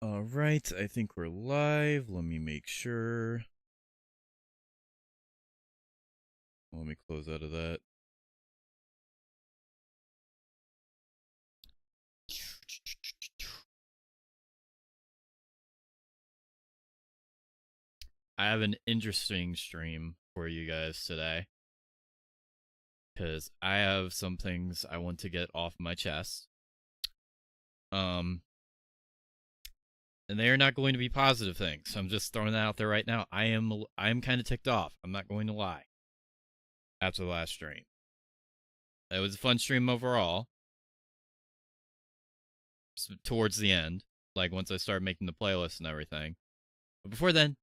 All right, I think we're live. Let me make sure. Let me close out of that. I have an interesting stream for you guys today because I have some things I want to get off my chest. And they are not going to be positive things. I'm just throwing that out there right now. I am kind of ticked off. I'm not going to lie. After the last stream, it was a fun stream overall. Towards the end, like once I started making the playlist and everything, but before then,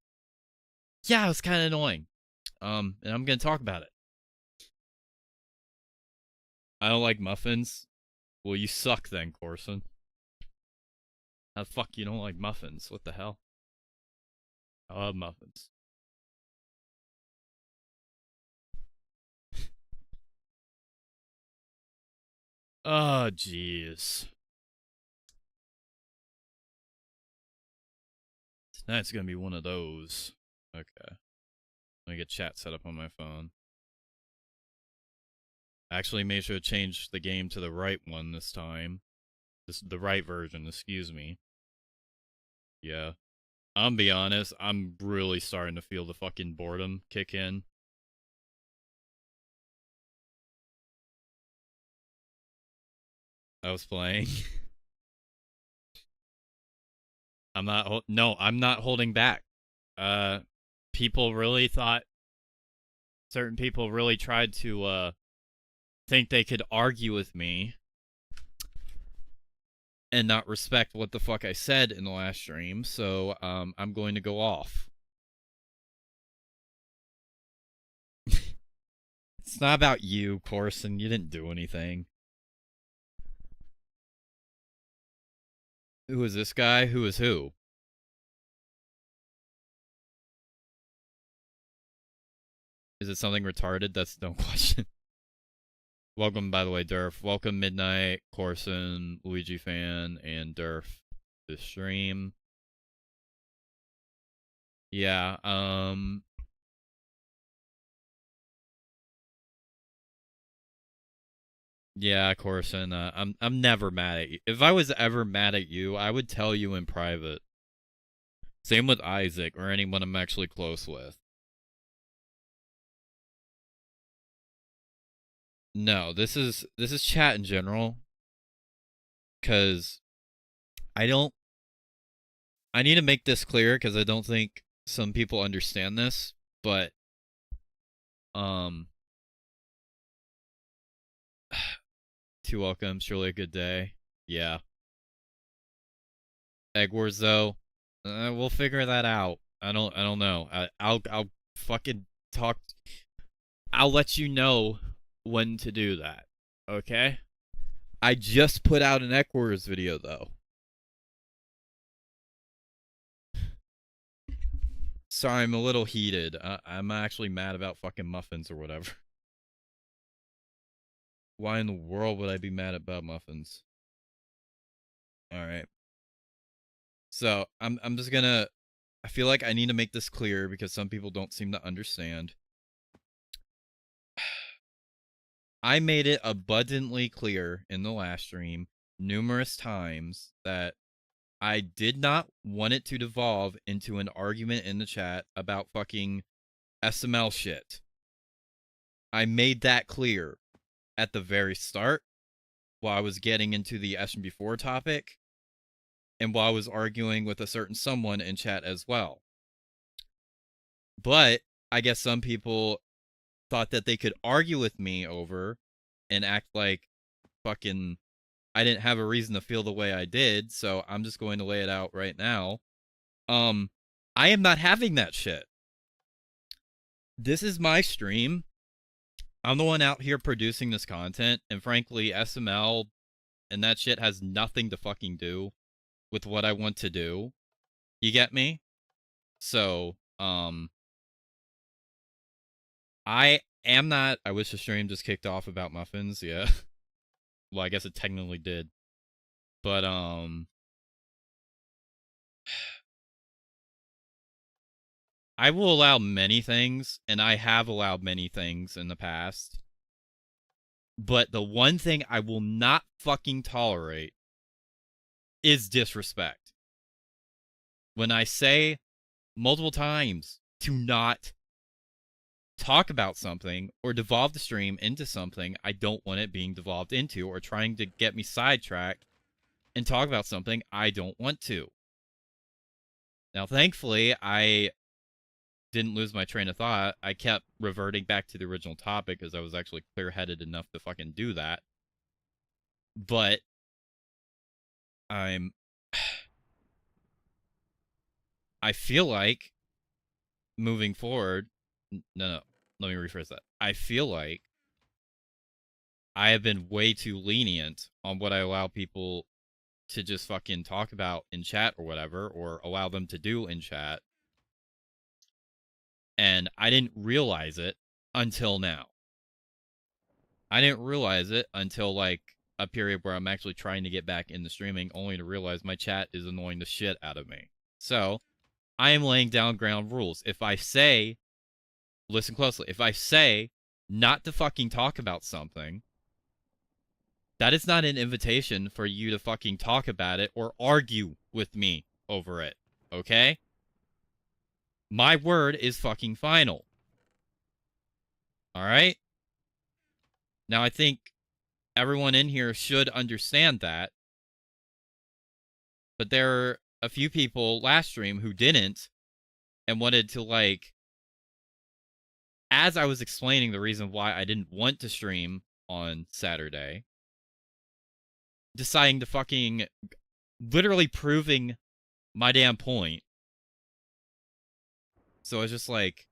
yeah, it was kind of annoying. And I'm gonna talk about it. I don't like muffins. Well, you suck then, Corson. How the fuck you don't like muffins? What the hell? I love muffins. Oh, jeez. Tonight's gonna be one of those. Okay. Let me get chat set up on my phone. I actually made sure to change the game to the right one this time. The right version, excuse me. Yeah. I'm be honest, I'm really starting to feel the fucking boredom kick in. I was playing. I'm not holding back. People really thought certain people really tried to think they could argue with me and not respect what the fuck I said in the last stream, so I'm going to go off. It's not about you, Corson. You didn't do anything. Who is this guy? Who is who? Is it something retarded? That's no question. Welcome, by the way, Durf. Welcome, Midnight, Corson, Luigi fan, and Durf to stream. Yeah, yeah, Corson. I'm never mad at you. If I was ever mad at you, I would tell you in private. Same with Isaac or anyone I'm actually close with. No, this is chat in general. Cause I don't. I need to make this clear because I don't think some people understand this. But um, too welcome. Surely a good day. Yeah. Egg Wars though. We'll figure that out. I don't know. I'll fucking talk. I'll let you know when to do that. Okay? I just put out an Egg Wars video though. Sorry, I'm a little heated. I'm actually mad about fucking muffins or whatever. Why in the world would I be mad about muffins? All right. So I'm just gonna. I feel like I need to make this clear because some people don't seem to understand. I made it abundantly clear in the last stream numerous times that I did not want it to devolve into an argument in the chat about fucking SML shit. I made that clear at the very start while I was getting into the SMB4 topic and while I was arguing with a certain someone in chat as well. But I guess some people thought that they could argue with me over and act like fucking I didn't have a reason to feel the way I did, so I'm just going to lay it out right now. I am not having that shit. This is my stream. I'm the one out here producing this content, and frankly, SML and that shit has nothing to fucking do with what I want to do. You get me? So, I am not. I wish the stream just kicked off about muffins. Yeah. Well, I guess it technically did. But, I will allow many things, and I have allowed many things in the past. But the one thing I will not fucking tolerate is disrespect. When I say multiple times to not talk about something or devolve the stream into something I don't want it being devolved into, or trying to get me sidetracked and talk about something I don't want to. Now, thankfully, I didn't lose my train of thought. I kept reverting back to the original topic because I was actually clear-headed enough to fucking do that. But I feel like moving forward, no, let me rephrase that. I feel like I have been way too lenient on what I allow people to just fucking talk about in chat or whatever, or allow them to do in chat. And I didn't realize it until now. I didn't realize it until, like, a period where I'm actually trying to get back into streaming, only to realize my chat is annoying the shit out of me. So, I am laying down ground rules. If I say, listen closely, if I say not to fucking talk about something, that is not an invitation for you to fucking talk about it or argue with me over it, okay? My word is fucking final. Alright? Now, I think everyone in here should understand that. But there are a few people last stream who didn't and wanted to, like, as I was explaining the reason why I didn't want to stream on Saturday, deciding to fucking literally proving my damn point. So I was just like,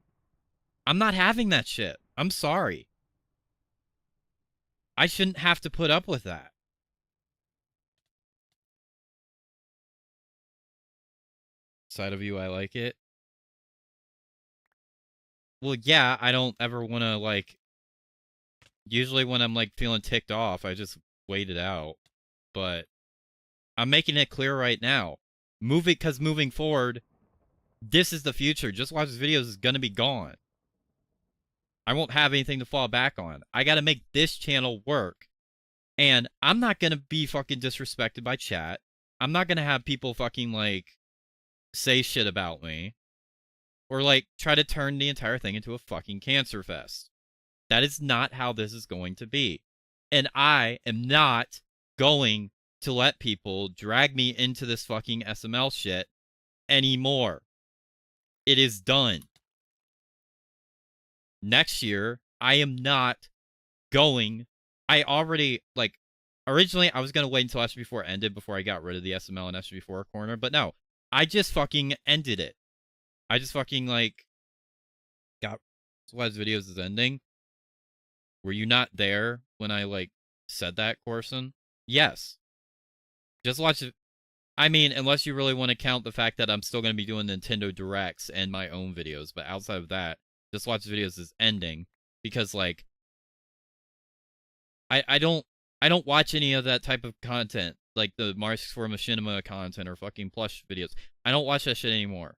I'm not having that shit. I'm sorry. I shouldn't have to put up with that. Side of you, I like it. Well, yeah, I don't ever want to, like, usually when I'm, like, feeling ticked off, I just wait it out. But I'm making it clear right now. Because moving forward, this is the future. Just Watch Videos is gonna be gone. I won't have anything to fall back on. I gotta make this channel work. And I'm not gonna be fucking disrespected by chat. I'm not gonna have people fucking, like, say shit about me. Or, like, try to turn the entire thing into a fucking cancer fest. That is not how this is going to be. And I am not going to let people drag me into this fucking SML shit anymore. It is done. Next year, I am not going. I already, like, originally I was going to wait until SB4 ended before I got rid of the SML and SB4 corner, but no. I just fucking ended it. I just fucking, like, got Watch Videos is ending. Were you not there when I, like, said that, Corson? Yes. Just watch it. I mean, unless you really want to count the fact that I'm still going to be doing Nintendo Directs and my own videos, but outside of that, Just Watch Videos is ending because, like, I don't watch any of that type of content, like the Mars for Machinima content or fucking plush videos. I don't watch that shit anymore.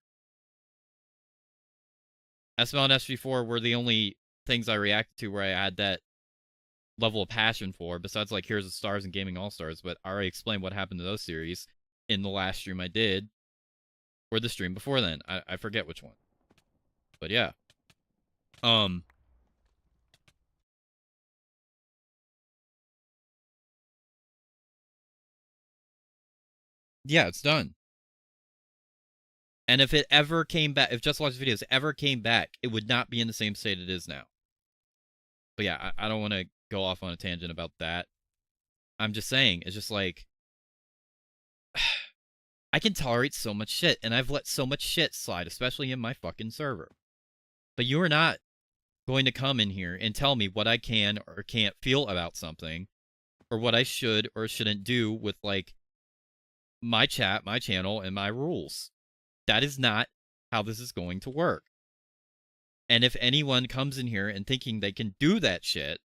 SML and SG4 were the only things I reacted to where I had that level of passion for, besides, like, Heroes of Stars and Gaming All-Stars, but I already explained what happened to those series in the last stream I did, or the stream before then. I forget which one. But yeah. Yeah, it's done. And if it ever came back, if Just Watch Videos ever came back, it would not be in the same state it is now. But yeah, I don't want to go off on a tangent about that. I'm just saying, it's just like, I can tolerate so much shit, and I've let so much shit slide, especially in my fucking server. But you are not going to come in here and tell me what I can or can't feel about something, or what I should or shouldn't do with, like, my chat, my channel, and my rules. That is not how this is going to work. And if anyone comes in here and thinking they can do that shit,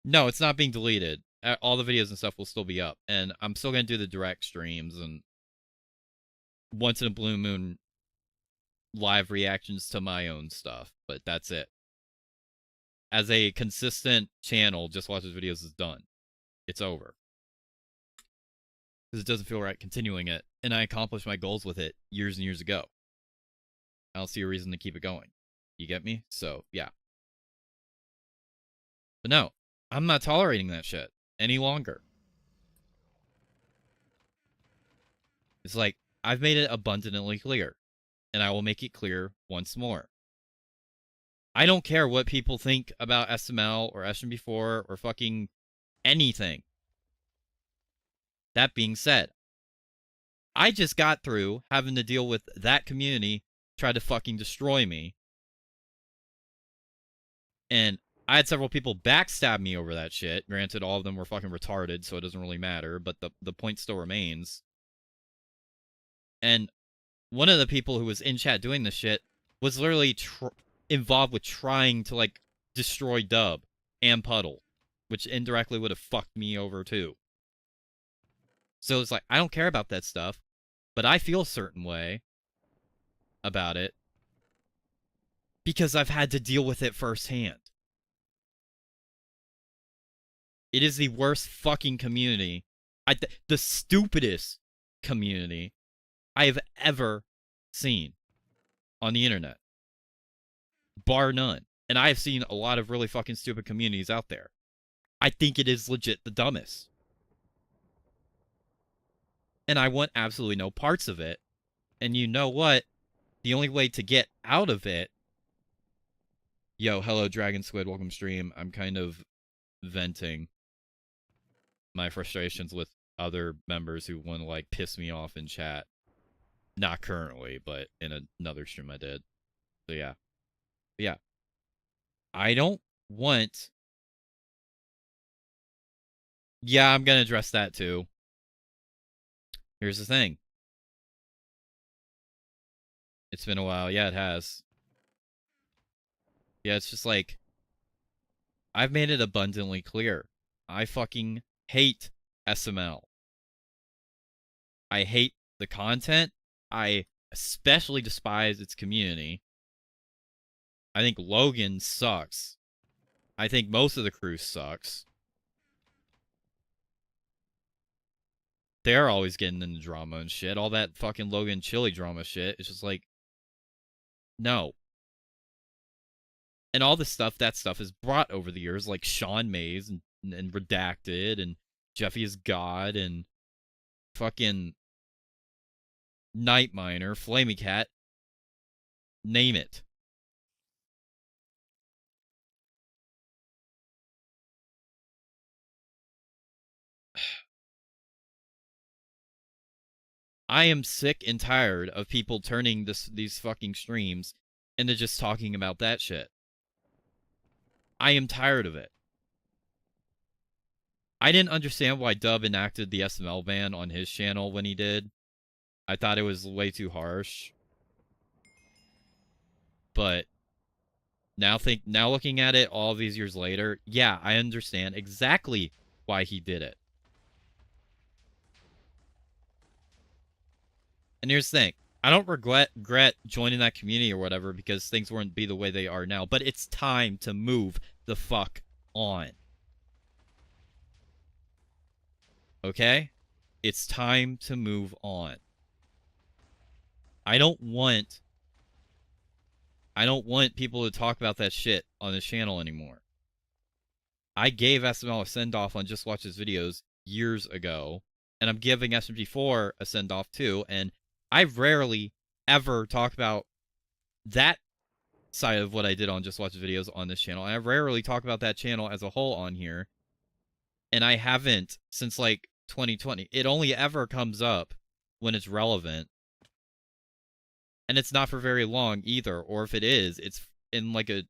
no, it's not being deleted. All the videos and stuff will still be up, and I'm still going to do the direct streams and once in a blue moon live reactions to my own stuff, but that's it. As a consistent channel, Just Watches Videos is done. It's over. Because it doesn't feel right continuing it, and I accomplished my goals with it years and years ago. I don't see a reason to keep it going. You get me? So, yeah. But no, I'm not tolerating that shit any longer. It's like, I've made it abundantly clear, and I will make it clear once more. I don't care what people think about SML or SMB4 or fucking anything. That being said, I just got through having to deal with that community try to fucking destroy me. And I had several people backstab me over that shit. Granted, all of them were fucking retarded, so it doesn't really matter, but the point still remains. And one of the people who was in chat doing this shit was literally involved with trying to, like, destroy Dub and Puddle, which indirectly would have fucked me over, too. So it's like, I don't care about that stuff, but I feel a certain way about it because I've had to deal with it firsthand. It is the worst fucking community, the stupidest community I have ever seen on the internet. Bar none. And I have seen a lot of really fucking stupid communities out there. I think it is legit the dumbest. And I want absolutely no parts of it. And you know what? The only way to get out of it... Yo, hello, Dragon Squid. Welcome stream. I'm kind of venting my frustrations with other members who want to, like, piss me off in chat. Not currently, but in another stream I did. So, yeah. But yeah. I don't want... Yeah, I'm gonna address that, too. Here's the thing. It's been a while. Yeah, it has. Yeah, it's just like... I've made it abundantly clear. I fucking hate SML. I hate the content. I especially despise its community. I think Logan sucks. I think most of the crew sucks. They're always getting into drama and shit. All that fucking Logan Chili drama shit. It's just like, no. And all this stuff, that stuff is brought over the years, like Sean Mays and Redacted and Jeffy is God and fucking Night Miner, Flamey Cat, name it. I am sick and tired of people turning these fucking streams into just talking about that shit. I am tired of it. I didn't understand why Dub enacted the SML ban on his channel when he did. I thought it was way too harsh. But now looking at it all these years later, yeah, I understand exactly why he did it. And here's the thing. I don't regret joining that community or whatever because things wouldn't be the way they are now. But it's time to move the fuck on. Okay? It's time to move on. I don't want people to talk about that shit on this channel anymore. I gave SML a send-off on Just Watch His Videos years ago. And I'm giving SMG4 a send-off too. And I rarely ever talk about that side of what I did on Just Watch Videos on this channel. And I rarely talk about that channel as a whole on here. And I haven't since, like, 2020. It only ever comes up when it's relevant. And it's not for very long either. Or if it is, it's in, like, a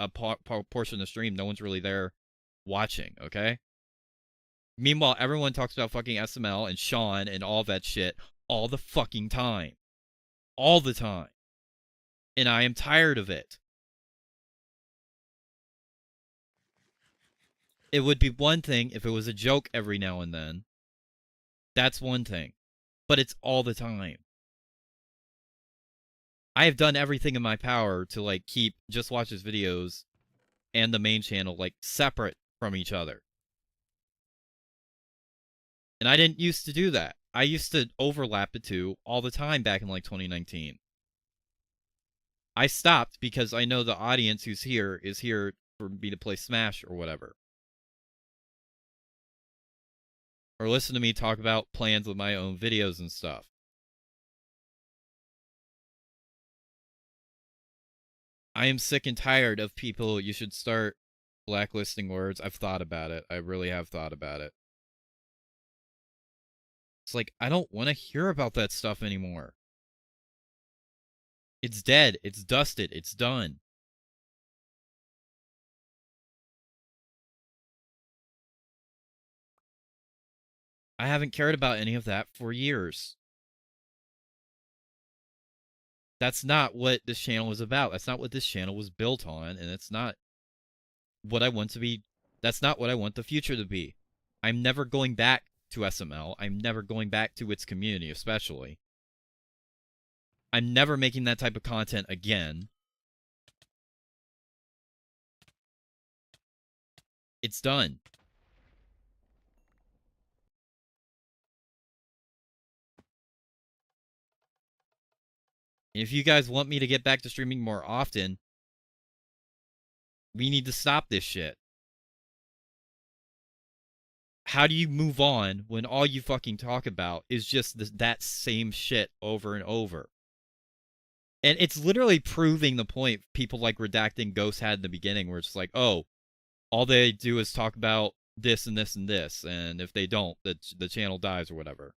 portion of the stream. No one's really there watching, okay? Meanwhile, everyone talks about fucking SML and Sean and all that shit all the fucking time. All the time. And I am tired of it. It would be one thing if it was a joke every now and then. That's one thing. But it's all the time. I have done everything in my power to like keep Just Watch's videos and the main channel like separate from each other. And I didn't used to do that. I used to overlap the two all the time back in like 2019. I stopped because I know the audience who's here is here for me to play Smash or whatever. Or listen to me talk about plans with my own videos and stuff. I am sick and tired of people. You should start blacklisting words. I've thought about it. I really have thought about it. It's like, I don't want to hear about that stuff anymore. It's dead. It's dusted. It's done. I haven't cared about any of that for years. That's not what this channel is about. That's not what this channel was built on, and it's not what I want to be. That's not what I want the future to be. I'm never going back to SML. I'm never going back to its community, especially. I'm never making that type of content again. It's done. If you guys want me to get back to streaming more often, we need to stop this shit. How do you move on when all you fucking talk about is just that same shit over and over? And it's literally proving the point people like Redacting Ghost had in the beginning, where it's like, oh, all they do is talk about this and this and this, and if they don't, the channel dies or whatever.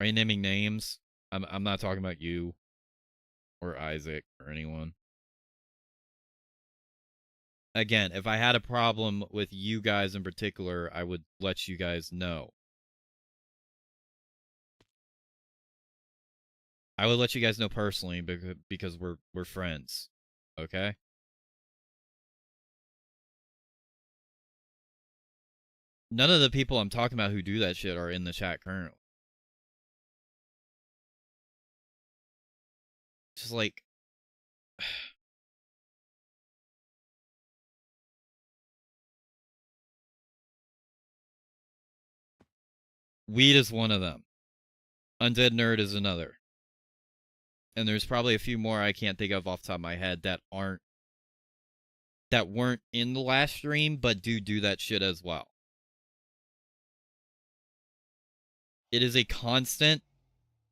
Are you naming names? I'm not talking about you or Isaac or anyone. Again, if I had a problem with you guys in particular, I would let you guys know. I would let you guys know personally because we're friends. Okay? None of the people I'm talking about who do that shit are in the chat currently. Just like Weed is one of them. Undead Nerd is another. And there's probably a few more I can't think of off the top of my head that weren't in the last stream, but do that shit as well. It is a constant.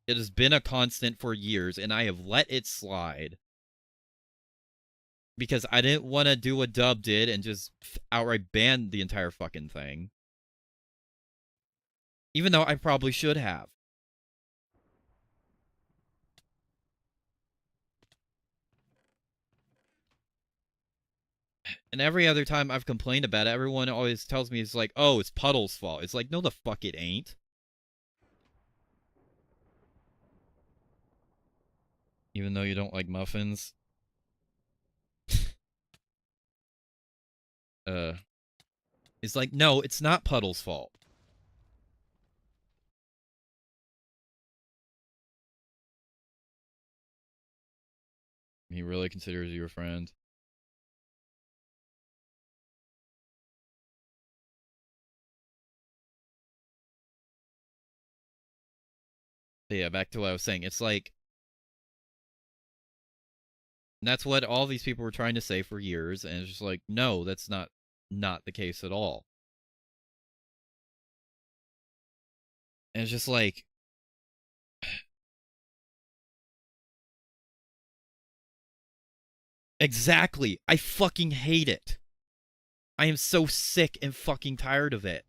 It has been a constant for years, and I have let it slide because I didn't want to do what Dub did and just outright ban the entire fucking thing. Even though I probably should have. And every other time I've complained about it, everyone always tells me it's like, oh, it's Puddle's fault. It's like, no, the fuck it ain't. Even though you don't like muffins. It's like, no, it's not Puddle's fault. He really considers you a friend. But yeah, back to what I was saying. It's like, that's what all these people were trying to say for years, and it's just like, no, that's not the case at all. And it's just like, exactly. I fucking hate it. I am so sick and fucking tired of it.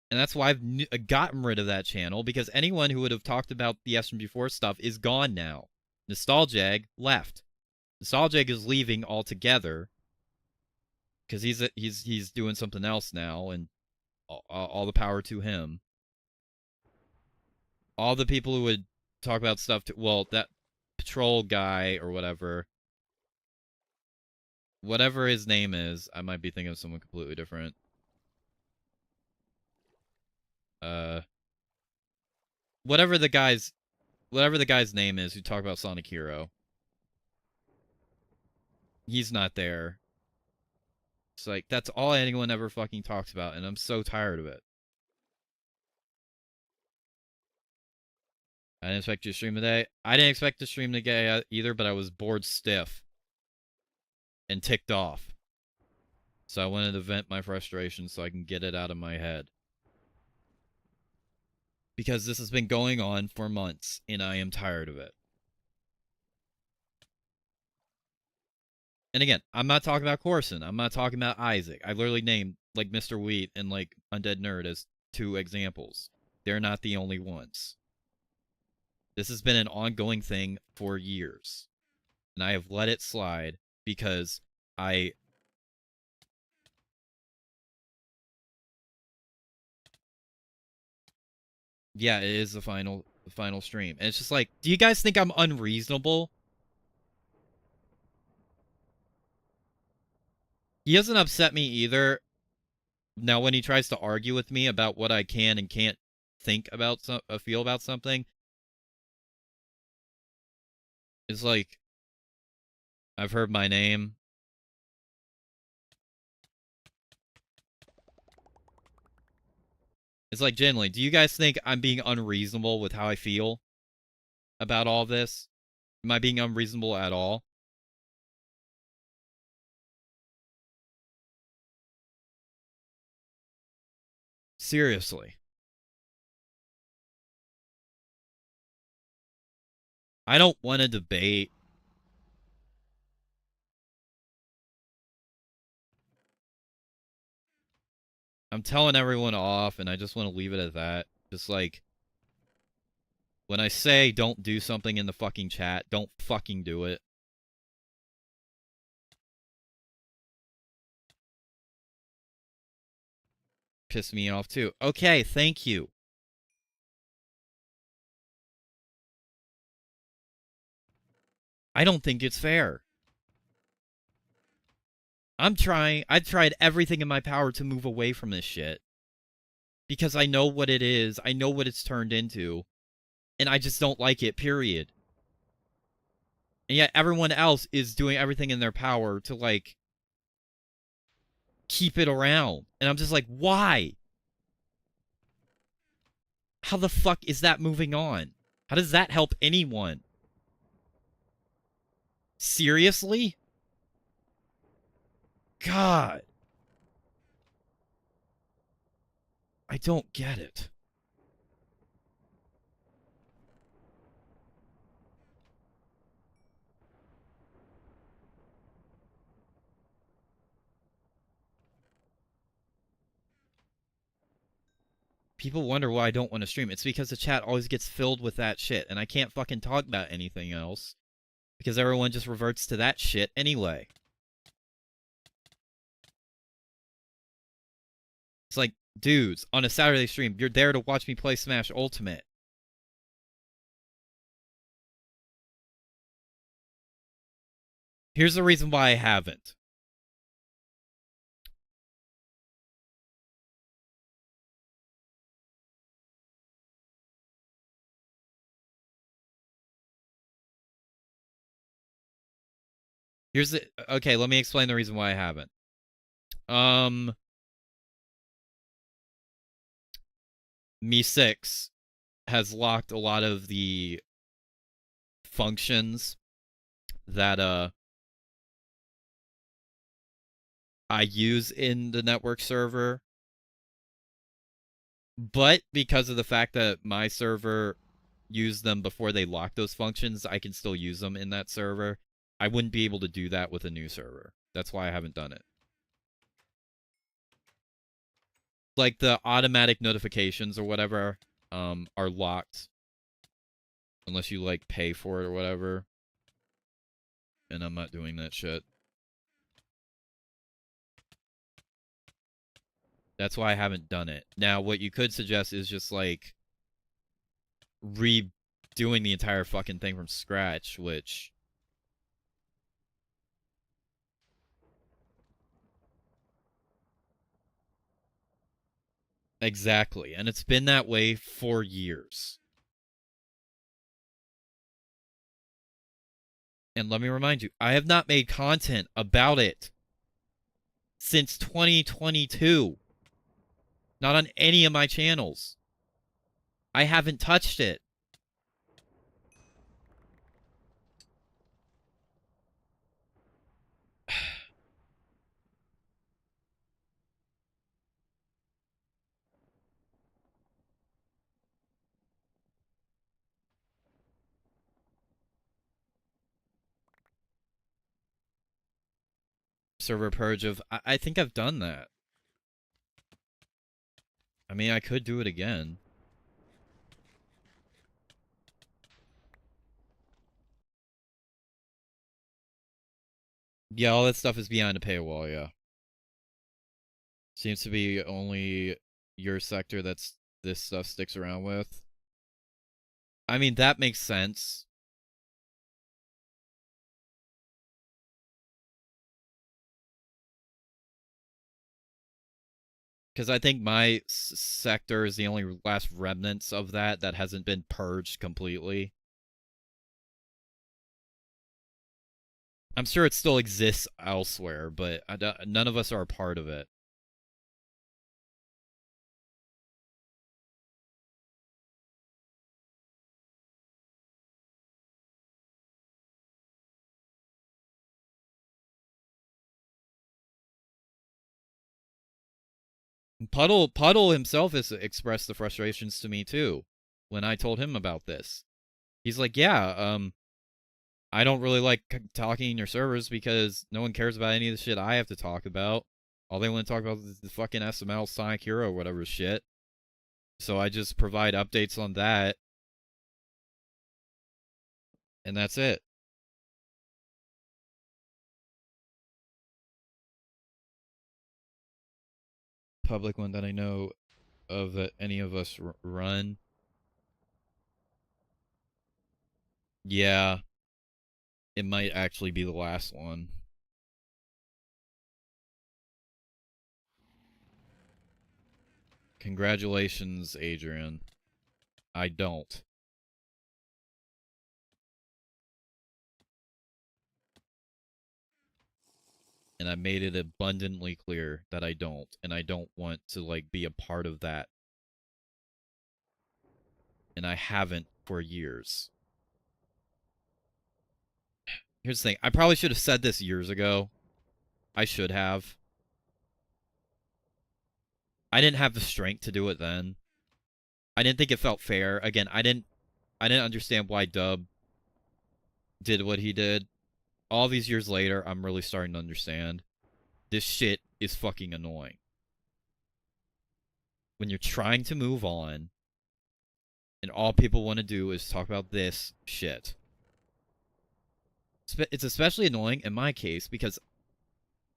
And that's why I've gotten rid of that channel, because anyone who would have talked about the SM4 stuff is gone now. Nostalgic left. Nostalgic is leaving altogether because he's doing something else now, and all the power to him. All the people who would talk about stuff well, that patrol guy or whatever his name is, I might be thinking of someone completely different. Uh, whatever the guy's name is who talked about Sonic Hero. He's not there. It's like, that's all anyone ever fucking talks about, and I'm so tired of it. I didn't expect you to stream today. I didn't expect to stream today either, but I was bored stiff and ticked off. So I wanted to vent my frustration so I can get it out of my head. Because this has been going on for months, and I am tired of it. And again, I'm not talking about Corson. I'm not talking about Isaac. I literally named, like, Mr. Wheat and, like, Undead Nerd as 2 examples. They're not the only ones. This has been an ongoing thing for years. And I have let it slide because I... Yeah, it is the final stream. And it's just like, do you guys think I'm unreasonable? He doesn't upset me either. Now, when he tries to argue with me about what I can and can't think about, feel about something, it's like, I've heard my name. It's like, generally, do you guys think I'm being unreasonable with how I feel about all this? Am I being unreasonable at all? Seriously. I don't want to debate. I'm telling everyone off, and I just want to leave it at that. Just like, when I say don't do something in the fucking chat, don't fucking do it. Piss me off too. Okay, thank you. I don't think it's fair. I've tried everything in my power to move away from this shit. Because I know what it is. I know what it's turned into. And I just don't like it, period. And yet everyone else is doing everything in their power to, like, keep it around. And I'm just like, why? How the fuck is that moving on? How does that help anyone? Seriously? God. I don't get it. People wonder why I don't want to stream. It's because the chat always gets filled with that shit, and I can't fucking talk about anything else. Because everyone just reverts to that shit anyway. It's like, dudes, on a Saturday stream, you're there to watch me play Smash Ultimate. Here's the reason why I haven't. Okay, let me explain the reason why I haven't. Me6 has locked a lot of the functions that I use in the network server. But because of the fact that my server used them before they locked those functions, I can still use them in that server. I wouldn't be able to do that with a new server. That's why I haven't done it. Like, the automatic notifications or whatever are locked unless you, like, pay for it or whatever. And I'm not doing that shit. That's why I haven't done it. Now, what you could suggest is just, like, redoing the entire fucking thing from scratch, which... Exactly. And it's been that way for years. And let me remind you, I have not made content about it since 2022. Not on any of my channels. I haven't touched it. Server purge of... I think I've done that. I mean, I could do it again. Yeah, all that stuff is behind a paywall, yeah. Seems to be only your sector that's this stuff sticks around with. I mean, that makes sense. Because I think my sector is the only last remnants of that hasn't been purged completely. I'm sure it still exists elsewhere, but none of us are a part of it. Puddle himself has expressed the frustrations to me too when I told him about this. He's like, "Yeah, I don't really like talking in your servers because no one cares about any of the shit I have to talk about. All they want to talk about is the fucking SML, Sonic Hero, or whatever shit. So I just provide updates on that, and that's it." Public one that I know of that any of us run. Yeah, it might actually be the last one. Congratulations, Adrian. I don't. And I made it abundantly clear that I don't, and I don't want to like be a part of that. And I haven't for years. Here's the thing. I probably should have said this years ago. I should have. I didn't have the strength to do it then. I didn't think it felt fair. Again, I didn't understand why Dub did what he did. All these years later, I'm really starting to understand. This shit is fucking annoying. When you're trying to move on, and all people want to do is talk about this shit. It's especially annoying in my case because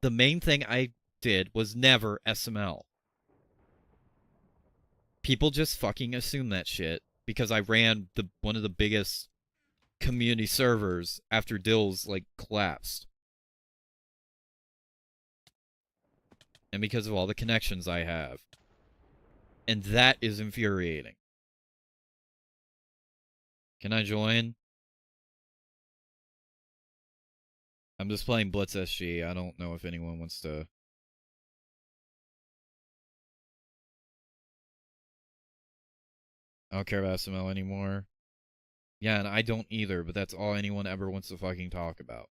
the main thing I did was never SML. People just fucking assume that shit because I ran one of the biggest community servers after Dills like collapsed. And because of all the connections I have. And that is infuriating. Can I join? I'm just playing Blitz SG. I don't know if anyone wants to. I don't care about SML anymore. Yeah, and I don't either, but that's all anyone ever wants to fucking talk about.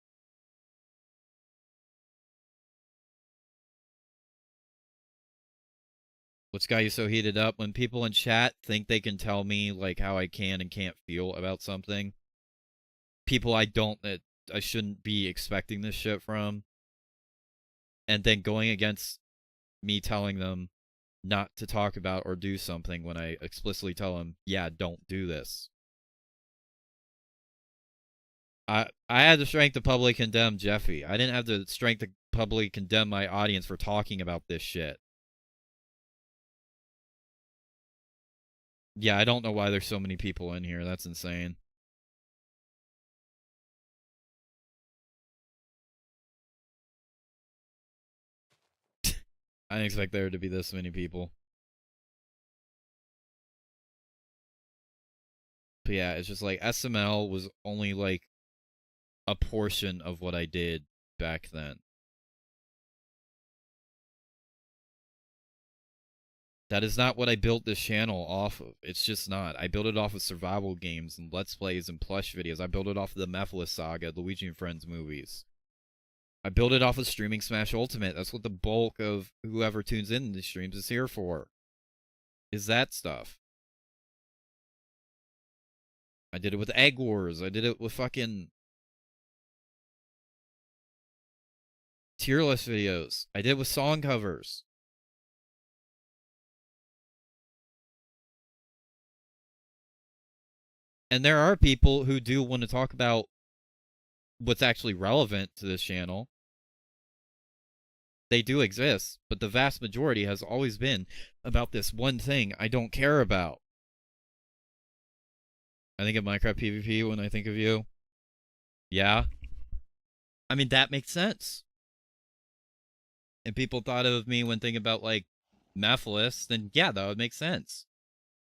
What's got you so heated up? When people in chat think they can tell me like how I can and can't feel about something, people that I shouldn't be expecting this shit from, and then going against me telling them not to talk about or do something when I explicitly tell them, yeah, don't do this. I had the strength to publicly condemn Jeffy. I didn't have the strength to publicly condemn my audience for talking about this shit. Yeah, I don't know why there's so many people in here. That's insane. I didn't expect there to be this many people. But yeah, it's just like SML was only like a portion of what I did back then. That is not what I built this channel off of. It's just not. I built it off of survival games and Let's Plays and plush videos. I built it off of the Mephiles Saga, Luigi and Friends movies. I built it off of streaming Smash Ultimate. That's what the bulk of whoever tunes in these streams is here for. Is that stuff. I did it with Egg Wars. I did it with fucking tier list videos. I did it with song covers. And there are people who do want to talk about what's actually relevant to this channel. They do exist, but the vast majority has always been about this one thing I don't care about. I think of Minecraft PvP when I think of you. Yeah. I mean, that makes sense. And people thought of me when thinking about, like, Mephiles, then yeah, that would make sense.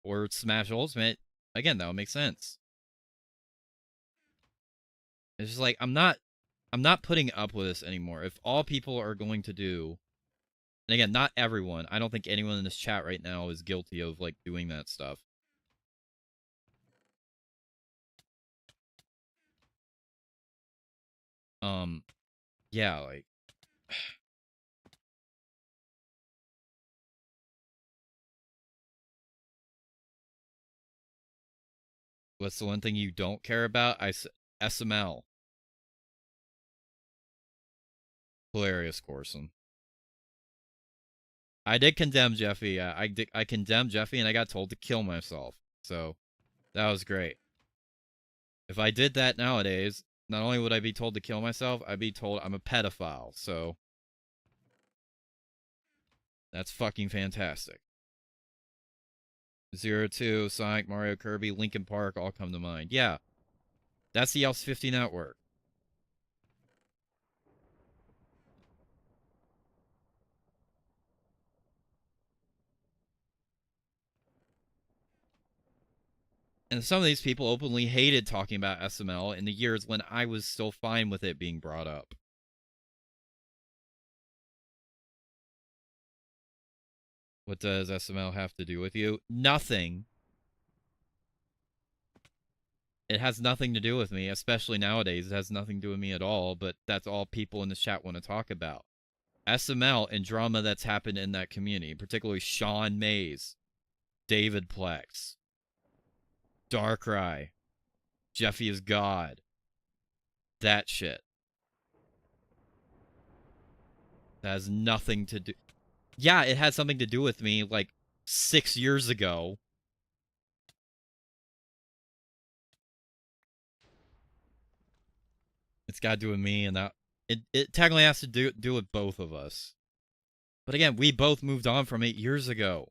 Or Smash Ultimate, again, that would make sense. It's just like, I'm not putting up with this anymore. If all people are going to do, and again, not everyone, I don't think anyone in this chat right now is guilty of, like, doing that stuff. Yeah, like, what's the one thing you don't care about? SML. Hilarious, Corson. I did condemn Jeffy. I condemned Jeffy, and I got told to kill myself. So that was great. If I did that nowadays, not only would I be told to kill myself, I'd be told I'm a pedophile. So that's fucking fantastic. 02, Sonic, Mario, Kirby, Linkin Park all come to mind. Yeah, that's the LS50 network. And some of these people openly hated talking about SML in the years when I was still fine with it being brought up. What does SML have to do with you? Nothing. It has nothing to do with me, especially nowadays. It has nothing to do with me at all, but that's all people in the chat want to talk about. SML and drama that's happened in that community, particularly Sean Mays, David Plex, Darkrai, Jeffy is God. That shit. That has nothing to do. Yeah, it had something to do with me like 6 years ago. It's got to do with me, and that it technically has to do with both of us. But again, we both moved on from 8 years ago.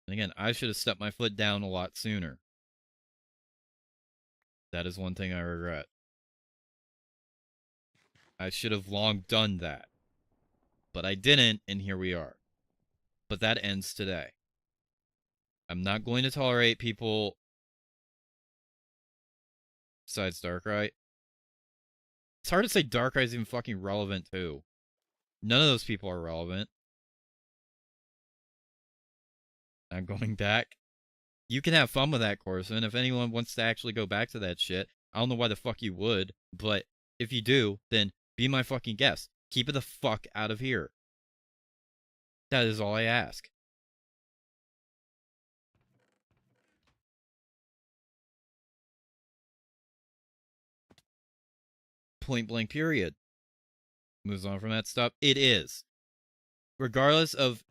And again, I should have stepped my foot down a lot sooner. That is one thing I regret. I should have long done that. But I didn't, and here we are. But that ends today. I'm not going to tolerate people besides Darkrai. It's hard to say Darkrai's even fucking relevant, too. None of those people are relevant. I'm going back. You can have fun with that, Corson. If anyone wants to actually go back to that shit, I don't know why the fuck you would, but if you do, then be my fucking guest. Keep it the fuck out of here. That is all I ask. Point blank, period. Moves on from that stuff. It is. Regardless of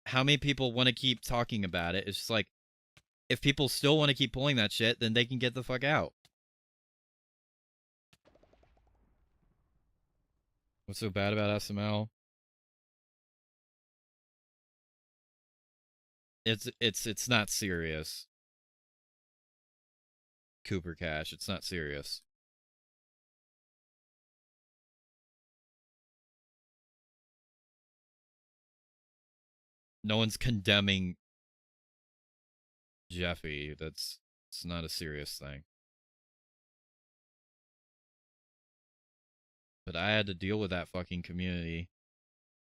how many people want to keep talking about it, it's just like, if people still want to keep pulling that shit, then they can get the fuck out. What's so bad about SML? It's not serious. Cooper Cash, it's not serious. No one's condemning Jeffy. It's not a serious thing. But I had to deal with that fucking community.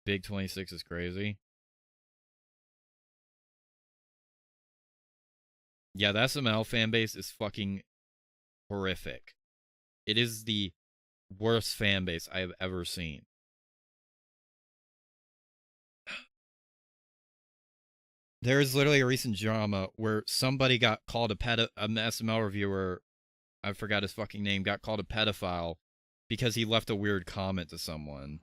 Big 26 is crazy. Yeah, the SML fan base is fucking horrific. It is the worst fan base I have ever seen. There is literally a recent drama where somebody got called an SML reviewer, I forgot his fucking name, got called a pedophile because he left a weird comment to someone.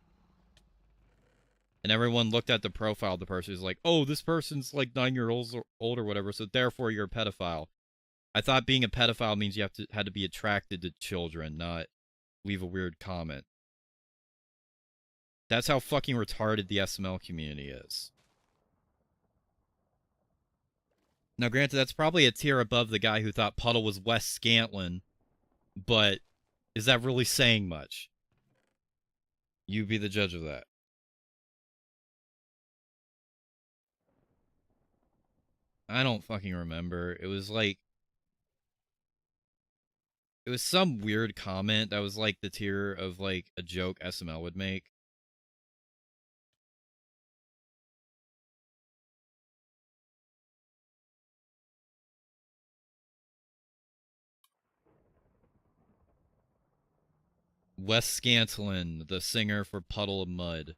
And everyone looked at the profile of the person, is like, oh, this person's like 9 years old or whatever, so therefore you're a pedophile. I thought being a pedophile means you had to be attracted to children, not leave a weird comment. That's how fucking retarded the SML community is. Now, granted, that's probably a tier above the guy who thought Puddle was Wes Scantlin, but is that really saying much? You be the judge of that. I don't fucking remember. It was like... It was some weird comment that was like the tier of like a joke SML would make. Wes Scantlin, the singer for Puddle of Mud.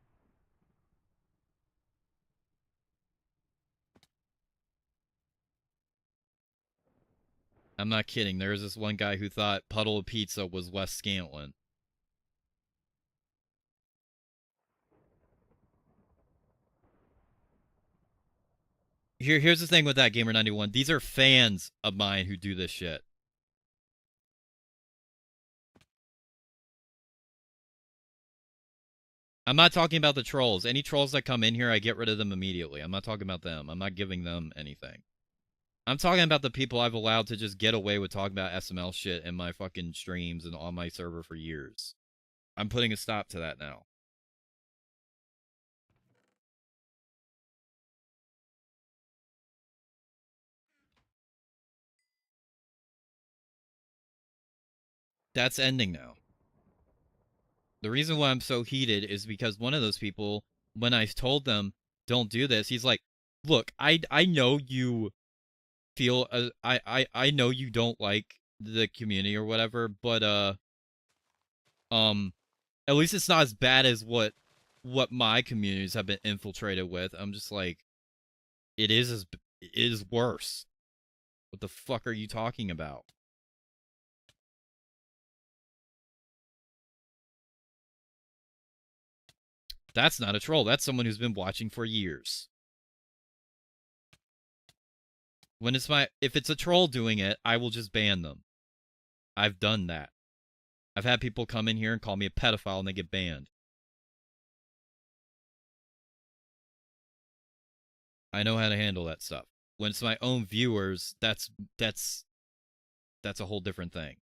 I'm not kidding. There was this one guy who thought Puddle of Pizza was Wes Scantlin. Here's the thing with that, Gamer91. These are fans of mine who do this shit. I'm not talking about the trolls. Any trolls that come in here, I get rid of them immediately. I'm not talking about them. I'm not giving them anything. I'm talking about the people I've allowed to just get away with talking about SML shit in my fucking streams and on my server for years. I'm putting a stop to that now. That's ending now. The reason why I'm so heated is because one of those people, when I told them don't do this, he's like, "Look, I know you feel I know you don't like the community or whatever, but at least it's not as bad as what my communities have been infiltrated with." I'm just like, it is worse. What the fuck are you talking about? That's not a troll. That's someone who's been watching for years. When it's if it's a troll doing it, I will just ban them. I've done that. I've had people come in here and call me a pedophile and they get banned. I know how to handle that stuff. When it's my own viewers, that's a whole different thing.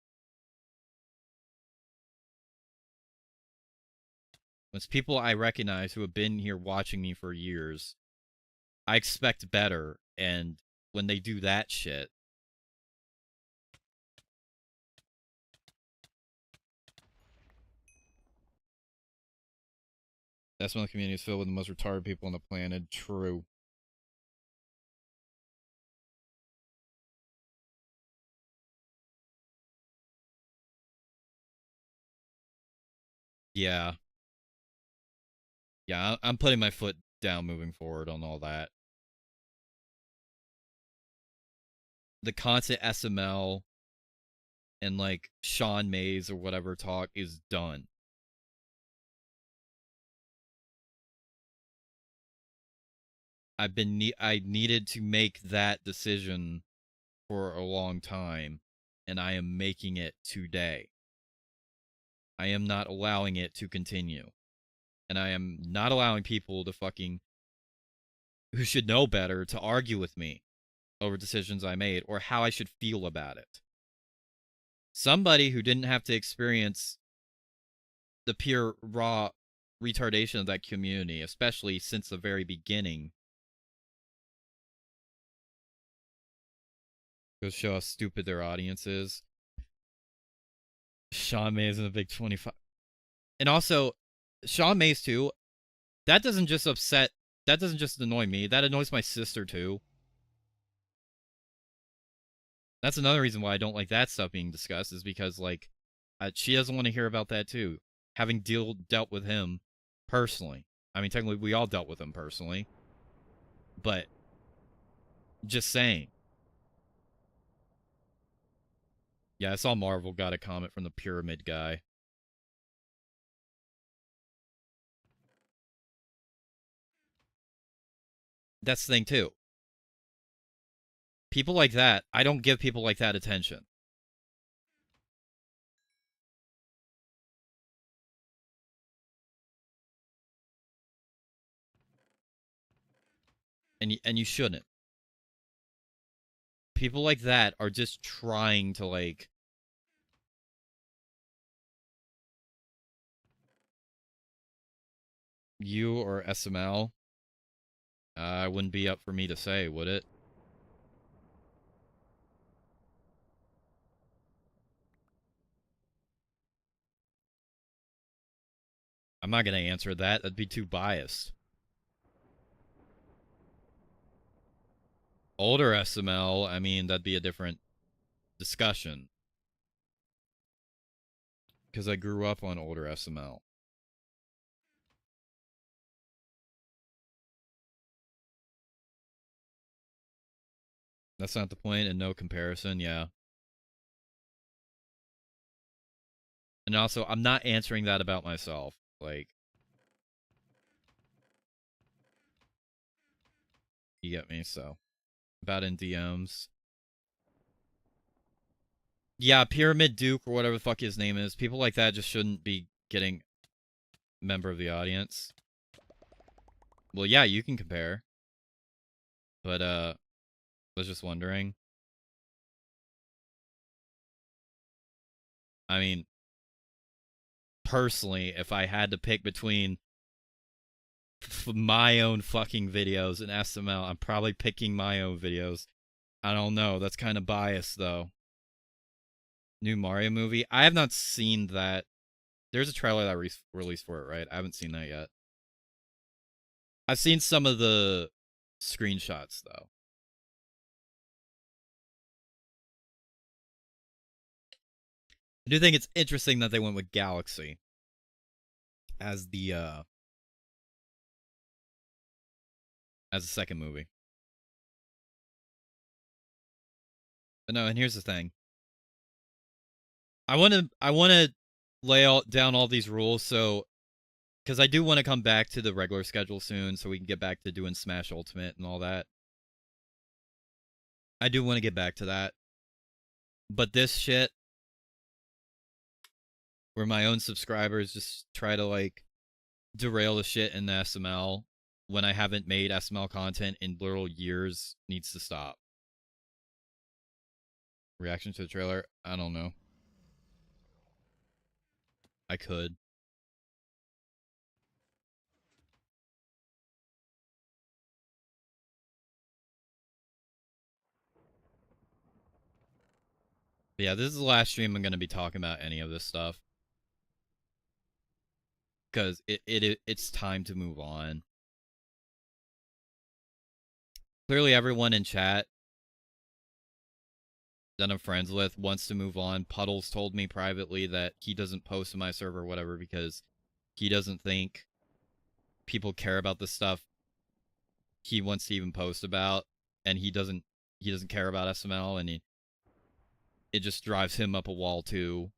When it's people I recognize who have been here watching me for years, I expect better, and when they do that shit, that's when the community is filled with the most retarded people on the planet. True. Yeah. Yeah, I'm putting my foot down moving forward on all that. The constant SML and like Sean Mays or whatever talk is done. I needed to make that decision for a long time, and I am making it today. I am not allowing it to continue. And I am not allowing people to fucking who should know better to argue with me over decisions I made or how I should feel about it. Somebody who didn't have to experience the pure raw retardation of that community, especially since the very beginning, Goes show how stupid their audience is. Sean Mays in the big 25. And also, Sean Mays too. That doesn't just annoy me. That annoys my sister too. That's another reason why I don't like that stuff being discussed, is because, like, she doesn't want to hear about that too. Having dealt with him personally. I mean, technically, we all dealt with him personally. But, just saying. Yeah, I saw Marvel got a comment from the Pyramid guy. That's the thing, too. People like that, I don't give people like that attention. And you shouldn't. People like that are just trying to, like... You or SML? Wouldn't be up for me to say, would it? I'm not gonna answer that. That'd be too biased. Older SML, I mean, that'd be a different discussion. Because I grew up on older SML. That's not the point, and no comparison, yeah. And also, I'm not answering that about myself. Like, you get me, so. About in DMs. Yeah, Pyramid Duke, or whatever the fuck his name is. People like that just shouldn't be getting member of the audience. Well, yeah, you can compare. But, I was just wondering. I mean, personally, if I had to pick between my own fucking videos and SML, I'm probably picking my own videos. I don't know. That's kind of biased, though. New Mario movie? I have not seen that. There's a trailer that released for it, right? I haven't seen that yet. I've seen some of the screenshots, though. I do think it's interesting that they went with Galaxy as the second movie. But no, and here's the thing. I want to lay down all these rules, so because I do want to come back to the regular schedule soon, so we can get back to doing Smash Ultimate and all that. I do want to get back to that. But this shit, where my own subscribers just try to, like, derail the shit in the SML when I haven't made SML content in literal years, needs to stop. Reaction to the trailer? I don't know. I could. But yeah, this is the last stream I'm going to be talking about any of this stuff. Because it's time to move on. Clearly everyone in chat that I'm friends with wants to move on. Puddles told me privately that he doesn't post in my server or whatever because he doesn't think people care about the stuff he wants to even post about, and he doesn't care about SML, and it just drives him up a wall too.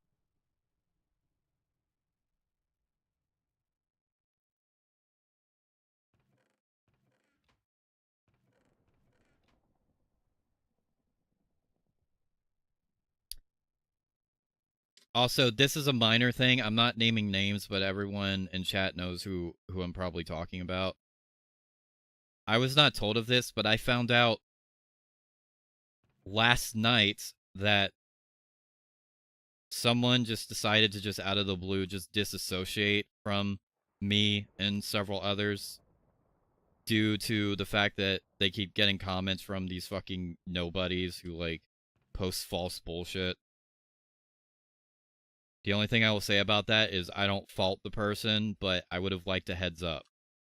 Also, this is a minor thing. I'm not naming names, but everyone in chat knows who I'm probably talking about. I was not told of this, but I found out last night that someone just decided to, just out of the blue, just disassociate from me and several others due to the fact that they keep getting comments from these fucking nobodies who, like, posts false bullshit. The only thing I will say about that is I don't fault the person, but I would have liked a heads up,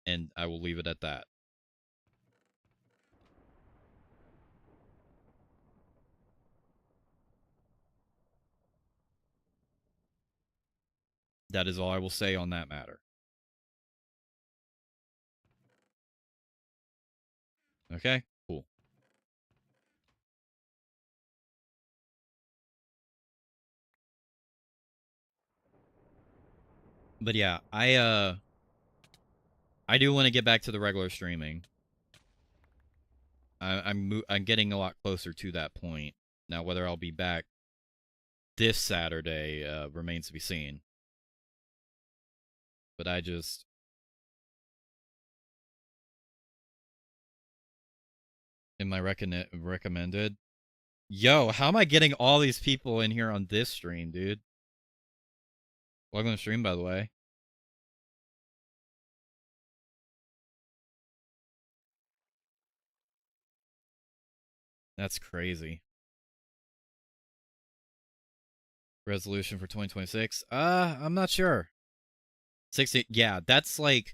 and I will leave it at that. That is all I will say on that matter. Okay, cool. But yeah, I do want to get back to the regular streaming. I'm getting a lot closer to that point. Now, whether I'll be back this Saturday remains to be seen. But I just... Am I recommended? Yo, how am I getting all these people in here on this stream, dude? Welcome to the stream, by the way. That's crazy. Resolution for 2026? I'm not sure. 60, yeah, that's like...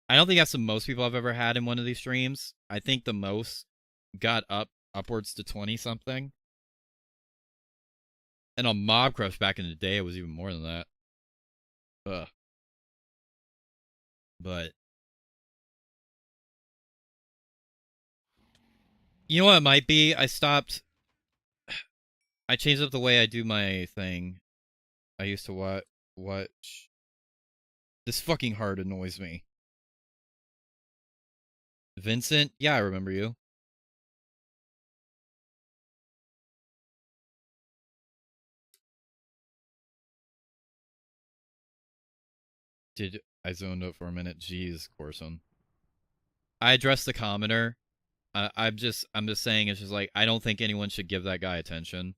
I don't think that's the most people I've ever had in one of these streams. I think the most got upwards to 20-something. And on Mob Crush back in the day, it was even more than that. Ugh. But... You know what it might be? I changed up the way I do my thing. I used to watch... This fucking heart annoys me. Vincent? Yeah, I remember you. I zoned out for a minute? Jeez, Corson. I addressed the commenter. I'm just saying, it's just like, I don't think anyone should give that guy attention.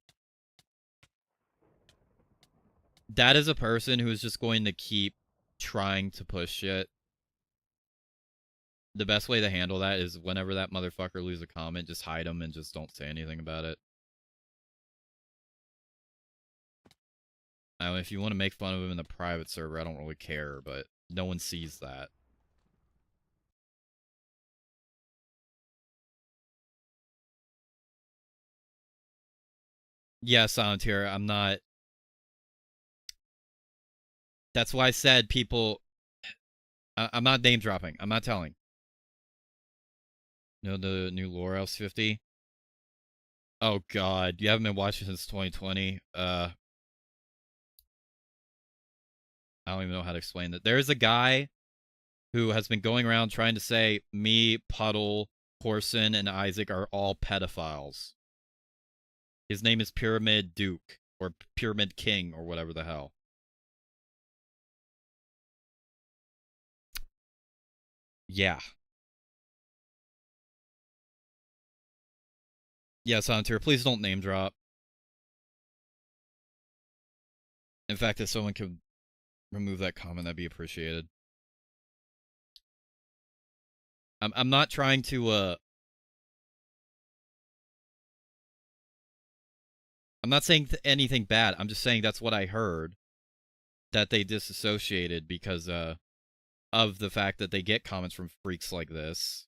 That is a person who is just going to keep trying to push shit. The best way to handle that is whenever that motherfucker leaves a comment, just hide him and just don't say anything about it. I mean, if you want to make fun of him in the private server, I don't really care, but no one sees that. Yeah, Solitaire, I'm not... That's why I said people... I'm not name dropping. I'm not telling. You know the new lore else 50? Oh god, you haven't been watching since 2020. I don't even know how to explain that. There is a guy who has been going around trying to say me, Puddle, Corson, and Isaac are all pedophiles. His name is Pyramid Duke, or Pyramid King, or whatever the hell. Yeah. Yeah, Sontir, please don't name drop. In fact, if someone could remove that comment, that'd be appreciated. I'm not trying to, I'm not saying anything bad. I'm just saying that's what I heard. That they disassociated because, of the fact that they get comments from freaks like this.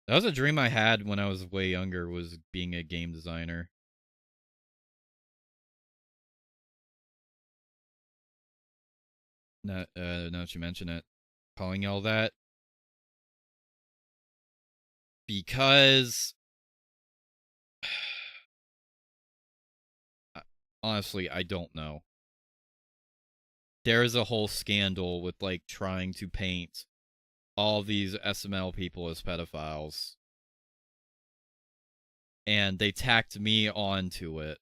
That was a dream I had when I was way younger, was being a game designer. Now that you mention it. Calling all that. Because... honestly, I don't know. There's a whole scandal with, like, trying to paint all these SML people as pedophiles. And they tacked me onto it.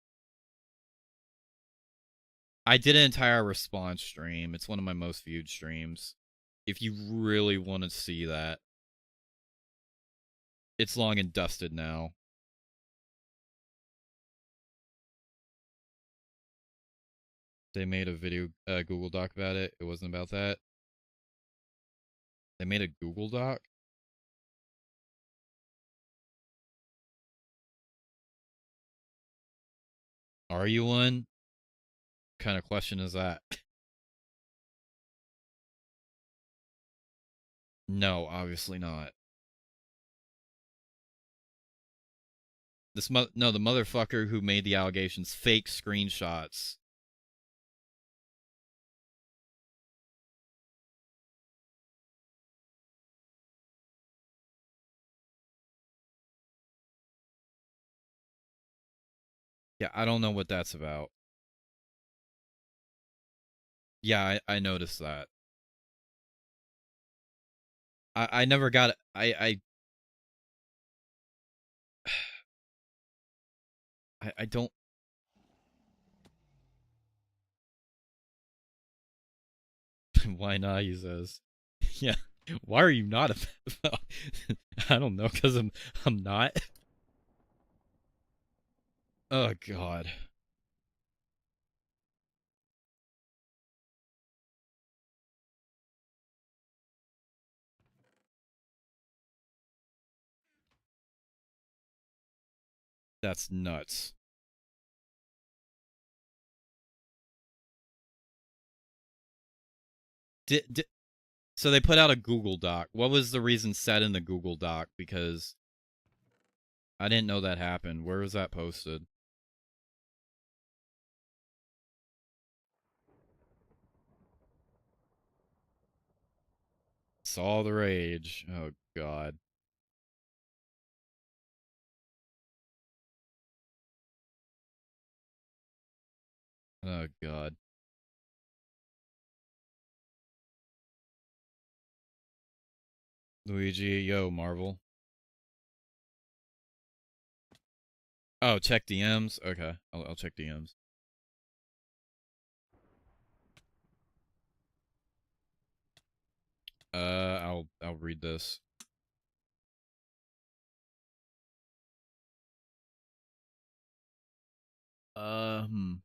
I did an entire response stream. It's one of my most viewed streams. If you really want to see that. It's long and dusted now. They made a video, Google Doc about it. It wasn't about that. They made a Google Doc? Are you one? What kind of question is that? No, obviously not. No, the motherfucker who made the allegations fake screenshots. Yeah, I don't know what that's about. Yeah, I noticed that. I never got it. I don't. Why not? He says. Yeah. Why are you not about? I don't know, because I'm not. Oh God. That's nuts. So they put out a Google Doc. What was the reason said in the Google Doc? Because I didn't know that happened. Where was that posted? Saw the rage. Oh God. Oh God. Luigi, yo, Marvel. Oh, check DMs. Okay, I'll check DMs. I'll read this. Hmm.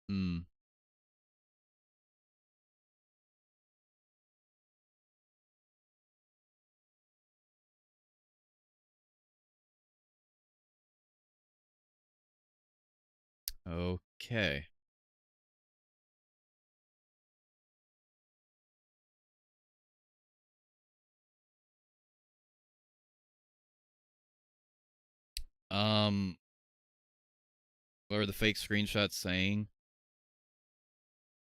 Hmm. Okay. Um, what are the fake screenshots saying?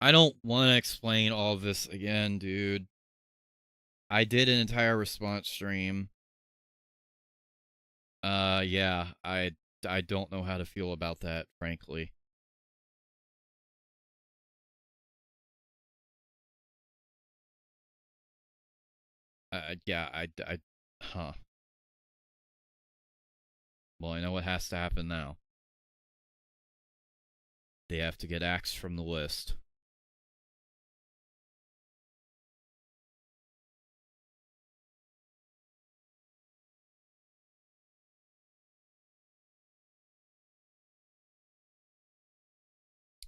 I don't want to explain all of this again, dude. I did an entire response stream. Yeah, I don't know how to feel about that, frankly. Yeah, huh. Well, I know what has to happen now. They have to get axed from the list.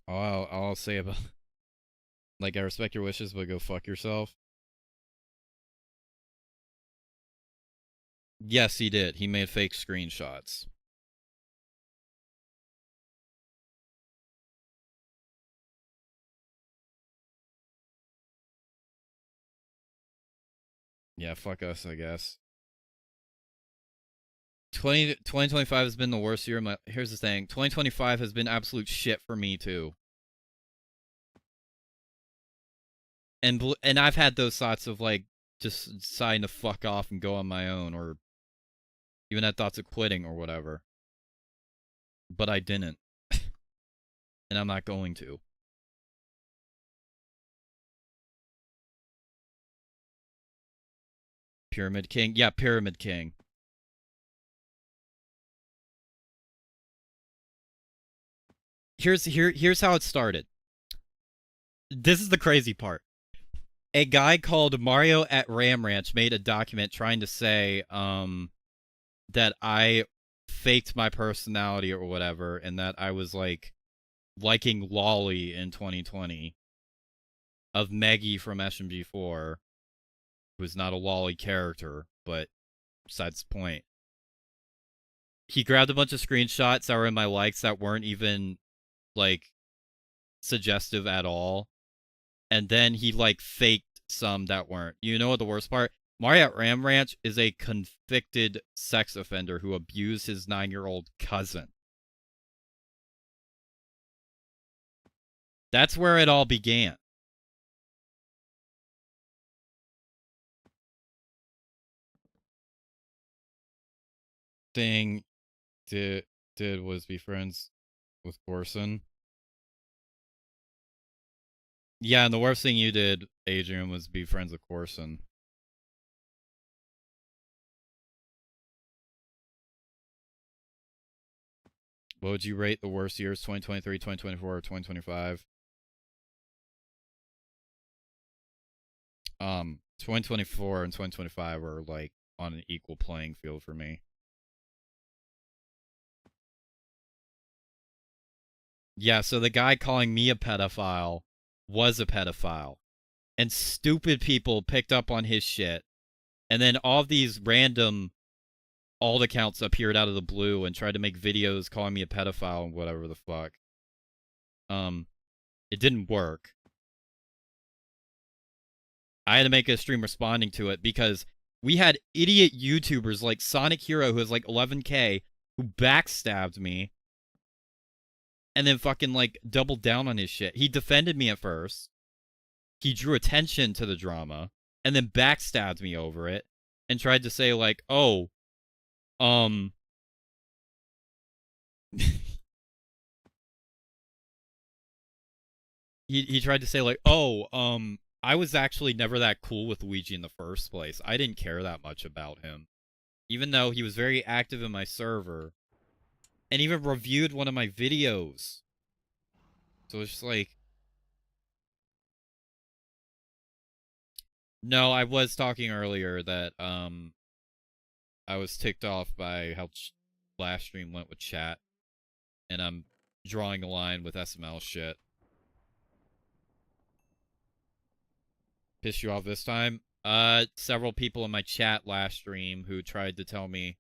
All I'll say about, like, I respect your wishes, but go fuck yourself. Yes, he did. He made fake screenshots. Yeah, fuck us, I guess. 2025 has been the worst year of my. Here's the thing, 2025 has been absolute shit for me too. And I've had those thoughts of, like, just deciding to fuck off and go on my own, or even had thoughts of quitting or whatever. But I didn't. And I'm not going to. Pyramid King? Yeah, Pyramid King. Here's how it started. This is the crazy part. A guy called Mario at Ram Ranch made a document trying to say that I faked my personality or whatever, and that I was like liking Lolly in 2020 of Meggy from SMG4, who's not a Lolly character, but besides the point. He grabbed a bunch of screenshots that were in my likes that weren't even like suggestive at all, and then he like faked some that weren't. You know what the worst part? Mario at Ram Ranch is a convicted sex offender who abused his 9-year-old cousin. That's where it all began. Thing did was be friends with Corson. Yeah, and the worst thing you did, Adrian, was be friends with Corson. What would you rate the worst years, 2023, 2024, or 2025? 2024 and 2025 are like on an equal playing field for me. Yeah, so the guy calling me a pedophile was a pedophile. And stupid people picked up on his shit. And then all of these random alt accounts appeared out of the blue and tried to make videos calling me a pedophile and whatever the fuck. It didn't work. I had to make a stream responding to it because we had idiot YouTubers like Sonic Hero, who has like 11K, who backstabbed me and then fucking like doubled down on his shit. He defended me at first. He drew attention to the drama and then backstabbed me over it and tried to say like, "Oh, he tried to say like, "Oh, I was actually never that cool with Luigi in the first place. I didn't care that much about him, even though he was very active in my server and even reviewed one of my videos." So it's just like, no, I was talking earlier that I was ticked off by how last stream went with chat, and I'm drawing a line with SML shit. Pissed you off this time? Several people in my chat last stream who tried to tell me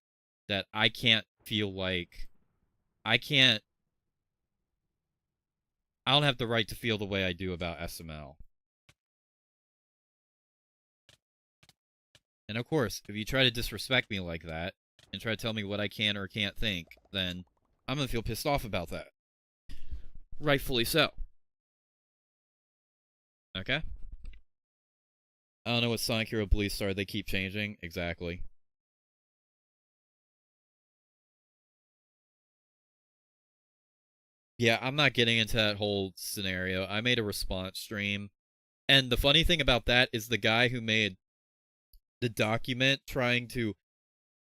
that I can't feel like I don't have the right to feel the way I do about SML. And of course, if you try to disrespect me like that and try to tell me what I can or can't think, then I'm gonna feel pissed off about that. Rightfully so. Okay? I don't know what Sonic Hero Police are. They keep changing. Exactly. Yeah, I'm not getting into that whole scenario. I made a response stream. And the funny thing about that is the guy who made the document trying to...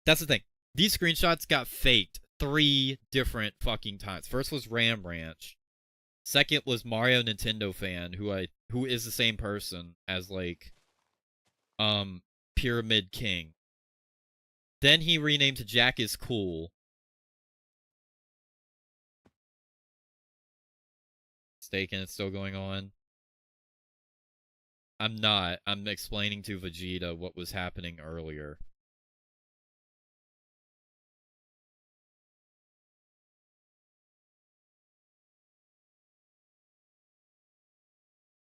That's the thing. These screenshots got faked 3 different fucking times. First was Ram Ranch. Second was Mario Nintendo Fan, who is the same person as like Pyramid King. Then he renamed to Jack is Cool. Staken, it's still going on. I'm not. I'm explaining to Vegeta what was happening earlier.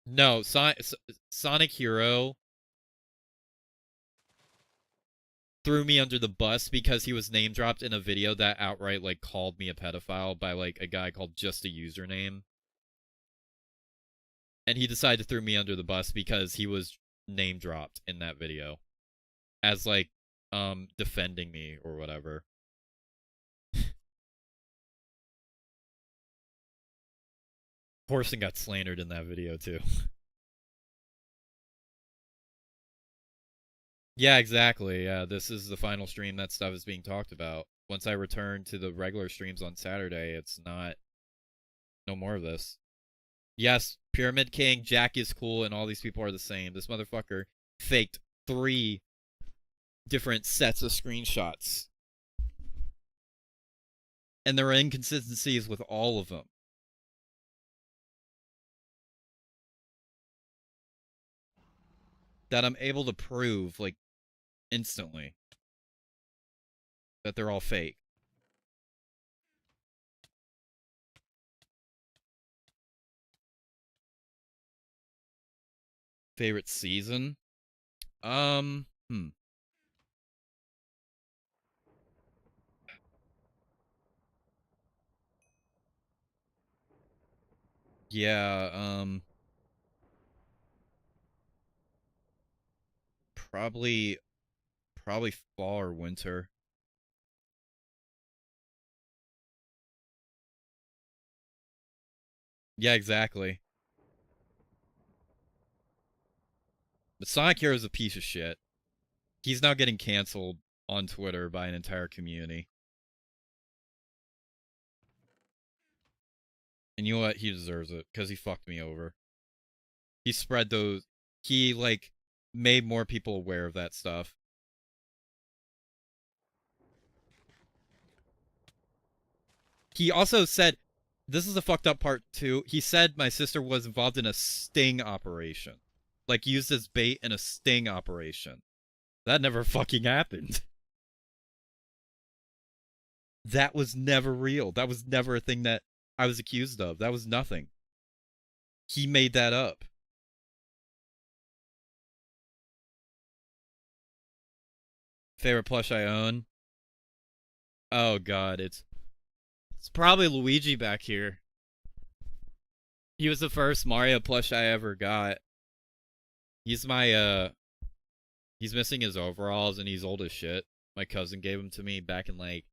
No, Sonic Hero threw me under the bus because he was name dropped in a video that outright like called me a pedophile by like a guy called Just a Username. And he decided to throw me under the bus because he was name dropped in that video as like defending me or whatever. Horson got slandered in that video too. Yeah, exactly. Yeah, this is the final stream that stuff is being talked about. Once I return to the regular streams on Saturday, it's not... No more of this. Yes, Pyramid King, Jack is cool, and all these people are the same. This motherfucker faked 3 different sets of screenshots. And there are inconsistencies with all of them. That I'm able to prove, like, instantly. That they're all fake. Favorite season? Yeah, probably fall or winter. Yeah, exactly. But Sonic Hero is a piece of shit. He's now getting canceled on Twitter by an entire community. And you know what? He deserves it, because he fucked me over. He spread those... He, like, made more people aware of that stuff. He also said... This is the fucked up part, too. He said my sister was involved in a sting operation. Like, used as bait in a sting operation. That never fucking happened. That was never real. That was never a thing that I was accused of. That was nothing. He made that up. Favorite plush I own? Oh god, it's probably Luigi back here. He was the first Mario plush I ever got. He's my he's missing his overalls and he's old as shit. My cousin gave him to me back in like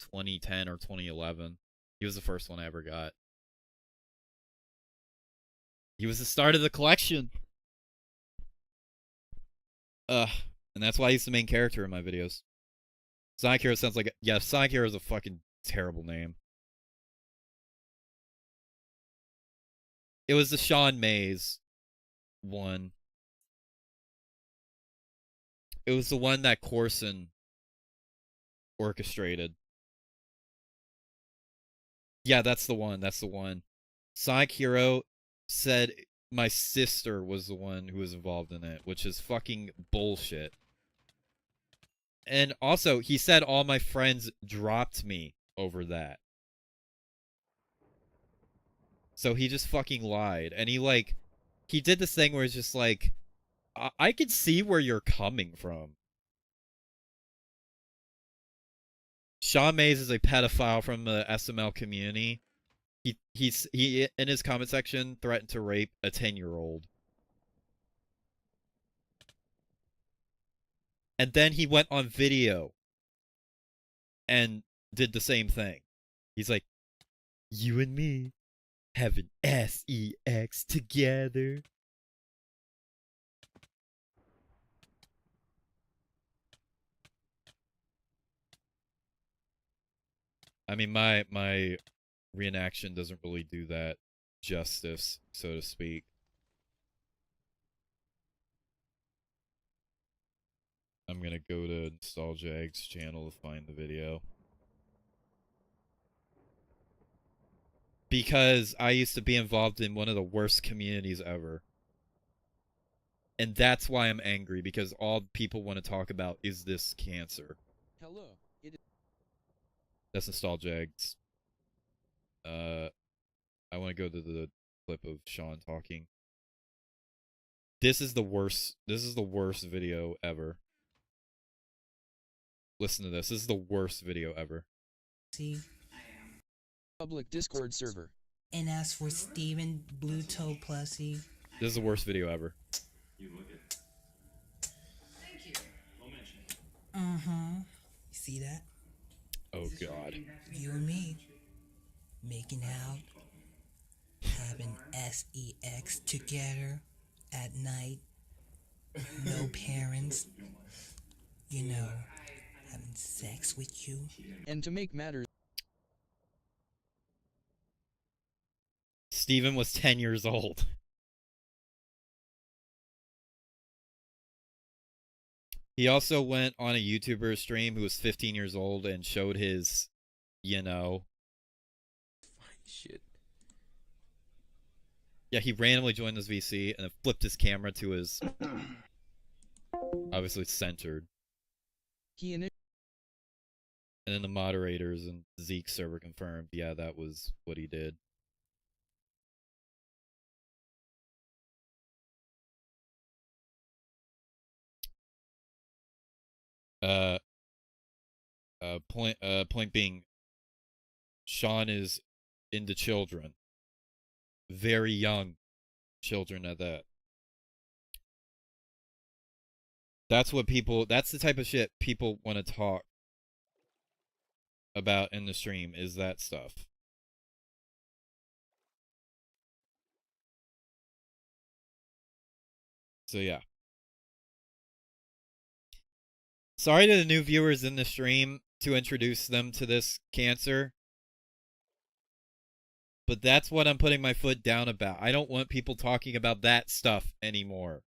2010 or 2011. He was the first one I ever got. He was the start of the collection. And that's why he's the main character in my videos. Sonic Hero sounds like... Yeah, Sonic Hero is a fucking terrible name. It was the Sean Mays one. It was the one that Corson orchestrated. Yeah, that's the one. That's the one. Sonic Hero said my sister was the one who was involved in it, which is fucking bullshit. And also, he said all my friends dropped me over that. So he just fucking lied. And he did this thing where it's just like, I can see where you're coming from. Sean Mays is a pedophile from the SML community. He in his comment section threatened to rape a 10-year-old. And then he went on video and did the same thing. He's like, you and me have an sex together. I mean, my reenaction doesn't really do that justice, so to speak. I'm gonna go to NostalgiaEgg's channel to find the video. Because I used to be involved in one of the worst communities ever. And that's why I'm angry, because all people want to talk about is this cancer. Hello. That's NostalgiaEgg's. I want to go to the clip of Sean talking. This is the worst video ever. Listen to this. This is the worst video ever. See? Public Discord server. And as for Steven Bluetooth Plussy. This is the worst video ever. You look it. Thank you. We'll mention it. You see that? Oh god. You and me. Making out. Having sex together at night. No parents. You know, having sex with you. And to make matters Steven was 10 years old. He also went on a YouTuber stream who was 15 years old and showed his, you know. Shit. Yeah, he randomly joined this VC and then flipped his camera to his. Obviously centered. He And then the moderators and Zeke server confirmed, yeah, that was what he did. Point being, Sean is into children. Very young children at that. That's the type of shit people want to talk about in the stream, is that stuff. So yeah. Sorry to the new viewers in the stream to introduce them to this cancer. But that's what I'm putting my foot down about. I don't want people talking about that stuff anymore.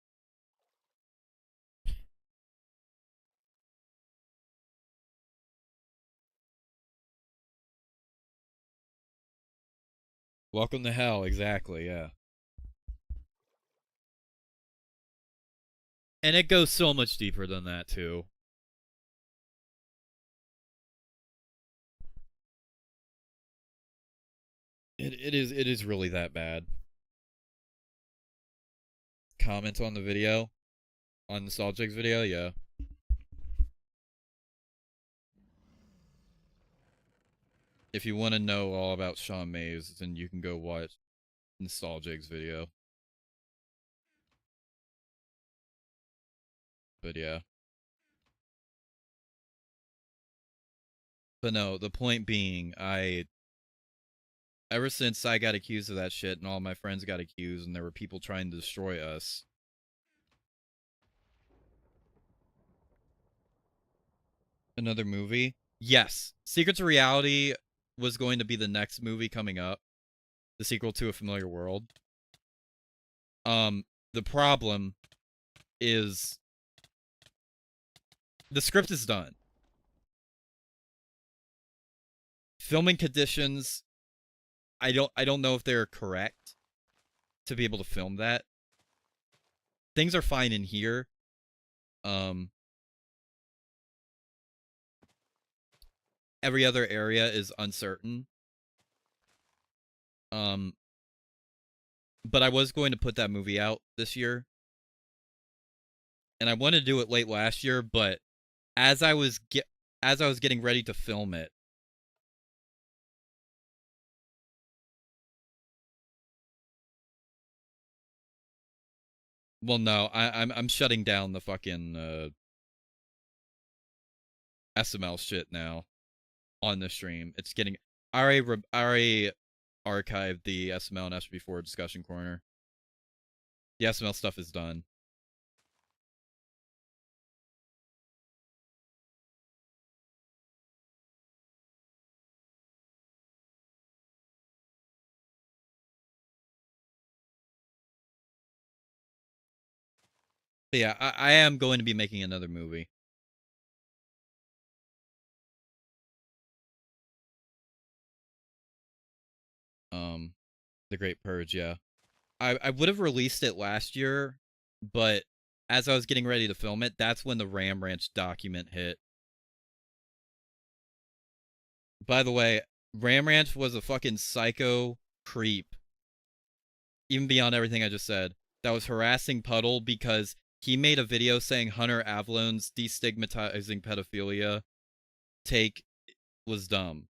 Welcome to hell, exactly, yeah. And it goes so much deeper than that, too. It is really that bad. Comment on the video? On Nostalgic's video? Yeah. If you want to know all about Sean Mays, then you can go watch Nostalgic's video. But yeah. But no, the point being, ever since I got accused of that shit and all my friends got accused and there were people trying to destroy us. Another movie? Yes. Secrets of Reality was going to be the next movie coming up. The sequel to A Familiar World. The problem is the script is done. Filming conditions, I don't know if they're correct to be able to film that. Things are fine in here. Every other area is uncertain. But I was going to put that movie out this year. And I wanted to do it late last year, but as I was getting ready to film it, well, no, I'm shutting down the fucking SML shit now on the stream. It's getting I already archived the SML and SB4 discussion corner. The SML stuff is done. But yeah, I am going to be making another movie. The Great Purge, yeah. I would have released it last year, but as I was getting ready to film it, that's when the Ram Ranch document hit. By the way, Ram Ranch was a fucking psycho creep. Even beyond everything I just said. That was harassing Puddle because he made a video saying Hunter Avalone's destigmatizing pedophilia take was dumb.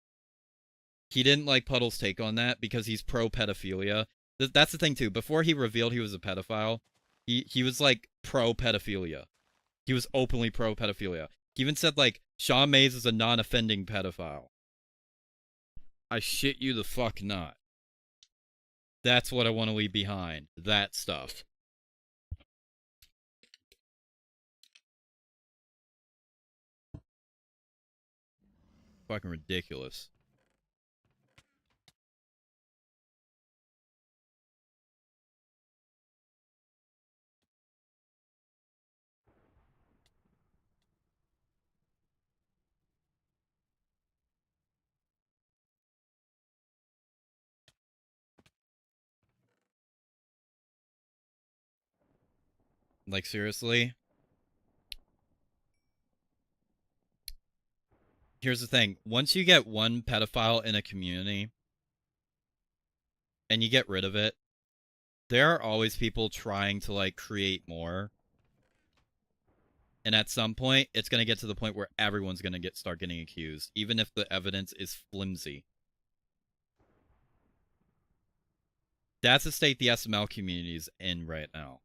He didn't like Puddle's take on that because he's pro-pedophilia. That's the thing, too. Before he revealed he was a pedophile, he was, like, pro-pedophilia. He was openly pro-pedophilia. He even said, like, Sean Mays is a non-offending pedophile. I shit you the fuck not. That's what I want to leave behind. That stuff. Fucking ridiculous. Like, seriously? Here's the thing. Once you get one pedophile in a community and you get rid of it, there are always people trying to, like, create more. And at some point, it's going to get to the point where everyone's going to start getting accused, even if the evidence is flimsy. That's the state the SML community is in right now.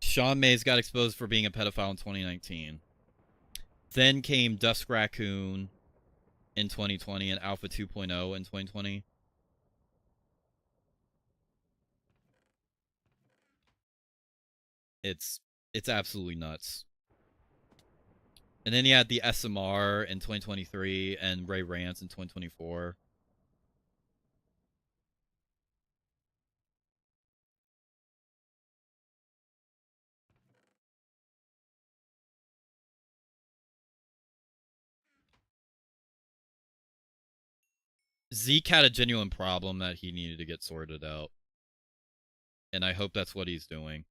Sean Mays got exposed for being a pedophile in 2019. Then came Dusk Raccoon in 2020 and Alpha 2.0 in 2020. It's absolutely nuts. And then you had the SMR in 2023 and Ray Rance in 2024. Zeke had a genuine problem that he needed to get sorted out. And I hope that's what he's doing.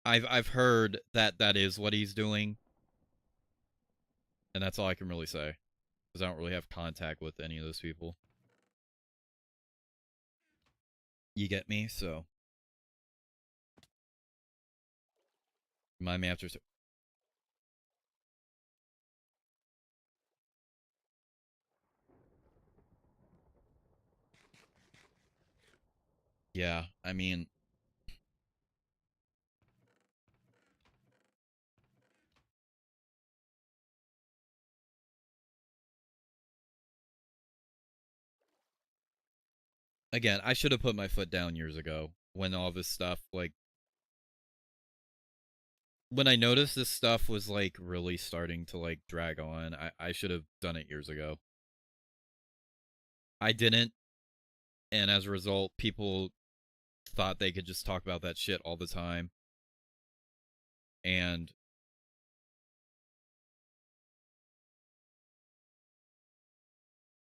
I've heard that that is what he's doing. And that's all I can really say. Because I don't really have contact with any of those people. You get me? So. Remind me after. Yeah, I mean. Again, I should have put my foot down years ago when all this stuff, like, when I noticed this stuff was, like, really starting to, like, drag on. I should have done it years ago. I didn't, and as a result, people thought they could just talk about that shit all the time. And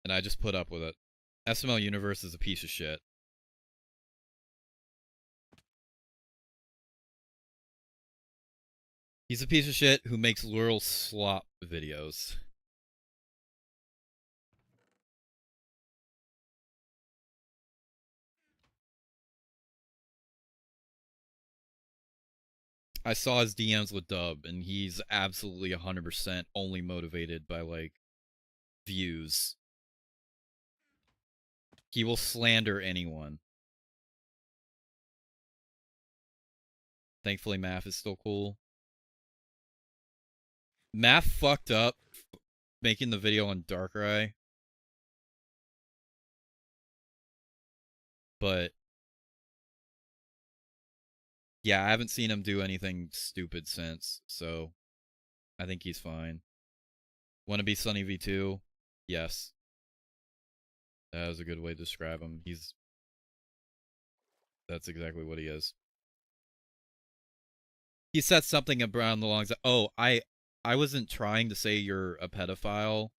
I just put up with it. SML Universe is a piece of shit. He's a piece of shit who makes literal slop videos. I saw his DMs with Dub, and he's absolutely 100% only motivated by, like, views. He will slander anyone. Thankfully, Math is still cool. Math fucked up making the video on Darkrai. But yeah, I haven't seen him do anything stupid since, so I think he's fine. Want to be Sunny V2? Yes. That was a good way to describe him. That's exactly what he is. He said something around the lines of, "Oh, I wasn't trying to say you're a pedophile,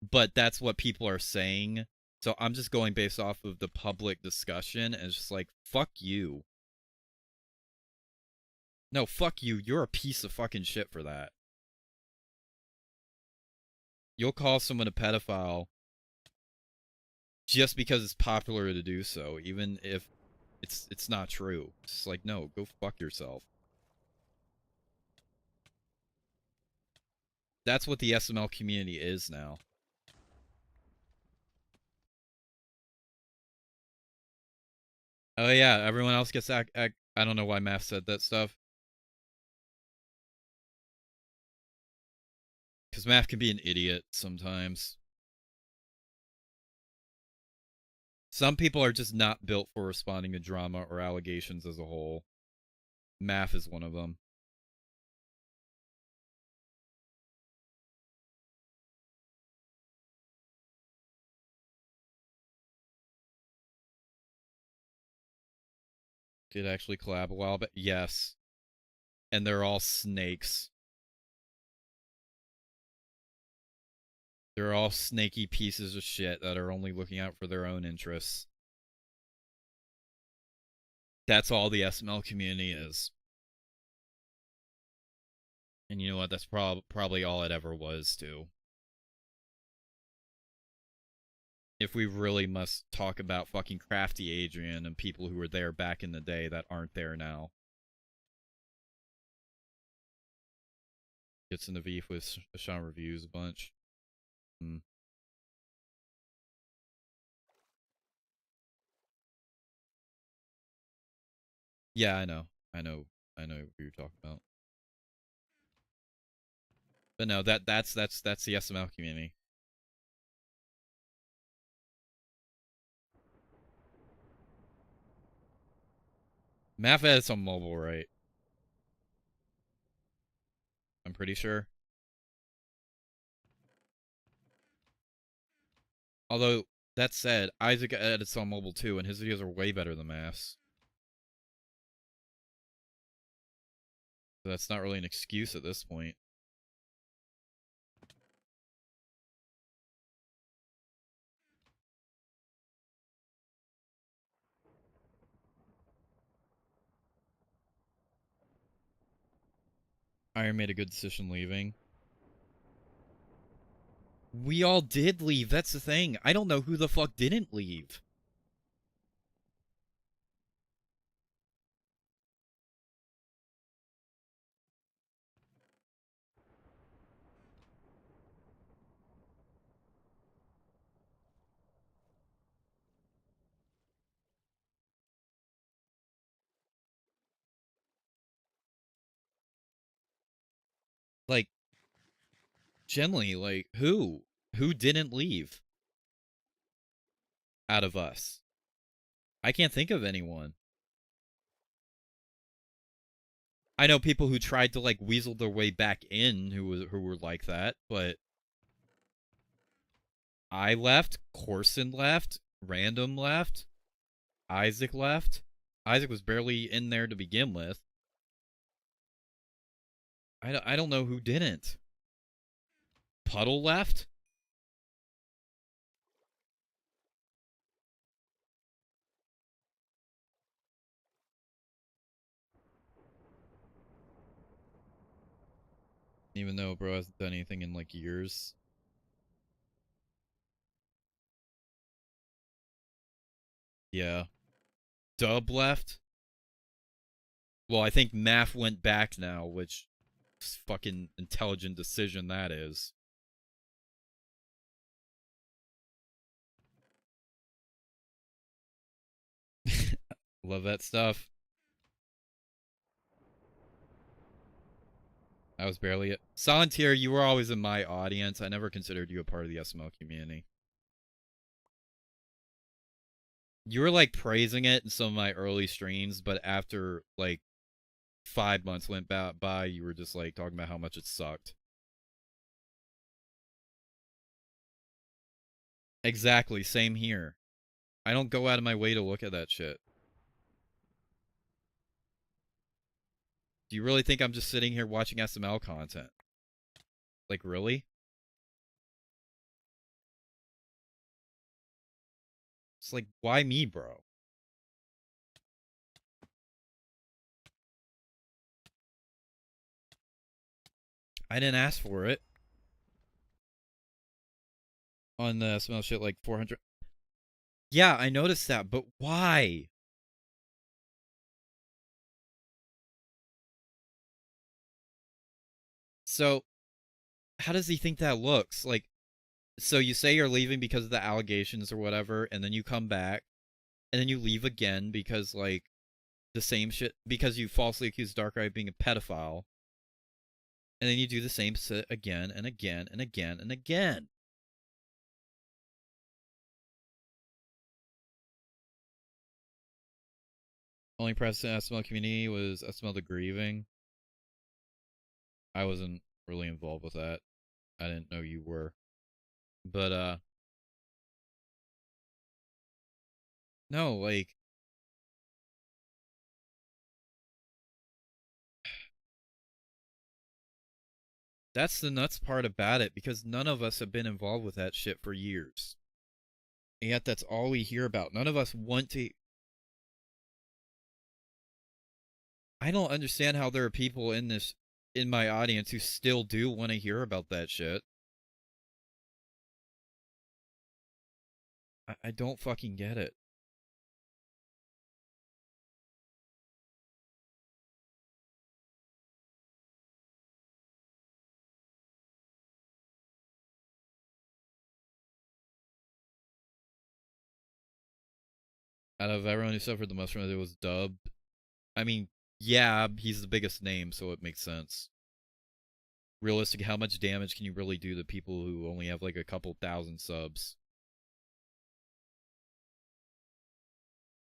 but that's what people are saying. So I'm just going based off of the public discussion," and it's just like, fuck you. No, fuck you. You're a piece of fucking shit for that. You'll call someone a pedophile just because it's popular to do so, even if it's not true. It's like, no, go fuck yourself. That's what the SML community is now. Oh yeah, everyone else gets I don't know why Math said that stuff. Because Math can be an idiot sometimes. Some people are just not built for responding to drama or allegations as a whole. Math is one of them. Did actually collab a while back? Yes. And they're all snakes. They're all snaky pieces of shit that are only looking out for their own interests. That's all the SML community is. And you know what? That's probably all it ever was, too. If we really must talk about fucking Crafty Adrian and people who were there back in the day that aren't there now. Gets in the beef with Sean Reviews a bunch. Yeah, I know what you're talking about. But no, that's the SML community. Math edits on mobile, right? I'm pretty sure. Although, that said, Isaac edits on mobile too, and his videos are way better than Math's. So that's not really an excuse at this point. Iron made a good decision leaving. We all did leave, that's the thing. I don't know who the fuck didn't leave. Like, generally, like, who? Who didn't leave? Out of us. I can't think of anyone. I know people who tried to, like, weasel their way back in who were like that, but I left, Corson left, Random left, Isaac left. Isaac was barely in there to begin with. I don't know who didn't. Puddle left? Even though bro hasn't done anything in, like, years. Yeah. Dub left? Well, I think Math went back now, which fucking intelligent decision that is. Love that stuff. I was barely it. Solitaire, you were always in my audience. I never considered you a part of the SML community. You were, like, praising it in some of my early streams, but after, like, 5 months went by, you were just, like, talking about how much it sucked. Exactly, same here. I don't go out of my way to look at that shit. Do you really think I'm just sitting here watching SML content? Like, really? It's like, why me, bro? I didn't ask for it. On the SML shit, like, 400. Yeah, I noticed that, but why? So, how does he think that looks? Like, so you say you're leaving because of the allegations or whatever, and then you come back, and then you leave again because, like, the same shit, because you falsely accused Darkrai of being a pedophile, and then you do the same shit again and again and again and again. Only present SML community was SML the Grieving. I wasn't really involved with that. I didn't know you were. But, no, like, That's the nuts part about it, because none of us have been involved with that shit for years. And yet that's all we hear about. None of us want to... I don't understand how there are people in my audience who still do want to hear about that shit. I don't fucking get it. Out of everyone who suffered the most from it was Dub. I mean, yeah, he's the biggest name, so it makes sense. Realistic, how much damage can you really do to people who only have like a couple thousand subs?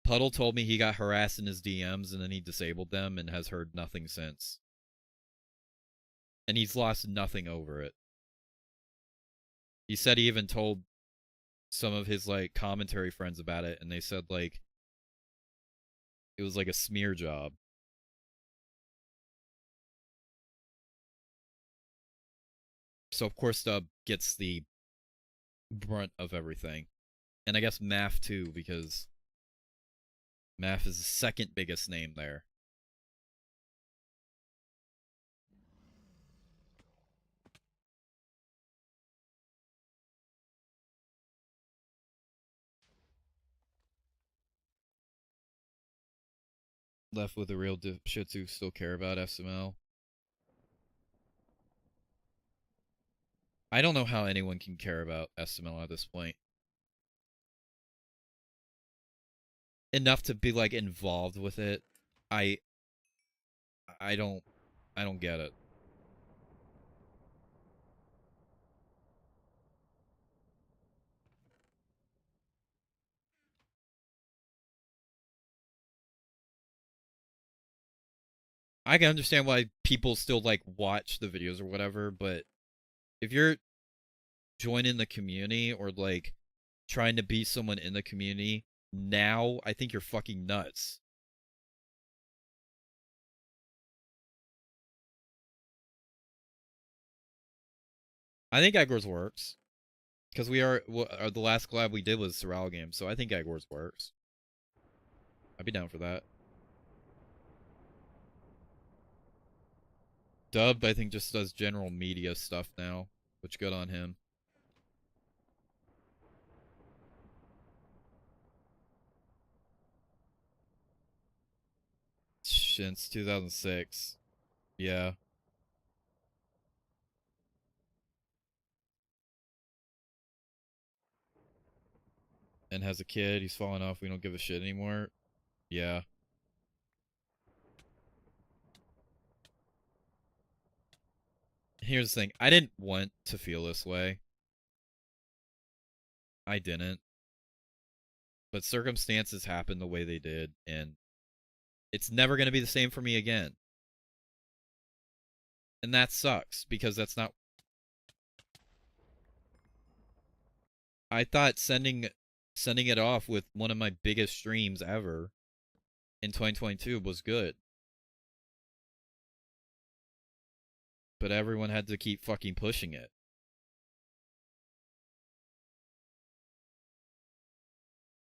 Puddle told me he got harassed in his DMs and then he disabled them and has heard nothing since. And he's lost nothing over it. He said he even told some of his like commentary friends about it, and they said like it was like a smear job. So of course Dub gets the brunt of everything. And I guess Math too, because Math is the second biggest name there. Left with the real dipshits who still care about SML. I don't know how anyone can care about SML at this point. Enough to be like involved with it. I don't get it. I can understand why people still like watch the videos or whatever, but if you're joining the community or like trying to be someone in the community now, I think you're fucking nuts. I think Eggers works. Because we are, the last collab we did was Surreal Games, so I think Eggers works. I'd be down for that. Dub, I think, just does general media stuff now, which good on him. Since 2006. Yeah. And has a kid, he's falling off, we don't give a shit anymore. Yeah. Here's the thing, I didn't want to feel this way. I didn't. But circumstances happened the way they did, and it's never going to be the same for me again. And that sucks, because that's not... I thought sending it off with one of my biggest streams ever in 2022 was good. But everyone had to keep fucking pushing it.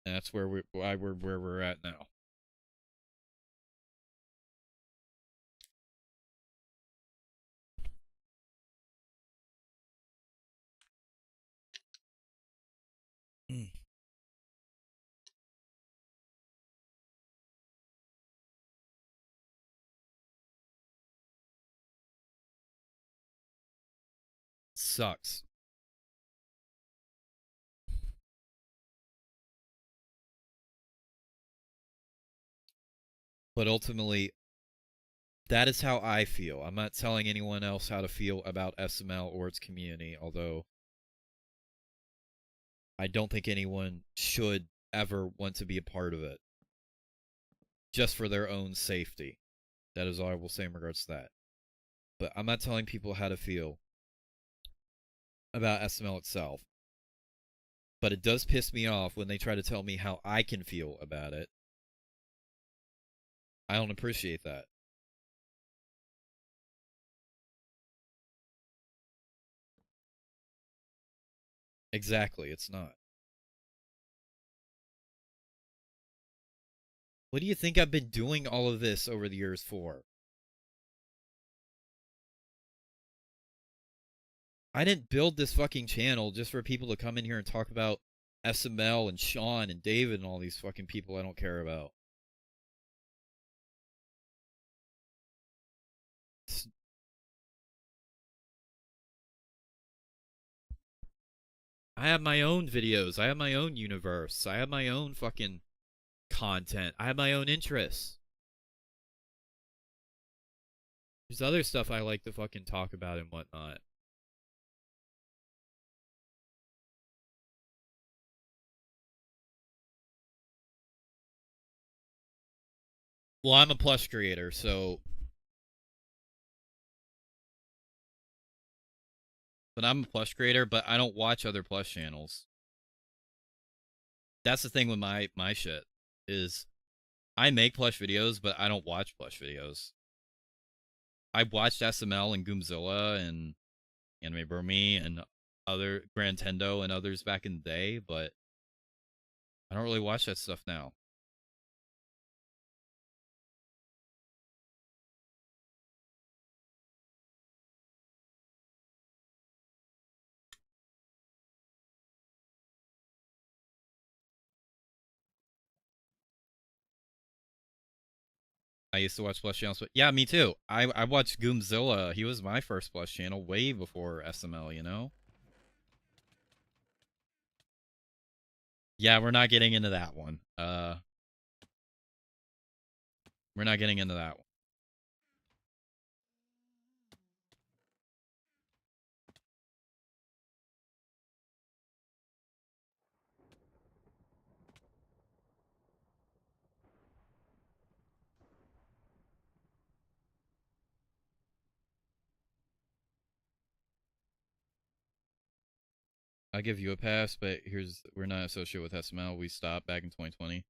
And that's where we're at now. Sucks. But ultimately, that is how I feel. I'm not telling anyone else how to feel about SML or its community, although I don't think anyone should ever want to be a part of it. Just for their own safety. That is all I will say in regards to that. But I'm not telling people how to feel about SML itself. But it does piss me off when they try to tell me how I can feel about it. I don't appreciate that. Exactly, it's not. What do you think I've been doing all of this over the years for? I didn't build this fucking channel just for people to come in here and talk about SML and Sean and David and all these fucking people I don't care about. I have my own videos. I have my own universe. I have my own fucking content. I have my own interests. There's other stuff I like to fucking talk about and whatnot. Well, I'm a plush creator, so... But I'm a plush creator, but I don't watch other plush channels. That's the thing with my shit, is I make plush videos, but I don't watch plush videos. I watched SML and Goomzilla and Anime Burmy and other Grandtendo and others back in the day, but I don't really watch that stuff now. I used to watch plush channels, but yeah, me too. I watched Goomzilla. He was my first plush channel way before SML, you know? Yeah, we're not getting into that one. We're not getting into that one. I'll give you a pass, but we're not associated with SML. We stopped back in 2020.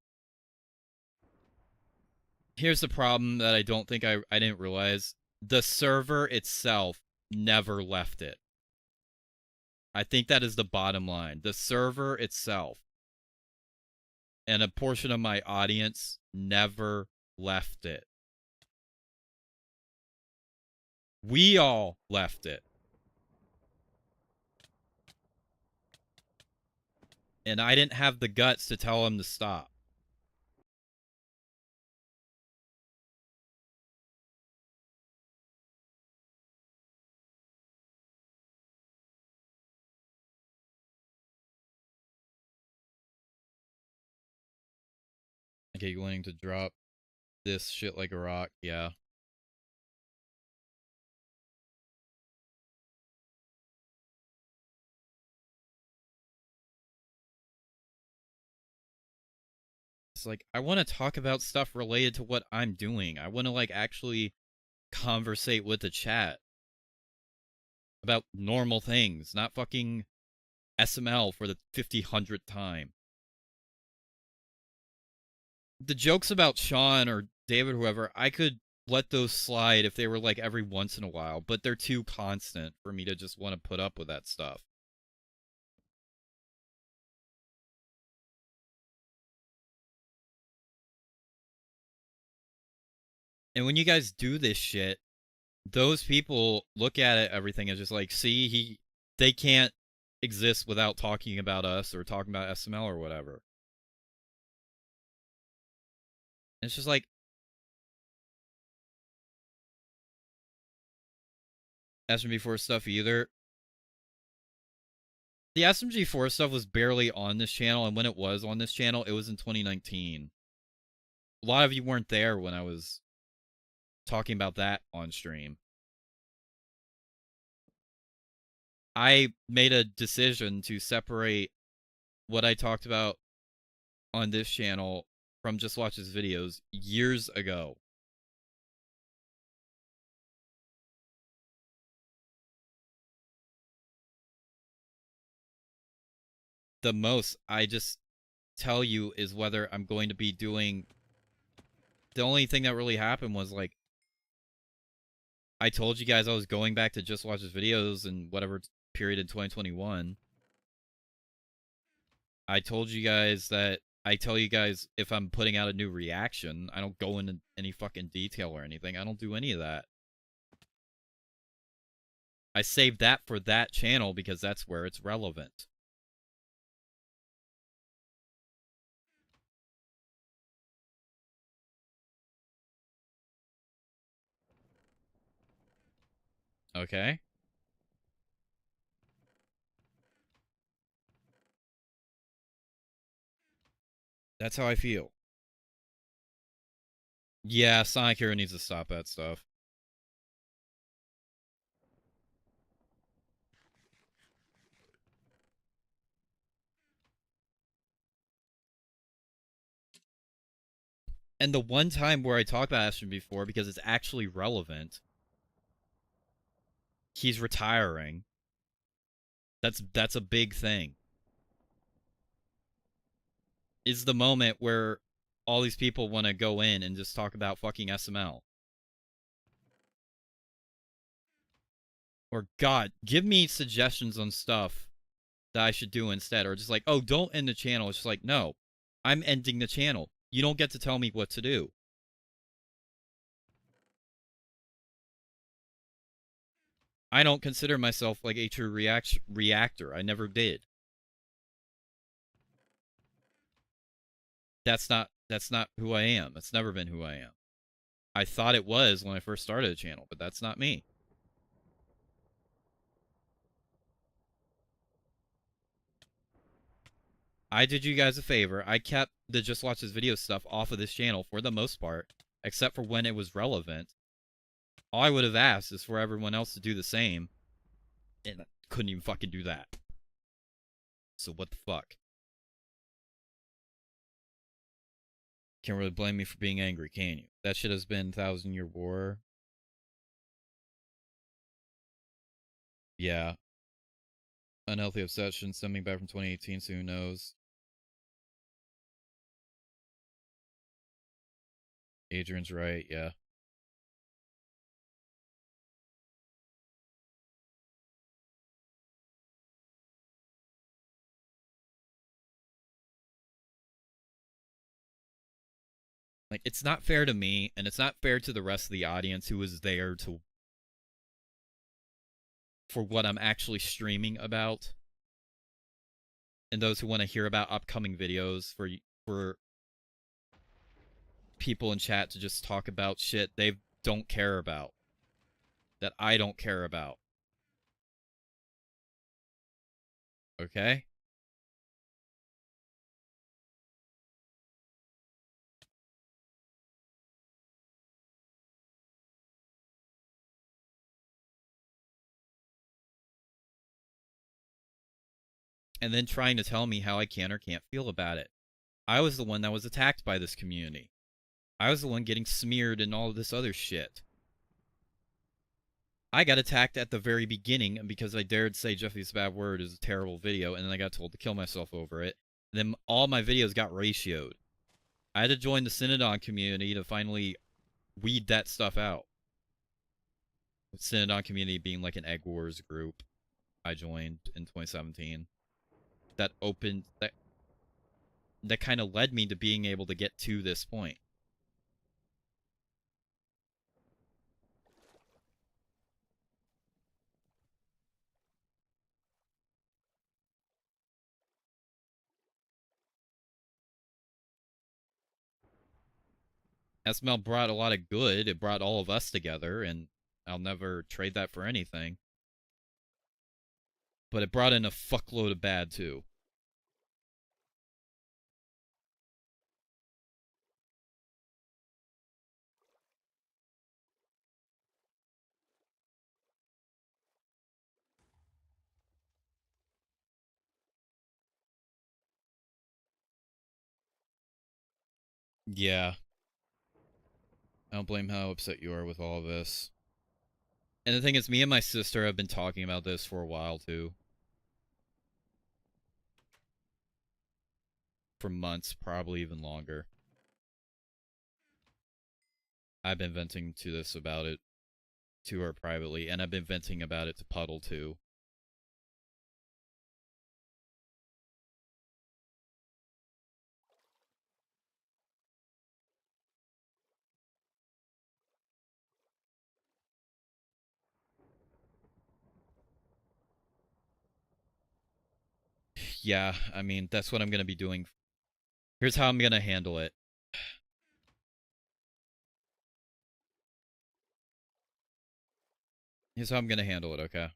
Here's the problem that I don't think I didn't realize. The server itself never left it. I think that is the bottom line. The server itself and a portion of my audience never left it. We all left it. And I didn't have the guts to tell him to stop. Okay, you wanting to drop this shit like a rock? Yeah. It's like, I want to talk about stuff related to what I'm doing. I want to, like, actually conversate with the chat about normal things, not fucking SML for the 50,000th time. The jokes about Sean or David, whoever, I could let those slide if they were like every once in a while, but they're too constant for me to just want to put up with that stuff. And when you guys do this shit, those people look at it, everything as just like, see, they can't exist without talking about us or talking about SML or whatever. And it's just like, SMG4 stuff either. The SMG4 stuff was barely on this channel, and when it was on this channel, it was in 2019. A lot of you weren't there when I was talking about that on stream. I made a decision to separate what I talked about on this channel from Just Watch's videos years ago. The most I just tell you is whether I'm going to be doing... The only thing that really happened was, like, I told you guys I was going back to Just Watch's videos in whatever period in 2021. I told you guys that I tell you guys if I'm putting out a new reaction, I don't go into any fucking detail or anything. I don't do any of that. I saved that for that channel because that's where it's relevant. Okay? That's how I feel. Yeah, Sonic Hero needs to stop that stuff. And the one time where I talked about Ashton before, because it's actually relevant, he's retiring. That's a big thing. Is the moment where all these people want to go in and just talk about fucking SML. Or God, give me suggestions on stuff that I should do instead. Or just like, oh, don't end the channel. It's just like, no, I'm ending the channel. You don't get to tell me what to do. I don't consider myself like a true reactor. I never did. That's not who I am. That's never been who I am. I thought it was when I first started the channel, but that's not me. I did you guys a favor. I kept the Just Watch This Video stuff off of this channel for the most part, except for when it was relevant. All I would have asked is for everyone else to do the same, and I couldn't even fucking do that. So what the fuck? Can't really blame me for being angry, can you? That shit has been 1,000-Year War. Yeah. Unhealthy obsession stemming back from 2018, so who knows? Adrian's right, yeah. Like, it's not fair to me, and it's not fair to the rest of the audience who was there to for what I'm actually streaming about, and those who want to hear about upcoming videos for people in chat to just talk about shit they don't care about, that I don't care about. Okay? And then trying to tell me how I can or can't feel about it. I was the one that was attacked by this community. I was the one getting smeared and all of this other shit. I got attacked at the very beginning because I dared say Jeffy's Bad Word is a terrible video, and then I got told to kill myself over it. And then all my videos got ratioed. I had to join the Synodon community to finally weed that stuff out. The Synodon community being like an Egg Wars group I joined in 2017. That opened that kind of led me to being able to get to this point. SML brought a lot of good. It brought all of us together, and I'll never trade that for anything. But it brought in a fuckload of bad, too. Yeah. I don't blame how upset you are with all of this. And the thing is, me and my sister have been talking about this for a while, too. For months, probably even longer. I've been venting to this about it to her privately, and I've been venting about it to Puddle, too. Yeah, I mean, that's what I'm gonna be doing. Here's how I'm gonna handle it. Here's how I'm gonna handle it, okay?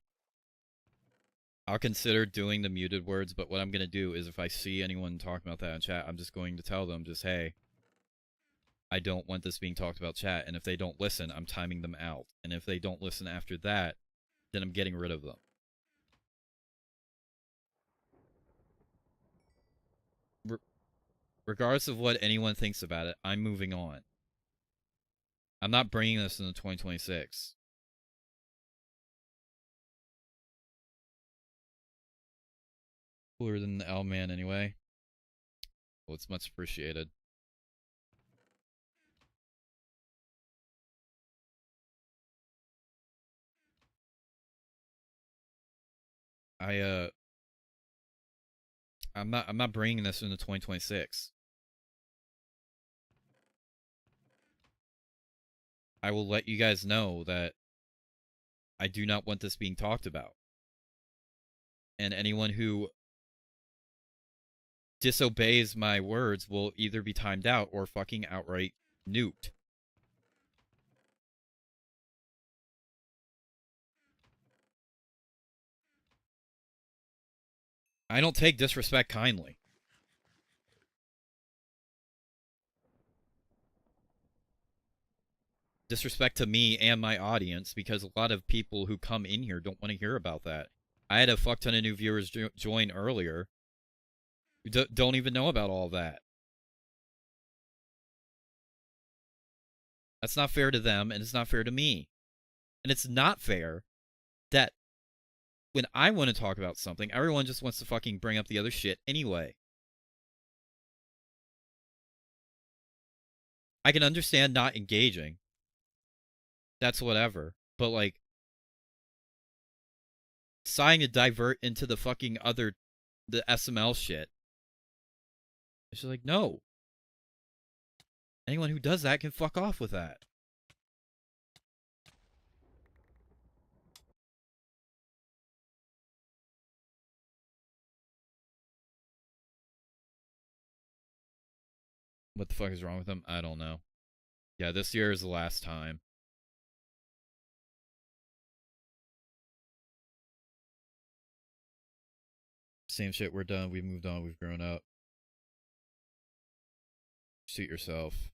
I'll consider doing the muted words, but what I'm gonna do is if I see anyone talking about that in chat, I'm just going to tell them, just, hey, I don't want this being talked about chat, and if they don't listen, I'm timing them out. And if they don't listen after that, then I'm getting rid of them. Regardless of what anyone thinks about it, I'm moving on. I'm not bringing this into 2026. Cooler than the L man anyway. Well, it's much appreciated. I'm not bringing this into 2026. I will let you guys know that I do not want this being talked about. And anyone who disobeys my words will either be timed out or fucking outright nuked. I don't take disrespect kindly. Disrespect to me and my audience, because a lot of people who come in here don't want to hear about that. I had a fuck ton of new viewers join earlier who don't even know about all that. That's not fair to them, and it's not fair to me. And it's not fair that when I want to talk about something, everyone just wants to fucking bring up the other shit anyway. I can understand not engaging. That's whatever. But, like, deciding to divert into the fucking the SML shit. It's just like, no. Anyone who does that can fuck off with that. What the fuck is wrong with them? I don't know. Yeah, this year is the last time. Same shit, we're done. We've moved on. We've grown up. Shoot yourself.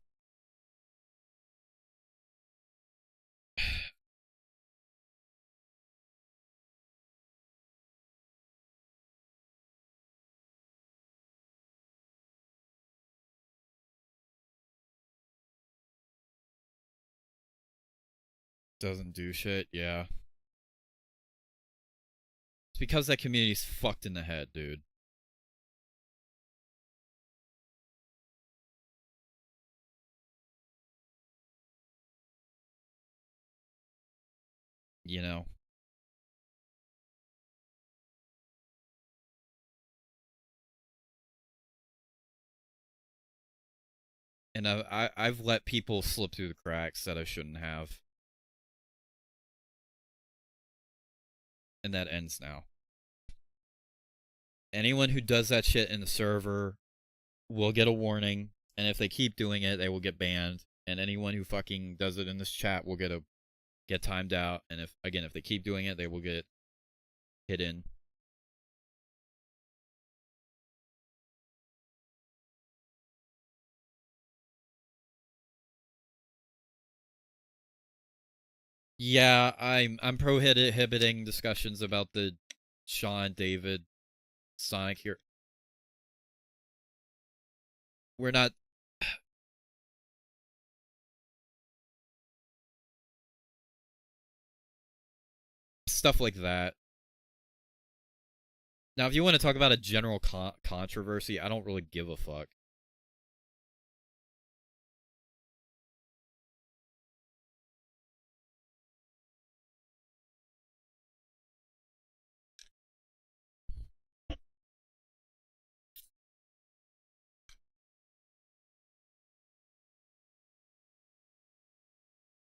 Doesn't do shit, yeah. It's because that community's fucked in the head, dude. You know? And I've let people slip through the cracks that I shouldn't have. And that ends now. Anyone who does that shit in the server will get a warning, and if they keep doing it, they will get banned. And anyone who fucking does it in this chat will get timed out. And if they keep doing it, they will get hidden. Yeah, I'm prohibiting discussions about the Sean David Sonic here. We're not. Stuff like that. Now, if you want to talk about a general controversy, I don't really give a fuck.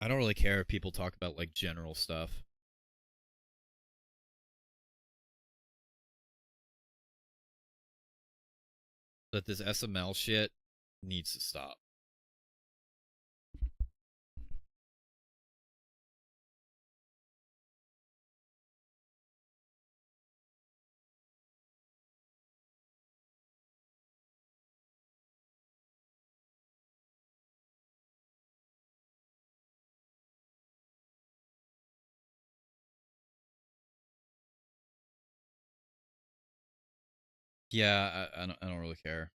I don't really care if people talk about, like, general stuff. But this SML shit needs to stop. Yeah, I don't really care.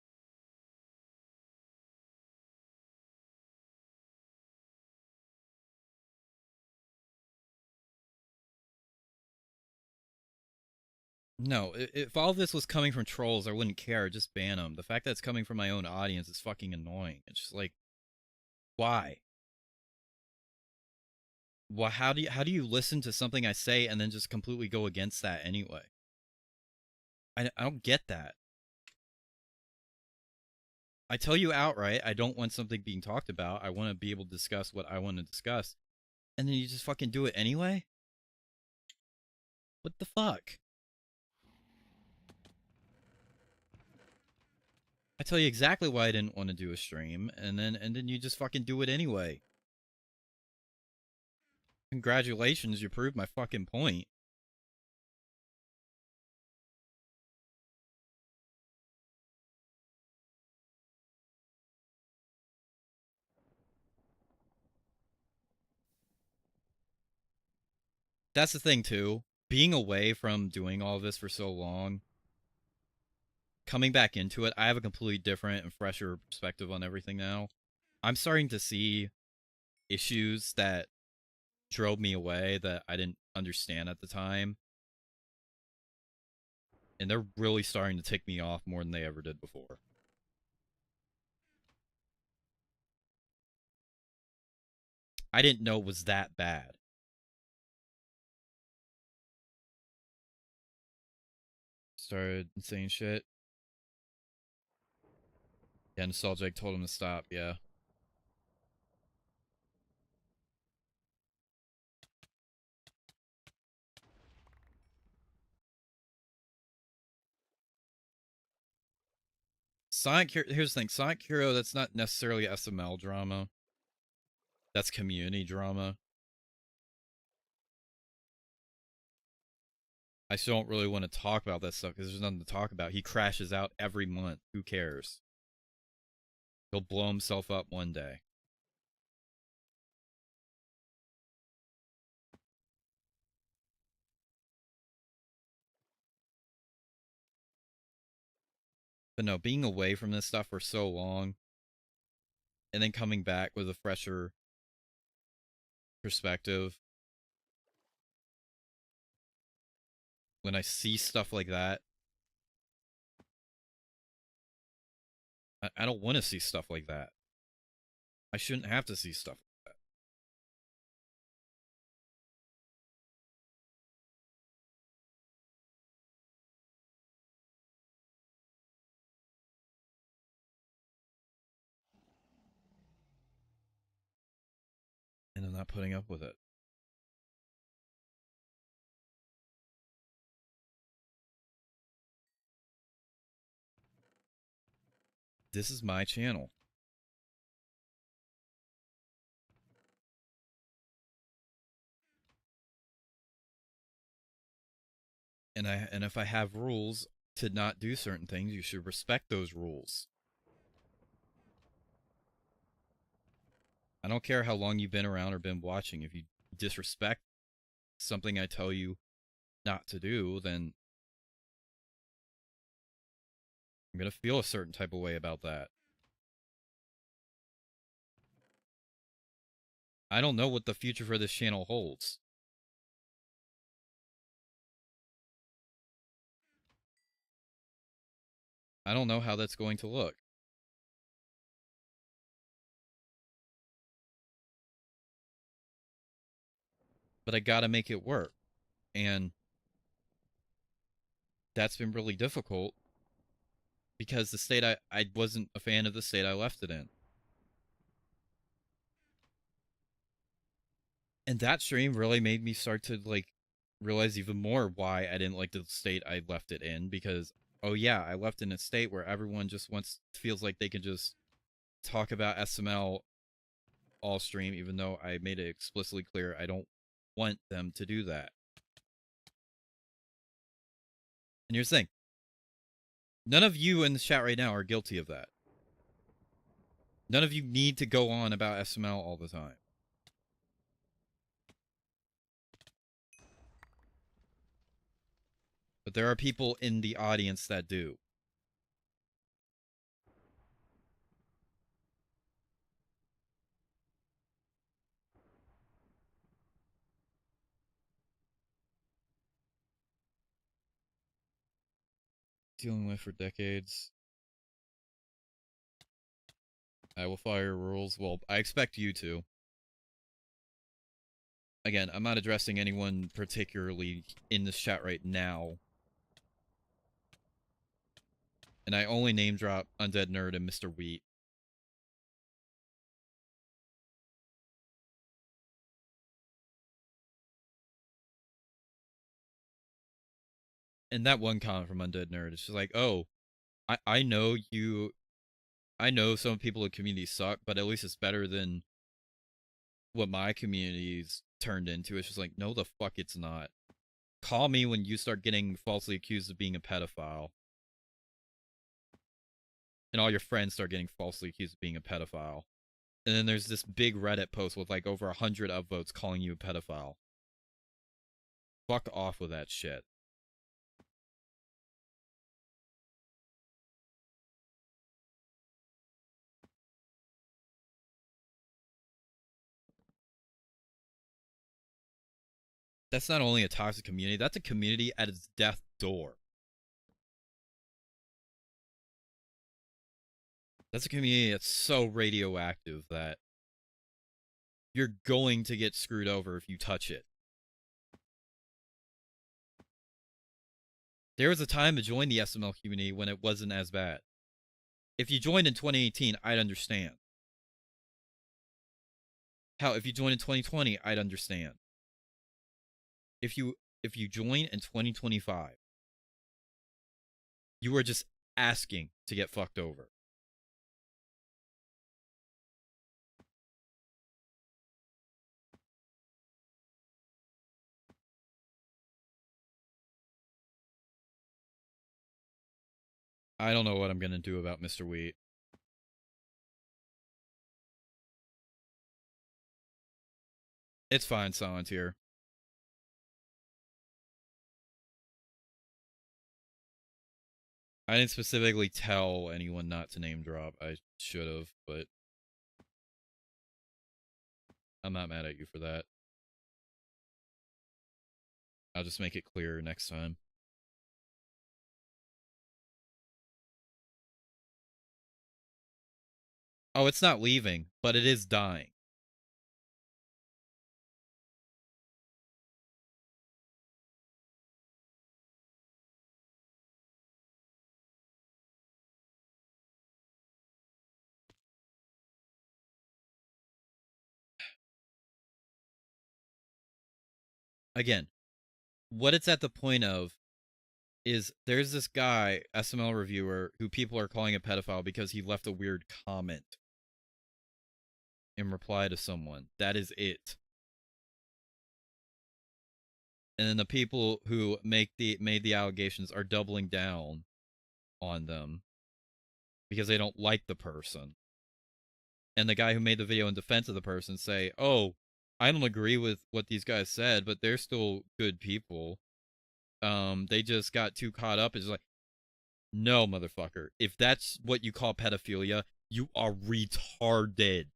No, if all this was coming from trolls, I wouldn't care. Just ban them. The fact that it's coming from my own audience is fucking annoying. It's just like, why? Well, how do you listen to something I say and then just completely go against that anyway? I don't get that. I tell you outright, I don't want something being talked about. I want to be able to discuss what I want to discuss. And then you just fucking do it anyway? What the fuck? I tell you exactly why I didn't want to do a stream, and then you just fucking do it anyway. Congratulations, you proved my fucking point. That's the thing too. Being away from doing all this for so long, coming back into it, I have a completely different and fresher perspective on everything now. I'm starting to see issues that drove me away that I didn't understand at the time. And they're really starting to tick me off more than they ever did before. I didn't know it was that bad. Started saying shit. Yeah, Nostalgic told him to stop, yeah. Sonic Hero, here's the thing, Sonic Hero, that's not necessarily SML drama. That's community drama. I still don't really want to talk about that stuff because there's nothing to talk about. He crashes out every month. Who cares? He'll blow himself up one day. But no, being away from this stuff for so long and then coming back with a fresher perspective, when I see stuff like that, I don't want to see stuff like that. I shouldn't have to see stuff like that. And I'm not putting up with it. This is my channel. And if I have rules to not do certain things, you should respect those rules. I don't care how long you've been around or been watching. If you disrespect something I tell you not to do, then I'm going to feel a certain type of way about that. I don't know what the future for this channel holds. I don't know how that's going to look. But I gotta make it work. And that's been really difficult because the state I wasn't a fan of the state I left it in. And that stream really made me start to like realize even more why I didn't like the state I left it in, because oh yeah, I left in a state where everyone just feels like they can just talk about SML all stream, even though I made it explicitly clear I don't want them to do that. And here's the thing. None of you in the chat right now are guilty of that. None of you need to go on about SML all the time. But there are people in the audience that do. Dealing with for decades. I will follow your rules. Well, I expect you to. Again, I'm not addressing anyone particularly in this chat right now. And I only name drop Undead Nerd and Mr. Wheat. And that one comment from Undead Nerd is just like, oh, I know you, I know some people in the community suck, but at least it's better than what my community's turned into. It's just like, no, the fuck it's not. Call me when you start getting falsely accused of being a pedophile. And all your friends start getting falsely accused of being a pedophile. And then there's this big Reddit post with like over 100 upvotes calling you a pedophile. Fuck off with that shit. That's not only a toxic community, that's a community at its death door. That's a community that's so radioactive that you're going to get screwed over if you touch it. There was a time to join the SML community when it wasn't as bad. If you joined in 2018, I'd understand. Hell, if you joined in 2020, I'd understand. If you join in 2025, you are just asking to get fucked over. I don't know what I'm gonna do about Mr. Wheat. It's fine, Solitaire. I didn't specifically tell anyone not to name drop. I should have, but I'm not mad at you for that. I'll just make it clear next time. Oh, it's not leaving, but it is dying. Again, what it's at the point of is there's this guy, SML reviewer, who people are calling a pedophile because he left a weird comment in reply to someone. That is it. And then the people who made the allegations are doubling down on them because they don't like the person. And the guy who made the video in defense of the person say, oh, I don't agree with what these guys said, but they're still good people. They just got too caught up. It's like, no, motherfucker. If that's what you call pedophilia, you are retarded.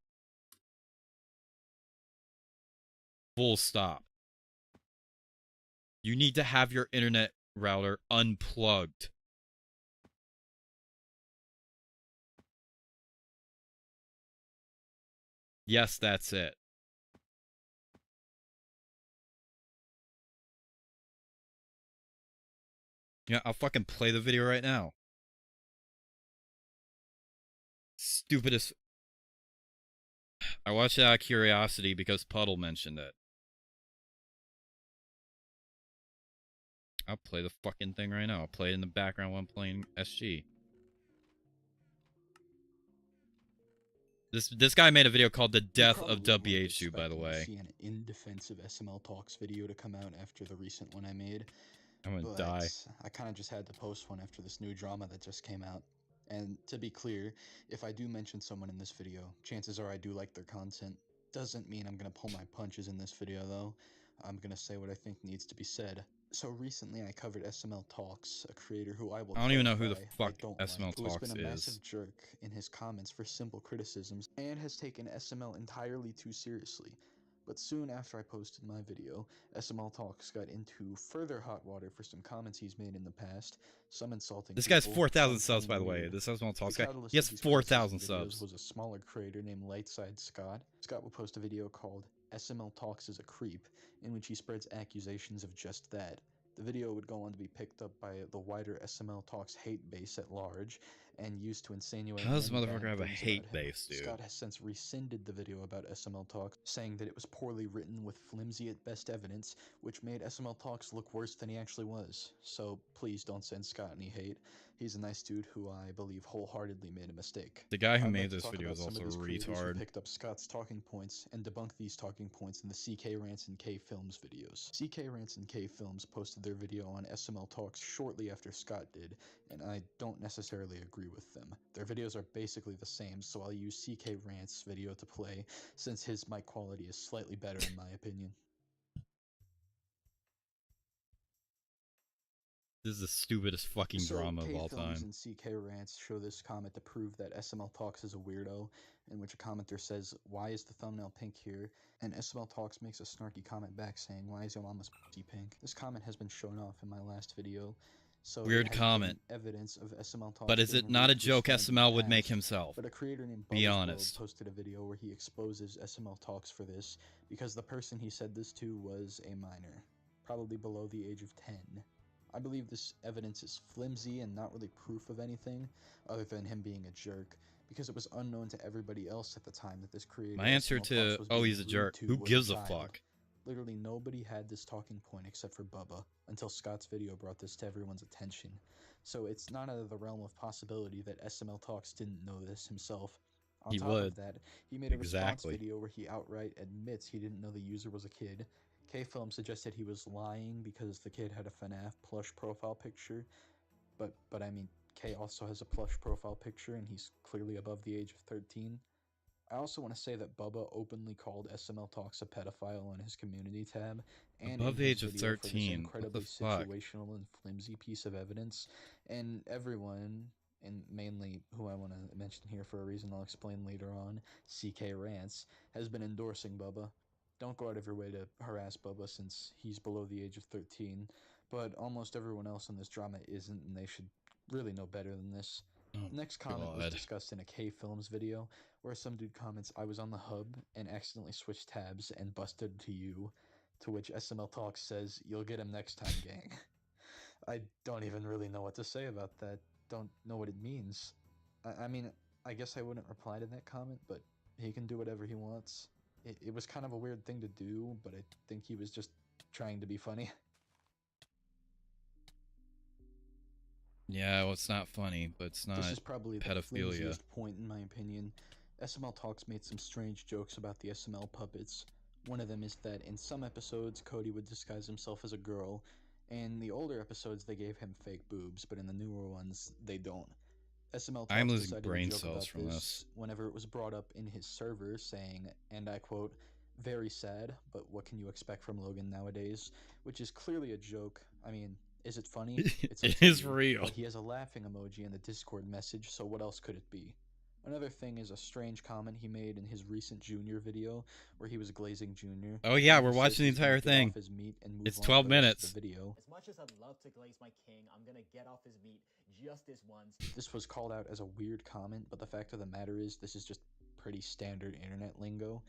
Full stop. You need to have your internet router unplugged. Yes, that's it. Yeah, I'll fucking play the video right now. Stupidest. I watched it out of curiosity because Puddle mentioned it. I'll play the fucking thing right now. I'll play it in the background while I'm playing SG. This guy made a video called "The Death of WH2," by the way. See an in-defensive SML Talks video to come out after the recent one I made. I'm gonna die. I kind of just had to post one after this new drama that just came out. And to be clear, if I do mention someone in this video, chances are I do like their content. Doesn't mean I'm gonna pull my punches in this video though. I'm gonna say what I think needs to be said. So recently I covered SML Talks, a creator who I will I don't even know who the clarify I fuck don't SML like, who has Talks been a is. massive jerk in his comments for simple criticisms and has taken SML entirely too seriously. But soon after I posted my video, SML Talks got into further hot water for some comments he's made in the past, some insulting This guy's people, 4,000 some subs, by the calling way. weird. This SML Talks The guy. catalyst He has of these 4,000 criticism videos subs. was a smaller creator named Lightside Scott. Scott will post a video called SML Talks is a Creep, in which he spreads accusations of just that. The video would go on to be picked up by the wider SML Talks hate base at large, and used to insinuate How does this many motherfucker bad have a things hate about him. base, dude? Scott has since rescinded the video about SML Talks, saying that it was poorly written with flimsy at best evidence, which made SML Talks look worse than he actually was. So please don't send Scott any hate. He's a nice dude who I believe wholeheartedly made a mistake. The guy who I'd made like to this talk video about is some also of a these creators who retard. picked up Scott's talking points and debunked these talking points in the CK Rants and K Films videos. CK Rants and K Films posted their video on SML Talks shortly after Scott did, and I don't necessarily agree with them. Their videos are basically the same, so I'll use CK Rant's video to play, since his mic quality is slightly better in my opinion. This is the stupidest fucking drama of all K-Films time. and CK Rants show this comment to prove that SML Talks is a weirdo, in which a commenter says, "Why is the thumbnail pink here?" And SML Talks makes a snarky comment back saying, "Why is your mama's pussy pink?" This comment has been shown off in my last video, so Weird it has comment. been evidence of SML Talks But is being it not a rude to his joke fans in SML the would make past. himself? But a creator named Be Bubba's honest. World posted a video where he exposes SML Talks for this, because the person he said this to was a minor, probably below the age of 10. I believe this evidence is flimsy and not really proof of anything, other than him being a jerk, because it was unknown to everybody else at the time that this creator My answer SML to, Talks was oh, being he's a rude jerk. to Who was gives a child. fuck? Literally nobody had this talking point except for Bubba, until Scott's video brought this to everyone's attention. So it's not out of the realm of possibility that SML Talks didn't know this himself. On He top would. of that, he made a response Exactly. video where he outright admits he didn't know the user was a kid. K-Film suggested he was lying because the kid had a FNAF plush profile picture, but I mean, K also has a plush profile picture and he's clearly above the age of 13. I also want to say that Bubba openly called SML Talks a pedophile on his community tab, and Above in his age of video for this 13. What incredibly the fuck? situational and flimsy piece of evidence, and everyone, and mainly who I want to mention here for a reason I'll explain later on, CK Rants, has been endorsing Bubba. Don't go out of your way to harass Bubba since he's below the age of 13, but almost everyone else in this drama isn't, and they should really know better than this. Oh, The next comment was God. discussed in a K-Films video, where some dude comments, "I was on the hub and accidentally switched tabs and busted to you," to which SML Talks says, "You'll get him next time, gang." I don't even really know what to say about that. Don't know what it means. I mean, I guess I wouldn't reply to that comment, but he can do whatever he wants. It was kind of a weird thing to do, but I think he was just trying to be funny. Yeah, well, it's not funny, but it's not This is probably the pedophilia. flimsiest point in my opinion. SML Talks made some strange jokes about the SML puppets. One of them is that in some episodes, Cody would disguise himself as a girl. In the older episodes, they gave him fake boobs, but in the newer ones, they don't. SML I'm Talks losing decided brain to joke cells about from this this. whenever it was brought up in his server, saying, and I quote, "Very sad, but what can you expect from Logan nowadays?" Which is clearly a joke. I mean, is it funny? It's up It to is you, real. But he has a laughing emoji in the Discord message, so what else could it be? Another thing is a strange comment he made in his recent Junior video, where he was glazing Junior. Oh, yeah, and we're he watching says the he's gonna entire get thing. off his meat and move It's on to 12 the rest minutes. of the video. As much as I'd love to glaze my king, I'm gonna get off his meat just this once. This was called out as a weird comment, but the fact of the matter is this is just pretty standard internet lingo.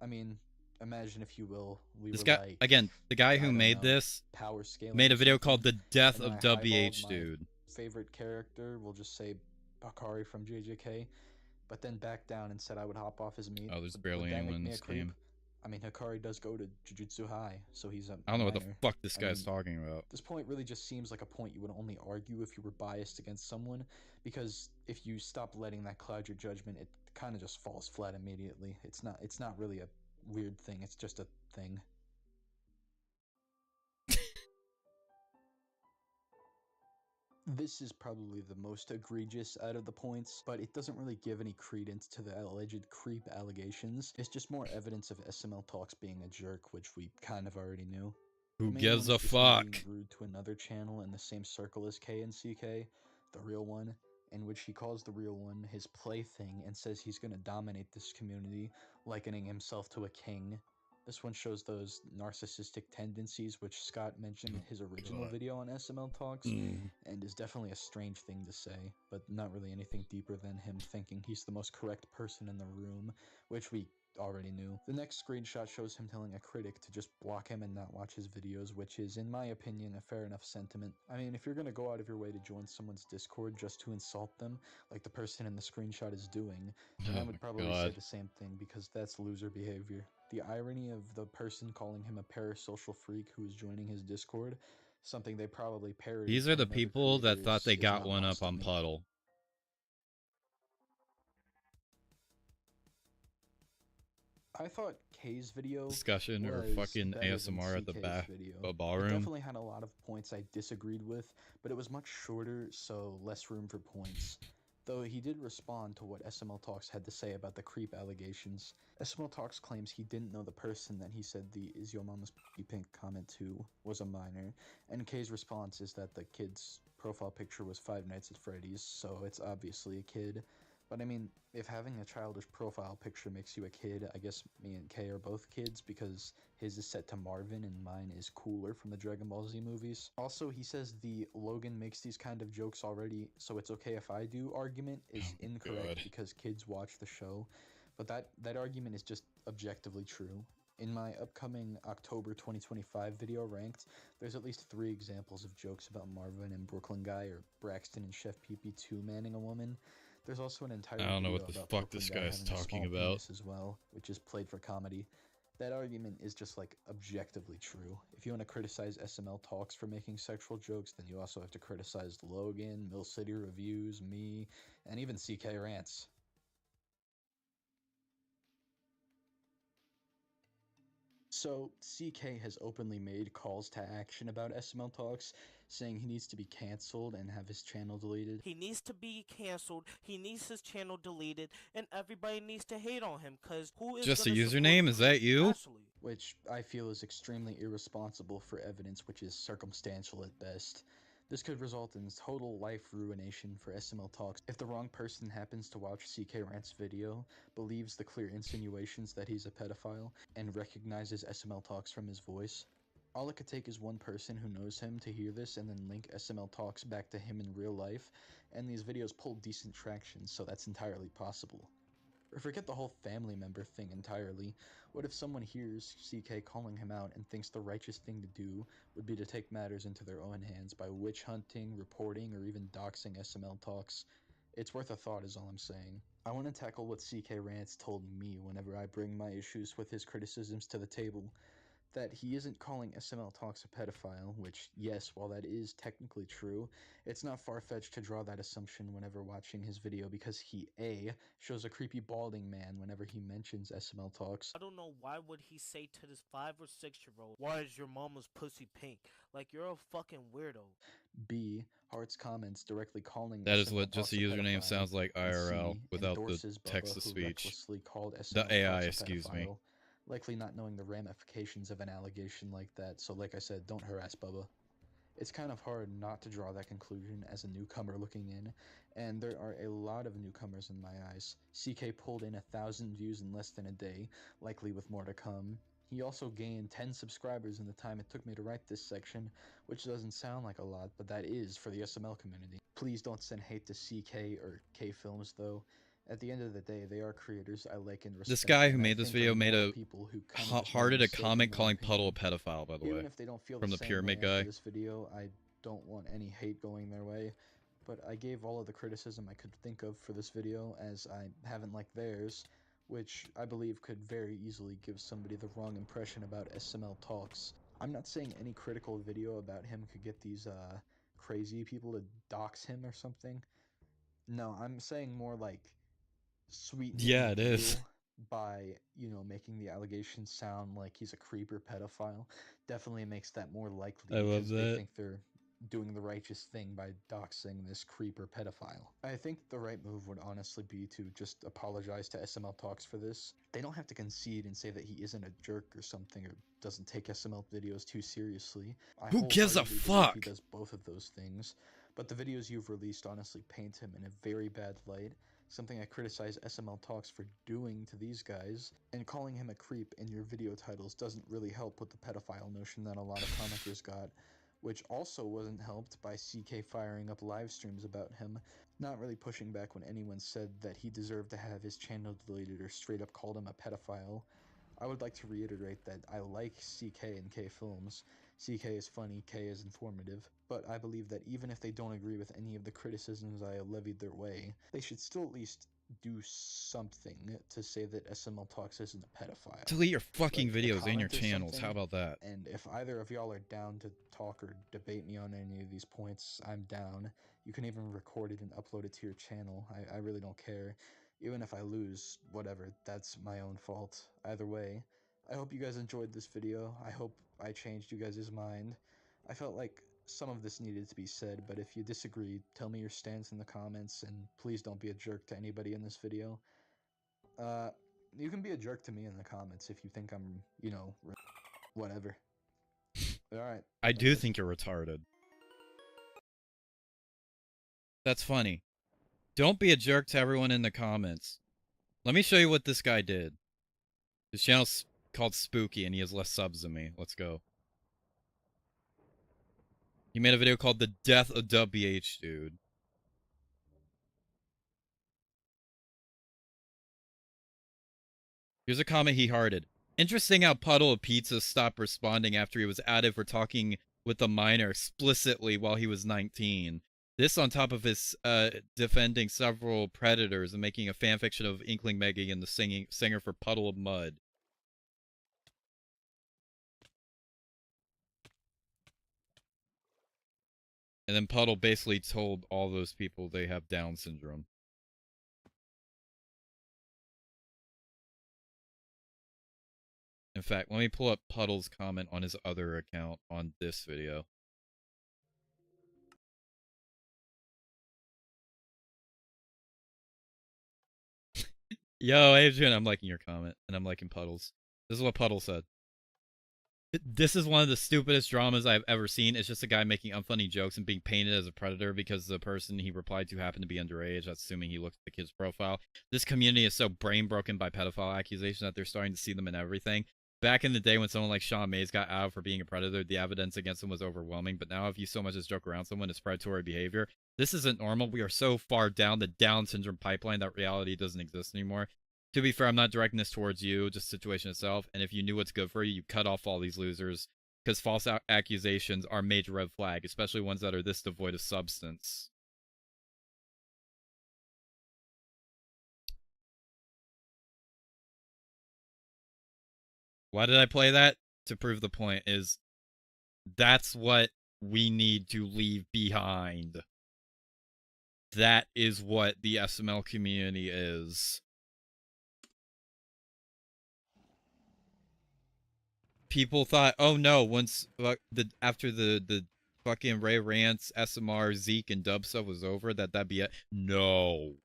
I mean, imagine if you will, we This were guy, like, again, the guy I who don't made know, this power scaling made or a video something, called "The Death and then of I highballed WH my Dude." favorite character, we'll just say Bakari from JJK, but then backed down and said I would hop off his meat. Oh, there's Would barely that make anyone in me a this creep? game. I mean, Hikari does go to Jujutsu High, so he's a I don't know what the minor. fuck this I guy's mean, talking about. this point really just seems like a point you would only argue if you were biased against someone, because if you stop letting that cloud your judgment, it kind of just falls flat immediately. It's not really a weird thing, it's just a thing. This is probably the most egregious out of the points, but it doesn't really give any credence to the alleged creep allegations. It's just more evidence of SML Talks being a jerk, which we kind of already knew. Who The main gives one a is just him fuck? being rude to another channel in the same circle as K and CK, the real one, in which he calls the real one his plaything and says he's gonna dominate this community, likening himself to a king. This one shows those narcissistic tendencies which Scott mentioned in his original God. video on SML Talks, and is definitely a strange thing to say, but not really anything deeper than him thinking he's the most correct person in the room, which we already knew. The next screenshot shows him telling a critic to just block him and not watch his videos, which is, in my opinion, a fair enough sentiment. I mean, if you're gonna go out of your way to join someone's Discord just to insult them, like the person in the screenshot is doing, then I Oh would my probably say God. the same thing, because that's loser behavior. The irony of the person calling him a parasocial freak who is joining his Discord, something they probably parodied These are from the another people that creator, thought they is got not one lost up on on me. Puddle. I thought K's video Discussion or was fucking better than ASMR at the CK's video. It ballroom. definitely had a lot of points I disagreed with, but it was much shorter, so less room for points. Though he did respond to what SML Talks had to say about the creep allegations. SML Talks claims he didn't know the person that he said the "Is your mama's pink" comment to was a minor, and K's response is that the kid's profile picture was Five Nights at Freddy's, so it's obviously a kid. But I mean, if having a childish profile picture makes you a kid, I guess me and Kay are both kids because his is set to Marvin and mine is Cooler from the Dragon Ball Z movies. Also, he says the Logan makes these kind of jokes already, so it's okay if I do argument is incorrect God. because kids watch the show. But that argument is just objectively true. In my upcoming October 2025 video ranked, there's at least 3 examples of jokes about Marvin and Brooklyn Guy or Braxton and Chef PP2 manning a woman. There's also an entire I don't know video what the about fuck Brooklyn this Guy guy's having a talking small about. penis as well, which is played for comedy. That argument is just like objectively true. If you want to criticize SML Talks for making sexual jokes, then you also have to criticize Logan, Mill City Reviews, me, and even CK Rants. So, CK has openly made calls to action about SML Talks, saying he needs to be cancelled and have his channel deleted. He needs to be canceled, he needs his channel deleted, and everybody needs to hate on him, cause who is Just a gonna support username? Is that creep, you? Ashley? Which I feel is extremely irresponsible for evidence which is circumstantial at best. This could result in total life ruination for SML Talks if the wrong person happens to watch CK Rant's video, believes the clear insinuations that he's a pedophile, and recognizes SML Talks from his voice. All it could take is one person who knows him to hear this and then link SML Talks back to him in real life, and these videos pull decent traction, so that's entirely possible. Or forget the whole family member thing entirely. What if someone hears CK calling him out and thinks the righteous thing to do would be to take matters into their own hands by witch hunting, reporting, or even doxing SML Talks? It's worth a thought is all I'm saying. I want to tackle what CK Rants told me whenever I bring my issues with his criticisms to the table. That he isn't calling SML Talks a pedophile, which, yes, while that is technically true, it's not far-fetched to draw that assumption whenever watching his video because he A, shows a creepy balding man whenever he mentions SML Talks. I don't know why would he say to this 5 or 6-year-old, why is your mama's pussy pink? Like, you're a fucking weirdo. B, Hart's comments directly calling That is SML what just Talks a a username pedophile, sounds like and IRL C, without the endorses text Bubba to who speech. recklessly called The SML AI, Talks a excuse me. pedophile, likely not knowing the ramifications of an allegation like that, so like I said, don't harass Bubba. It's kind of hard not to draw that conclusion as a newcomer looking in, and there are a lot of newcomers in my eyes. CK pulled in 1,000 views in less than a day, likely with more to come. He also gained 10 subscribers in the time it took me to write this section, which doesn't sound like a lot, but that is for the SML community. Please don't send hate to CK or K Films though. At the end of the day, they are creators I like and respect. This guy who and I made this think video are made moral a people who kinda just made hearted a mistake, in comment my calling Puddle a opinion. pedophile, by the Even way. if they don't feel From the the same pyramid way after guy. this video, I don't want any hate going their way, but I gave all of the criticism I could think of for this video as I haven't liked theirs, which I believe could very easily give somebody the wrong impression about SML Talks. I'm not saying any critical video about him could get these crazy people to dox him or something. No, I'm saying more like sweetening Yeah, the it is. deal by, making the allegations sound like he's a creeper pedophile. Definitely makes that more likely I love because they that. think they're doing the righteous thing by doxing this creeper pedophile. I think the right move would honestly be to just apologize to SML Talks for this. They don't have to concede and say that he isn't a jerk or something or doesn't take SML videos too seriously. I Who gives a wholeheartedly believe he fuck? does both of those things, but the videos you've released honestly paint him in a very bad light, something I criticize SML Talks for doing to these guys, and calling him a creep in your video titles doesn't really help with the pedophile notion that a lot of commenters got, which also wasn't helped by CK firing up live streams about him, not really pushing back when anyone said that he deserved to have his channel deleted or straight up called him a pedophile. I would like to reiterate that I like CK and K films. CK is funny, K is informative, but I believe that even if they don't agree with any of the criticisms I levied their way, they should still at least do something to say that SML Talks isn't a pedophile. Delete your fucking Like, a videos and your comment or channels. How something, about that? and if either of y'all are down to talk or debate me on any of these points, I'm down. You can even record it and upload it to your channel. I really don't care. Even if I lose, whatever, that's my own fault. Either way, I hope you guys enjoyed this video. I hope I changed you guys' mind. I felt like some of this needed to be said, but if you disagree, tell me your stance in the comments, and please don't be a jerk to anybody in this video. You can be a jerk to me in the comments if you think I'm, whatever. Alright. I do think you're retarded. That's funny. Don't be a jerk to everyone in the comments. Let me show you what this guy did. His channel's called Spooky and he has less subs than me. Let's go. He made a video called The Death of WH, dude. Here's a comment he hearted. Interesting how Puddle of Pizza stopped responding after he was added for talking with a minor explicitly while he was 19. This on top of his defending several predators and making a fanfiction of Inkling Meggy and the singer for Puddle of Mud. And then Puddle basically told all those people they have Down syndrome. In fact, let me pull up Puddle's comment on his other account on this video. Yo, Adrian, I'm liking your comment, and I'm liking Puddle's. This is what Puddle said. This is one of the stupidest dramas I've ever seen. It's just a guy making unfunny jokes and being painted as a predator because the person he replied to happened to be underage. That's assuming he looked at the kid's profile. This community is so brain broken by pedophile accusations that they're starting to see them in everything. Back in the day when someone like Sean Mays got out for being a predator, the evidence against him was overwhelming. But now if you so much as joke around someone, it's predatory behavior. This isn't normal. We are so far down the Down syndrome pipeline that reality doesn't exist anymore. To be fair, I'm not directing this towards you, just the situation itself. And if you knew what's good for you, you cut off all these losers. Because false accusations are a major red flag, especially ones that are this devoid of substance. Why did I play that? To prove the point is, that's what we need to leave behind. That is what the SML community is. People thought, oh no, once after the fucking Ray Rants, SMR, Zeke, and Dub stuff was over, that'd be it. No.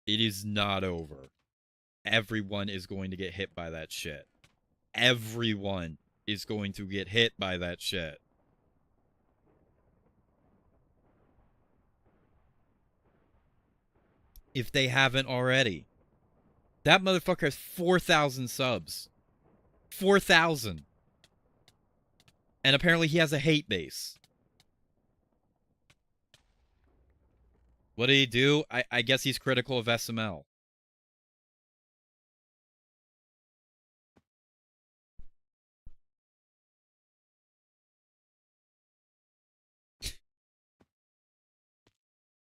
It is not over. Everyone is going to get hit by that shit. Everyone is going to get hit by that shit. If they haven't already. That motherfucker has 4,000 subs. 4,000. And apparently he has a hate base. What did he do? I guess he's critical of SML.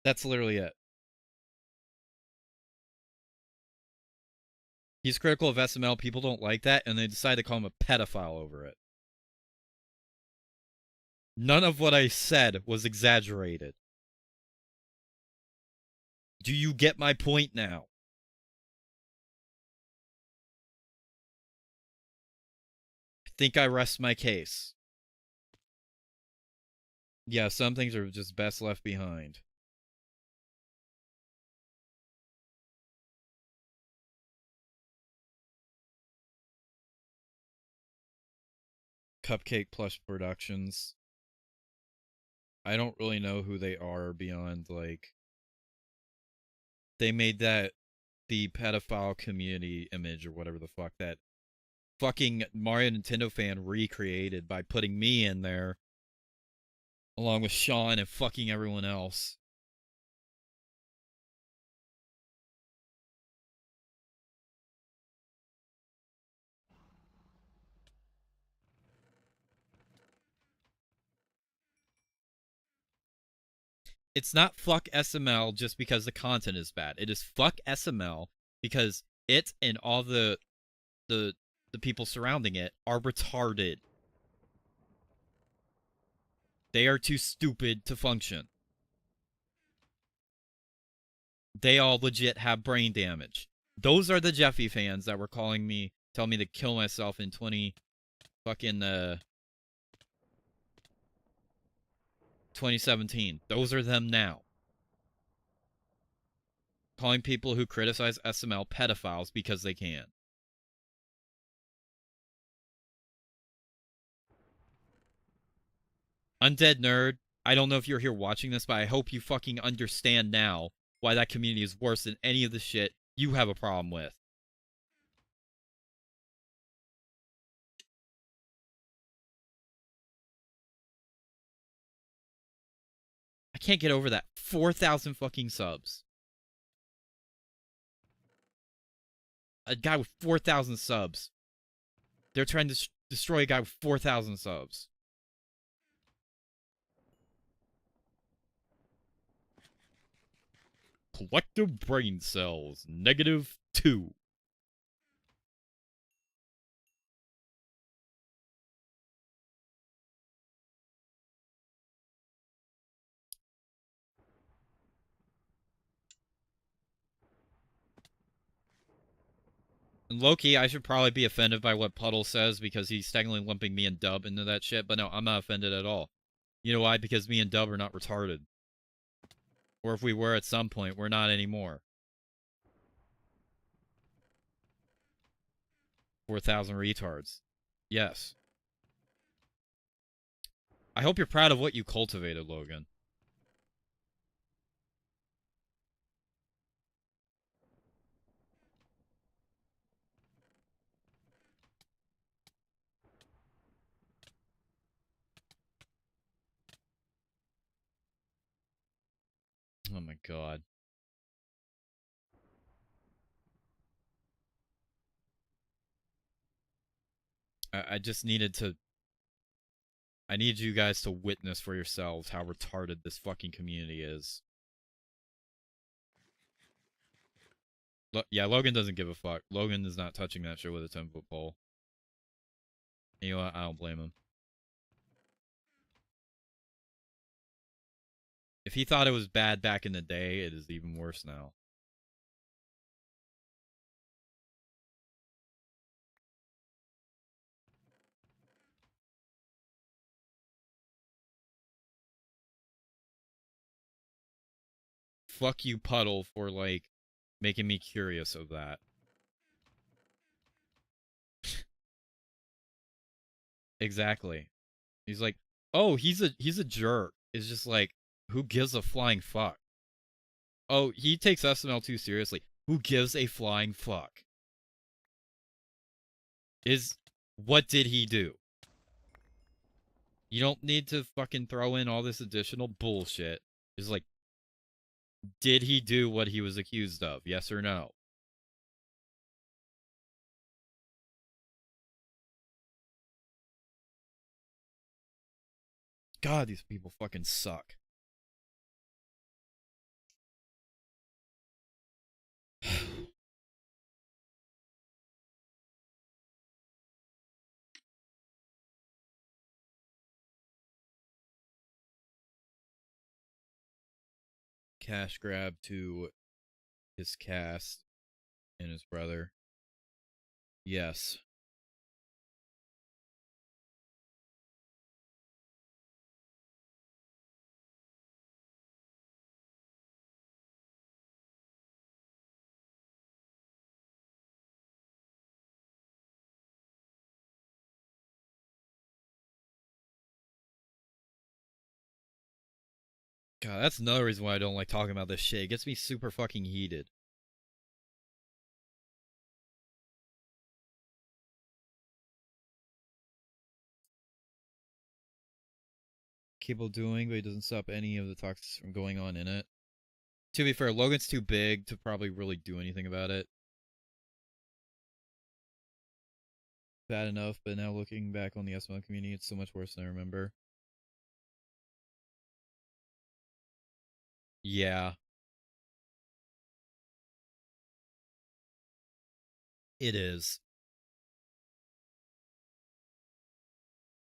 That's literally it. He's critical of SML. People don't like that, and they decide to call him a pedophile over it. None of what I said was exaggerated. Do you get my point now? I think I rest my case. Yeah, some things are just best left behind. Cupcake Plush Productions. I don't really know who they are beyond, like, they made that the pedophile community image or whatever the fuck that fucking Mario Nintendo fan recreated by putting me in there along with Sean and fucking everyone else. It's not fuck SML just because the content is bad. It is fuck SML because it and all the people surrounding it are retarded. They are too stupid to function. They all legit have brain damage. Those are the Jeffy fans that were calling me, telling me to kill myself in 2017. Those are them now. Calling people who criticize SML pedophiles because they can. Undead Nerd, I don't know if you're here watching this, but I hope you fucking understand now why that community is worse than any of the shit you have a problem with. I can't get over that. 4,000 fucking subs. A guy with 4,000 subs. They're trying to destroy a guy with 4,000 subs. Collective brain cells, -2. And Loki, I should probably be offended by what Puddle says because he's technically lumping me and Dub into that shit, but no, I'm not offended at all. You know why? Because me and Dub are not retarded. Or if we were at some point, we're not anymore. 4,000 retards. Yes. I hope you're proud of what you cultivated, Logan. Oh my god. I just needed to... I need you guys to witness for yourselves how retarded this fucking community is. Yeah, Logan doesn't give a fuck. Logan is not touching that shit with a 10-foot pole. And you know what? I don't blame him. If he thought it was bad back in the day, it is even worse now. Fuck you, Puddle, for, like, making me curious of that. Exactly. He's like, oh, he's a jerk. It's just like, who gives a flying fuck? Oh, he takes SML too seriously. Who gives a flying fuck? What did he do? You don't need to fucking throw in all this additional bullshit. It's like, did he do what he was accused of? Yes or no? God, these people fucking suck. cash grab to his cast and his brother. Yes. God, that's another reason why I don't like talking about this shit. It gets me super fucking heated. Capable of doing, but he doesn't stop any of the toxins from going on in it. To be fair, Logan's too big to probably really do anything about it. Bad enough, but now looking back on the SML community, it's so much worse than I remember. Yeah. It is.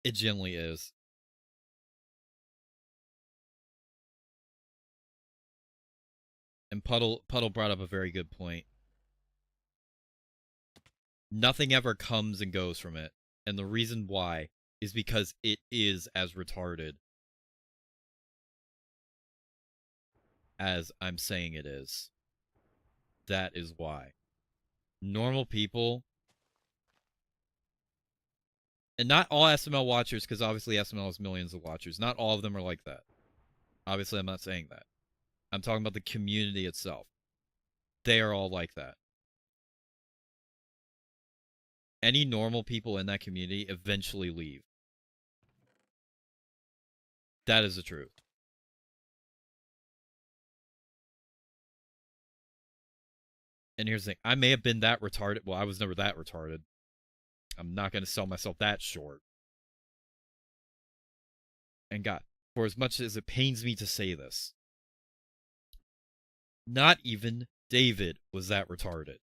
It generally is. And Puddle brought up a very good point. Nothing ever comes and goes from it. And the reason why is because it is as retarded as I'm saying it is. That is why. Normal people, and not all SML watchers, because obviously SML has millions of watchers, not all of them are like that. Obviously, I'm not saying that. I'm talking about the community itself. They are all like that. Any normal people in that community eventually leave. That is the truth. And here's the thing. I may have been that retarded. Well, I was never that retarded. I'm not going to sell myself that short. And God, for as much as it pains me to say this, not even David was that retarded.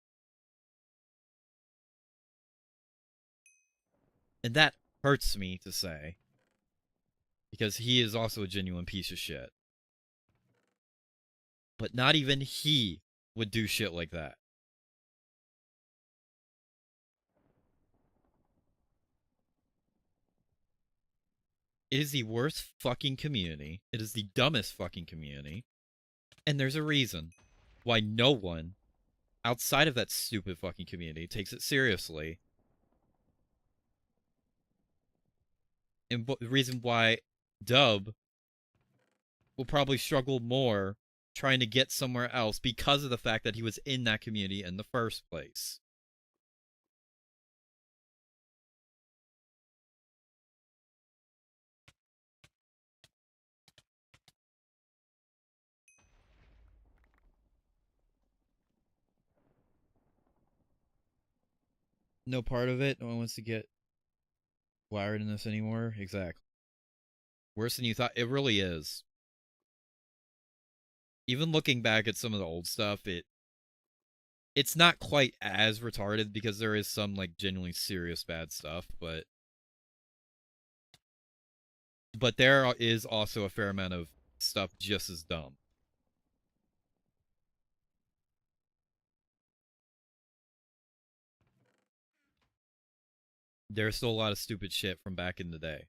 And that hurts me to say, because he is also a genuine piece of shit. But not even he would do shit like that. It is the worst fucking community. It is the dumbest fucking community. And there's a reason why no one outside of that stupid fucking community takes it seriously. And the reason why Dub will probably struggle more trying to get somewhere else because of the fact that he was in that community in the first place. No part of it. No one wants to get wired in this anymore. Exactly. Worse than you thought. It really is. Even looking back at some of the old stuff, it's not quite as retarded because there is some like genuinely serious bad stuff, but there is also a fair amount of stuff just as dumb. There's still a lot of stupid shit from back in the day.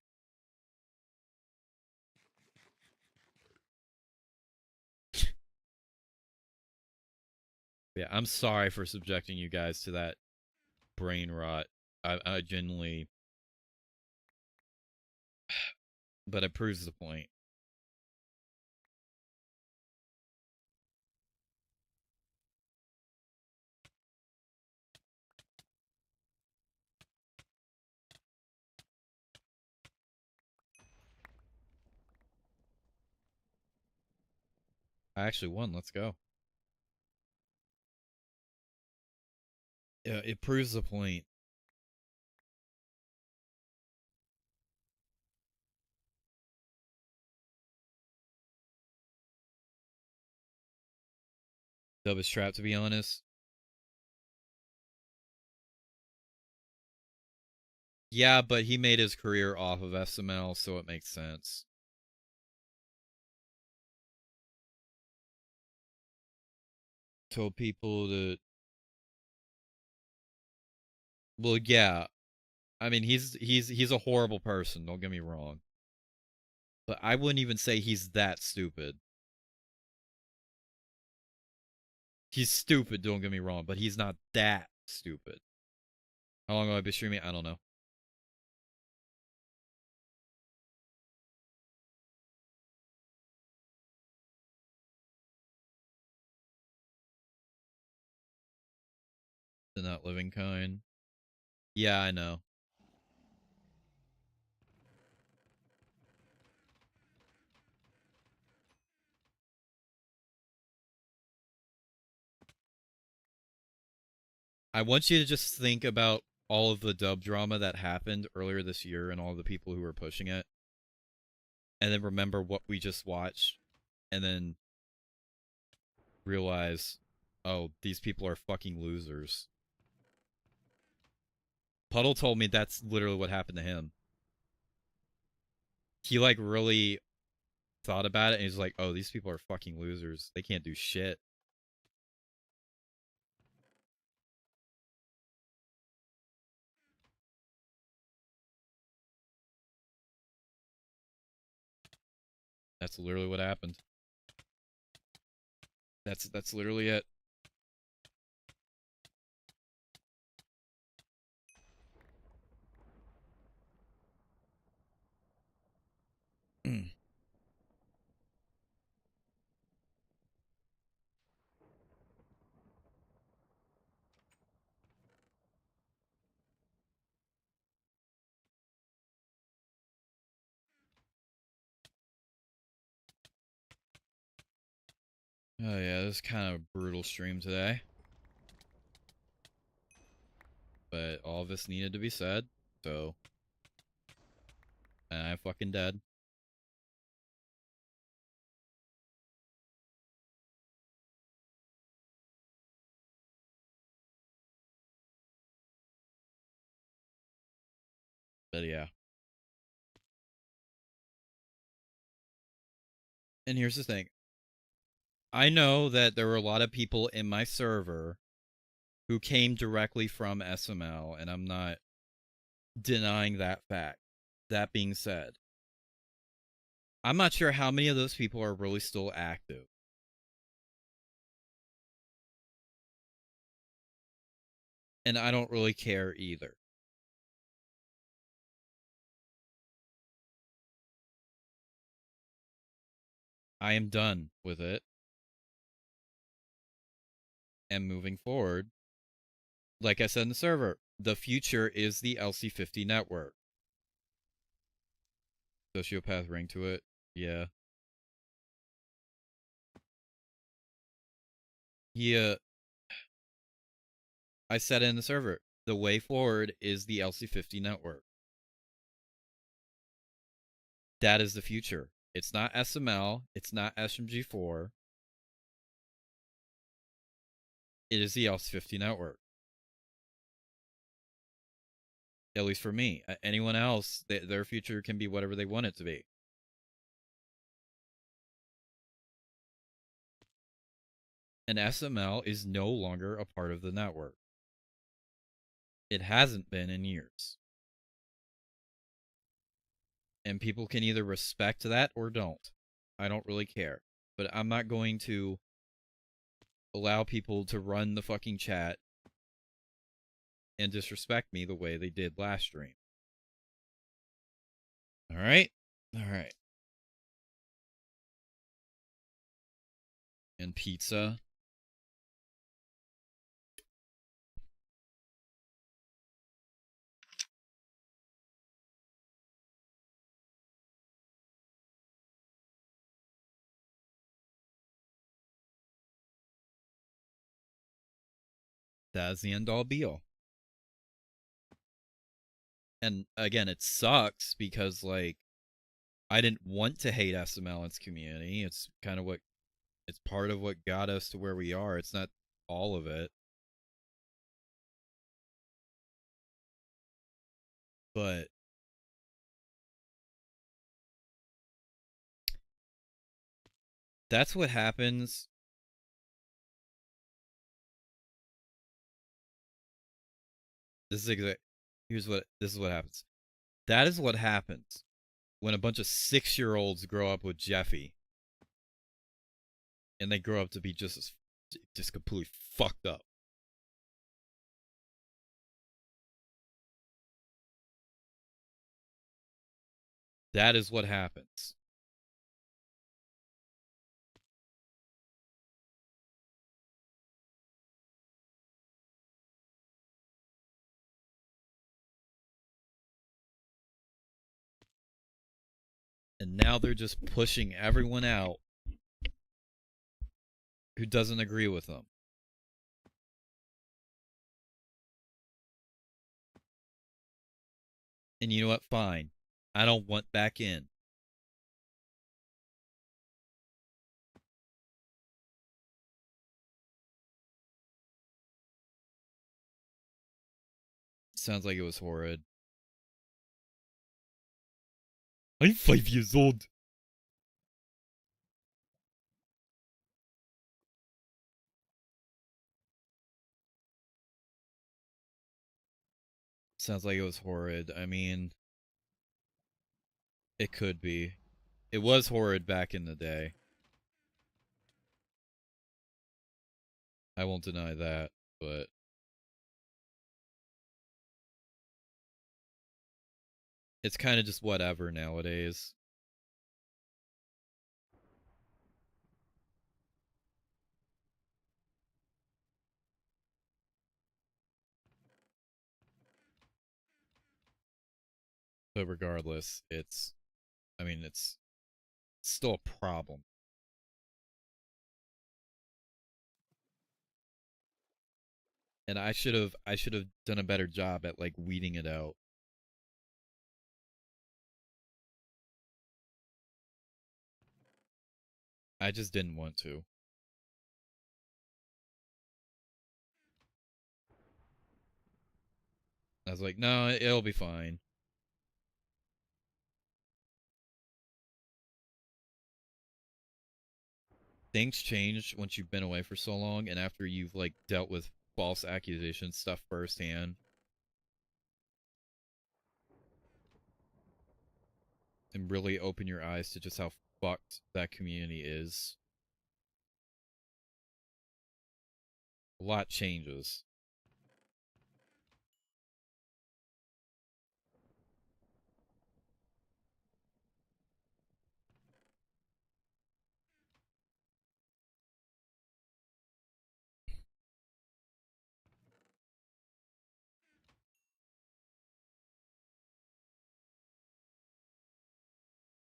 Yeah, I'm sorry for subjecting you guys to that brain rot. I genuinely... But it proves the point. I actually won. Let's go. Yeah, it proves the point. Dub is trapped, to be honest. Yeah, but he made his career off of SML, so it makes sense. told people to. Well, yeah. I mean, he's a horrible person. Don't get me wrong. But I wouldn't even say he's that stupid. He's stupid. Don't get me wrong, but he's not that stupid. How long will I be streaming? I don't know. The not living kind. Yeah, I know. I want you to just think about all of the dub drama that happened earlier this year and all the people who were pushing it. And then remember what we just watched. And then realize, oh, these people are fucking losers. Puddle told me that's literally what happened to him. He, like, really thought about it and he's like, oh, these people are fucking losers. They can't do shit. That's literally what happened. That's literally it. Oh yeah, this is kind of a brutal stream today. But all of this needed to be said, so... And I'm fucking dead. But yeah. And here's the thing. I know that there were a lot of people in my server who came directly from SML, and I'm not denying that fact. That being said, I'm not sure how many of those people are really still active. And I don't really care either. I am done with it. And moving forward, like I said in the server, the future is the LC50 network. Sociopath ring to it. Yeah. I said it in the server. The way forward is the LC50 network. That is the future. It's not SML. It's not SMG4. It is the LC50 network. At least for me. Anyone else, their future can be whatever they want it to be. And SML is no longer a part of the network. It hasn't been in years. And people can either respect that or don't. I don't really care. But I'm not going to allow people to run the fucking chat and disrespect me the way they did last stream. Alright? Alright. And pizza. That is the end all be all. And again, it sucks because, like, I didn't want to hate SML and its community. It's kind of what, it's part of what got us to where we are. It's not all of it. But that's what happens This is exact. This is what happens. That is what happens when a bunch of 6-year-olds grow up with Jeffy, and they grow up to be just completely fucked up. That is what happens. And now they're just pushing everyone out who doesn't agree with them. And you know what? Fine. I don't want back in. Sounds like it was horrid. I'm 5 years old. Sounds like it was horrid. I mean, it could be. It was horrid back in the day. I won't deny that, but it's kind of just whatever nowadays. But regardless, I mean, it's still a problem. And I should have done a better job at like weeding it out. I just didn't want to. I was like, no, it'll be fine. Things change once you've been away for so long, and after you've like dealt with false accusation stuff firsthand. And really open your eyes to just how fucked that community is. A lot changes.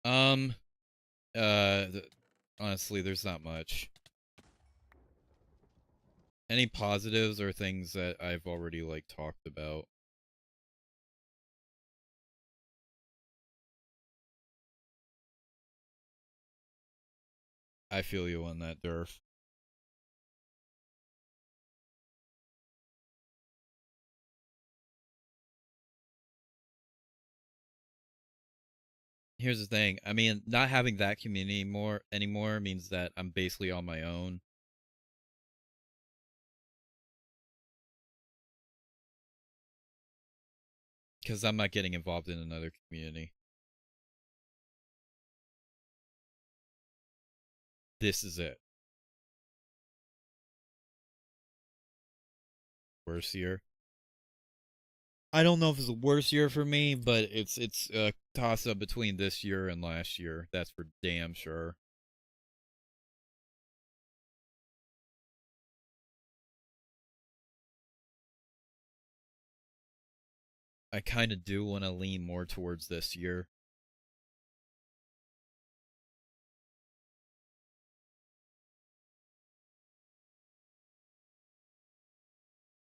Um, honestly, there's not much. Any positives are things that I've already like talked about. I feel you on that, Durf. Here's the thing. I mean, not having that community anymore means that I'm basically on my own. Because I'm not getting involved in another community. This is it. Worst year. I don't know if it's a worse year for me, but it's a toss up between this year and last year. That's for damn sure. I kind of do want to lean more towards this year.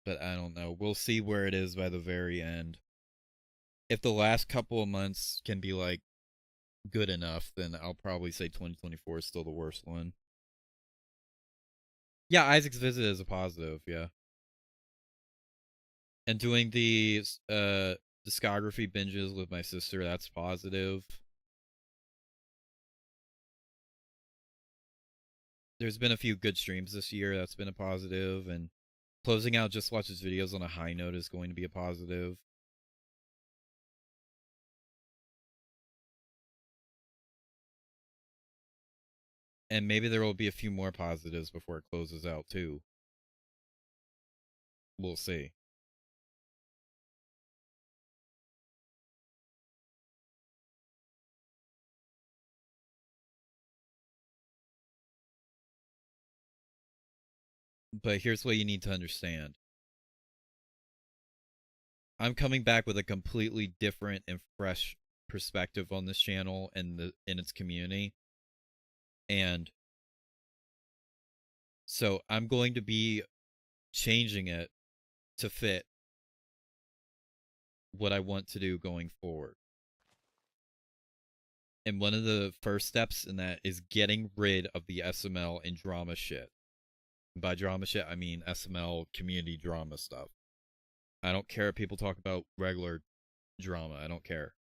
But I don't know. We'll see where it is by the very end. If the last couple of months can be like good enough, then I'll probably say 2024 is still the worst one. Yeah, Isaac's visit is a positive, yeah. And doing the discography binges with my sister, that's positive. There's been a few good streams this year, that's been a positive, and closing out Just Watch's videos on a high note is going to be a positive. And maybe there will be a few more positives before it closes out, too. We'll see. But here's what you need to understand. I'm coming back with a completely different and fresh perspective on this channel and in its community. And so I'm going to be changing it to fit what I want to do going forward. And one of the first steps in that is getting rid of the SML and drama shit. And by drama shit, I mean SML community drama stuff. I don't care if people talk about regular drama. I don't care.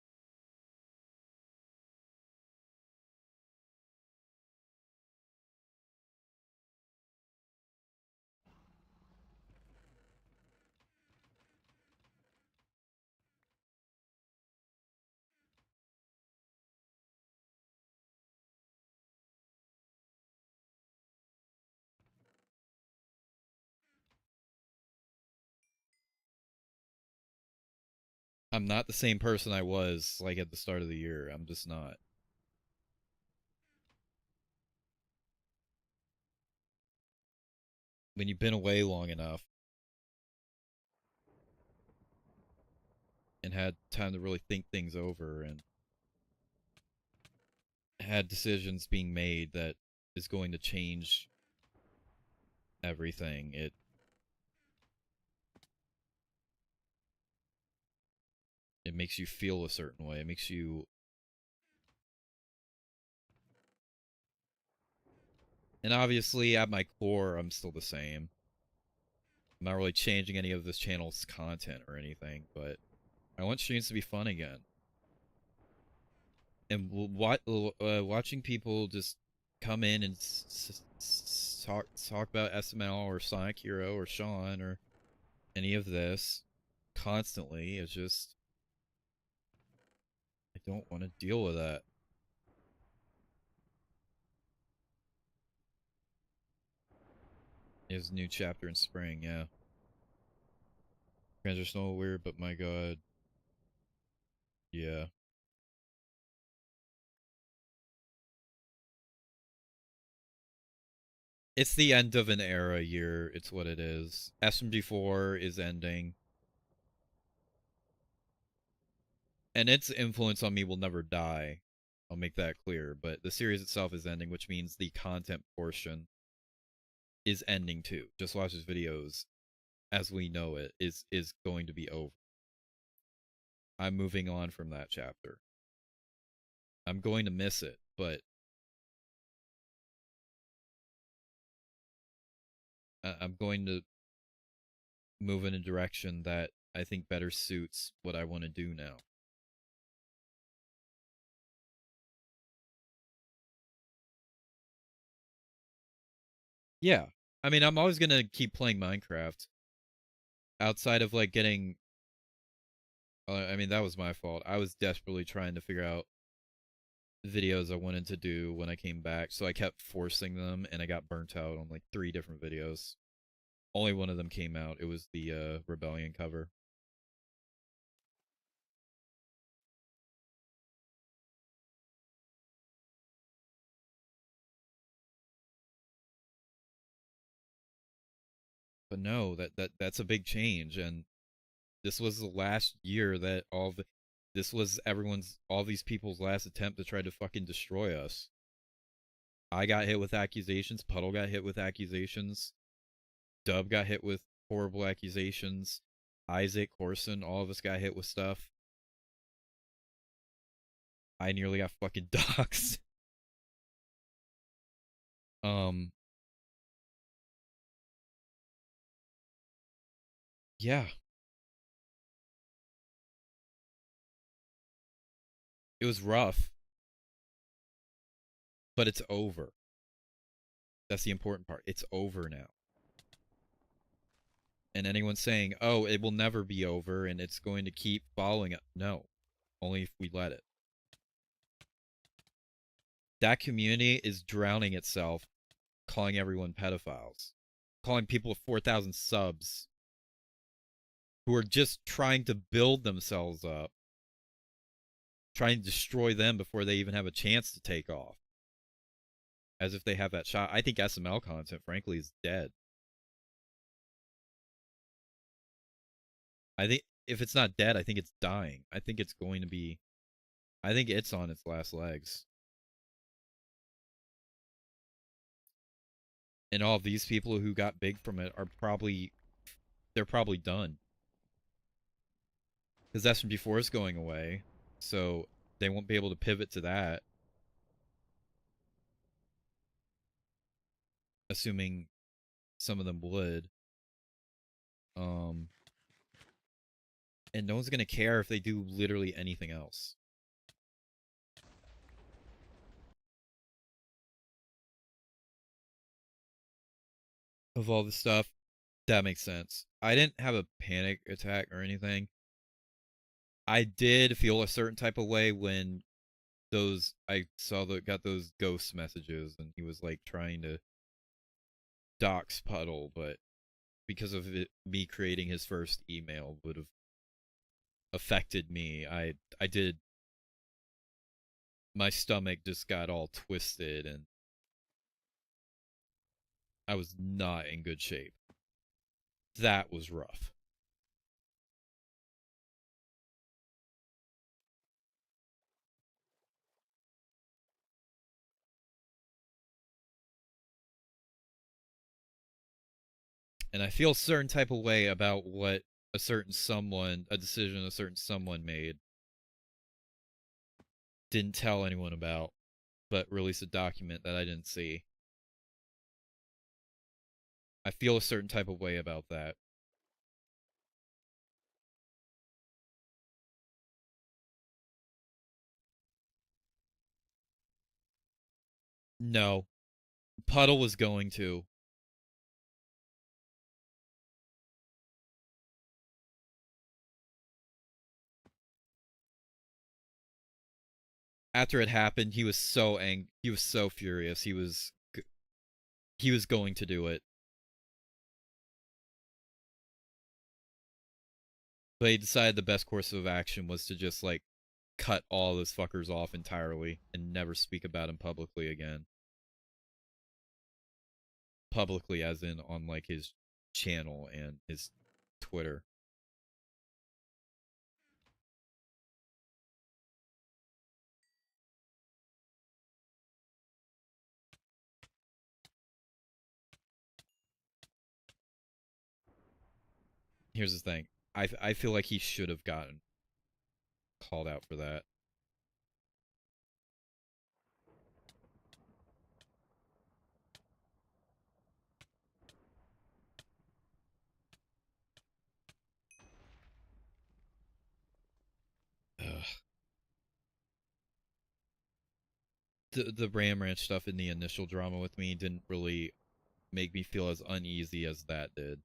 I'm not the same person I was, like, at the start of the year. I'm just not. When you've been away long enough and had time to really think things over and had decisions being made that is going to change everything, it makes you feel a certain way. It makes you... And obviously, at my core, I'm still the same. I'm not really changing any of this channel's content or anything, but I want streams to be fun again. And watching people just come in and talk about SML or Sonic Hero or Sean or any of this constantly is just... I don't want to deal with that. There's a new chapter in spring, yeah. Transitional weird, but my god. Yeah. It's the end of an era year. It's what it is. SMG4 is ending. And its influence on me will never die. I'll make that clear. But the series itself is ending, which means the content portion is ending too. Just Watch His videos, as we know it, is going to be over. I'm moving on from that chapter. I'm going to miss it, but I'm going to move in a direction that I think better suits what I want to do now. Yeah. I mean, I'm always going to keep playing Minecraft. Outside of, like, getting... I mean, that was my fault. I was desperately trying to figure out videos I wanted to do when I came back, so I kept forcing them, and I got burnt out on, like, 3 different videos. Only one of them came out. It was the Rebellion cover. But no, that's a big change, and this was the last year that this was all these people's last attempt to try to fucking destroy us. I got hit with accusations, Puddle got hit with accusations, Dub got hit with horrible accusations, Isaac, Corson, all of us got hit with stuff. I nearly got fucking doxxed. Yeah. It was rough. But it's over. That's the important part. It's over now. And anyone saying, oh, it will never be over and it's going to keep following up. No, only if we let it. That community is drowning itself, calling everyone pedophiles, calling people with 4,000 subs who are just trying to build themselves up, trying to destroy them before they even have a chance to take off. As if they have that shot. I think SML content, frankly, is dead. I think if it's not dead, I think it's dying. I think it's going to be... I think it's on its last legs. And all of these people who got big from it are probably... They're probably done. Because that's from before it's going away. So they won't be able to pivot to that. Assuming some of them would. And no one's going to care if they do literally anything else. Of all the stuff, that makes sense. I didn't have a panic attack or anything. I did feel a certain type of way when I saw got those ghost messages and he was like trying to dox Puddle, but because of me creating his first email would have affected me. I did. My stomach just got all twisted and I was not in good shape. That was rough. And I feel a certain type of way about what a decision a certain someone made. Didn't tell anyone about, but released a document that I didn't see. I feel a certain type of way about that. No. Puddle was going to. After it happened, he was so he was so furious. He was going to do it. But he decided the best course of action was to just like cut all those fuckers off entirely and never speak about him publicly again. Publicly as in on like his channel and his Twitter. Here's the thing. I feel like he should have gotten called out for that. Ugh. The Ram Ranch stuff in the initial drama with me didn't really make me feel as uneasy as that did.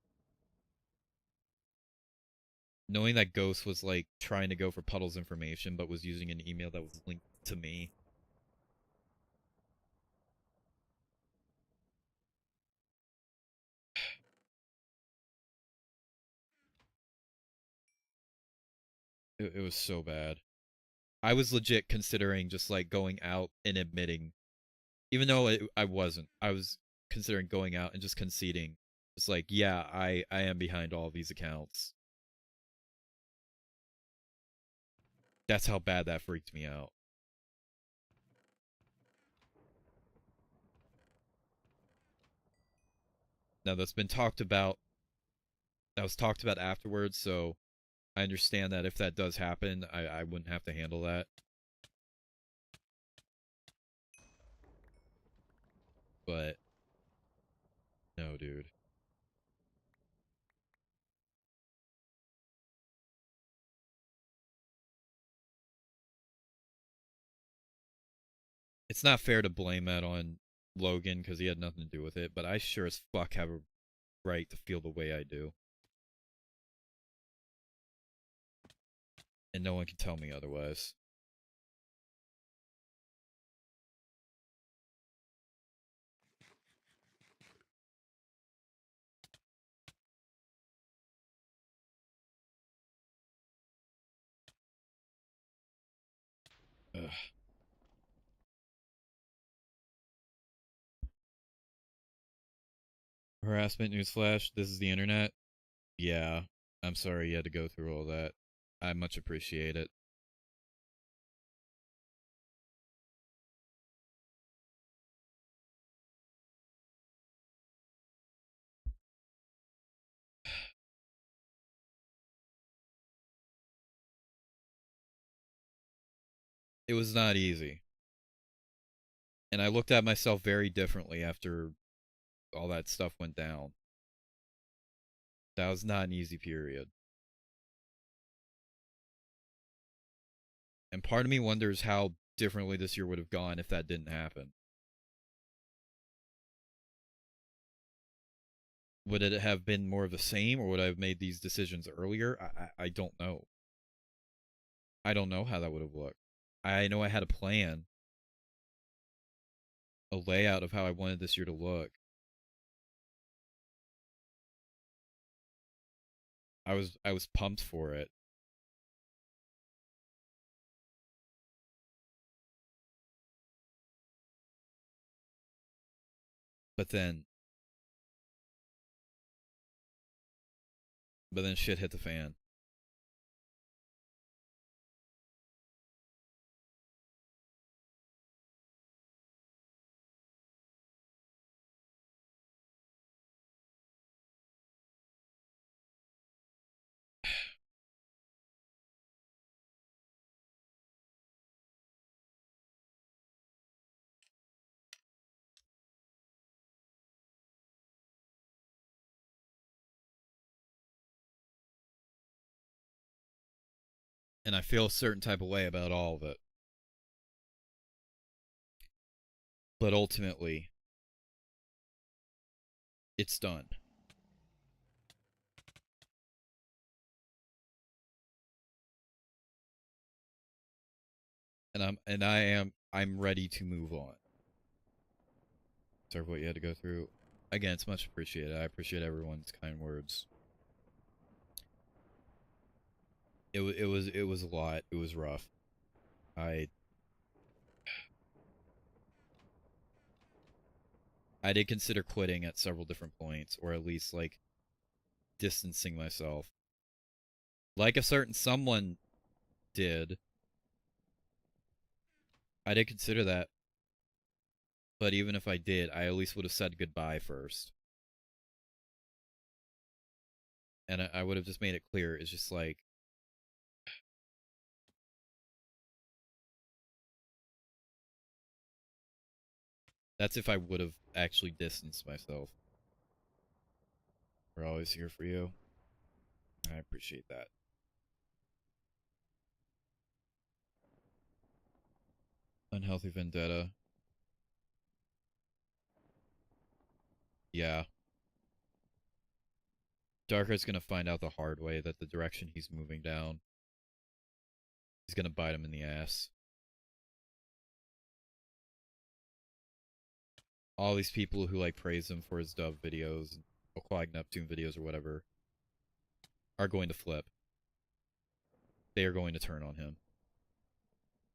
Knowing that Ghost was like trying to go for Puddle's information but was using an email that was linked to me. It was so bad. I was legit considering just like going out and admitting, even though I wasn't. I was considering going out and just conceding. It's like, yeah, I am behind all these accounts. That's how bad that freaked me out. Now that's been talked about. That was talked about afterwards, so I understand that if that does happen, I wouldn't have to handle that. But no, dude. It's not fair to blame that on Logan because he had nothing to do with it, but I sure as fuck have a right to feel the way I do. And no one can tell me otherwise. Ugh. Harassment newsflash, this is the internet? Yeah, I'm sorry you had to go through all that. I much appreciate it. It was not easy. And I looked at myself very differently after all that stuff went down. That was not an easy period. And part of me wonders how differently this year would have gone if that didn't happen. Would it have been more of the same, or would I have made these decisions earlier? I don't know. I don't know how that would have looked. I know I had a plan, a layout of how I wanted this year to look. I was pumped for it. But then shit hit the fan. And I feel a certain type of way about all of it. But ultimately, it's done. And I'm ready to move on. Sorry for what you had to go through. Again, it's much appreciated. I appreciate everyone's kind words. It was a lot. It was rough. I did consider quitting at several different points, or at least like distancing myself. Like a certain someone did. I did consider that. But even if I did, I at least would have said goodbye first. And I would have just made it clear. It's just like, that's if I would have actually distanced myself. We're always here for you. I appreciate that. Unhealthy vendetta. Yeah. Darker's gonna find out the hard way that the direction he's moving down is gonna bite him in the ass. All these people who like praise him for his Dove videos and Aquatic Neptune videos or whatever are going to flip. They are going to turn on him.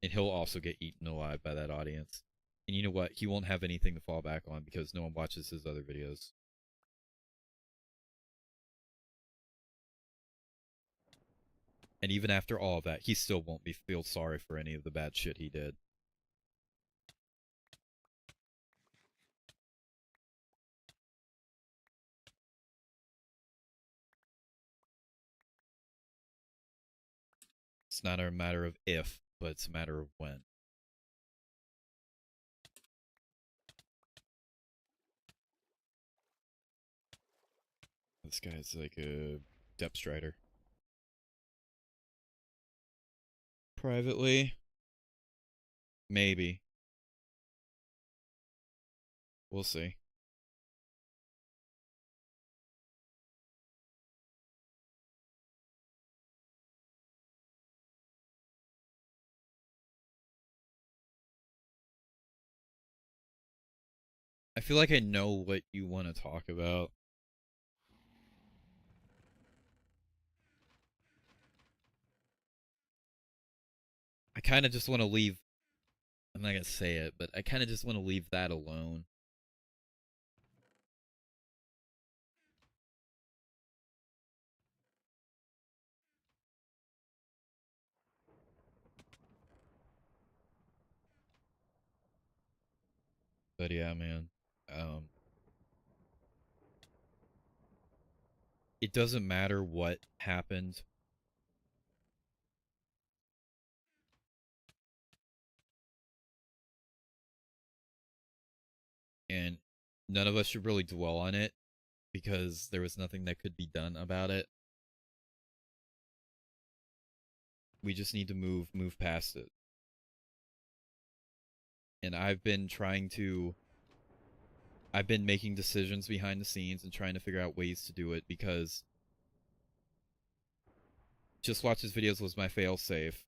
And he'll also get eaten alive by that audience. And you know what? He won't have anything to fall back on because no one watches his other videos. And even after all of that, he still won't feel sorry for any of the bad shit he did. It's not a matter of if, but it's a matter of when. This guy's like a depth strider. Privately, maybe. We'll see. feel like I know what you want to talk about. I kind of just want to leave. I'm not going to say it, but I kind of just want to leave that alone. But yeah, man. It doesn't matter what happened. And none of us should really dwell on it because there was nothing that could be done about it. We just need to move past it. And I've been making decisions behind the scenes and trying to figure out ways to do it because Just Watch His Videos was my failsafe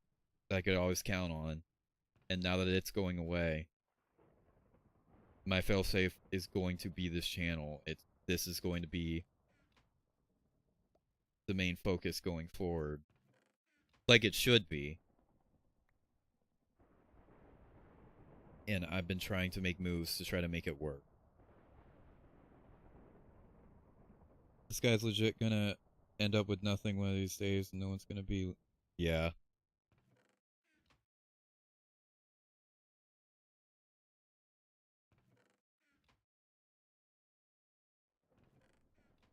that I could always count on. And now that it's going away, my failsafe is going to be this channel. This is going to be the main focus going forward. Like it should be. And I've been trying to make moves to try to make it work. This guy's legit gonna end up with nothing one of these days, and no one's gonna be... Yeah.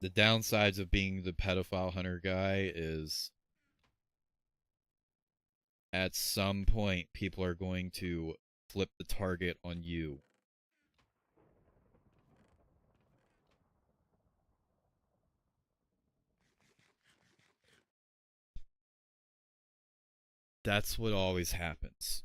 The downsides of being the pedophile hunter guy is... at some point, people are going to flip the target on you. That's what always happens.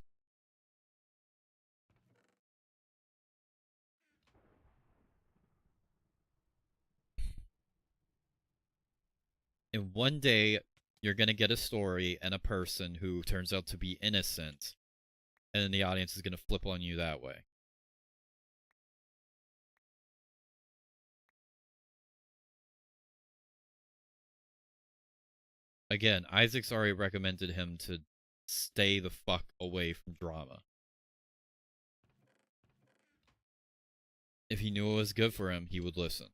And one day, you're gonna get a story and a person who turns out to be innocent, and then the audience is gonna flip on you that way. Again, Isaac's already recommended him to stay the fuck away from drama. If he knew it was good for him, he would listen.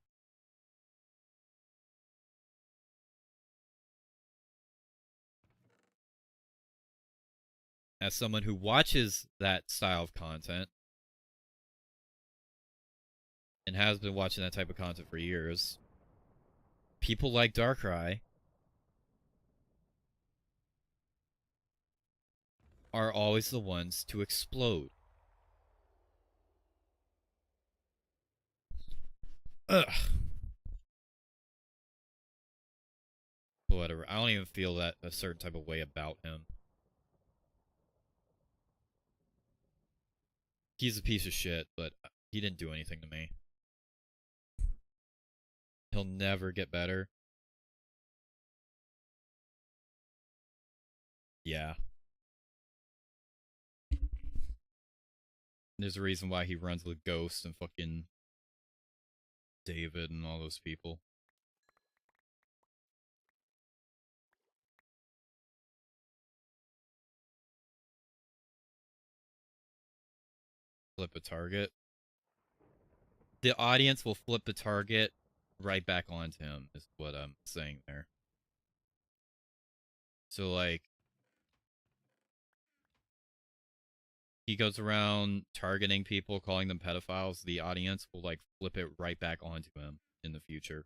As someone who watches that style of content, and has been watching that type of content for years, people like Darkrai are always the ones to explode. Ugh. But whatever. I don't even feel that a certain type of way about him. He's a piece of shit, but he didn't do anything to me. He'll never get better. Yeah. There's a reason why he runs with Ghost and fucking David and all those people. Flip a target. The audience will flip the target right back onto him, is what I'm saying there. So, like, he goes around targeting people, calling them pedophiles. The audience will, like, flip it right back onto him in the future.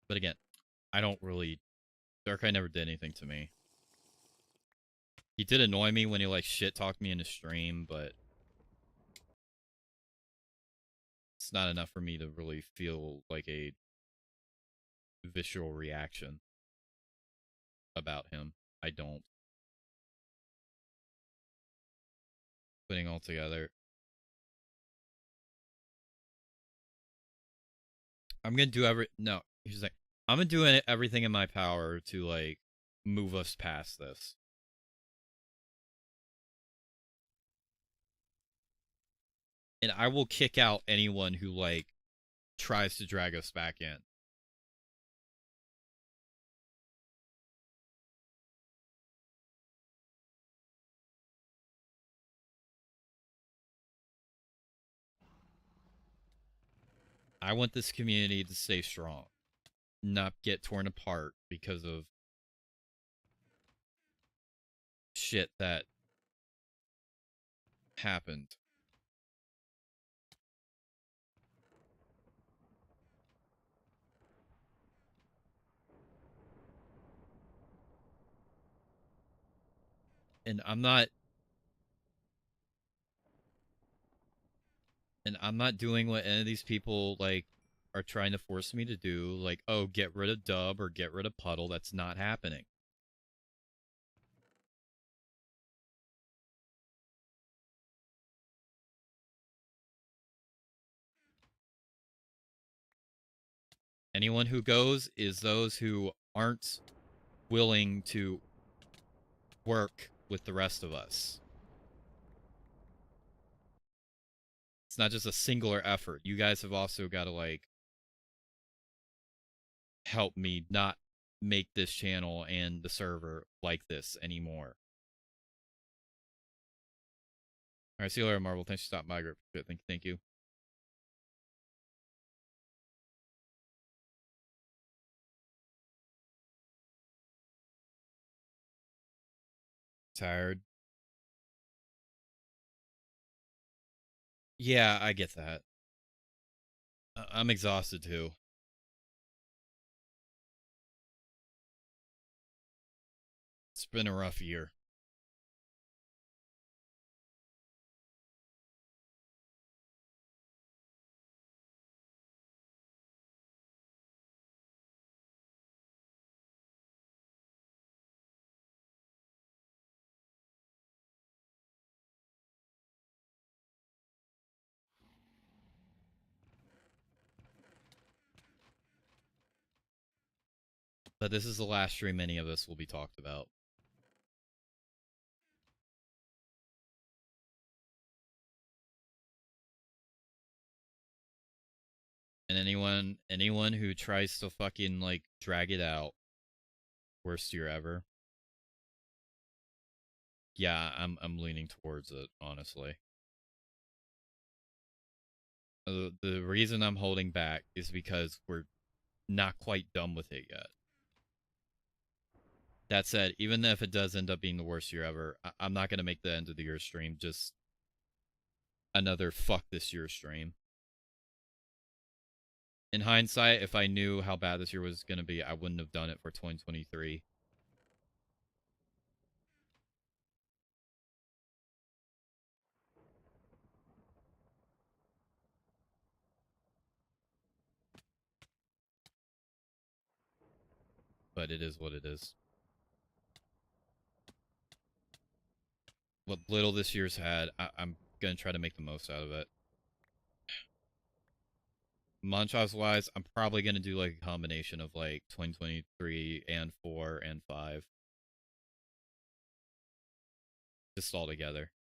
But again, I don't really... Darkrai never did anything to me. He did annoy me when he, like, shit-talked me in a stream, but... it's not enough for me to really feel, like, a visceral reaction about him. I don't. Putting all together. I'm gonna do no, he's like, I'm gonna do everything in my power to, like, move us past this. And I will kick out anyone who, like, tries to drag us back in. I want this community to stay strong, not get torn apart because of shit that happened. And I'm not doing what any of these people, like, are trying to force me to do, like, oh, get rid of Dub or get rid of Puddle. That's not happening. Anyone who goes is those who aren't willing to work with the rest of us. It's not just a singular effort. You guys have also got to, like, help me not make this channel and the server like this anymore. All right, see you later, Marvel. Thanks for stopping by, group. Thank you. Tired. Yeah, I get that. I'm exhausted too. It's been a rough year. But this is the last stream any of this will be talked about. And anyone who tries to fucking, like, drag it out, worst year ever. Yeah, I'm leaning towards it, honestly. The reason I'm holding back is because we're not quite done with it yet. That said, even if it does end up being the worst year ever, I'm not going to make the end of the year stream just another fuck this year stream. In hindsight, if I knew how bad this year was going to be, I wouldn't have done it for 2023. But it is what it is. What little this year's had, I'm going to try to make the most out of it. Montage wise, I'm probably going to do, like, a combination of, like, 2023 and 4 and 5. Just all together.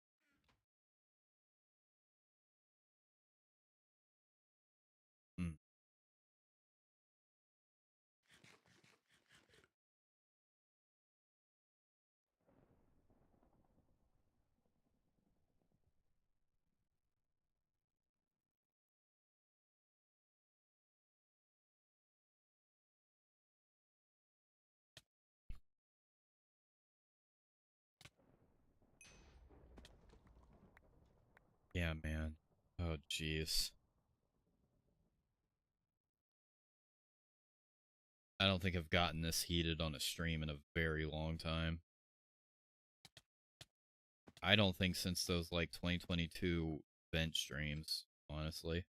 Mm. Yeah, man. Oh, jeez. I don't think I've gotten this heated on a stream in a very long time. I don't think since those, like, 2022 bench streams, honestly.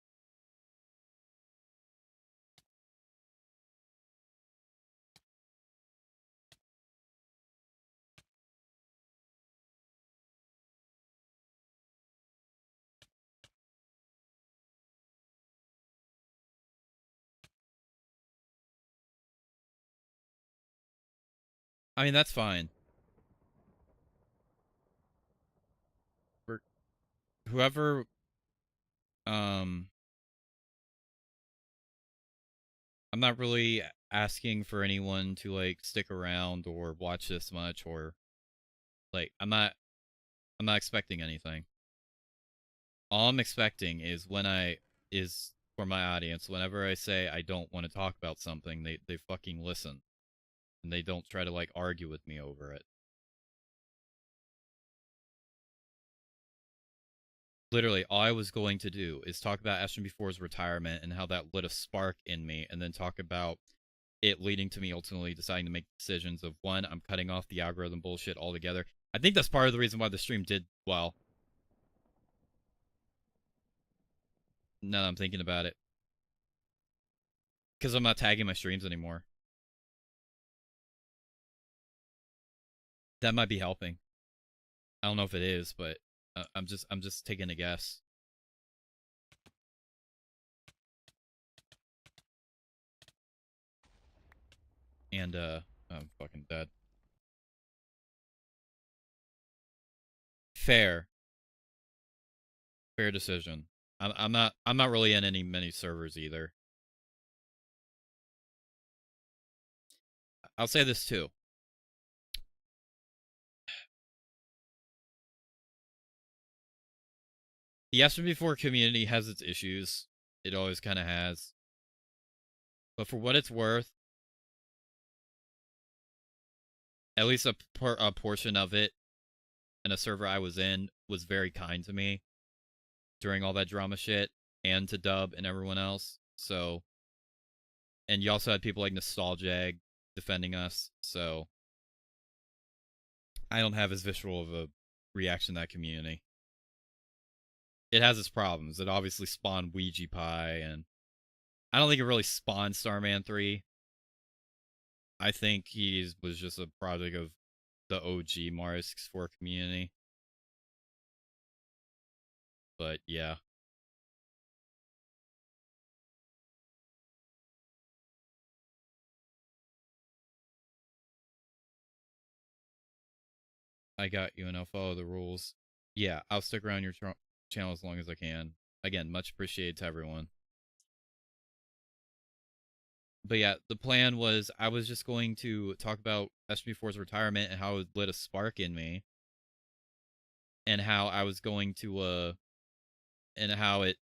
I mean, that's fine. For whoever I'm not really asking for anyone to like stick around or watch this much, or like I'm not expecting anything. All I'm expecting is is for my audience, whenever I say I don't want to talk about something, they fucking listen. And they don't try to like argue with me over it. Literally, all I was going to do is talk about SMB4's retirement and how that lit a spark in me, and then talk about it leading to me ultimately deciding to make decisions of, one, I'm cutting off the algorithm bullshit altogether. I think that's part of the reason why the stream did well. Now that I'm thinking about it. Because I'm not tagging my streams anymore. That might be helping. I don't know if it is, but I'm just taking a guess. And I'm fucking dead. Fair decision. I'm not really in many servers either. I'll say this too. The SMB4 community has its issues. It always kind of has. But for what it's worth, at least a portion of it, and a server I was in, was very kind to me during all that drama shit, and to Dub and everyone else. So, and you also had people like Nostalgic defending us, so I don't have as visceral of a reaction to that community. It has its problems. It obviously spawned Ouija Pie, and I don't think it really spawned Starman 3. I think he was just a product of the OG Mario 64 community. But yeah. I got you, and I'll follow the rules. Yeah, I'll stick around your channel as long as I can. Again, much appreciated to everyone. But yeah, the plan was I was just going to talk about SB4's retirement and how it lit a spark in me. And how I was going to, and how it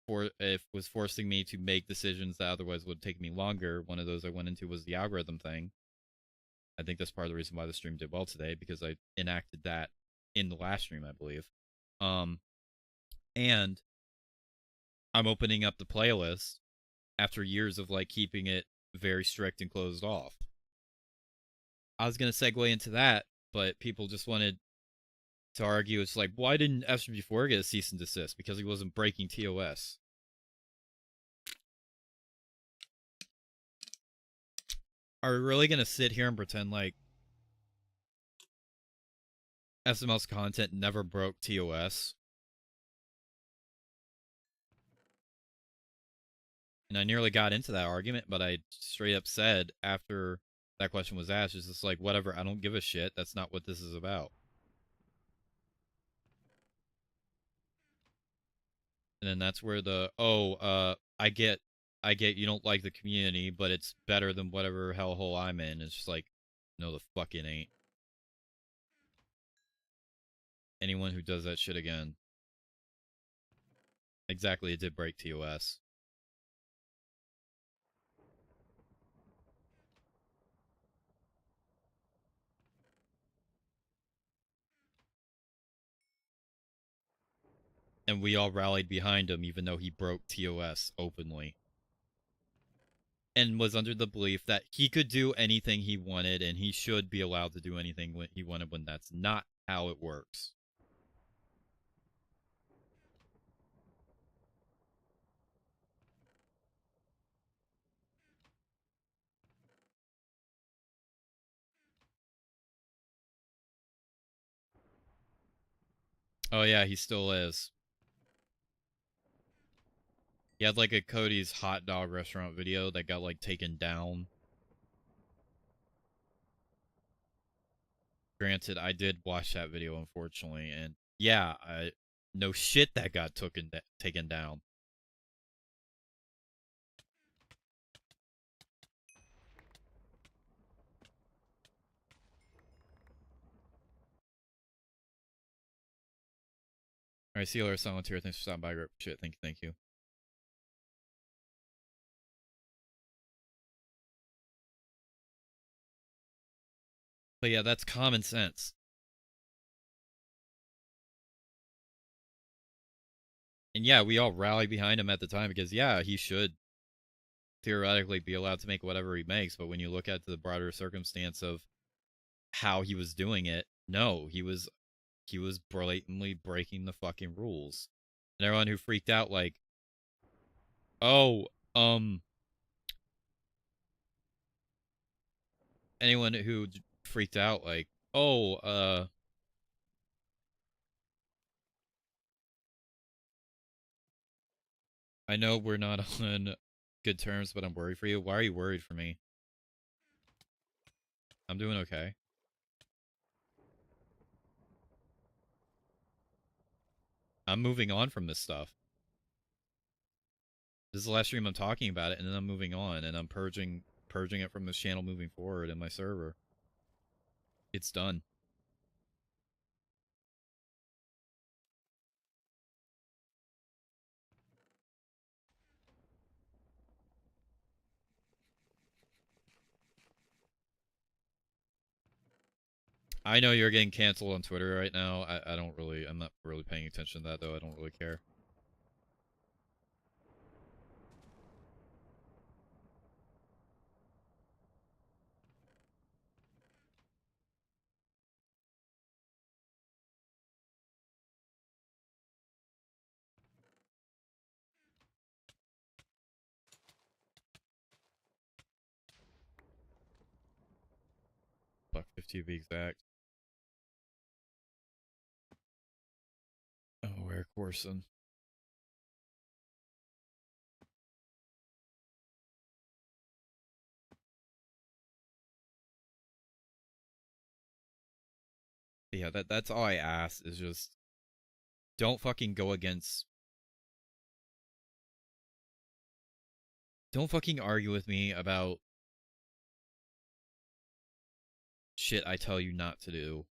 was forcing me to make decisions that otherwise would take me longer. One of those I went into was the algorithm thing. I think that's part of the reason why the stream did well today, because I enacted that in the last stream, I believe. And I'm opening up the playlist after years of like keeping it very strict and closed off. I was gonna segue into that, but people just wanted to argue. It's like, why didn't SB4 get a cease and desist? Because he wasn't breaking TOS. Are we really gonna sit here and pretend like SML's content never broke TOS? And I nearly got into that argument, but I straight up said after that question was asked, it's just like, whatever, I don't give a shit. That's not what this is about. And then that's where the, I get you don't like the community, but it's better than whatever hellhole I'm in. It's just like, no, the fuck it ain't. Anyone who does that shit again. Exactly, it did break TOS. And we all rallied behind him, even though he broke TOS openly. And was under the belief that he could do anything he wanted, and he should be allowed to do anything he wanted, when that's not how it works. Oh yeah, he still is. He had like a Cody's hot dog restaurant video that got like taken down. Granted, I did watch that video, unfortunately, and yeah, No shit that got taken down. Alright, see you later, Silent Tier. Thanks for stopping by. Great shit. Thank you. But yeah, that's common sense. And yeah, we all rallied behind him at the time because, yeah, he should theoretically be allowed to make whatever he makes. But when you look at the broader circumstance of how he was doing it, no, he was blatantly breaking the fucking rules. And everyone who freaked out, like, oh, anyone who freaked out, like, oh, I know we're not on good terms, but I'm worried for you. Why are you worried for me? I'm doing okay. I'm moving on from this stuff. This is the last stream I'm talking about it, and then I'm moving on, and I'm purging it from this channel moving forward in my server. It's done. I know you're getting canceled on Twitter right now. I'm not really paying attention to that, though. I don't really care. $1.50 to be exact. Oh, where Corson? Yeah, that's all I ask is just don't fucking go against. Don't fucking argue with me about shit I tell you not to do.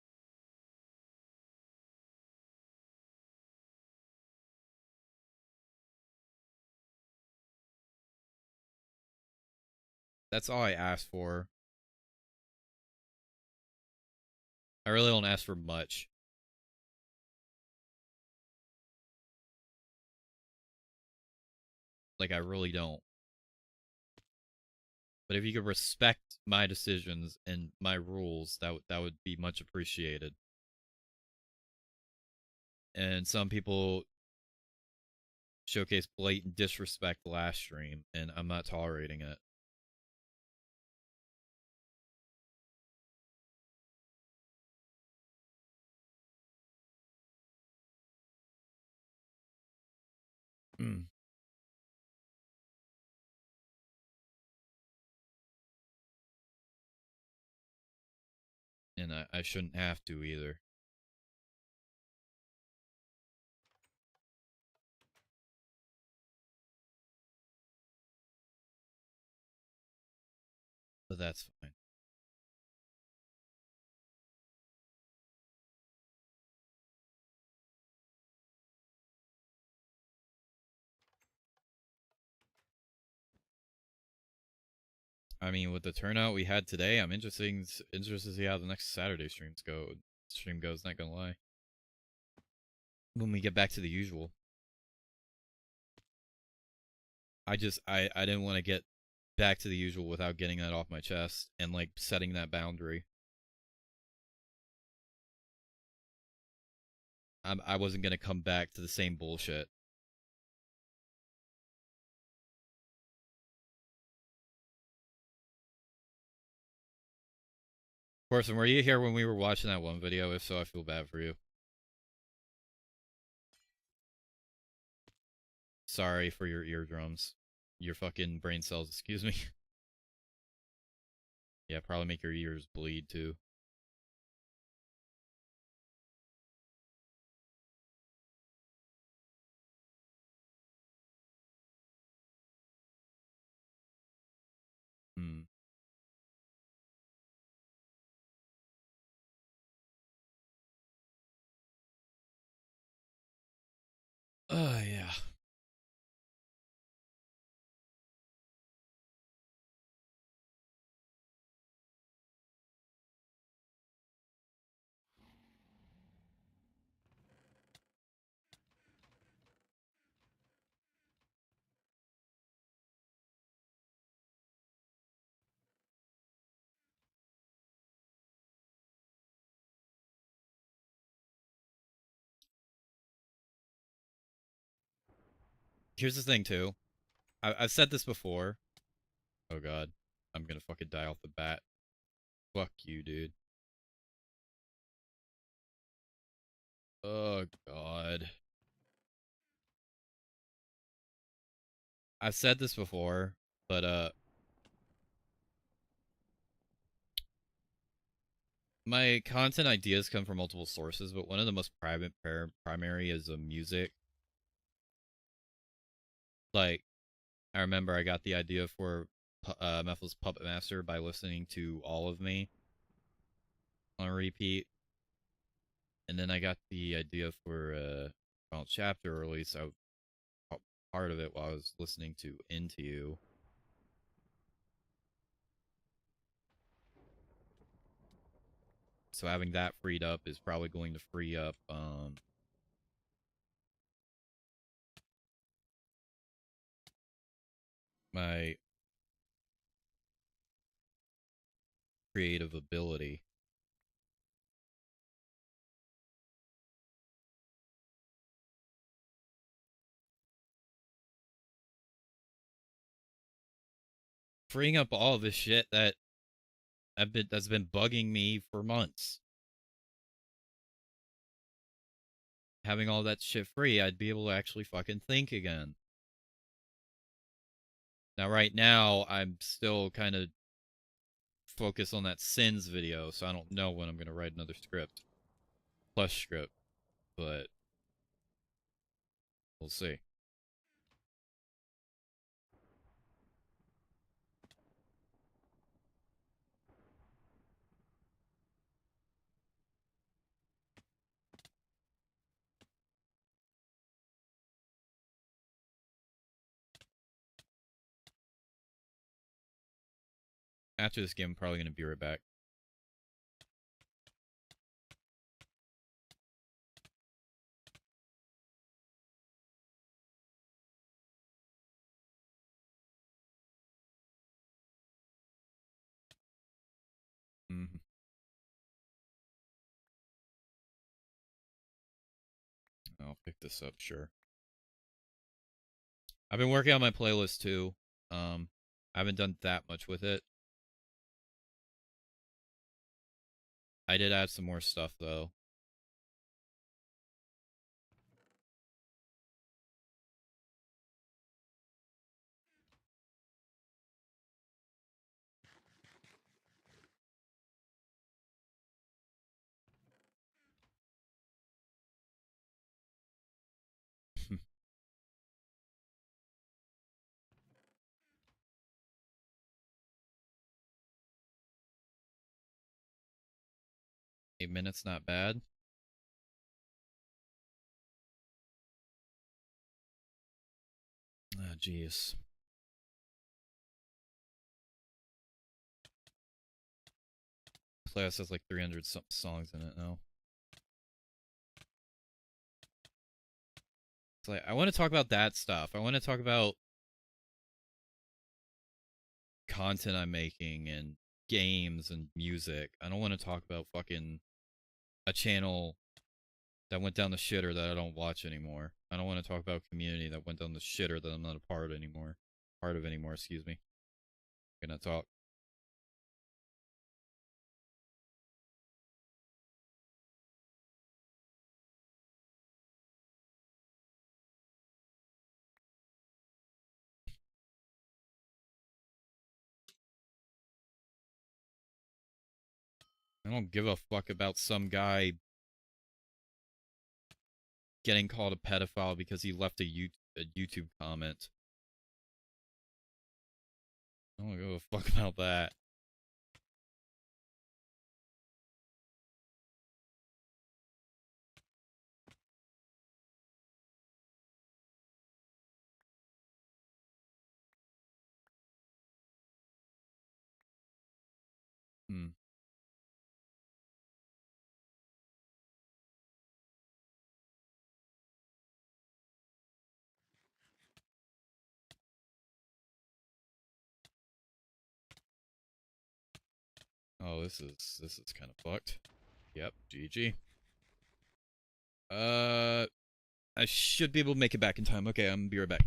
That's all I ask for. I really don't ask for much. Like, I really don't. But if you could respect my decisions and my rules, that would be much appreciated. And some people showcase blatant disrespect last stream, and I'm not tolerating it. And I shouldn't have to either. But that's fine. I mean, with the turnout we had today, I'm interested to see how the next Saturday stream goes, not gonna lie. When we get back to the usual. I didn't want to get back to the usual without getting that off my chest and, like, setting that boundary. I wasn't gonna come back to the same bullshit. Corson, were you here when we were watching that one video? If so, I feel bad for you. Sorry for your eardrums. Your fucking brain cells, excuse me. Yeah, probably make your ears bleed too. Yeah. Here's the thing, too. I've said this before. Oh, God. I'm gonna fucking die off the bat. Fuck you, dude. Oh, God. I've said this before, but, my content ideas come from multiple sources, but one of the most primary is music. Like, I remember I got the idea for Mephel's Puppet Master by listening to All of Me on repeat. And then I got the idea for Final Chapter, or at least part of it while I was listening to Into You. So having that freed up is probably going to free up my creative ability. Freeing up all of this shit that's been bugging me for months. Having all that shit free, I'd be able to actually fucking think again. Now, right now, I'm still kind of focused on that Sins video, so I don't know when I'm going to write another script. Plush script. But we'll see. After this game, I'm probably going to be right back. Mm-hmm. I'll pick this up, sure. I've been working on my playlist too. I haven't done that much with it. I did add some more stuff though. $8 not bad. Ah, jeez. Playlist has like 300 something songs in it now. It's like, I want to talk about that stuff. I want to talk about content I'm making and games and music. I don't want to talk about fucking a channel that went down the shitter that I don't watch anymore. I don't want to talk about community that went down the shitter that I'm not a part anymore. Excuse me. I'm gonna talk. I don't give a fuck about some guy getting called a pedophile because he left a YouTube comment. I don't give a fuck about that. Hmm. Oh, this is kind of fucked. Yep, GG. I should be able to make it back in time. Okay, I'm gonna be right back.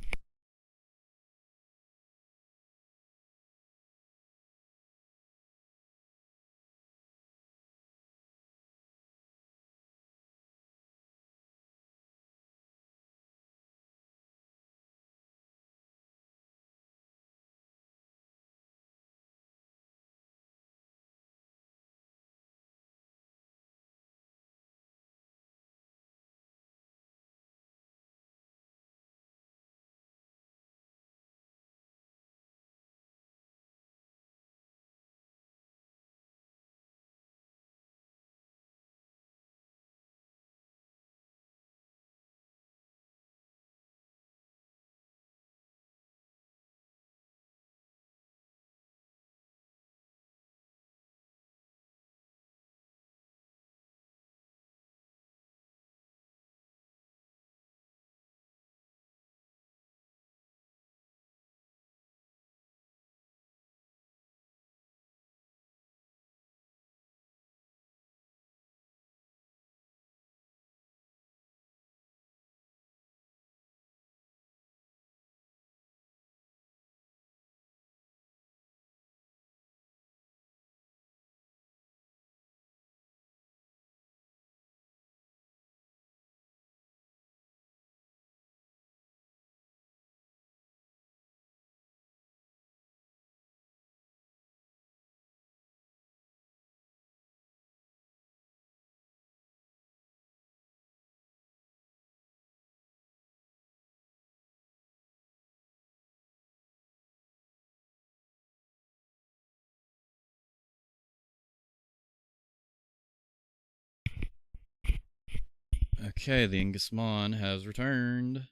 Okay, the Ingusmon has returned.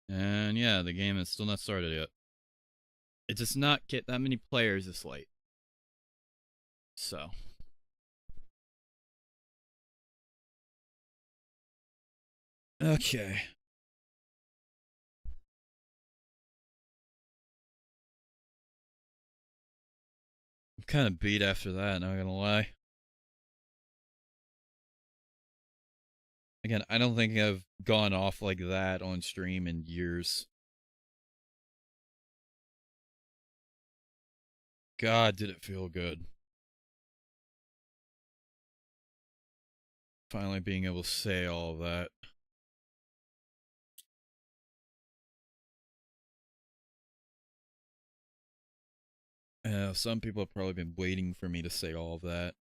And yeah, the game is still not started yet. It does not get that many players this late. So. Okay. I'm kind of beat after that, not gonna lie. Again, I don't think I've gone off like that on stream in years. God, did it feel good. Finally being able to say all of that. Some people have probably been waiting for me to say all of that.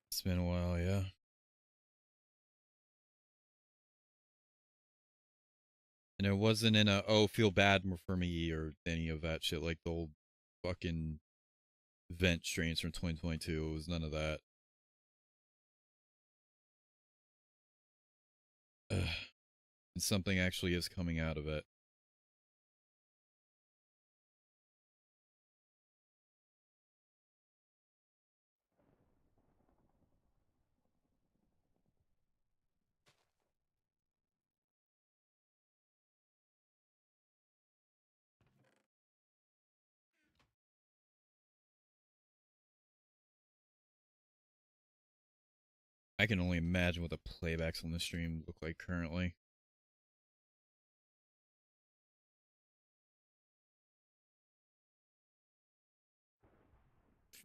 It's been a while, yeah. And it wasn't in a, oh, feel bad for me or any of that shit like the old fucking vent streams from 2022. It was none of that. Ugh. And something actually is coming out of it. I can only imagine what the playbacks on the stream look like currently.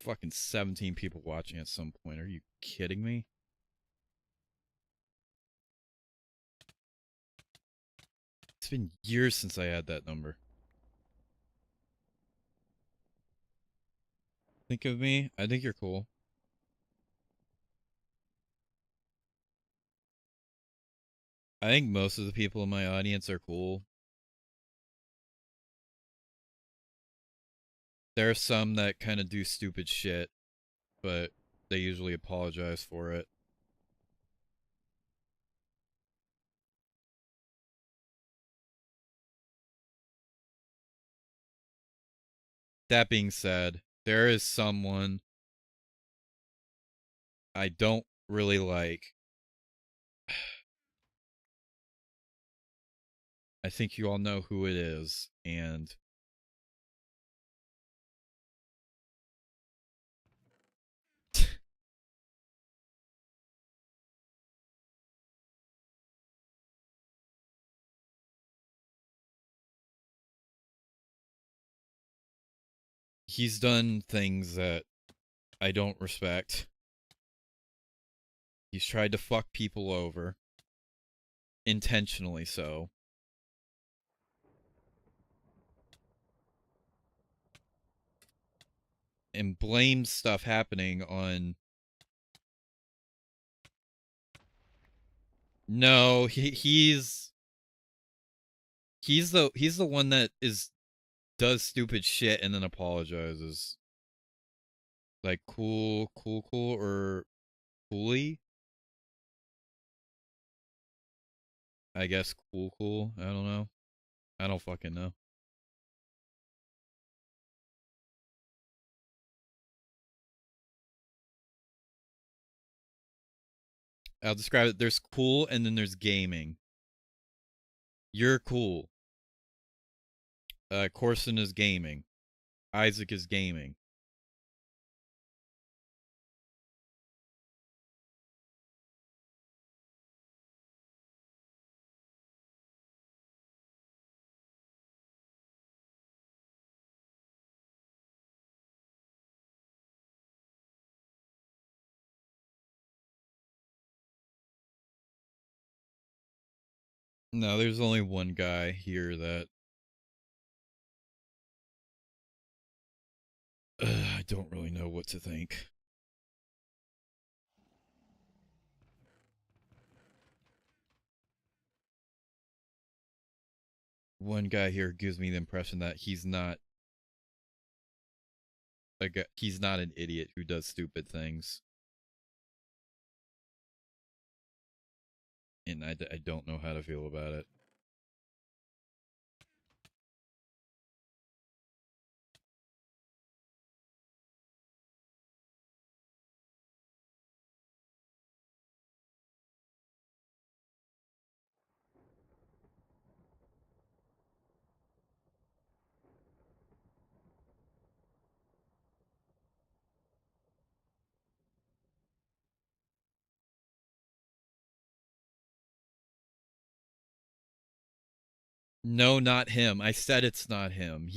Fucking 17 people watching at some point. Are you kidding me? It's been years since I had that number. Think of me. I think you're cool. I think most of the people in my audience are cool. There are some that kind of do stupid shit, but they usually apologize for it. that being said, there is someone I don't really like. I think you all know who it is, and he's done things that I don't respect. He's tried to fuck people over, intentionally so. And blames stuff happening on. No, he's the one that does stupid shit and then apologizes. Like cool or coolly? I guess cool. I don't know. I don't fucking know. I'll describe it. There's cool and then there's gaming. You're cool. Corson is gaming. Isaac is gaming. No, there's only one guy here that I don't really know what to think. One guy here gives me the impression that he's not he's not an idiot who does stupid things. And I don't know how to feel about it. No, not him. I said it's not him.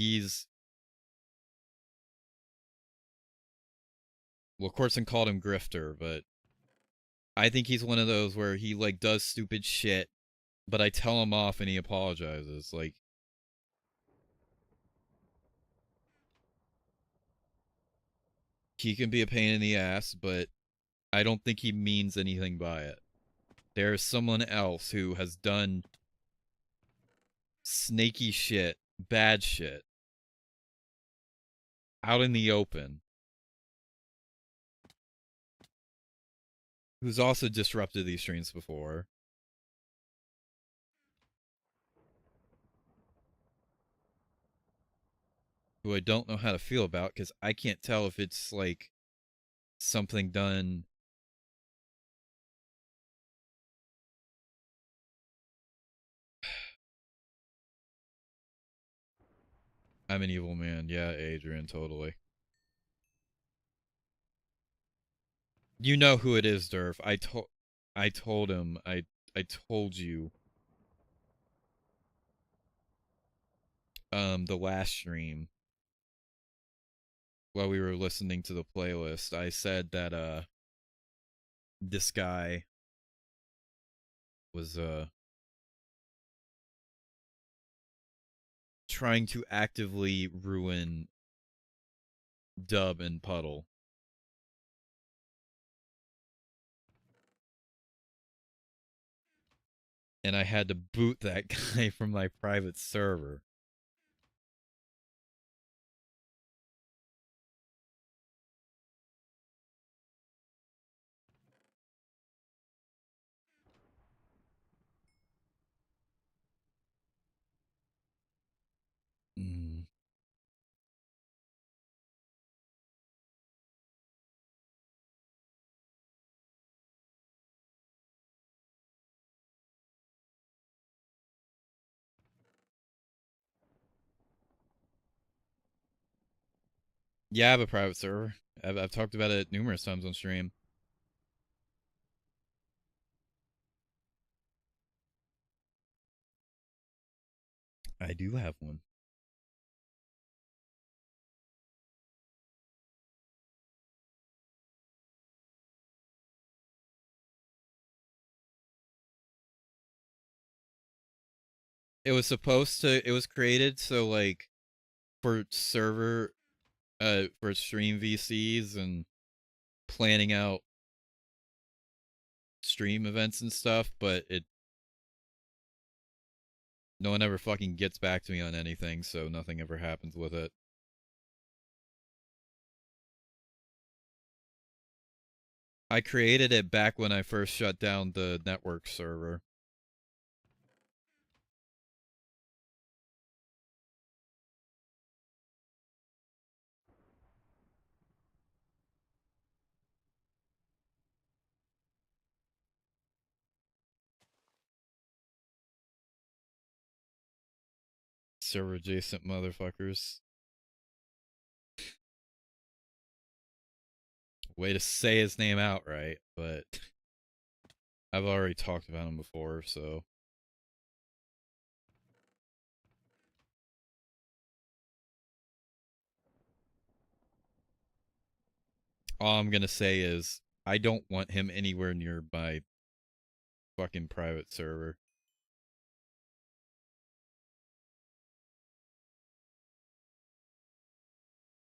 Well, Corson called him Grifter, but I think he's one of those where he like does stupid shit, but I tell him off and he apologizes. Like he can be a pain in the ass, but I don't think he means anything by it. There's someone else who has done snaky shit, bad shit, out in the open, who's also disrupted these streams before. Who I don't know how to feel about because I can't tell if it's like something done. I'm an evil man. Yeah, Adrian, totally. You know who it is, Durf. I told him. I told you. The last stream while we were listening to the playlist, I said that this guy was trying to actively ruin Dub and Puddle. And I had to boot that guy from my private server. Mm. Yeah, I have a private server. I've talked about it numerous times on stream. I do have one. It was supposed to. It was created so like for server, for stream VCs and planning out stream events and stuff, but no one ever fucking gets back to me on anything, so nothing ever happens with it. I created it back when I first shut down the network server. Server adjacent motherfuckers. Way to say his name outright, but I've already talked about him before, so. All I'm gonna say is, I don't want him anywhere near my fucking private server.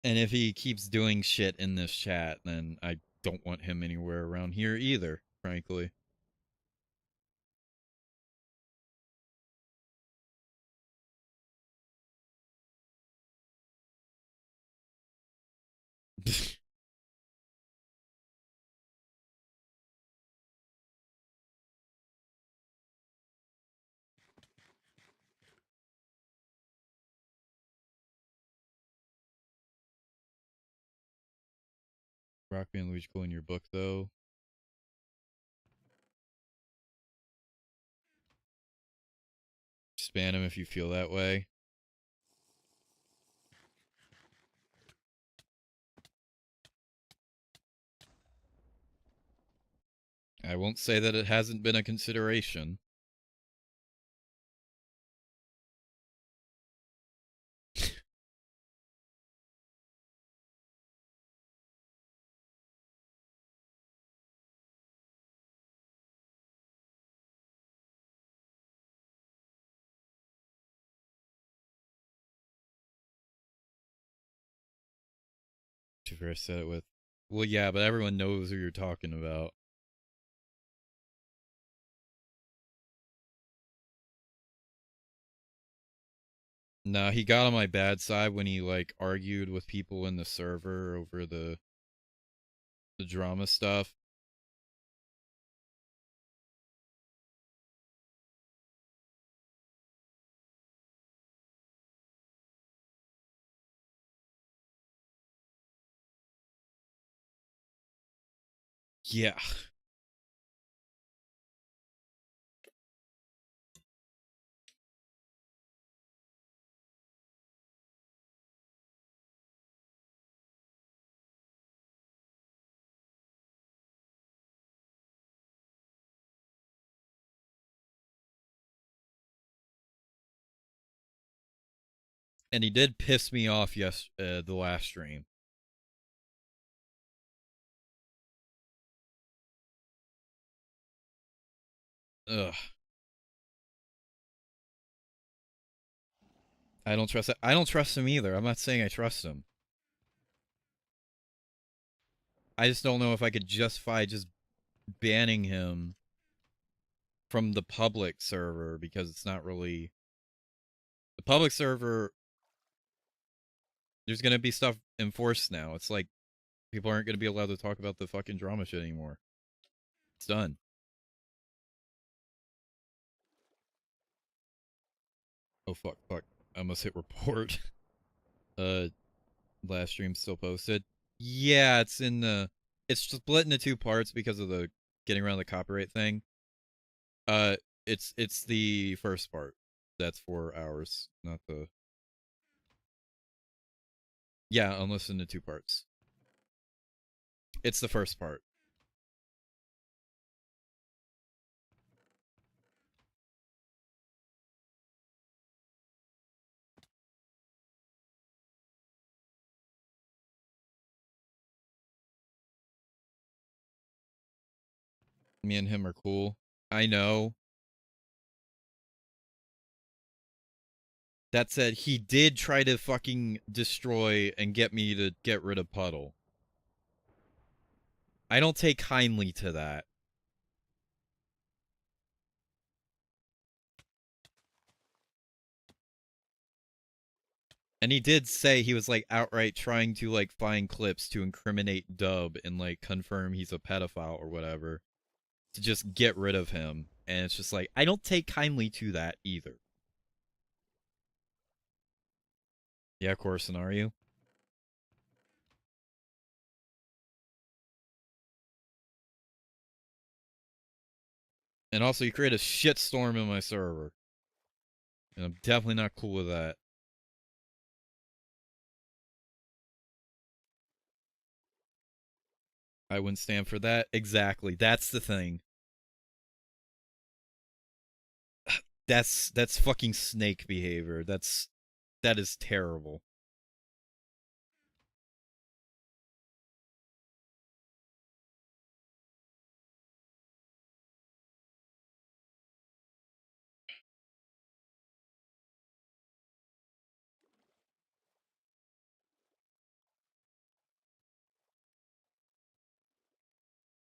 And if he keeps doing shit in this chat, then I don't want him anywhere around here either, frankly. Rock Band Luigi in your book, though. Span him if you feel that way. I won't say that it hasn't been a consideration. I said it with, well, yeah, but everyone knows who you're talking about. No, he got on my bad side when he like argued with people in the server over the drama stuff. Yeah. And he did piss me off the last stream. Ugh. I don't trust it. I don't trust him either. I'm not saying I trust him. I just don't know if I could justify just banning him from the public server because it's not really the public server. There's gonna be stuff enforced now. It's like people aren't gonna be allowed to talk about the fucking drama shit anymore. It's done. Oh fuck. I almost hit report. Last stream still posted. Yeah, it's in the. It's split into two parts because of the getting around the copyright thing. It's the first part. That's 4 hours, not the. Yeah, I'll listen to 2 parts. It's the first part. Me and him are cool. I know. That said, he did try to fucking destroy and get me to get rid of Puddle. I don't take kindly to that. And he did say he was like outright trying to like find clips to incriminate Dub and like confirm he's a pedophile or whatever to just get rid of him. And it's just like, I don't take kindly to that either. Yeah, Corson, are you? And also, you create a shitstorm in my server. And I'm definitely not cool with that. I wouldn't stand for that. Exactly. That's the thing. That's fucking snake behavior. That is terrible.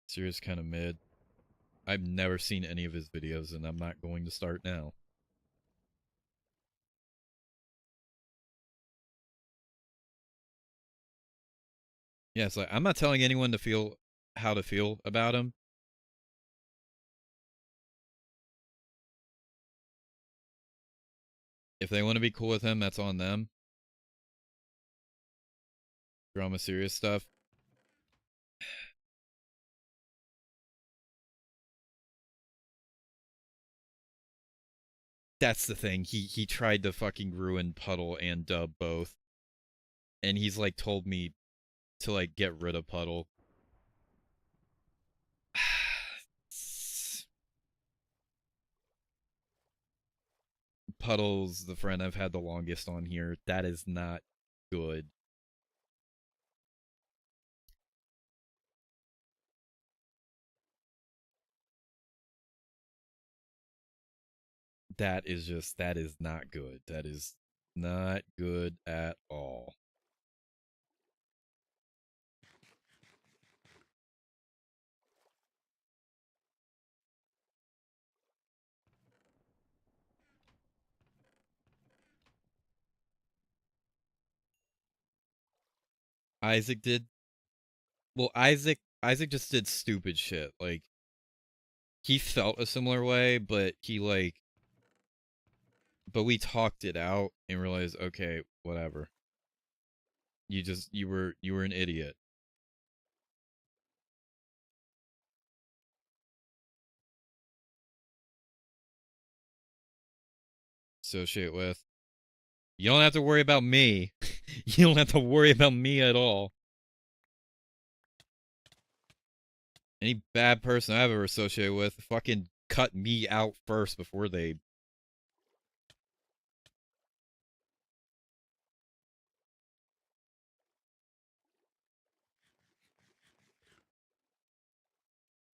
Serious kind of mid. I've never seen any of his videos, and I'm not going to start now. Yeah, it's like I'm not telling anyone to feel how to feel about him. If they want to be cool with him, that's on them. Drama serious stuff. That's the thing. He tried to fucking ruin Puddle and Dub both. And he's like told me to like get rid of Puddle. Puddle's the friend I've had the longest on here. That is not good. That is not good. That is not good at all. Isaac did well, Isaac just did stupid shit. Like he felt a similar way, but we talked it out and realized, okay, whatever. You were an idiot. Associate with. You don't have to worry about me. You don't have to worry about me at all. Any bad person I've ever associated with fucking cut me out first before they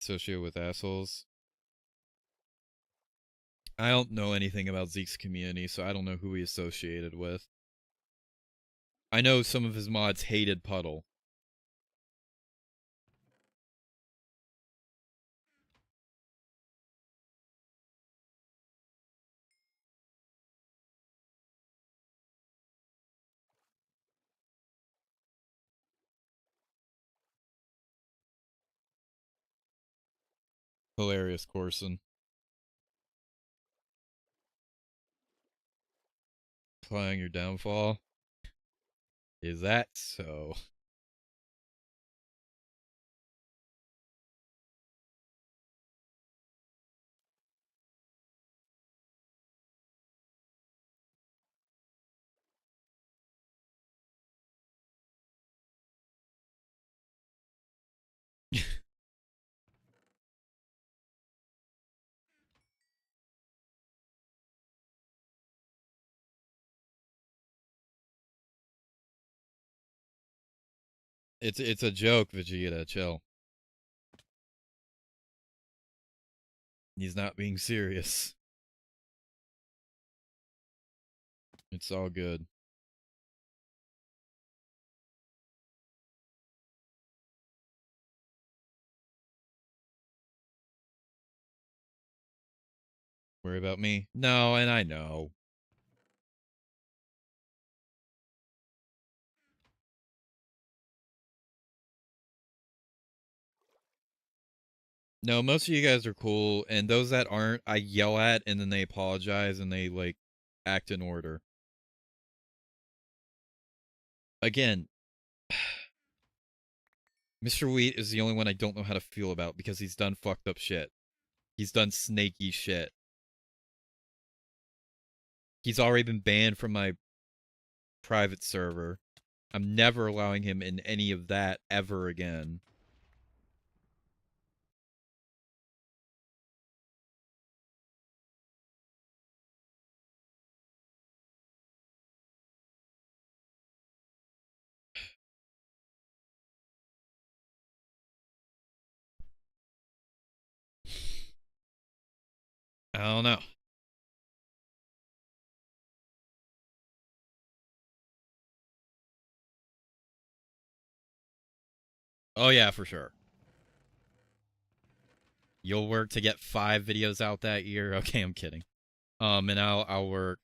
associate with assholes. I don't know anything about Zeke's community, so I don't know who he associated with. I know some of his mods hated Puddle. Hilarious, Corson. Playing your downfall. Is that so? It's a joke, Vegeta. Chill. He's not being serious. It's all good. Worry about me? No, and I know. No, most of you guys are cool, and those that aren't, I yell at, and then they apologize, and they, like, act in order. Again, Mr. Wheat is the only one I don't know how to feel about, because he's done fucked up shit. He's done snaky shit. He's already been banned from my private server. I'm never allowing him in any of that ever again. I don't know. Oh yeah, for sure. You'll work to get 5 videos out that year. Okay, I'm kidding. And I'll work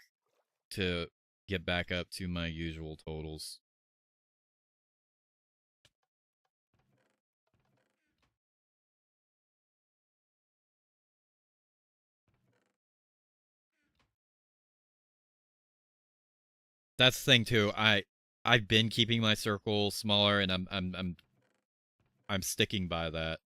to get back up to my usual totals. That's the thing too. I've been keeping my circle smaller, and I'm sticking by that.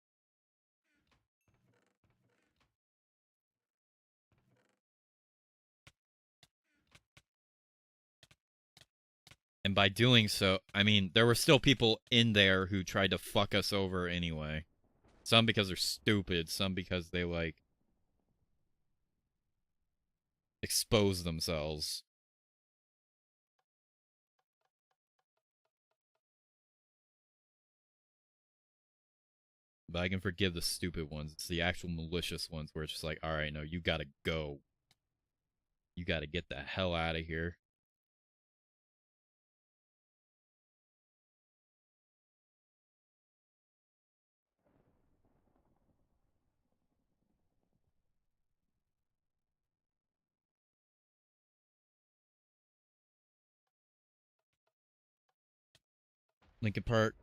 And by doing so, I mean, there were still people in there who tried to fuck us over anyway. Some because they're stupid, some because they, like, expose themselves. But I can forgive the stupid ones. It's the actual malicious ones where it's just like, alright, no, you gotta go. You gotta get the hell out of here. Linkin Park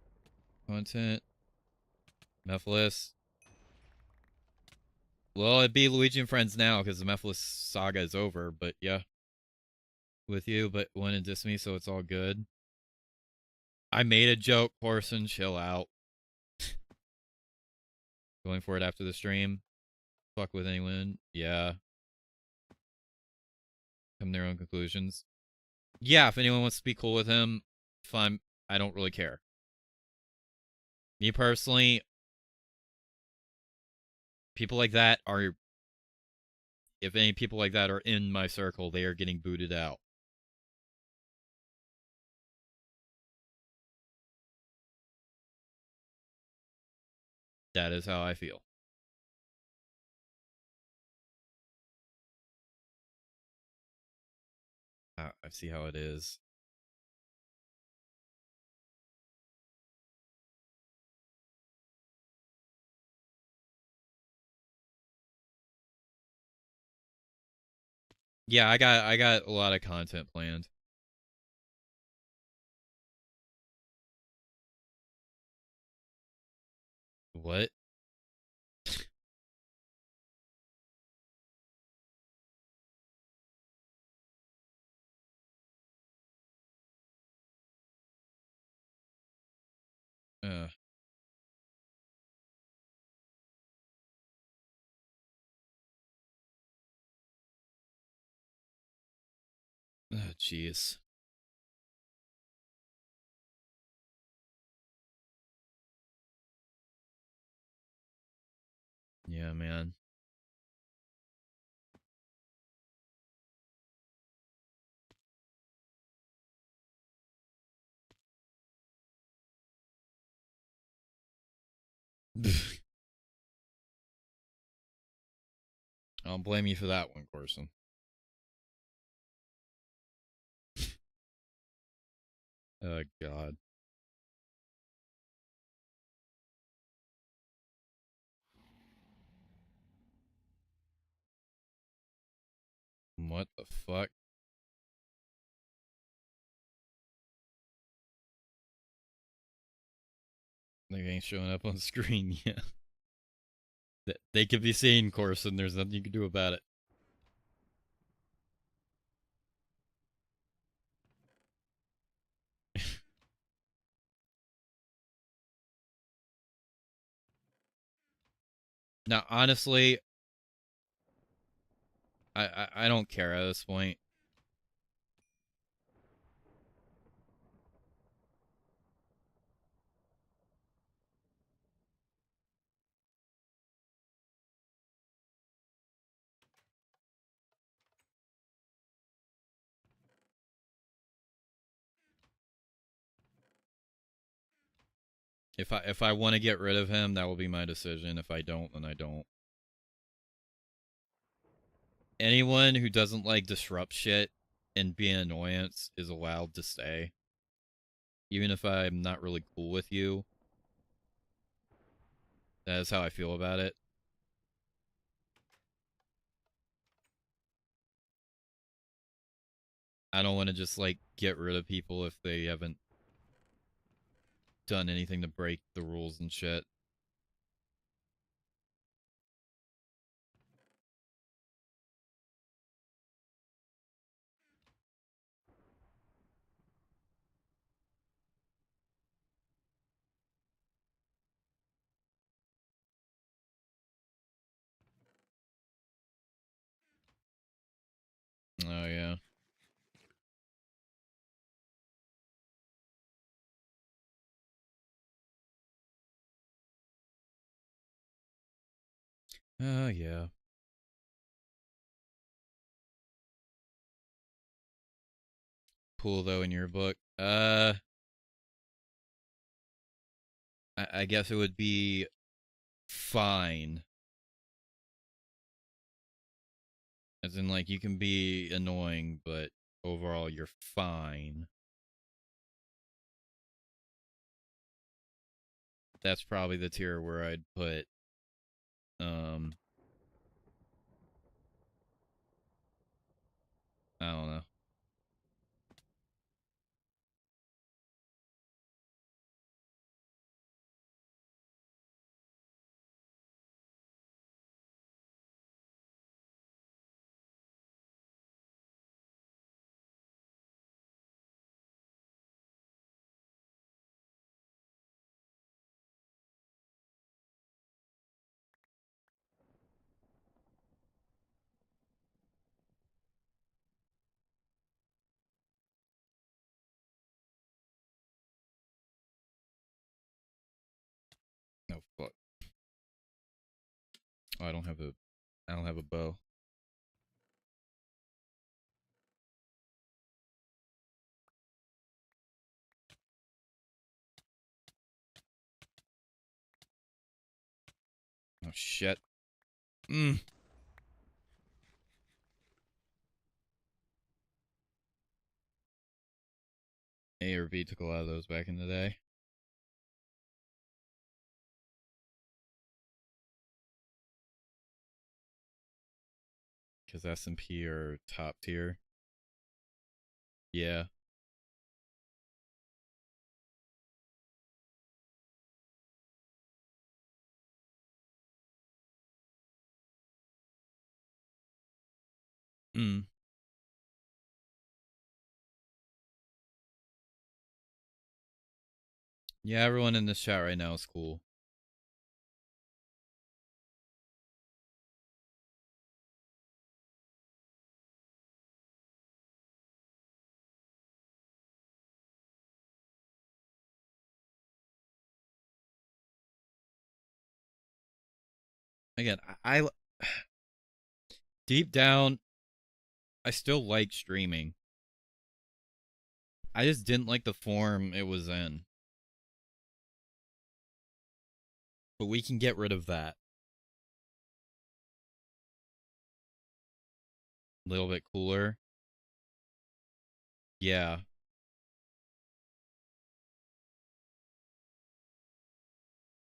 content. Mephiles. Well, it'd be Luigi and Friends now because the Mephiles saga is over, but yeah. With you, but want to diss me, so it's all good. I made a joke, Corson. Chill out. Going for it after the stream. Fuck with anyone. Yeah. Come to their own conclusions. Yeah, if anyone wants to be cool with him, fine. I don't really care. Me personally, people like that are... If any people like that are in my circle, they are getting booted out. That is how I feel. I see how it is. Yeah, I got a lot of content planned. What? Oh, jeez. Yeah, man. I don't blame you for that one, Corson. Oh, God. What the fuck? They ain't showing up on screen yet. They could be seen, Corson. There's nothing you can do about it. Now, honestly, I don't care at this point. If I want to get rid of him, that will be my decision. If I don't, then I don't. Anyone who doesn't like disrupt shit and be an annoyance is allowed to stay. Even if I'm not really cool with you. That is how I feel about it. I don't want to just, like, get rid of people if they haven't done anything to break the rules and shit. Oh, yeah. Oh, yeah. Cool, though, in your book. I guess it would be fine. As in, like, you can be annoying, but overall, you're fine. That's probably the tier where I'd put, I don't know. No, fuck. Oh, I don't have a bow. Oh, shit. A or B took a lot of those back in the day. Because S and P are top tier. Yeah. Yeah, everyone in this chat right now is cool. Again, I deep down, I still like streaming. I just didn't like the form it was in. But we can get rid of that. A little bit cooler. Yeah.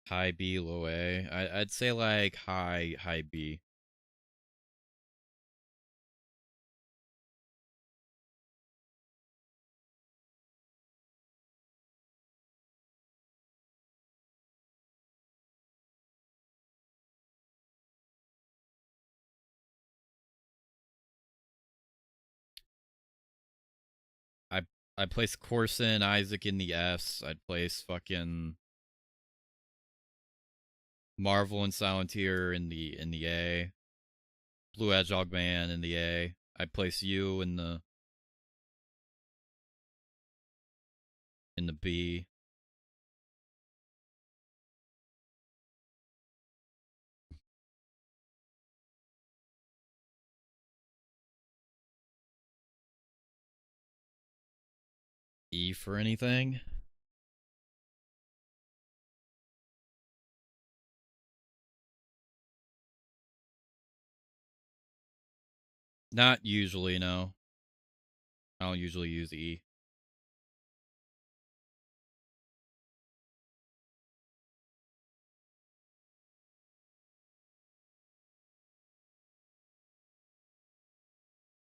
High B, low A. I'd say like high B. I I place Corson, Isaac in the S. I'd place fucking Marvel and Salantir in the A. Blue Hedgehog Man in the A. I'd place you in the B. E for anything? Not usually, no. I don't usually use E.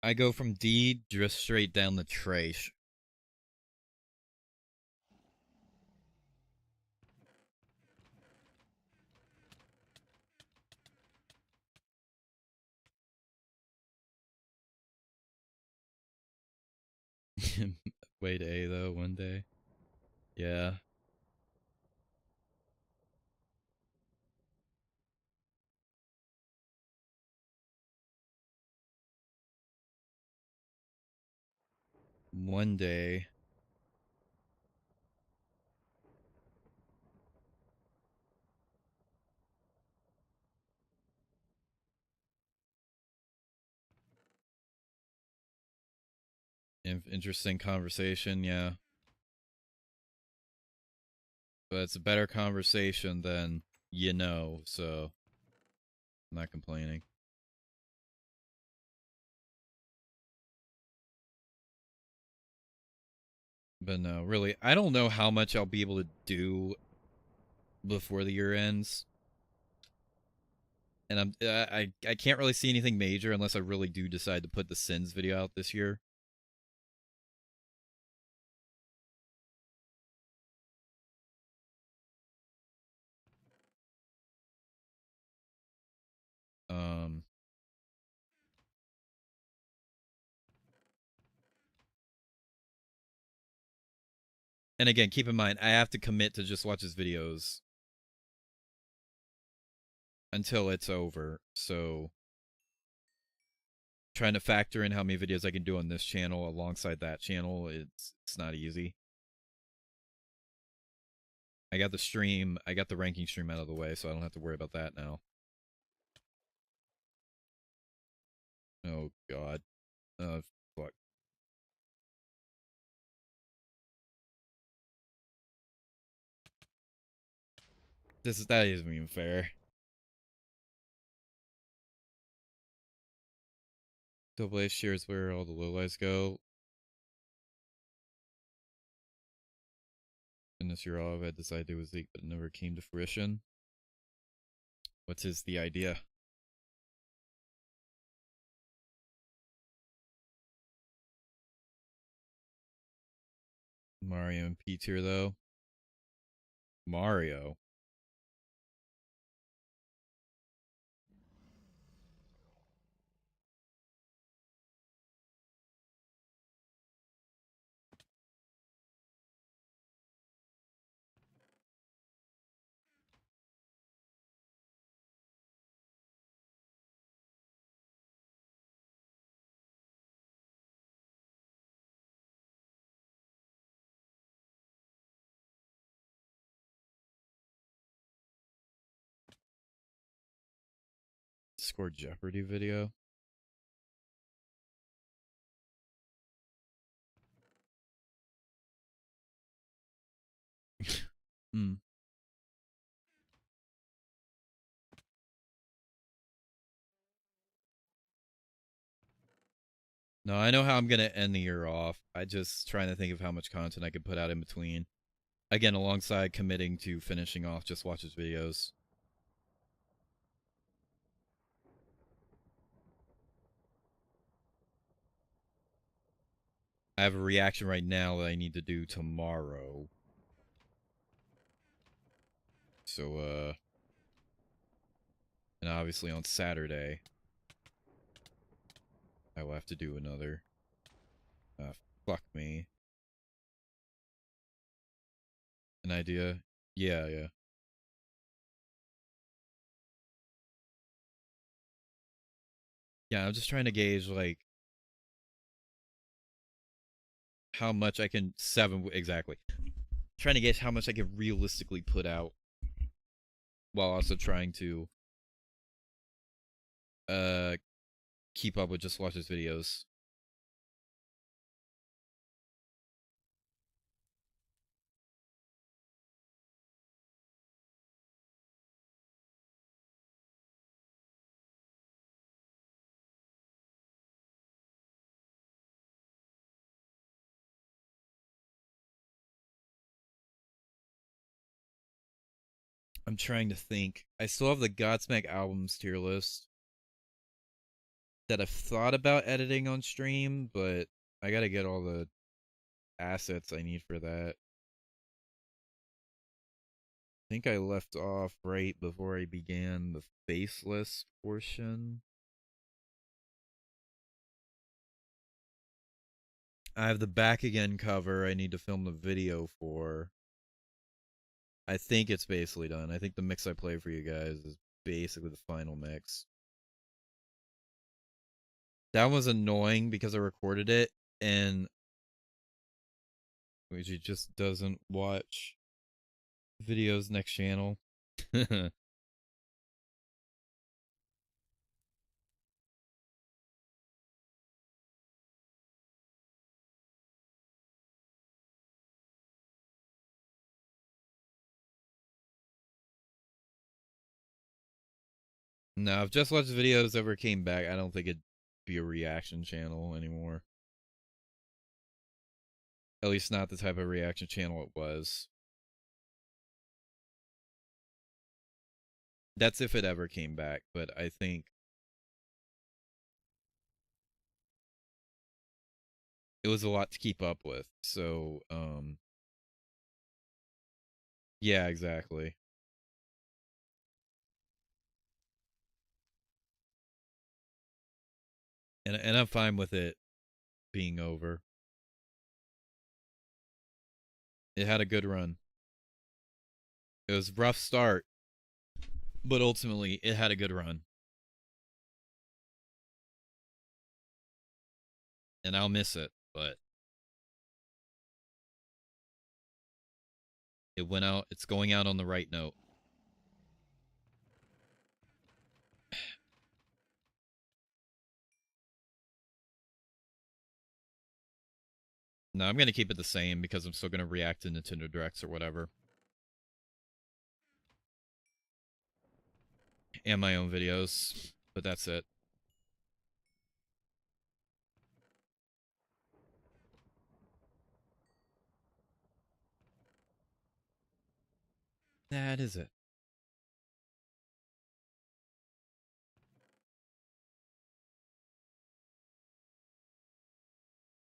I go from D just straight down the trash. Wait, A though, one day. Yeah. One day. Interesting conversation, yeah. But it's a better conversation than so I'm not complaining. But no, really, I don't know how much I'll be able to do before the year ends. And I can't really see anything major unless I really do decide to put the Sins video out this year. And again, keep in mind, I have to commit to just watch his videos until it's over. So trying to factor in how many videos I can do on this channel alongside that channel, it's not easy. I got the ranking stream out of the way, so I don't have to worry about that now. Oh god. Fuck. That isn't even fair. Double A shares where all the lowlights go. And this year all I decided it was leaked, but it never came to fruition. The idea? Mario and P tier though. Mario. Score Jeopardy video. Hmm. No, I know how I'm gonna end the year off. I just trying to think of how much content I could put out in between. Again, alongside committing to finishing off Just Watch His videos. I have a reaction right now that I need to do tomorrow. So, and obviously on Saturday, I will have to do another. Fuck me. An idea? Yeah, yeah. Yeah, I'm just trying to gauge, like, how much I can... exactly. Trying to gauge how much I can realistically put out while also trying to uh keep up with Just Watch His videos. I'm trying to think. I still have the Godsmack albums tier list that I've thought about editing on stream, but I gotta get all the assets I need for that. I think I left off right before I began the faceless portion. I have the Back Again cover I need to film the video for. I think it's basically done. I think the mix I play for you guys is basically the final mix. That was annoying because I recorded it and Luigi just doesn't watch videos next channel. No, if Just Watch Videos ever came back, I don't think it'd be a reaction channel anymore. At least not the type of reaction channel it was. That's if it ever came back, but I think it was a lot to keep up with. So, yeah, exactly. And I'm fine with it being over. It had a good run. It was a rough start, but ultimately it had a good run. And I'll miss it, but it went out. It's going out on the right note. No, I'm going to keep it the same because I'm still going to react to Nintendo Directs or whatever. And my own videos, but that's it. That is it.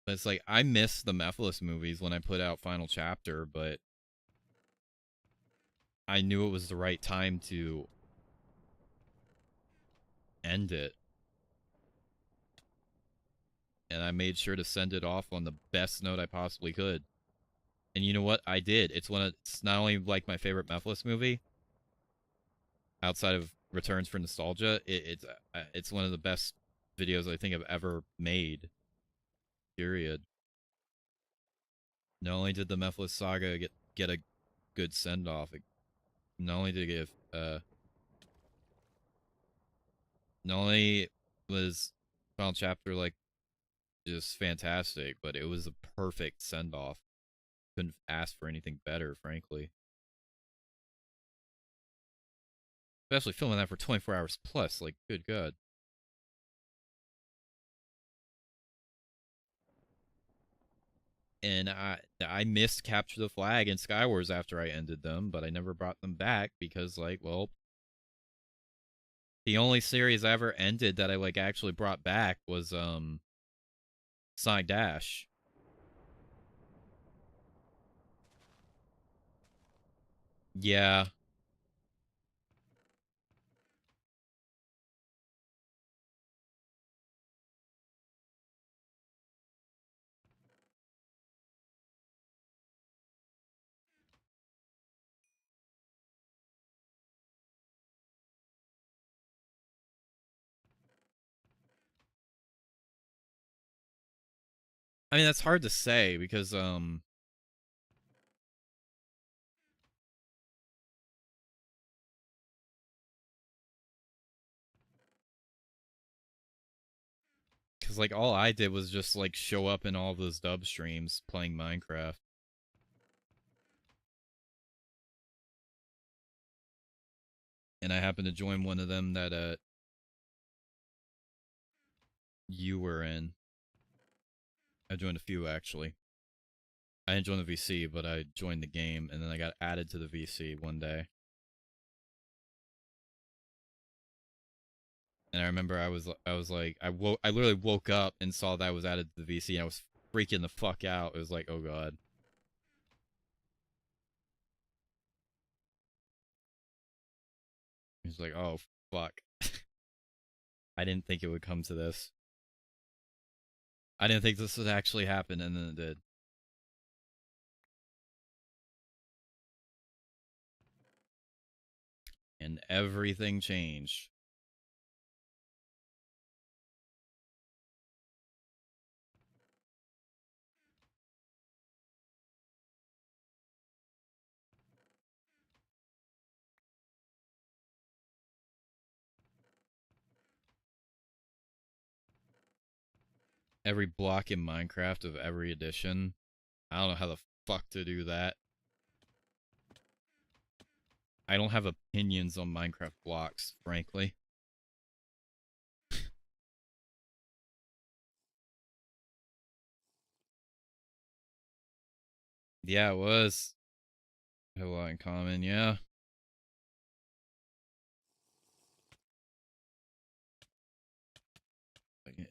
But it's like, I miss the Mephiles movies when I put out Final Chapter, but I knew it was the right time to end it. And I made sure to send it off on the best note I possibly could. And you know what? I did. It's not only like my favorite Mephiles movie, outside of Returns for Nostalgia, it's one of the best videos I think I've ever made. Period. Not only did the Mephiles saga get a good send off, not only did it give not only was Final Chapter like just fantastic, but it was a perfect send off. Couldn't ask for anything better, frankly. Especially filming that for 24 hours plus, like, good God. and I missed Capture the Flag and Skywars after I ended them, but I never brought them back because, like, well, the only series I ever ended that I, like, actually brought back was Sonic Dash. Yeah. I mean, that's hard to say because like all I did was just like show up in all those dub streams playing Minecraft. And I happened to join one of them that you were in. I joined a few actually. I didn't join the VC, but I joined the game and then I got added to the VC one day. And I remember I was like I literally woke up and saw that I was added to the VC and I was freaking the fuck out. It was like, "Oh god." He's like, "Oh fuck." I didn't think it would come to this. I didn't think this would actually happen, and then it did. And everything changed. Every block in Minecraft of every edition. I don't know how the fuck to do that. I don't have opinions on Minecraft blocks, frankly. Yeah, it was. I have a lot in common, yeah.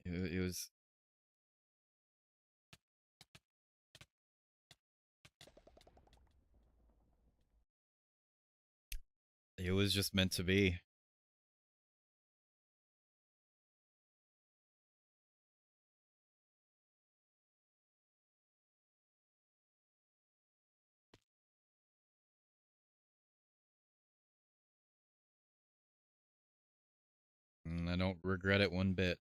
It was. It was just meant to be. And I don't regret it one bit.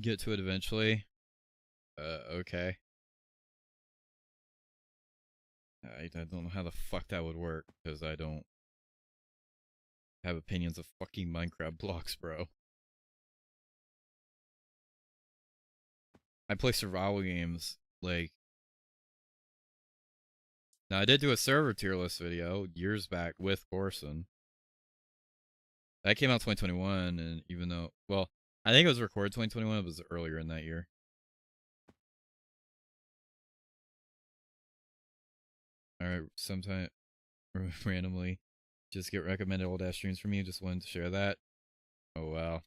Get to it eventually. Okay. I don't know how the fuck that would work, because I don't have opinions of fucking Minecraft blocks, bro. I play survival games, like... Now, I did do a server tier list video years back with Corson. That came out 2021, and even though... Well, I think it was recorded 2021, it was earlier in that year. Alright, sometime randomly just get recommended old ass streams from you. Just wanted to share that. Oh, wow.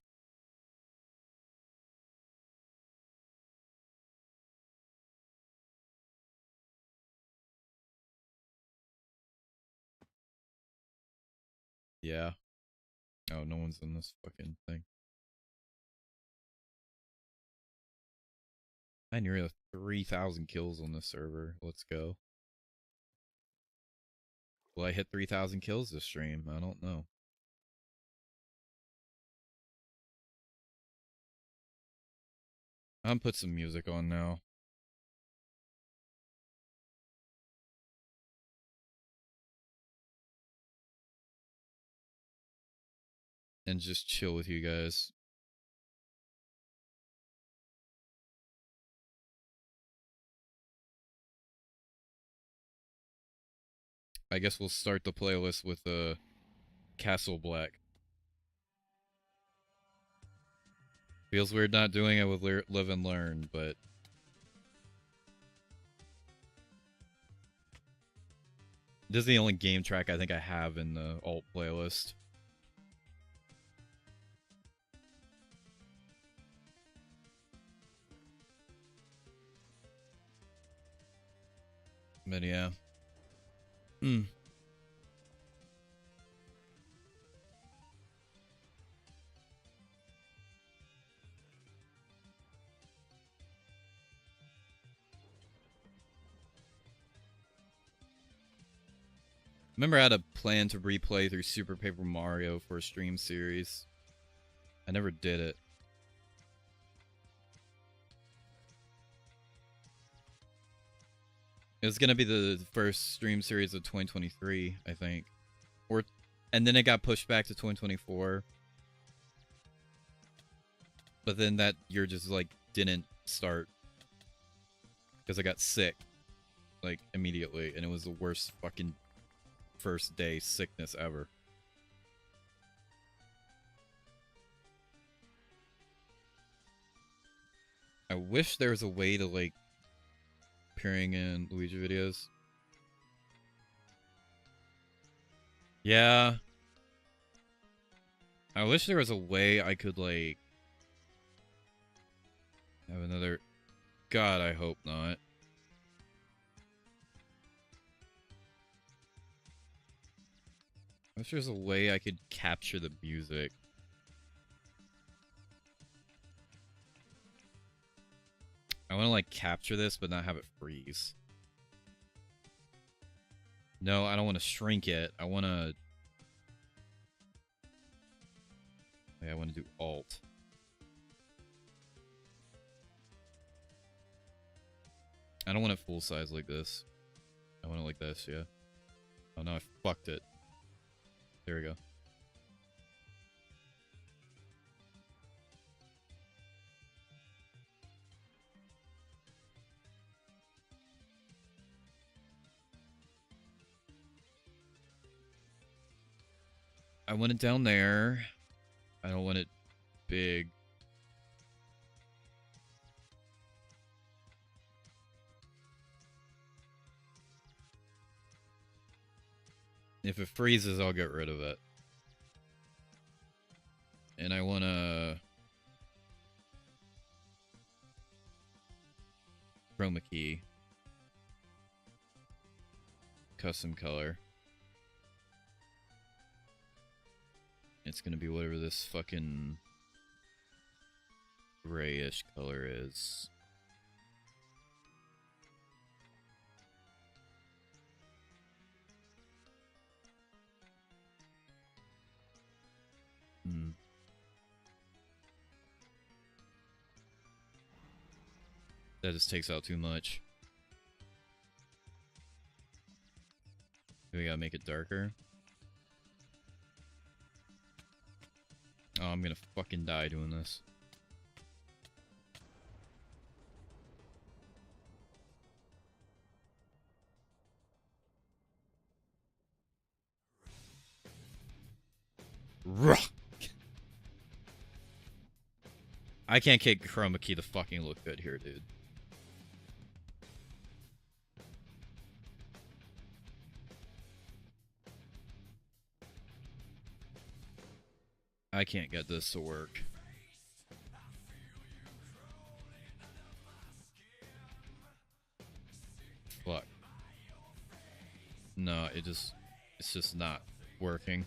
Yeah. Oh, no one's in this fucking thing. I nearly 3,000 kills on this server. Let's go. Will I hit 3,000 kills this stream? I don't know. I'm put some music on now. And just chill with you guys. I guess we'll start the playlist with Castle Black. Feels weird not doing it with Live and Learn, but this is the only game track I think I have in the alt playlist. But yeah. Remember I had a plan to replay through Super Paper Mario for a stream series. I never did it. It was gonna be the first stream series of 2023, I think. And then it got pushed back to 2024. But then that year just like didn't start. Because I got sick. Like immediately. And it was the worst fucking first day sickness ever. I wish there was a way to like appearing in Luigi videos. Yeah. I wish there was a way I could like have another... God, I hope not. I wish there's a way I could capture the music. I want to like capture this but not have it freeze. No, I don't want to shrink it. I want to... I want to do Alt. I don't want it full size like this. I want it like this, yeah. Oh no, I fucked it. There we go. I want it down there. I don't want it big. If it freezes, I'll get rid of it. And I want to chroma key. Custom color. It's gonna be whatever this fucking grayish color is. That just takes out too much. We gotta make it darker. Oh, I'm gonna fucking die doing this. Rock. I can't get chroma key to fucking look good here, dude. I can't get this to work. Fuck. No, it's just not working.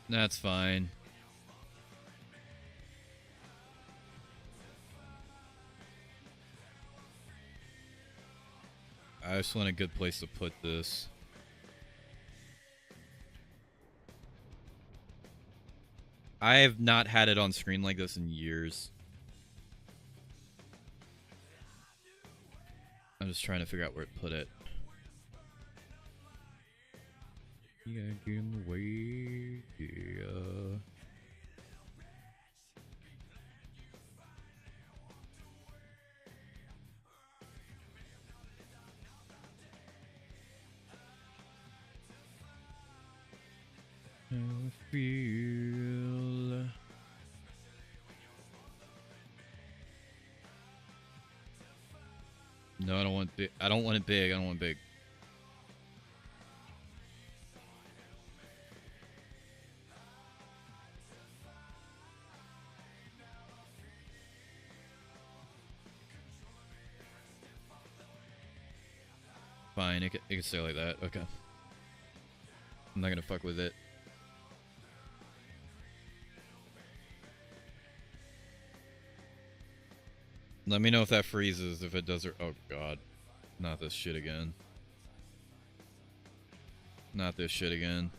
That's fine. I just want a good place to put this. I have not had it on screen like this in years. I'm just trying to figure out where to put it. Yeah, get in the way. Yeah. How I feel. No, I don't want big. I don't want it big. I don't want big. Fine, it can stay like that. Okay. I'm not gonna fuck with it. Let me know if that freezes, if it does or oh god. Not this shit again. Not this shit again.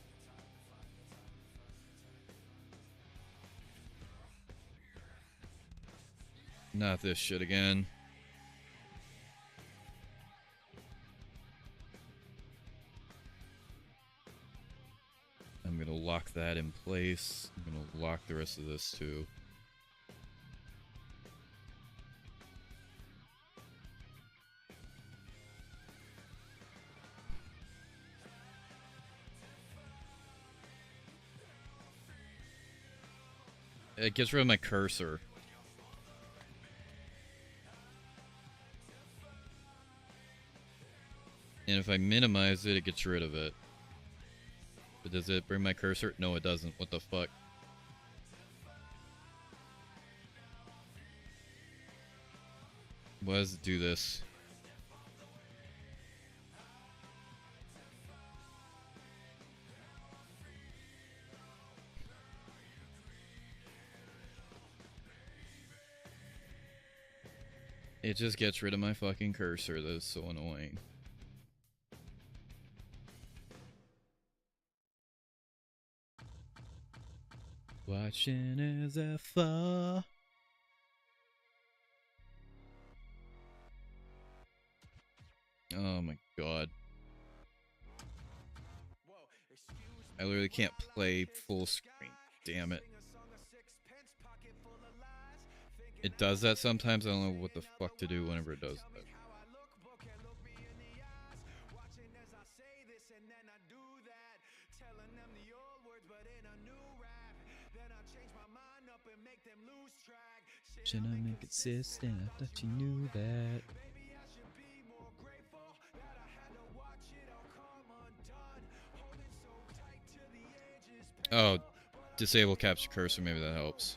Not this shit again. I'm gonna lock that in place. I'm gonna lock the rest of this too. It gets rid of my cursor. And if I minimize it, it gets rid of it. But does it bring my cursor? No, it doesn't. What the fuck? Why does it do this? It just gets rid of my fucking cursor. That is so annoying. Watching as I fall. Oh my god. I literally can't play full screen. Damn it. It does that sometimes. I don't know what the fuck to do whenever it does that. Should I make it consistent? I thought you knew that. Oh, disable capture cursor. Maybe that helps.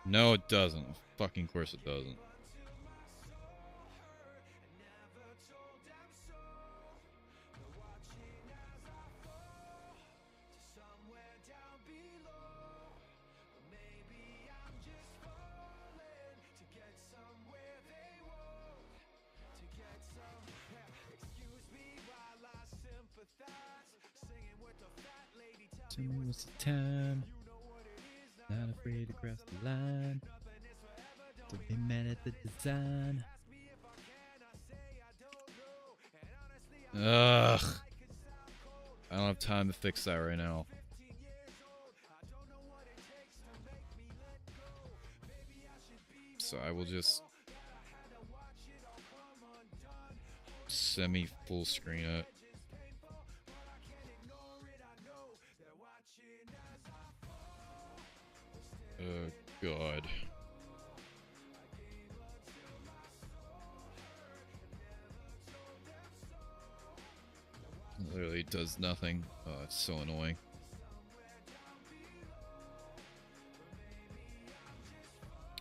No, it doesn't. Fucking course it doesn't. Tell me what's the time. Not afraid to cross the line. Don't be mad at the design. Ugh. I don't have time to fix that right now. So I will just semi full screen it. Oh god. It literally does nothing. Oh, it's so annoying.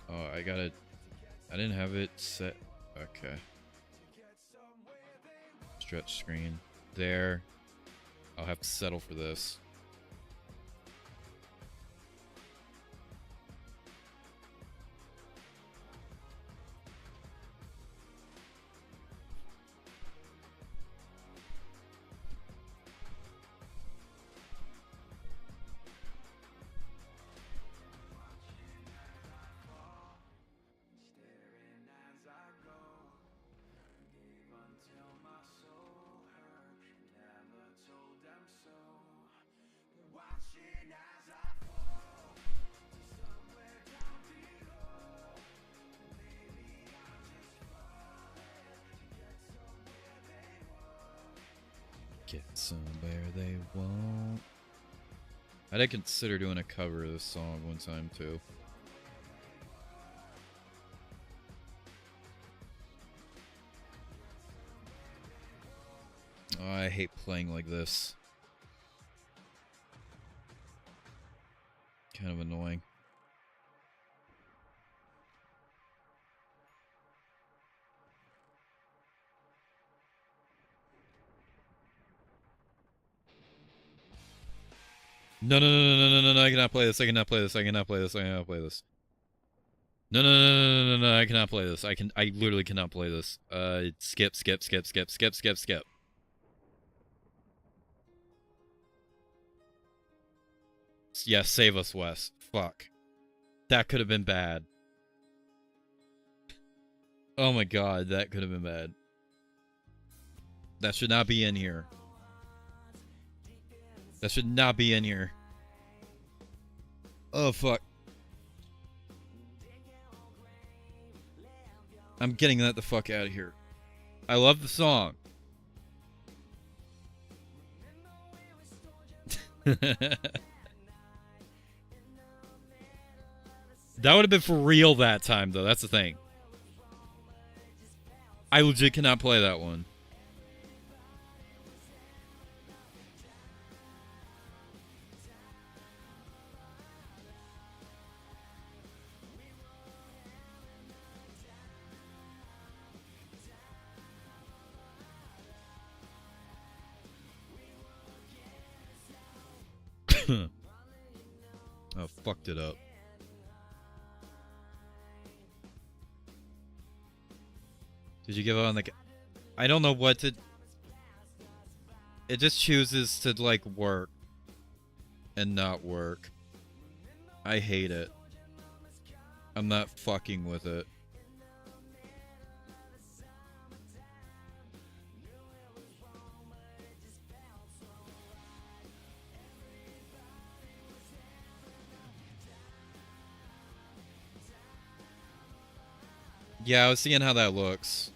Oh, I didn't have it set. Okay. Stretch screen. There. I'll have to settle for this. Get somewhere they won't. I did consider doing a cover of this song one time too. Oh, I hate playing like this. Kind of annoying. No, no, no, no, no, no, no, no, I cannot play this, I cannot play this, I cannot play this, I cannot play this. No, no, no, no, no, no, no, I cannot play this. I literally cannot play this. Skip, skip, skip, skip, skip, skip, skip. Yeah, save us, Wes. Fuck. That could have been bad. Oh my god, that could have been bad. That should not be in here. That should not be in here. Oh, fuck. I'm getting that the fuck out of here. I love the song. That would have been for real that time, though. That's the thing. I legit cannot play that one. Oh, fucked it up. Did you give up on the... I don't know what to... It just chooses to, like, work. And not work. I hate it. I'm not fucking with it. Yeah, I was seeing how that looks.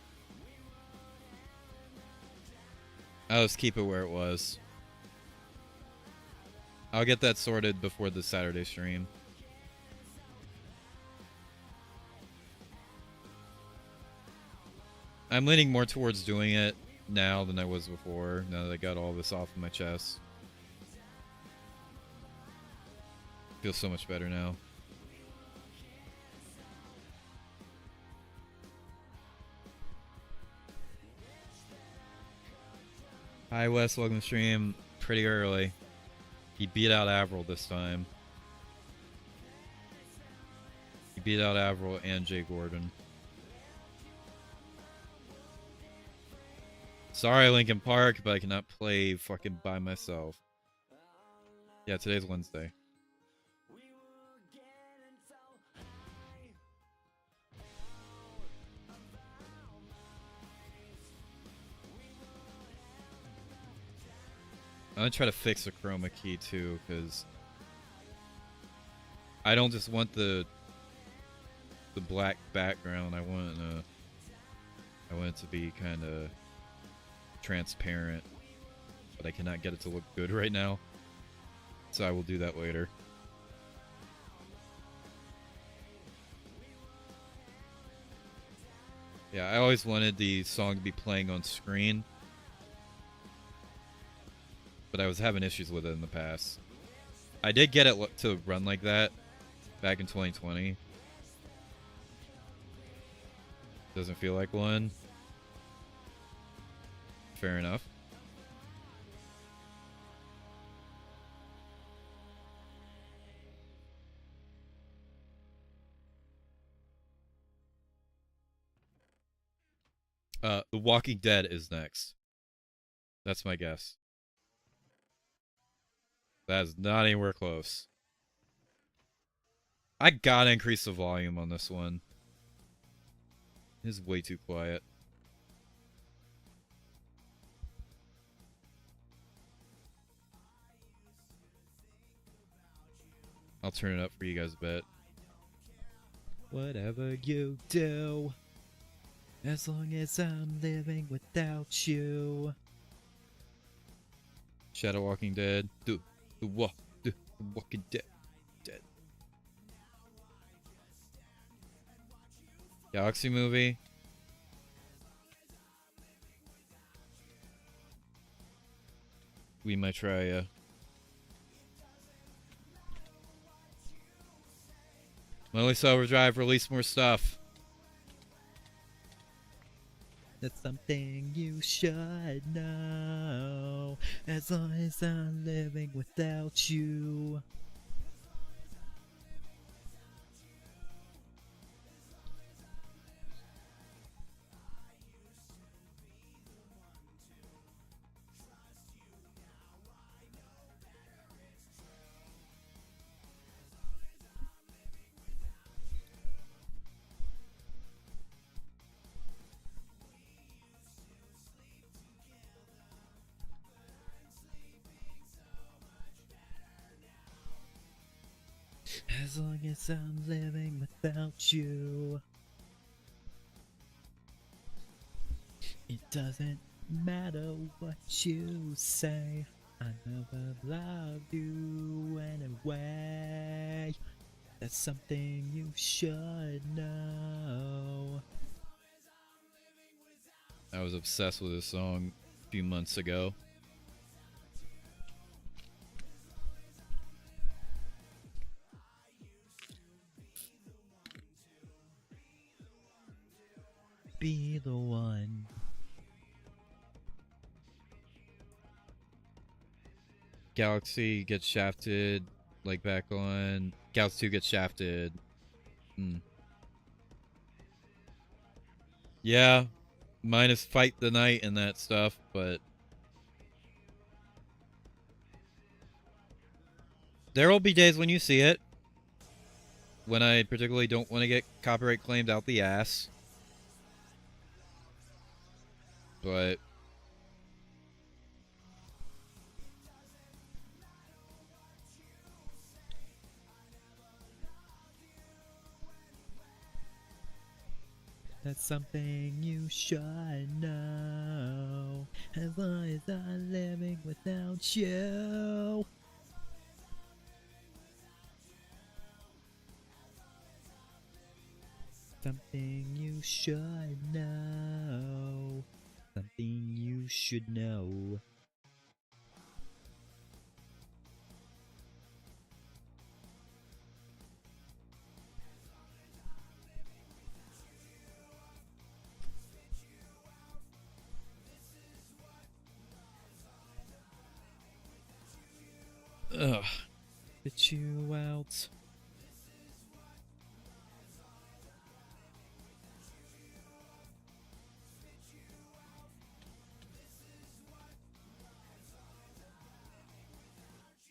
I'll just keep it where it was. I'll get that sorted before the Saturday stream. I'm leaning more towards doing it now than I was before, now that I got all this off of my chest. Feels so much better now. Hi Wes, welcome to stream. Pretty early. He beat out Avril this time. He beat out Avril and Jay Gordon. Sorry, Linkin Park, but I cannot play fucking by myself. Yeah, today's Wednesday. I'm gonna try to fix the chroma key too, because I don't just want the black background. I want it to be kind of transparent, but I cannot get it to look good right now. So I will do that later. Yeah, I always wanted the song to be playing on screen, but I was having issues with it in the past. I did get it to run like that back in 2020. Doesn't feel like one. Fair enough. The Walking Dead is next. That's my guess. That is not anywhere close. I gotta increase the volume on this one. It is way too quiet. I'll turn it up for you guys a bit. Whatever you do, as long as I'm living without you. Shadow Walking Dead. The Walking Dead. Galaxy movie. We might try, Melissa Overdrive, release more stuff. That's something you should know. As long as I'm living without you. As long as I'm living without you, it doesn't matter what you say. I never loved you anyway. That's something you should know. I was obsessed with this song a few months ago. Be the one. Galaxy gets shafted, like back on. Galaxy 2 gets shafted. Yeah, minus Fight the Night and that stuff, but there will be days when you see it. When I particularly don't want to get copyright claimed out the ass. But that's something you should know. As long as I'm living without you. Something you should know. Something you should know. Ugh. Spit you out.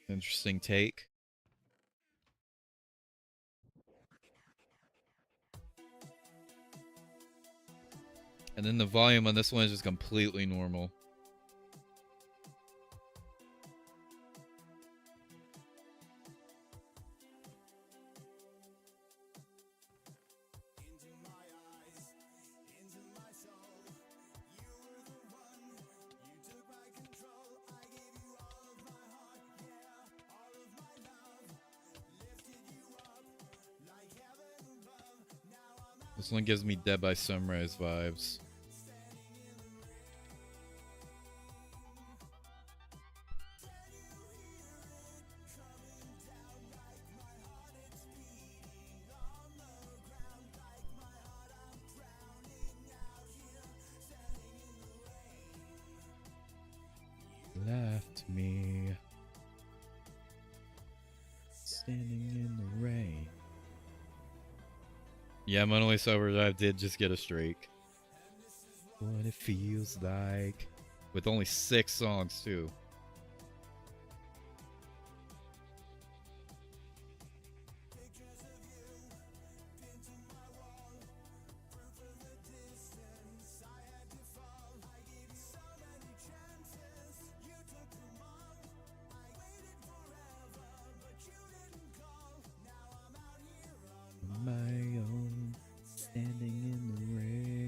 Interesting take. And then the volume on this one is just completely normal. This one gives me Dead by Sunrise vibes. Left me standing in the rain. Yeah, Mona Lisa Overdrive did just get a streak. What it feels like. With only 6 songs, too. On my own, standing in the rain.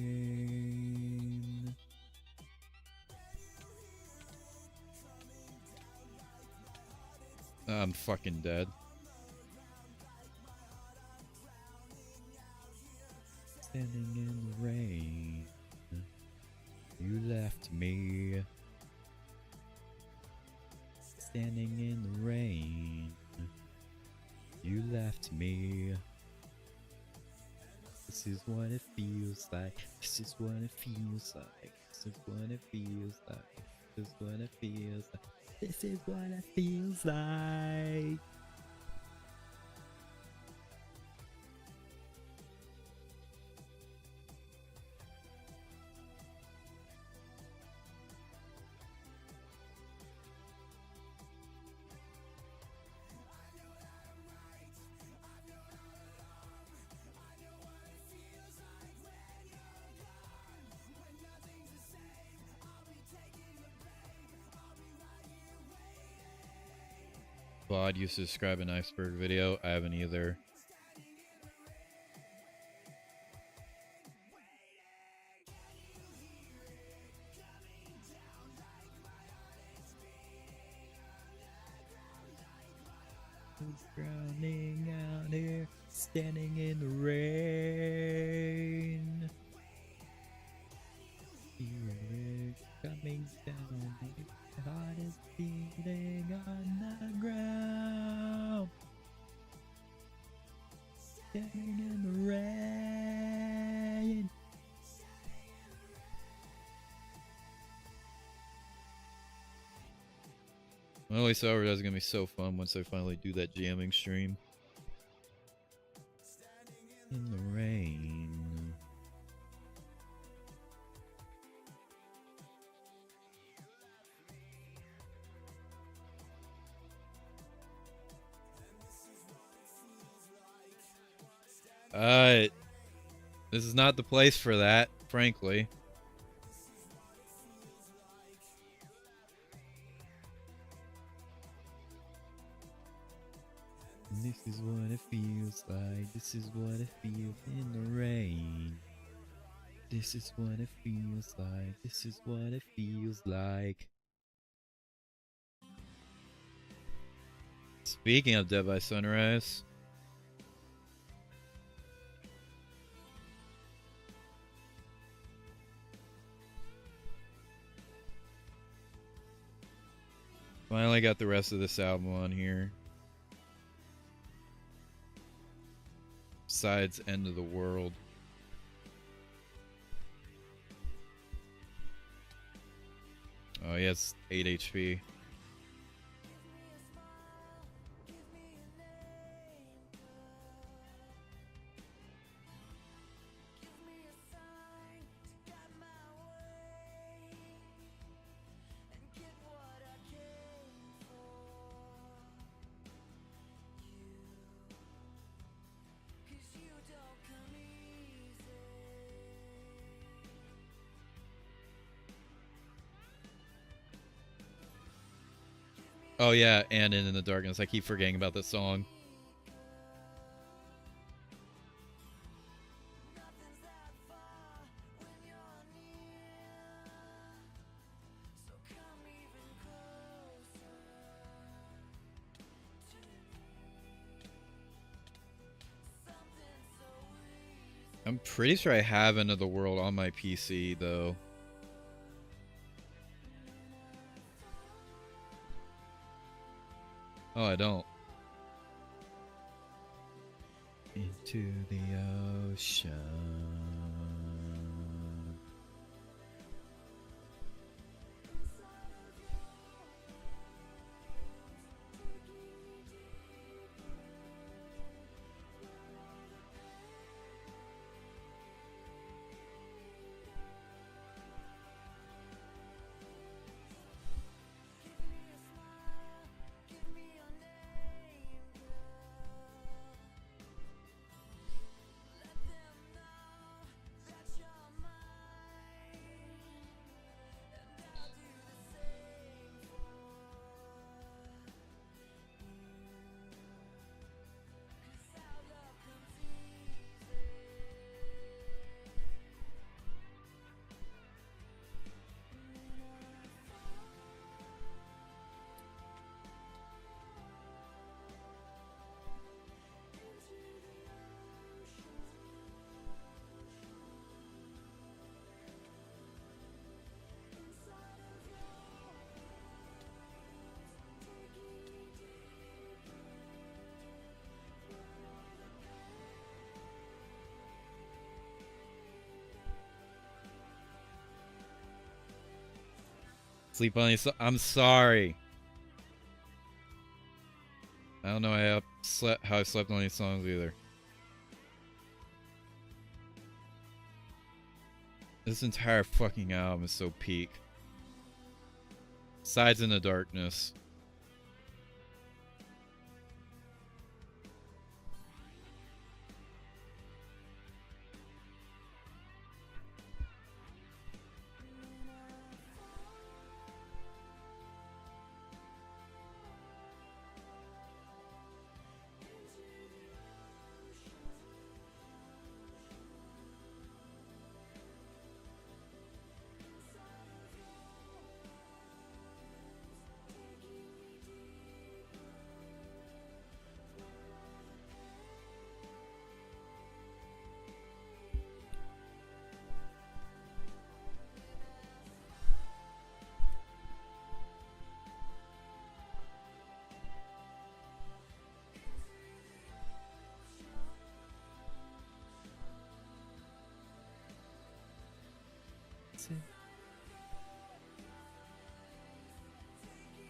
I'm fucking dead. Standing in the rain, you left me. Standing in the rain, you left me. This is what it feels like. This is what it feels like. This is what it feels like. This is what it feels like. This is what it feels like. Claude used to describe an iceberg video. I haven't either. Drowning out here, standing in the rain. Here coming down, my heart is beating on the ground. Standing in the rain. Well, this hour is gonna be so fun once I finally do that jamming stream. In the rain. This is not the place for that, frankly. This is what it feels like. This is what it feels in the rain. This is what it feels like. This is what it feels like. Speaking of Dead by Sunrise, finally got the rest of this album on here. Besides End of the World. Oh, he has 8 HP. Oh yeah, and In the Darkness. I keep forgetting about this song. I'm pretty sure I have End of the World on my PC though. Oh, I don't. Into the ocean. Sleep on these. I'm sorry. I don't know how I slept on these songs either. This entire fucking album is so peak. Sides in the Darkness.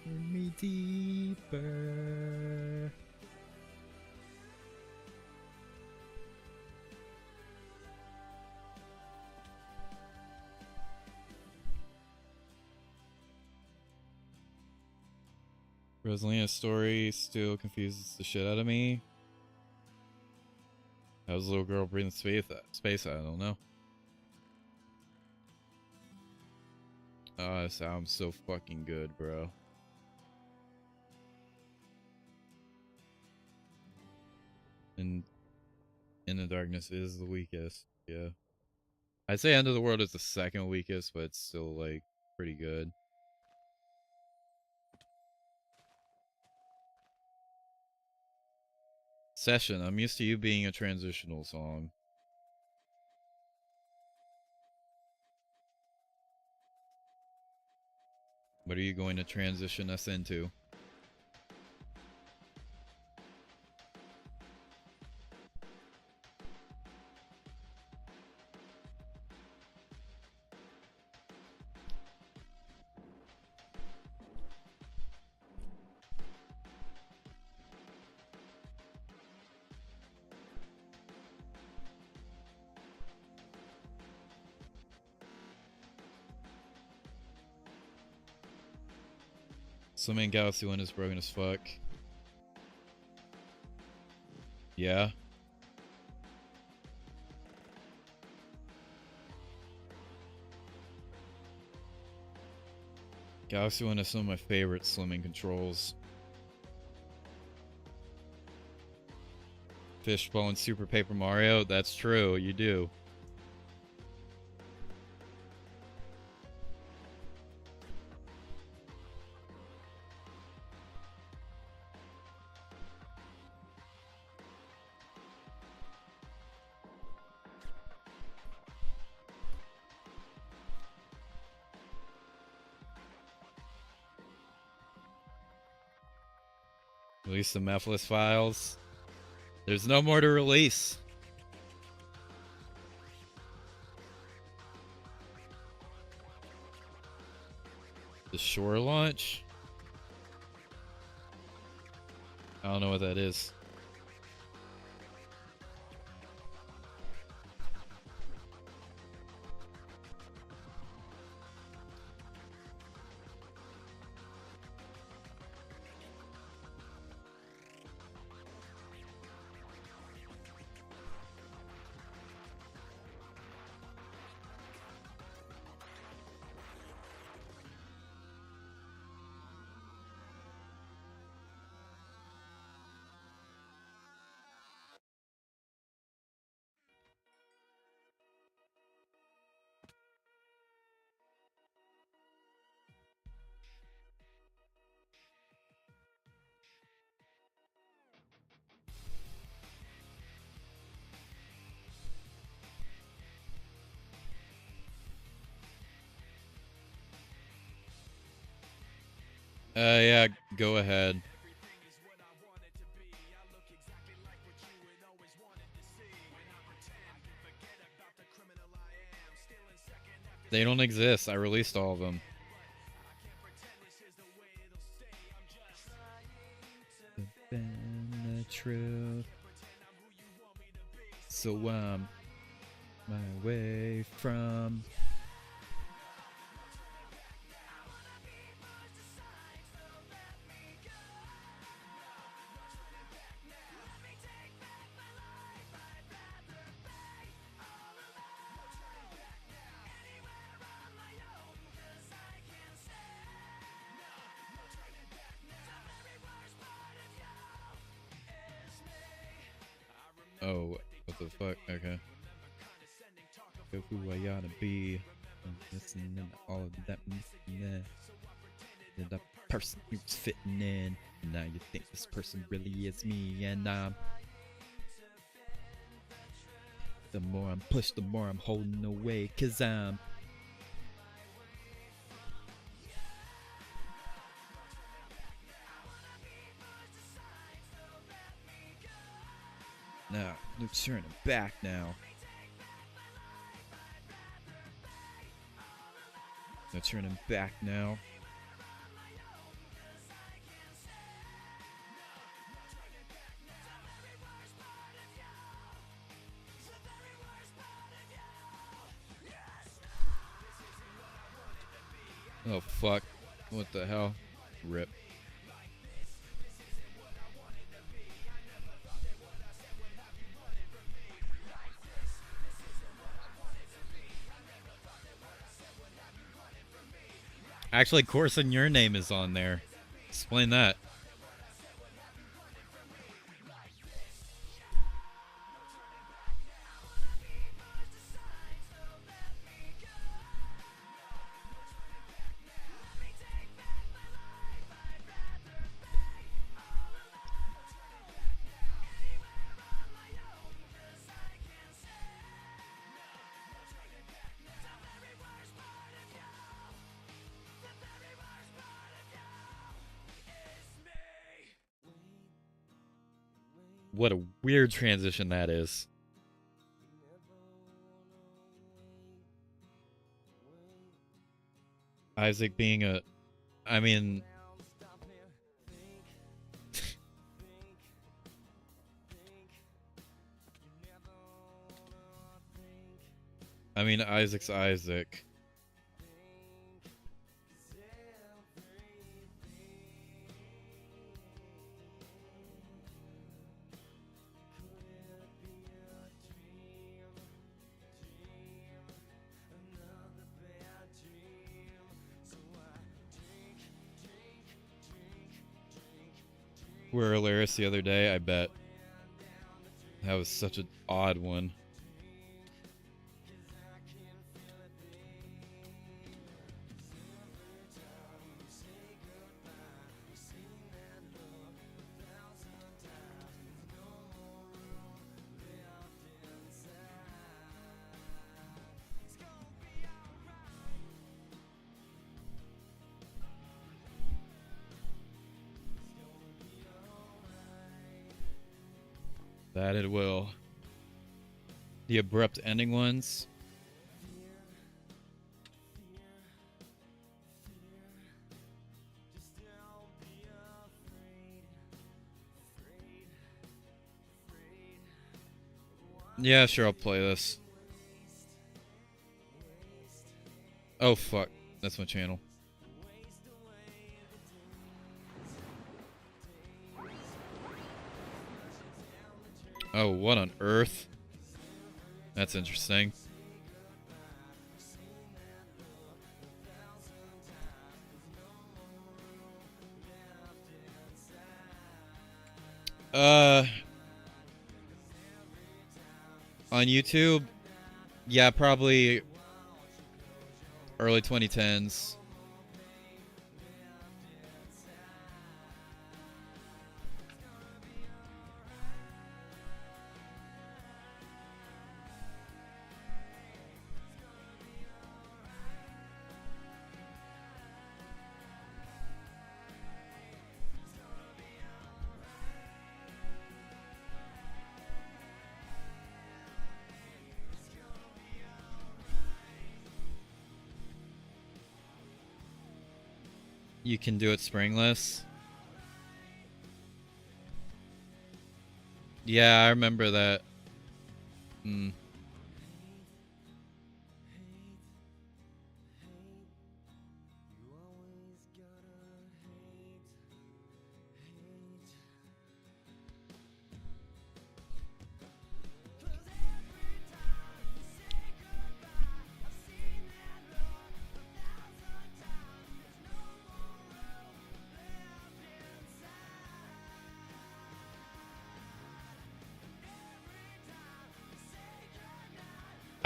Me deeper. Rosalina's story still confuses the shit out of me. How's a little girl breathing space? I don't know. This album's so fucking good, bro. And In the Darkness is the weakest, yeah. I'd say End of the World is the second weakest, but it's still, like, pretty good. Session, I'm used to you being a transitional song. What are you going to transition us into? Swimming Galaxy 1 is broken as fuck. Yeah. Galaxy 1 is some of my favorite swimming controls. Fishbowl and Super Paper Mario, that's true, you do. Release the Mephiles files. There's no more to release. The Shore launch? I don't know what that is. Yeah, go ahead. They don't exist. I released all of them. truth. So I'm my way from. Oh, what the fuck? Okay. Go who I ought to be. I'm listening to all of that. The person who's fitting in. And now you think this person really is me. And the more I'm pushed, the more I'm holding away. Cause I'm. Now, Luke's turning back now. No turning back now. Oh fuck. What the hell? Rip. Actually, Corson, your name is on there. Explain that. What a weird transition that is. Isaac being a... I mean... I mean, Isaac's Isaac. We were hilarious the other day, I bet. That was such an odd one. That it will. The abrupt ending ones. Yeah, sure, I'll play this. Oh, fuck. That's my channel. Oh, what on earth? That's interesting. On YouTube, yeah, probably early 2010s. You can do it springless. Yeah, I remember that. Hmm.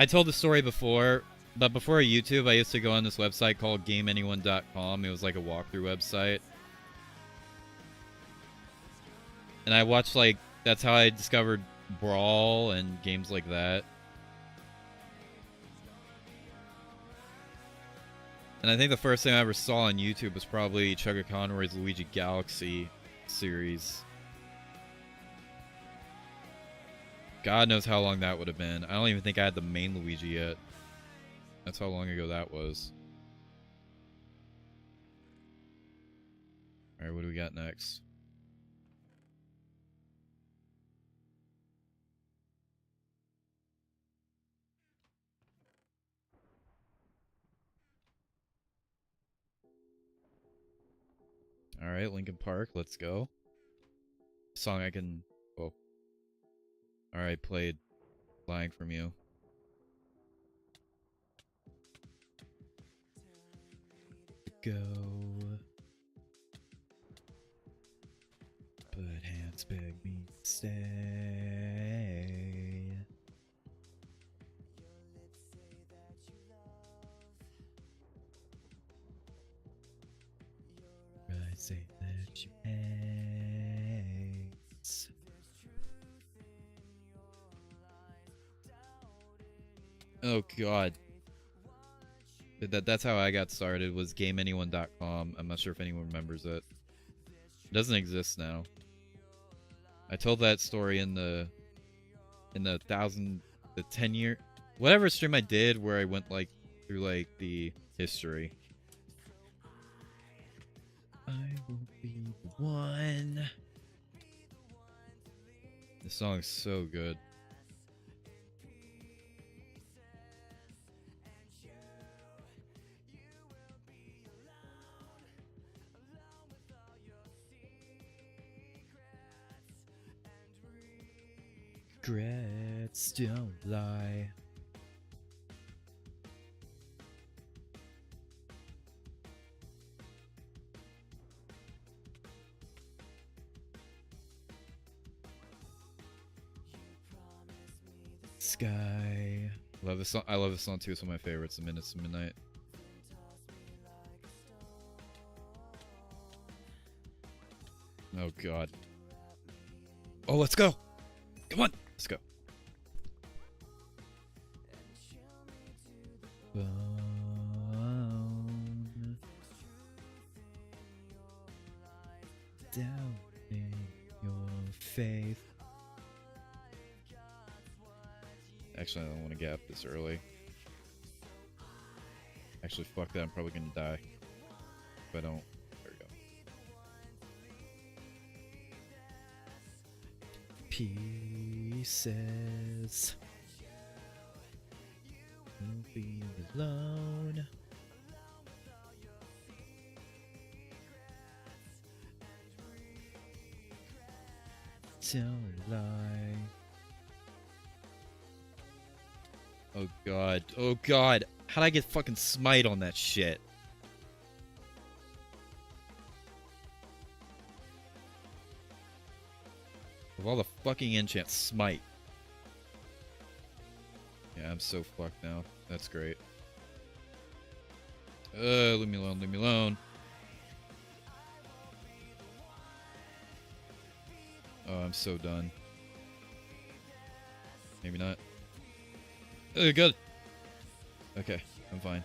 I told the story before, but before YouTube, I used to go on this website called GameAnyone.com. It was like a walkthrough website. And I watched, like, that's how I discovered Brawl and games like that. And I think the first thing I ever saw on YouTube was probably Chugga Conroy's Luigi Galaxy series. God knows how long that would have been. I don't even think I had the main Luigi yet. That's how long ago that was. Alright, what do we got next? Alright, Linkin Park, let's go. Song I can... Oh. Alright, played. Lying from You. Go. But hands beg me to stay. I say that you hate. Oh god. That's how I got started, was GameAnyone.com. I'm not sure if anyone remembers it. It doesn't exist now. I told that story in the 10 year, whatever stream I did where I went like through like the history. I will be the one. This song is so good. Regrets don't lie. Sky. Love this song. I love this song too. It's one of my favorites. The Minutes to Midnight. Oh god. Oh, let's go. Come on. Let's go. Bone. Down in your faith. Actually, I don't want to gap this early. Actually, fuck that. I'm probably gonna die. If I don't. There we go. Pieces. Won't be alone. Don't lie. Oh god. Oh god. How'd I get fucking smite on that shit? Of all the fucking enchants, smite. Yeah, I'm so fucked now. That's great. Leave me alone, leave me alone. Oh, I'm so done. Maybe not. Good. Okay, I'm fine.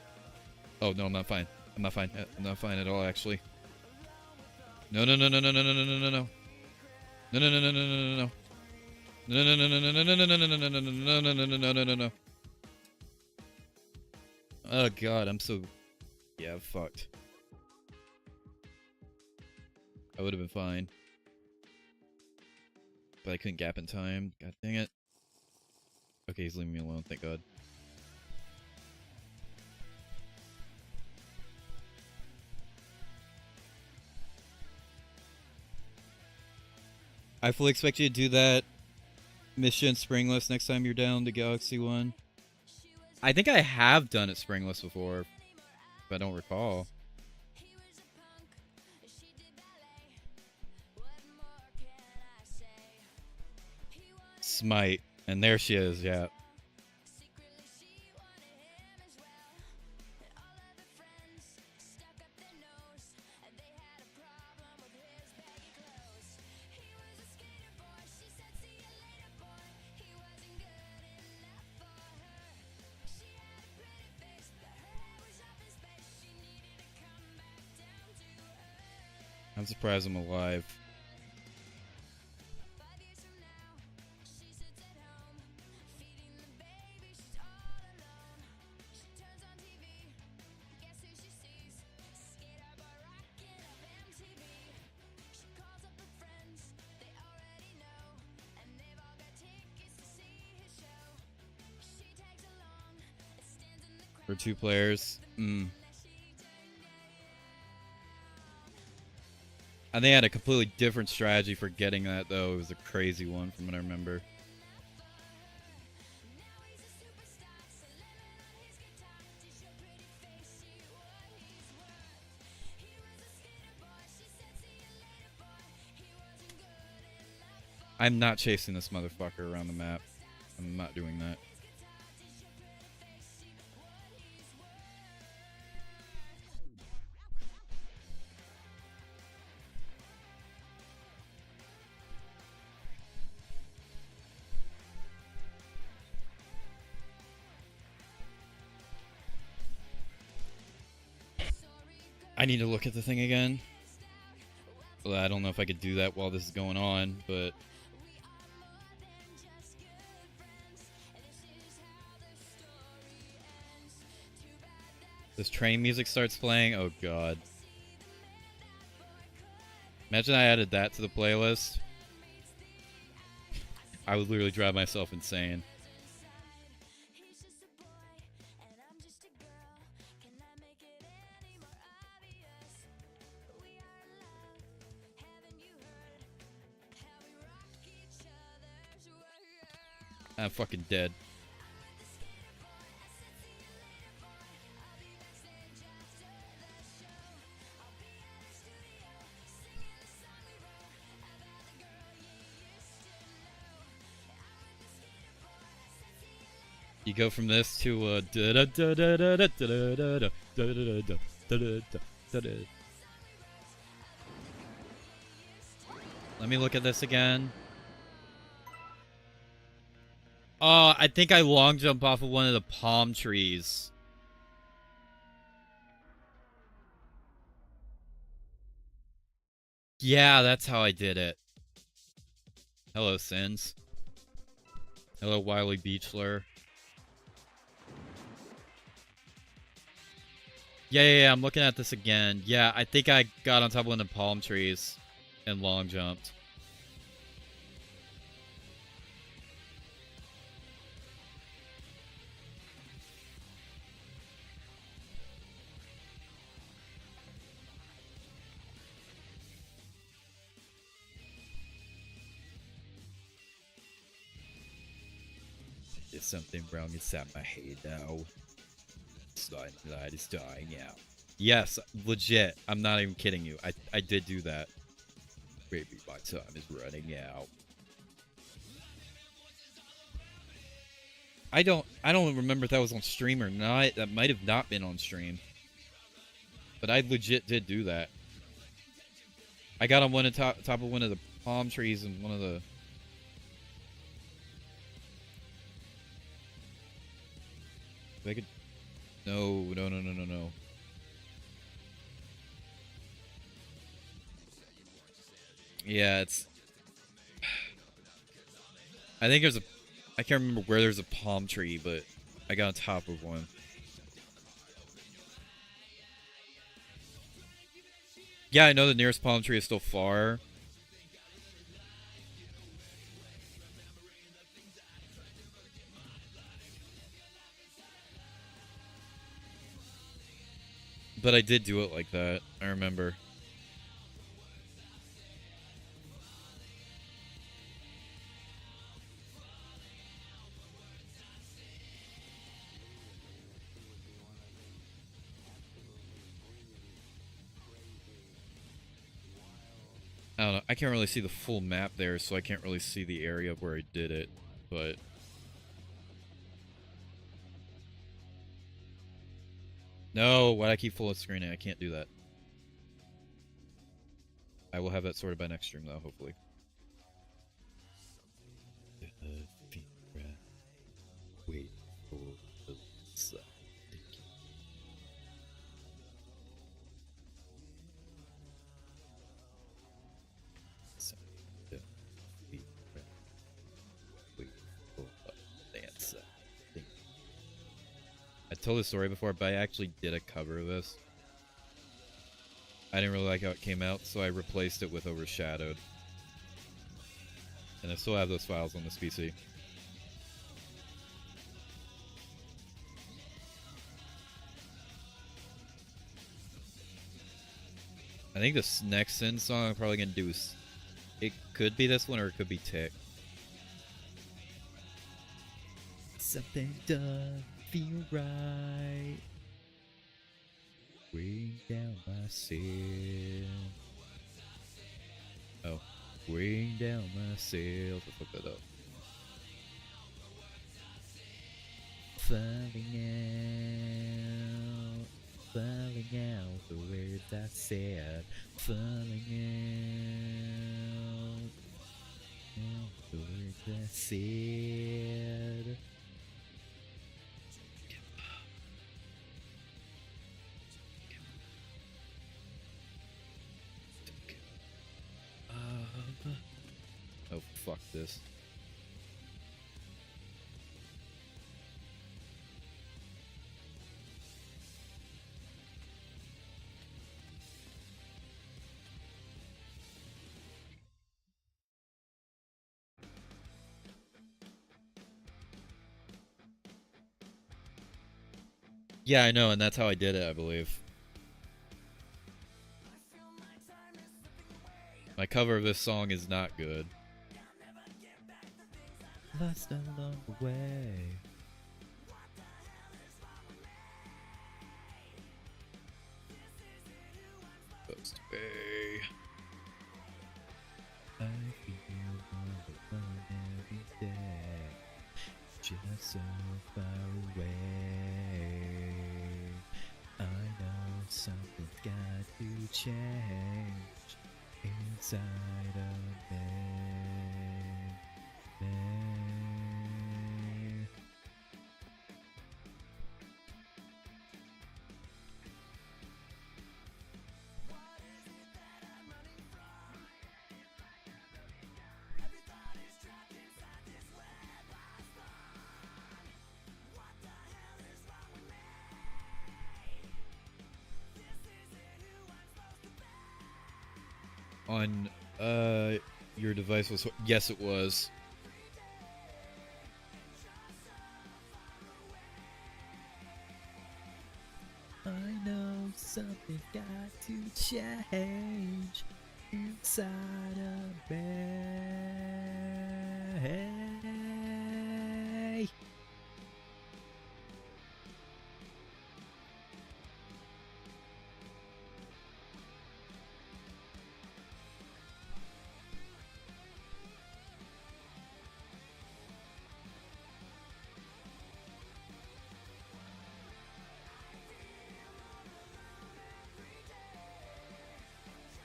Oh, no, I'm not fine. I'm not fine. I'm not fine at all, actually. No, no, no, no, no, no, no, no, no, no, no. No, no, no, no, no, no, no, no. No, no, no, no, no, no, no, no, no, no, no, no, no, no, no, no, no, no, no, no. Oh, God, I'm so... Yeah, I'm fucked. I would have been fine. But I couldn't gap in time. God dang it. Okay, he's leaving me alone, thank God. I fully expect you to do that mission springless next time you're down to Galaxy 1. I think I have done it springless before, if I don't recall. Smite. And there she is, yeah. I'm surprised I'm alive. For 2 players. I think I had a completely different strategy for getting that, though. It was a crazy one from what I remember. I'm not chasing this motherfucker around the map. I'm not doing that. I need to look at the thing again. Well, I don't know if I could do that while this is going on, but... This train music starts playing? Oh god. Imagine I added that to the playlist. I would literally drive myself insane. I'm fucking dead. You go from this to let me look at this again. Oh, I think I long jump off of one of the palm trees. Yeah, that's how I did it. Hello, Sins. Hello, Wily Beachler. Yeah, I'm looking at this again. Yeah, I think I got on top of one of the palm trees and long jumped. There's something wrong inside my head now. Slide light is dying out. Yes, legit. I'm not even kidding you. I did do that. Baby, my time is running out. I don't remember if that was on stream or not. That might have not been on stream. But I legit did do that. I got on one of top of one of the palm trees and one of the... I could... No. Yeah, it's... I think there's a... I can't remember where there's a palm tree, but I got on top of one. Yeah, I know the nearest palm tree is still far. But I did do it like that. I remember. I don't know. I can't really see the full map there, so I can't really see the area where I did it. But no, why do I keep full screening? I can't do that. I will have that sorted by next stream, though, hopefully. Wait for the sun. I told this story before, but I actually did a cover of this. I didn't really like how it came out, so I replaced it with Overshadowed. And I still have those files on this PC. I think this next Sin song I'm probably gonna do is... It could be this one, or it could be Tick. Something doesn't feel right. Bring down my sail. Oh. Bring down my sails. Let's look that up. Falling out the words I said. Falling out the words I said. Oh, fuck this. Yeah, I know, and that's how I did it, I believe. My cover of this song is not good. Lost along the way. Supposed to be. I feel wonderful every day, just so far away. I know something's got to change inside of me. On your device was, yes, it was. I know something's got to change inside of me.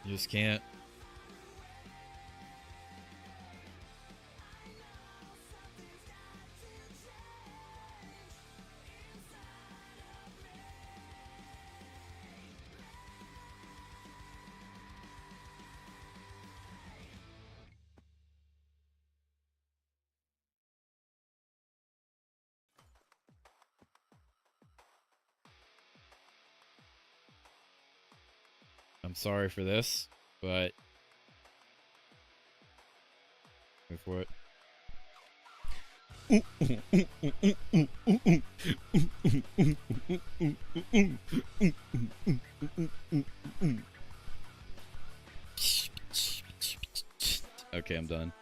You just can't. I'm sorry for this, but wait for it. Okay, I'm done.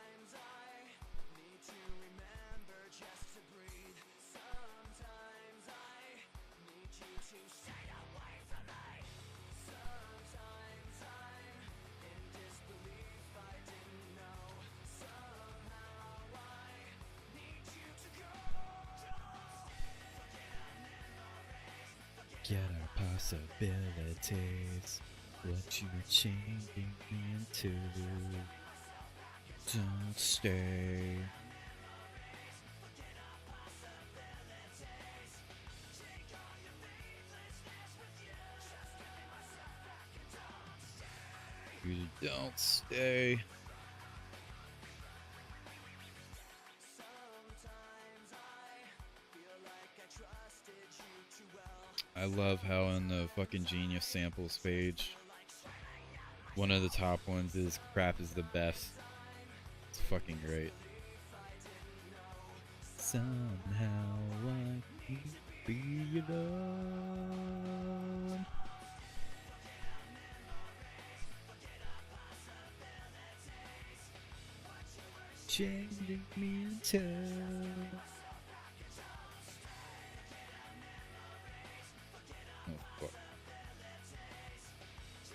Get our possibilities. What you're changing me into. Don't stay. You don't stay. I love how on the fucking Genius samples page, one of the top ones is crap is the best. It's fucking great. Somehow I keep being alone. Changing me into. Oh fuck.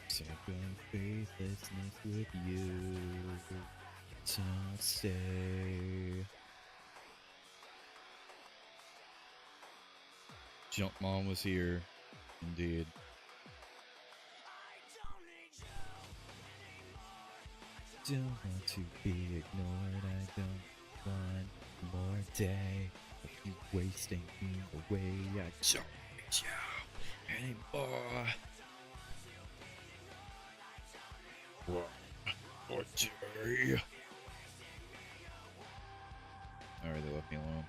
Sick of faithlessness with you. Don't stay. Jump Mom was here, indeed. Don't want to be ignored. I don't want more day of you wasting me away. I don't need you anymore. What? What day? Alright, they left me alone.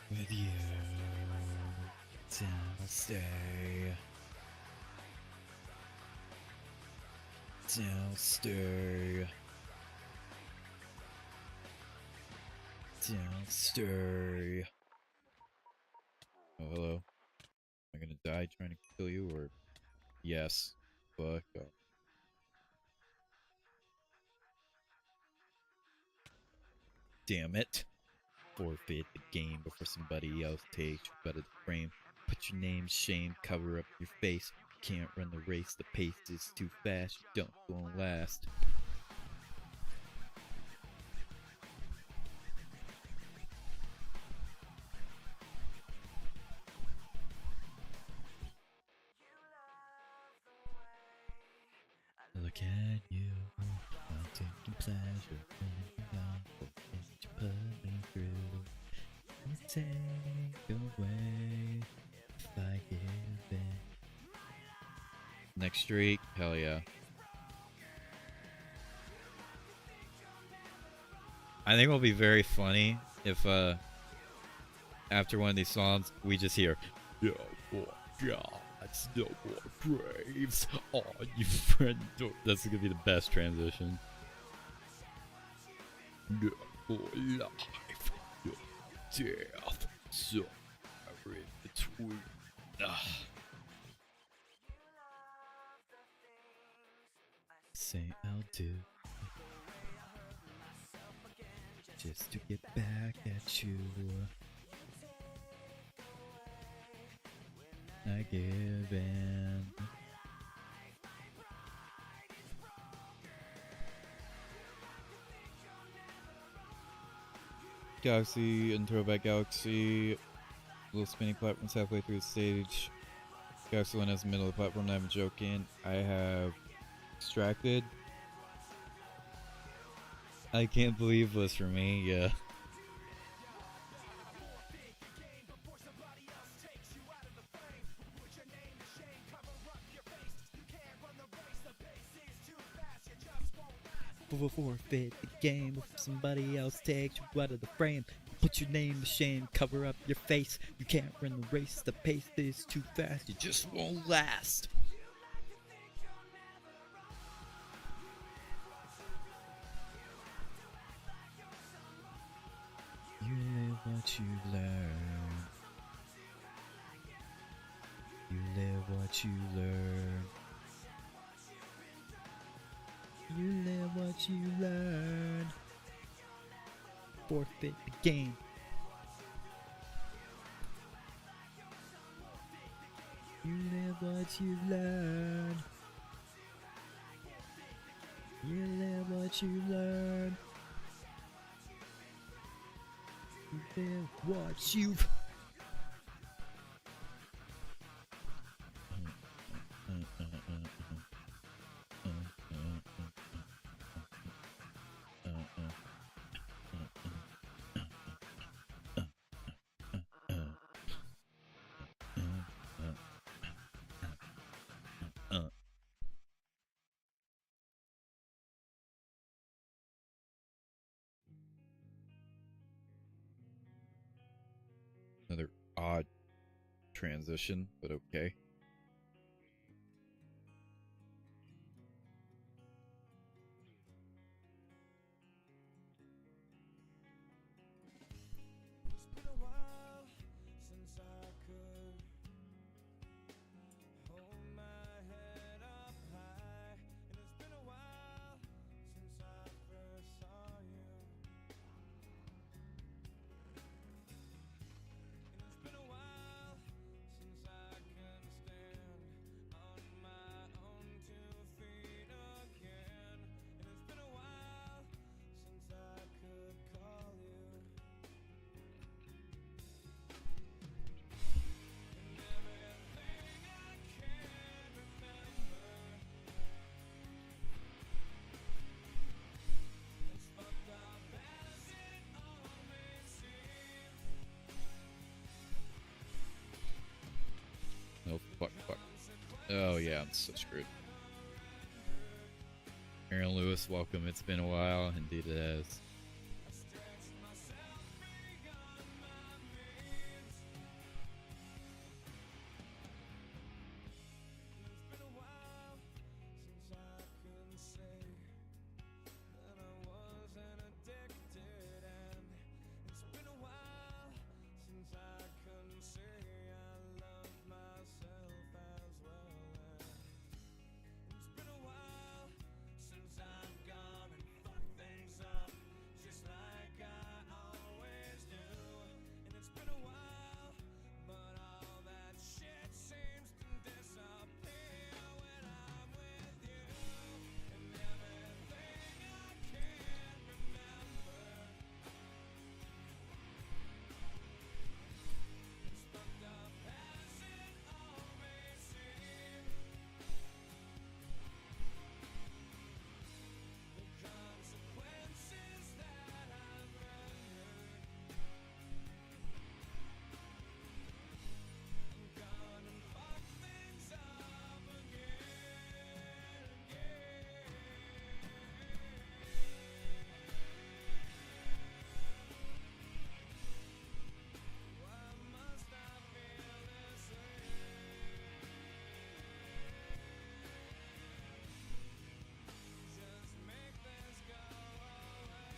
With you, don't stay. Don't stay. Don't stay. Oh, hello. Am I gonna die trying to kill you, or yes? Fuck off. Damn it. Forfeit the game before somebody else takes you better the frame. Put your name, shame, cover up your face. Can't run the race, the pace is too fast. You don't go and last. Look at you, I'm taking pleasure in the awful things you put me through. You take away if I give in. Next streak, hell yeah. I think it'll be very funny if after one of these songs we just hear no more gods, no more graves on you friend. That's gonna be the best transition. No more life, no death, somewhere in between. Say I'll do just to get back at you. I give in. Galaxy and Throwback Galaxy. Little spinning platforms halfway through the stage. Galaxy 1 has the middle of the platform, I'm joking. I have Extracted. I can't believe was for me, yeah. forfeit the game if somebody else takes you out of the frame. Put your name to shame, cover up your face. You can't run the race, the pace is too fast. You just won't last. You live what you learn. You live what you learn. You live what you learn. Forfeit the game. You live what you learn. You live what you learn. You live what you've. Another odd transition, but okay. It's been a while since I could hold my head up high, and it's been a while since I first saw you. And it's been a while since I can stand on my own 2 feet again. And it's been a while since I could call you. And everything I can remember as fucked up as it all may seem. No, fuck. Oh yeah, I'm so screwed. Aaron Lewis, welcome. It's been a while. Indeed it has. It's been a while since I could say that I wasn't addicted, and it's been a while since I couldn't say I love myself as well. And it's been a while since I've gone and fucked things up just like I always do. And it's been a while, but all that shit seems to disappear when I'm with you. And everything I can remember as fucked up as it all may seem. The consequences that I've rendered, I'm gonna fuck things up again. Why must I feel this way? Just make this go away.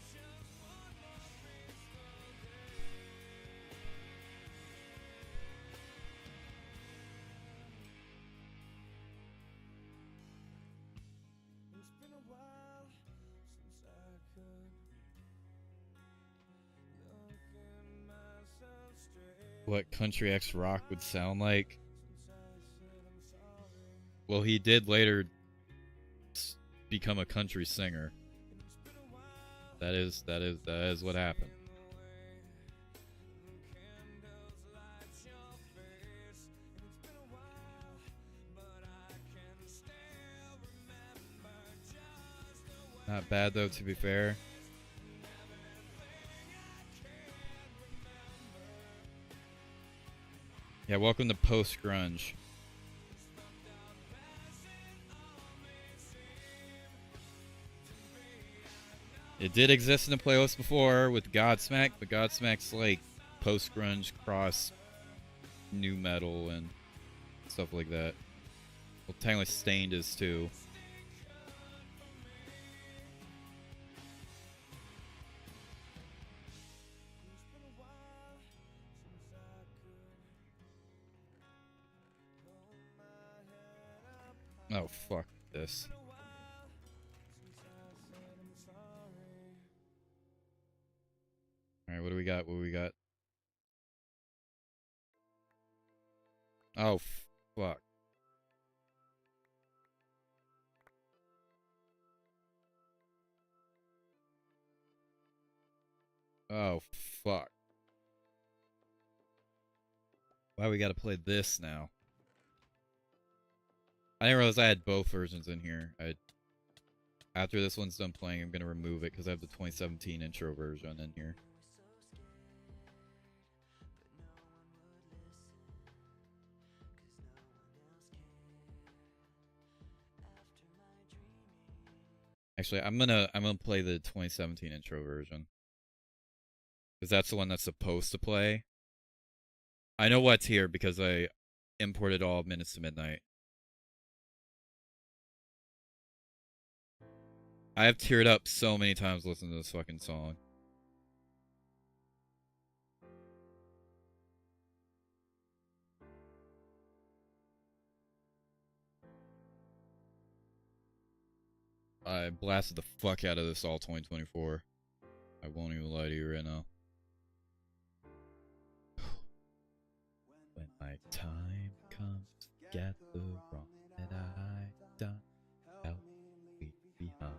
Just one more peaceful day. It's been a while since I could look in myself straight. What Country X Rock would sound like? Since I said I'm sorry. Well, he did later become a country singer. And it's been a while That is what happened. away. The candles light your face. And it's been a while, but I can still remember just the way. Not bad though, to be fair. Yeah, welcome to post grunge. It did exist in a playlist before with Godsmack, but Godsmack's like post-grunge cross new metal and stuff like that. Well, technically Stained is too. Oh, fuck this. Alright, what do we got? What do we got? Oh, fuck. Oh, fuck. Why we gotta play this now? I didn't realize I had both versions in here. After this one's done playing, I'm gonna remove it because I have the 2017 intro version in here. Actually, I'm gonna play the 2017 intro version because that's the one that's supposed to play. I know what's here because I imported all of Minutes to Midnight. I have teared up so many times listening to this fucking song. I blasted the fuck out of this all 2024. I won't even lie to you right now. When my time comes to get the wrong that I've done, help me behind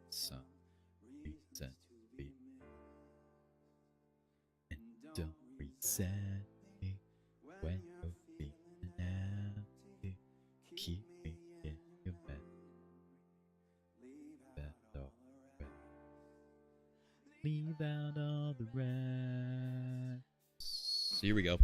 some reason to be. And don't resent me when you're feeling empty. Keep me in your memory. Leave out all the rest. Here we go.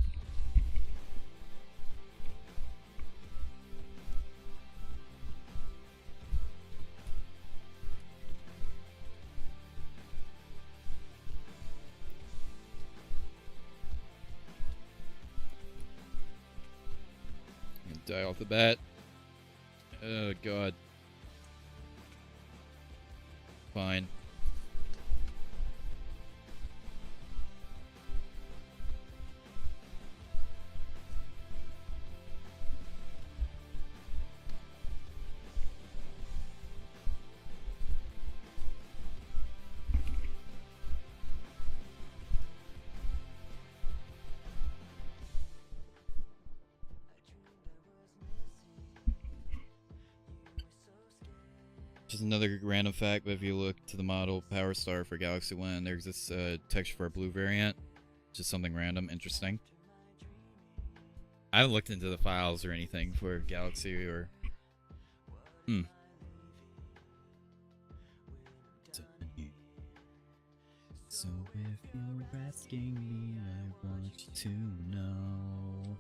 I'm gonna die off the bat. Oh god. Fine. Just another random fact, but if you look to the model Power Star for Galaxy 1, there exists a texture for a blue variant. Just something random, interesting. I haven't looked into the files or anything for Galaxy or... So if you're asking me, I want you to know,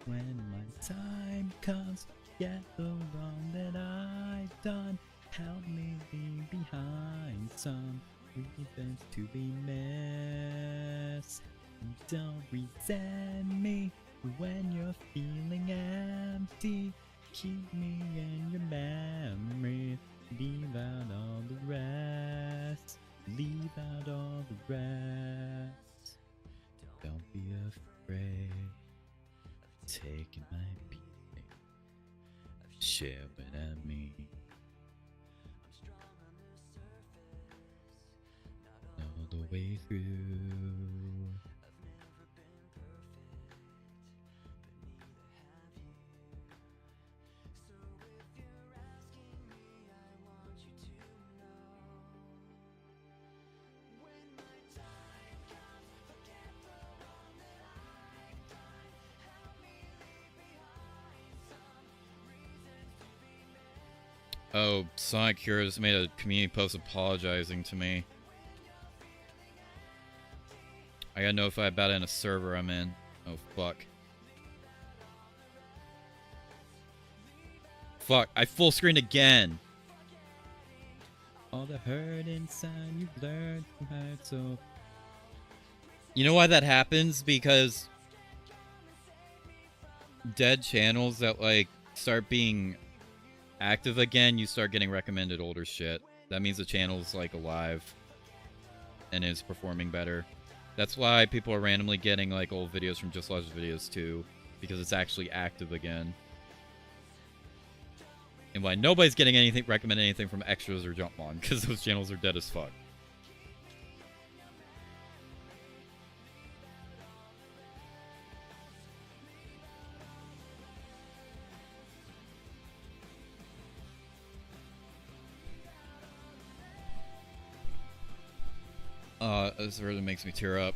when my time comes, get the wrong that I've done, help me leave behind some reasons to be missed. And don't resent me when you're feeling empty. Keep me in your memory. Leave out all the rest. Leave out all the rest. Don't be afraid of taking my beating. Share what I mean. All the way through. Oh, Sonic Cures made a community post apologizing to me. I got notified about it in a server I'm in. Oh, fuck. Fuck, I full screened again. All the hurt inside you've learned to hide so. You know why that happens? Because dead channels that like start being active again, you start getting recommended older shit. That means the channel's like alive and is performing better. That's why people are randomly getting like old videos from Just Watch videos too, because it's actually active again. And why nobody's getting anything recommended anything from Extras or Jumpmon, because those channels are dead as fuck. This really makes me tear up.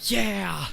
Yeah!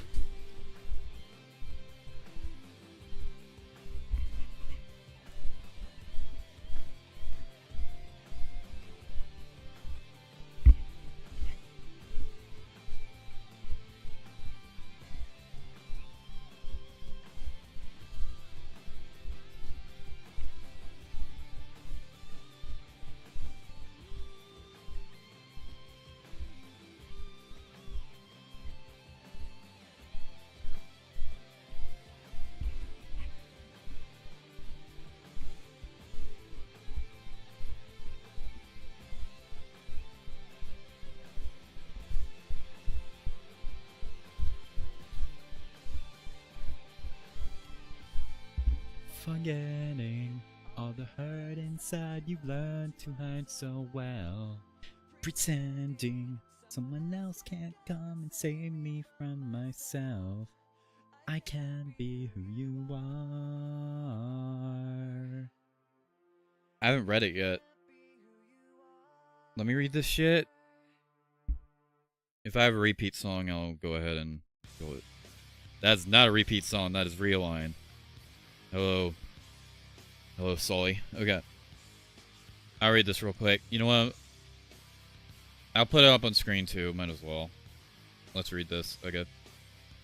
Forgetting all the hurt inside you've learned to hide so well. Pretending someone else can't come and save me from myself. I can be who you are. I haven't read it yet. Let me read this shit. If I have a repeat song, I'll go ahead and go it. That's not a repeat song, that is Realign. Hello. Hello, Sully. Okay. I'll read this real quick. You know what? I'll put it up on screen too. Might as well. Let's read this. Okay.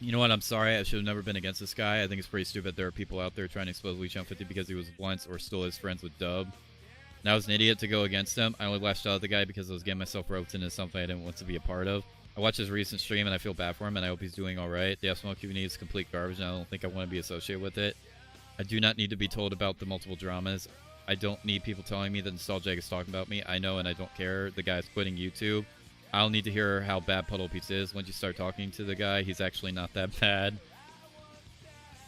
You know what? I'm sorry. I should have never been against this guy. I think it's pretty stupid there are people out there trying to expose LuigiChannel50 because he was once or still is friends with Dub. And I was an idiot to go against him. I only lashed out at the guy because I was getting myself roped into something I didn't want to be a part of. I watched his recent stream and I feel bad for him and I hope he's doing alright. The FSMO community is complete garbage and I don't think I want to be associated with it. I do not need to be told about the multiple dramas. I don't need people telling me that Nostalgic is talking about me. I know and I don't care. The guy's quitting YouTube. I don't need to hear how bad Puddle Pizza is. Once you start talking to the guy, he's actually not that bad.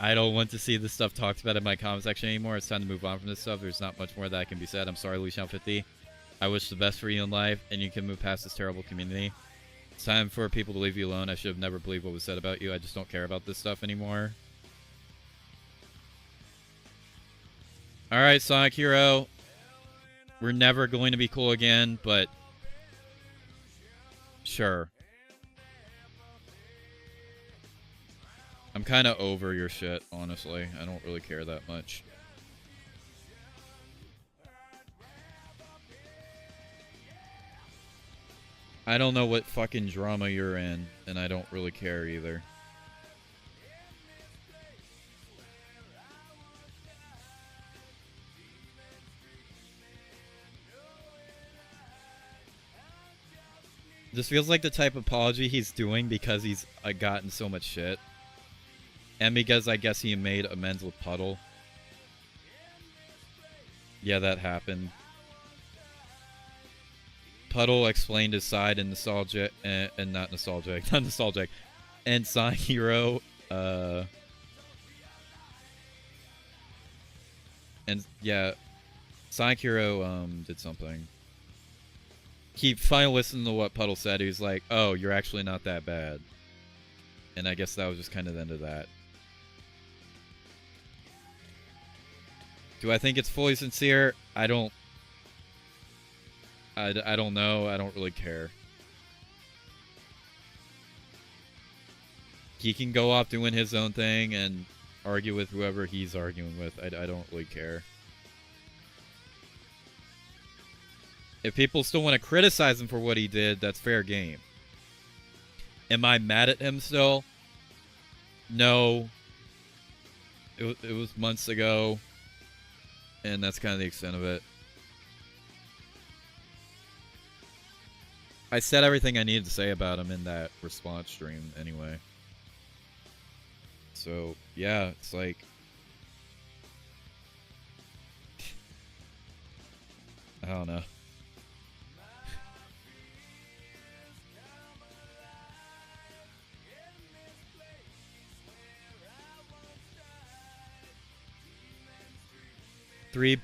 I don't want to see this stuff talked about in my comment section anymore. It's time to move on from this stuff. There's not much more that can be said. I'm sorry, LuigiChannel50. I wish the best for you in life, and you can move past this terrible community. It's time for people to leave you alone. I should have never believed what was said about you. I just don't care about this stuff anymore. Alright, Sonic Hero. We're never going to be cool again, but sure. I'm kind of over your shit, honestly. I don't really care that much. I don't know what fucking drama you're in, and I don't really care either. This feels like the type of apology he's doing because he's gotten so much shit. And because I guess he made amends with Puddle. Yeah, that happened. Puddle explained his side in Nostalgic, and not Nostalgic, not Nostalgic, and Sonic Hero, and yeah, Sonic Hero, did something. He finally listened to what Puddle said. He was like, oh, you're actually not that bad. And I guess that was just kind of the end of that. Do I think it's fully sincere? I don't know. I don't really care. He can go off doing his own thing and argue with whoever he's arguing with. I don't really care. If people still want to criticize him for what he did, that's fair game. Am I mad at him still? No. It was months ago, and that's kind of the extent of it. I said everything I needed to say about him in that response stream anyway. So, yeah, it's like... I don't know. Three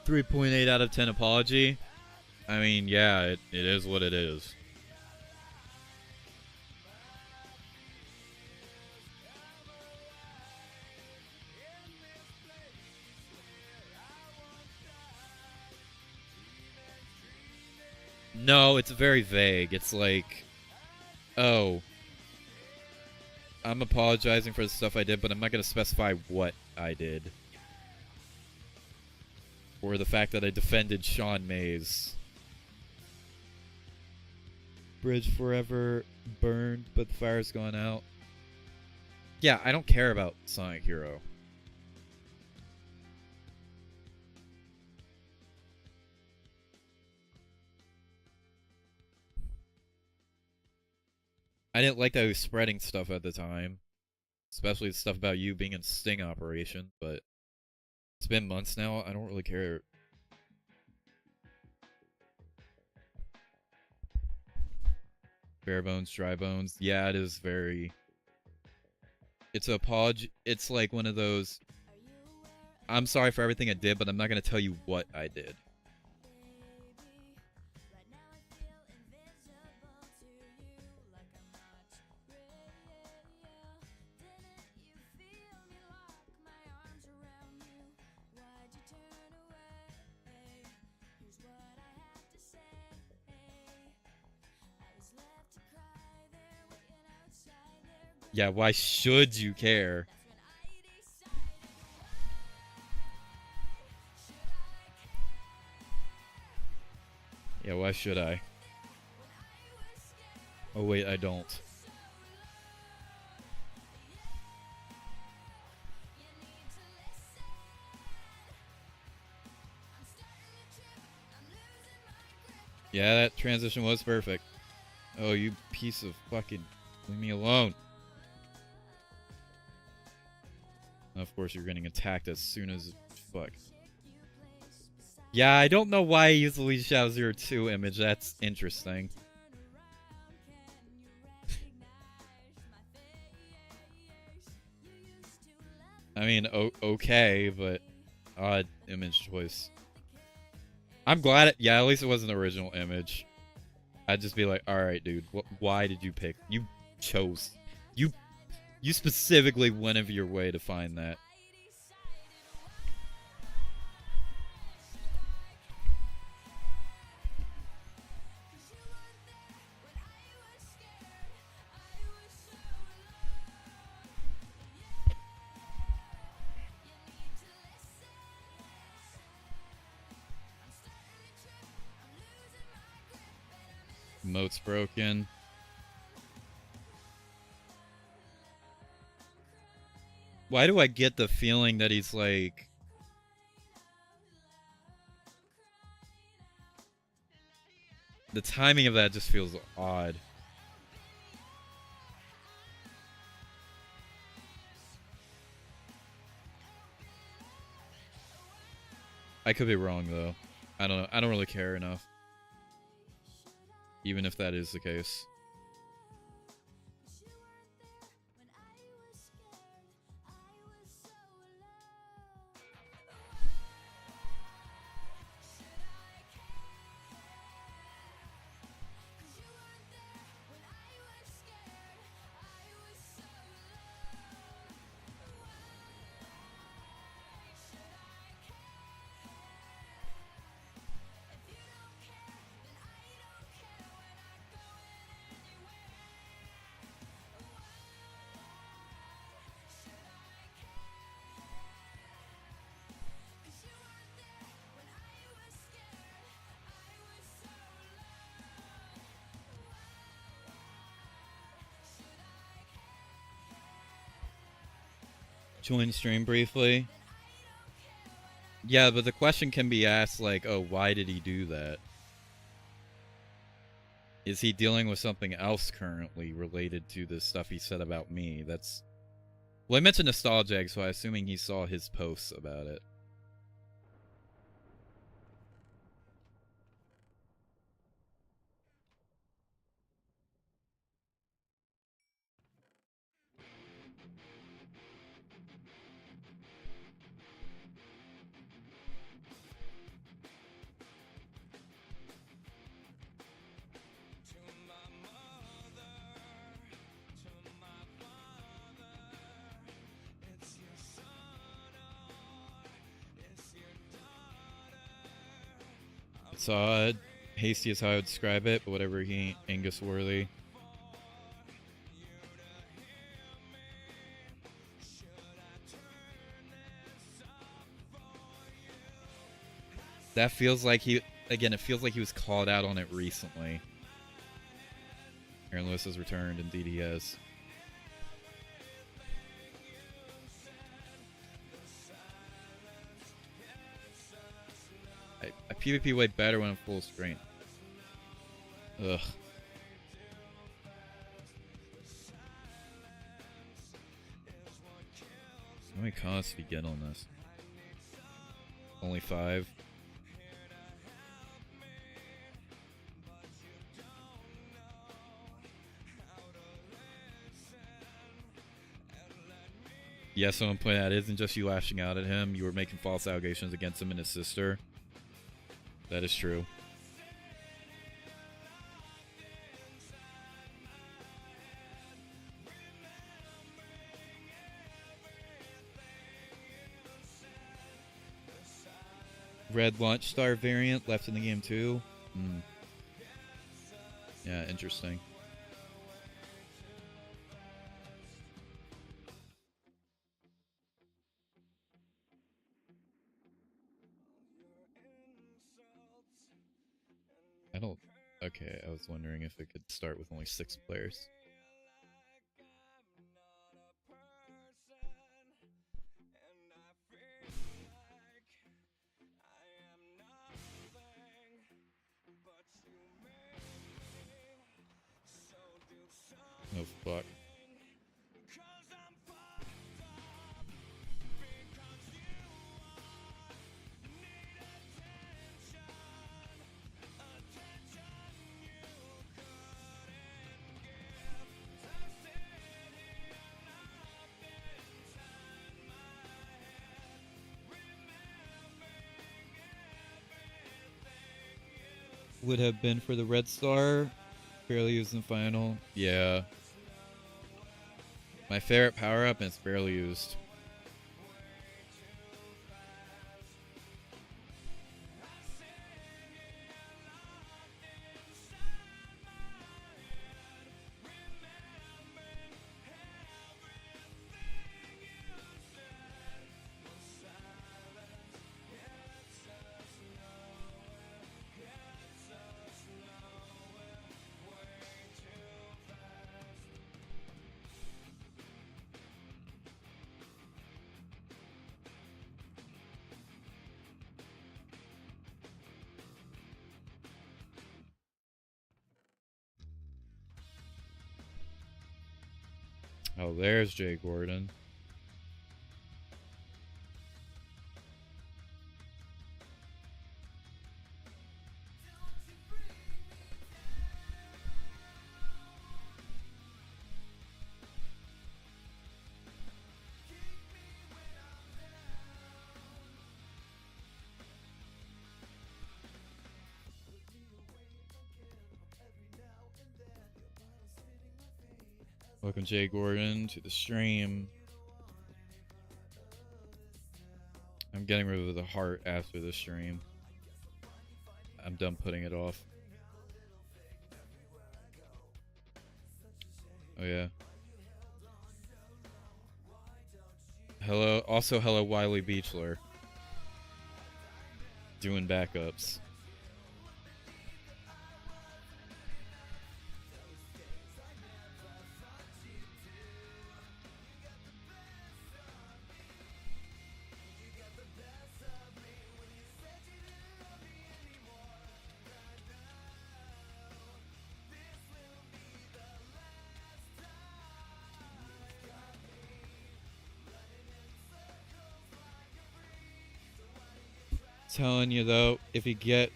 3.8 out of 10 apology. I mean, yeah, it is what it is. No, it's very vague. It's like, oh, I'm apologizing for the stuff I did, but I'm not going to specify what I did. Or the fact that I defended Sean Mays. Bridge forever burned, but the fire's gone out. Yeah, I don't care about Sonic Hero. I didn't like that he was spreading stuff at the time. Especially the stuff about you being in sting operation, but it's been months now, I don't really care. Bare bones, dry bones. Yeah, it is very... It's a apology. It's like one of those... I'm sorry for everything I did, but I'm not going to tell you what I did. Yeah, why should you care? Yeah, why should I? Oh wait, I don't. Yeah, that transition was perfect. Oh, you piece of fucking... Leave me alone. Of course, you're getting attacked as soon as... Fuck. Yeah, I don't know why I used the LuigiChannel02 image. That's interesting. I mean, okay, but odd image choice. I'm glad yeah, at least it wasn't the original image. I'd just be like, alright, dude, why did you pick? You chose. You specifically went of your way to find that. Emote's broken. Why do I get the feeling that he's like... The timing of that just feels odd. I could be wrong though. I don't know. I don't really care enough. Even if that is the case. Join stream briefly. Yeah, but the question can be asked like, oh, why did he do that? Is he dealing with something else currently related to the stuff he said about me? That's... Well, I mentioned Nostalgic, so I'm assuming he saw his posts about it. It's odd. Hasty is how I would describe it, but whatever he Angus Worthy. That feels like he... Again, it feels like he was called out on it recently. Aaron Lewis has returned. Indeed he has. I PvP way better when I'm full strength. Ugh. How many costs do you get on this? Only 5. Yes, someone pointed out it isn't just you lashing out at him. You were making false allegations against him and his sister. That is true. Red Launch Star variant left in the game too. Yeah, interesting. I don't... Okay, I was wondering if it could start with only 6 players. Oh, fuck. Would have been for the Red Star. Barely used in final. Yeah. My favorite power-up, and it's barely used. Oh, there's Jay Gordon. Welcome, Jay Gordon, to the stream. I'm getting rid of the heart after the stream. I'm done putting it off. Oh, yeah. Hello. Also, hello, Wiley Beachler. Doing backups. Telling you though, if you get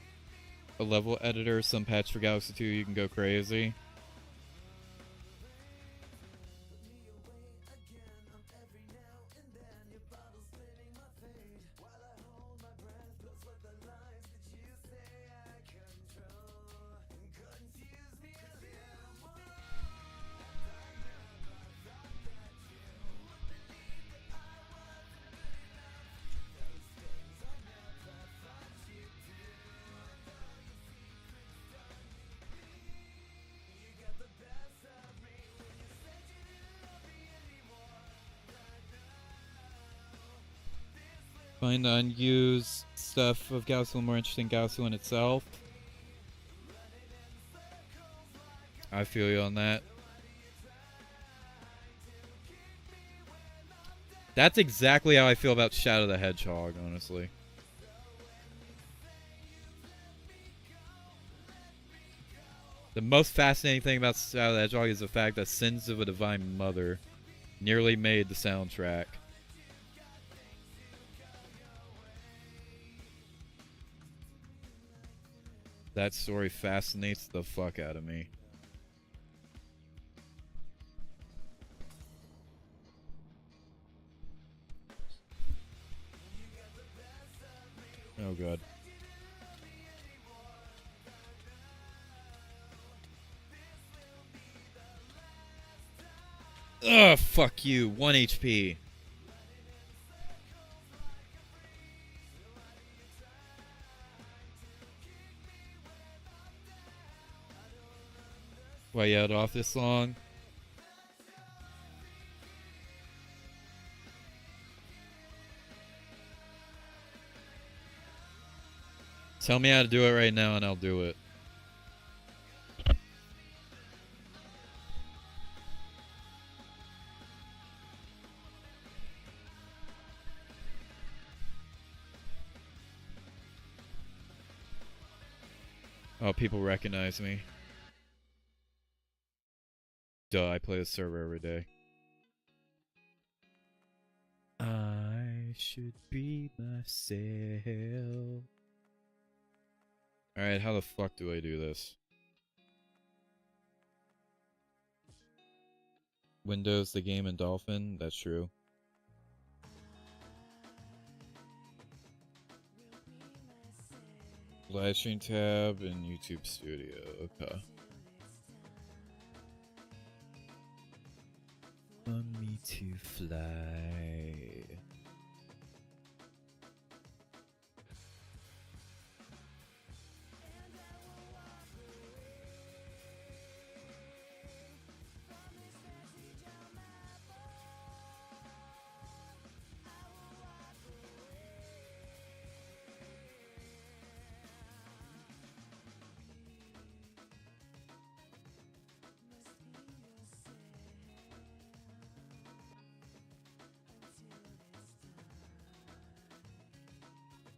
a level editor, some patch for Galaxy 2, you can go crazy. Find the unused stuff of Galaxy more interesting than Galaxy in itself. I feel you on that. That's exactly how I feel about Shadow the Hedgehog, honestly. The most fascinating thing about Shadow the Hedgehog is the fact that Sins of a Divine Mother nearly made the soundtrack. That story fascinates the fuck out of me. Oh god. Ugh, fuck you. 1 HP. Why you had off this long? Tell me how to do it right now and I'll do it. Oh, people recognize me. Duh, I play the server every day. I should be myself. Alright, how the fuck do I do this? Windows, the game, and Dolphin? That's true. Livestream tab and YouTube Studio. Okay. Want me to fly.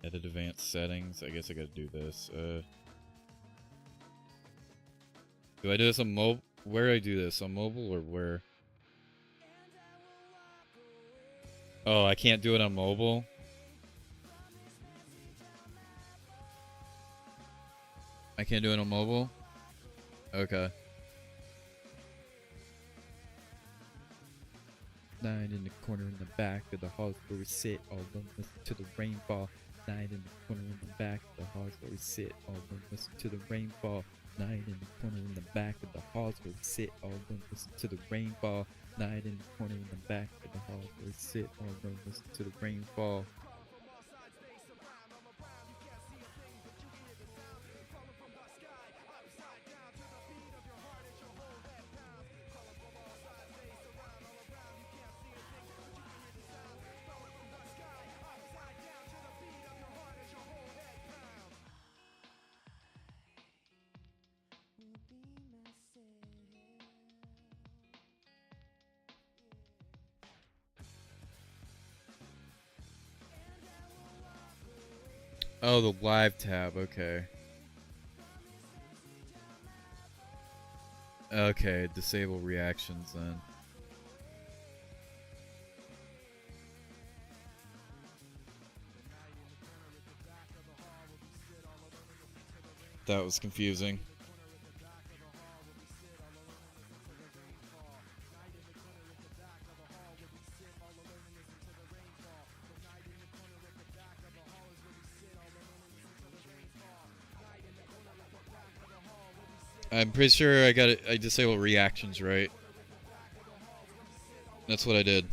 Edit advanced settings. I guess I gotta do this. Do I do this on mobile? Where do I do this? On mobile or where? Oh, I can't do it on mobile? I can't do it on mobile? Okay. Nine in the corner in the back of the halls where we sit, all alone listen to the rainfall. Night in the corner in the back of the halls where we sit, all alone listen to the rainfall. Night in the corner in the back of the halls where we sit, all alone listen to the rainfall. Night in the corner in the back of the halls where we sit, all alone listen to the rainfall. Oh, the live tab, okay. Okay, disable reactions then. That was confusing. I'm pretty sure I disabled reactions, right? That's what I did.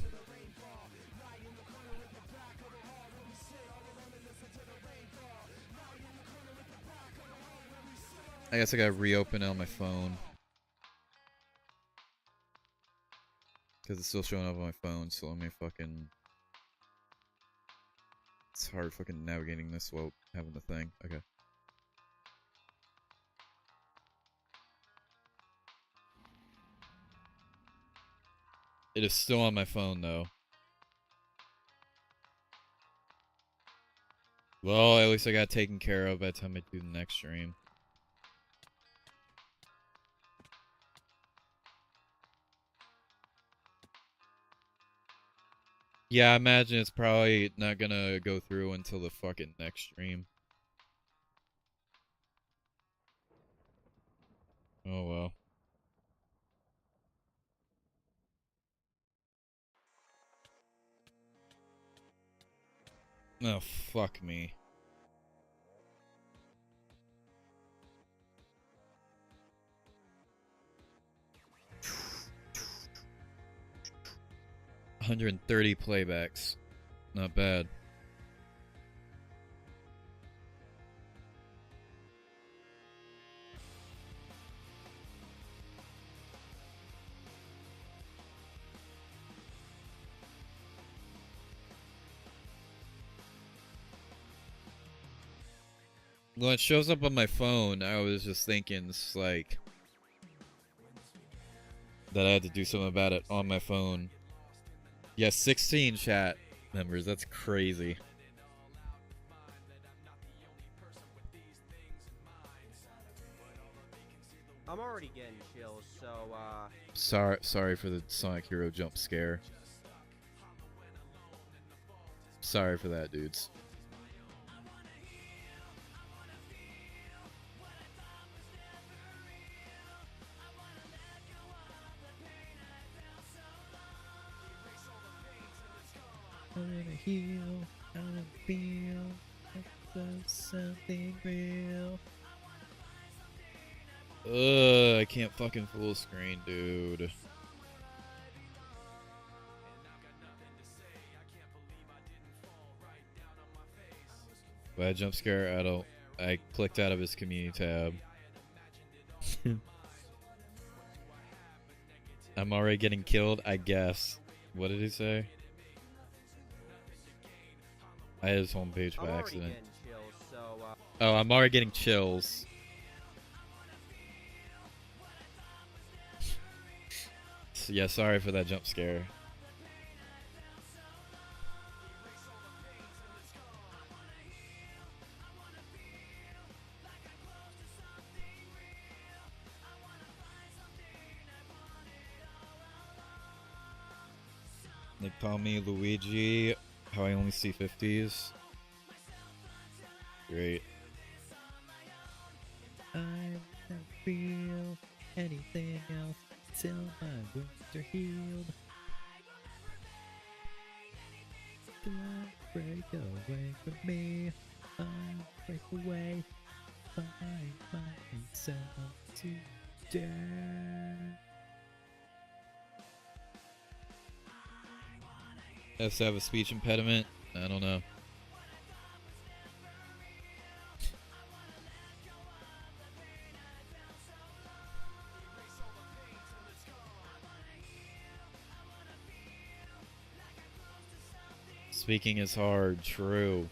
I guess I gotta reopen it on my phone. Because it's still showing up on my phone, so let me fucking... It's hard fucking navigating this while having the thing. Okay. It is still on my phone, though. Well, at least I got taken care of by the time I do the next stream. Yeah, I imagine it's probably not gonna go through until the fucking next stream. Oh well. Oh, fuck me. $130 playbacks. Not bad. When it shows up on my phone, I was just thinking, it's like... that I had to do something about it on my phone. Yeah, 16 chat members. That's crazy. I'm already getting chills, so Sorry for the Sonic Hero jump scare. Sorry for that, dudes. I wanna heal, I wanna feel, something real. I can't fucking full screen, dude. Bad jump scare, I clicked out of his community tab. I'm already getting killed, I guess. What did he say? I had his homepage by accident. chills, so Oh, I'm already getting chills. Yeah, sorry for that jump scare. They call me Luigi, how I only see 50s. Great. I don't feel anything else till my wounds are healed. Don't break away from me. I'll break away. Find myself today. Has to have a speech impediment? I don't know. Speaking is hard, true.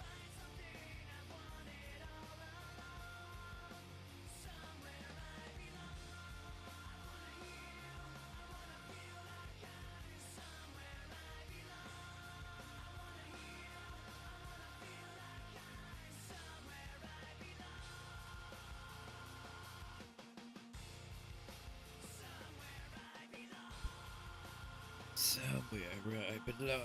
Somewhere I belong.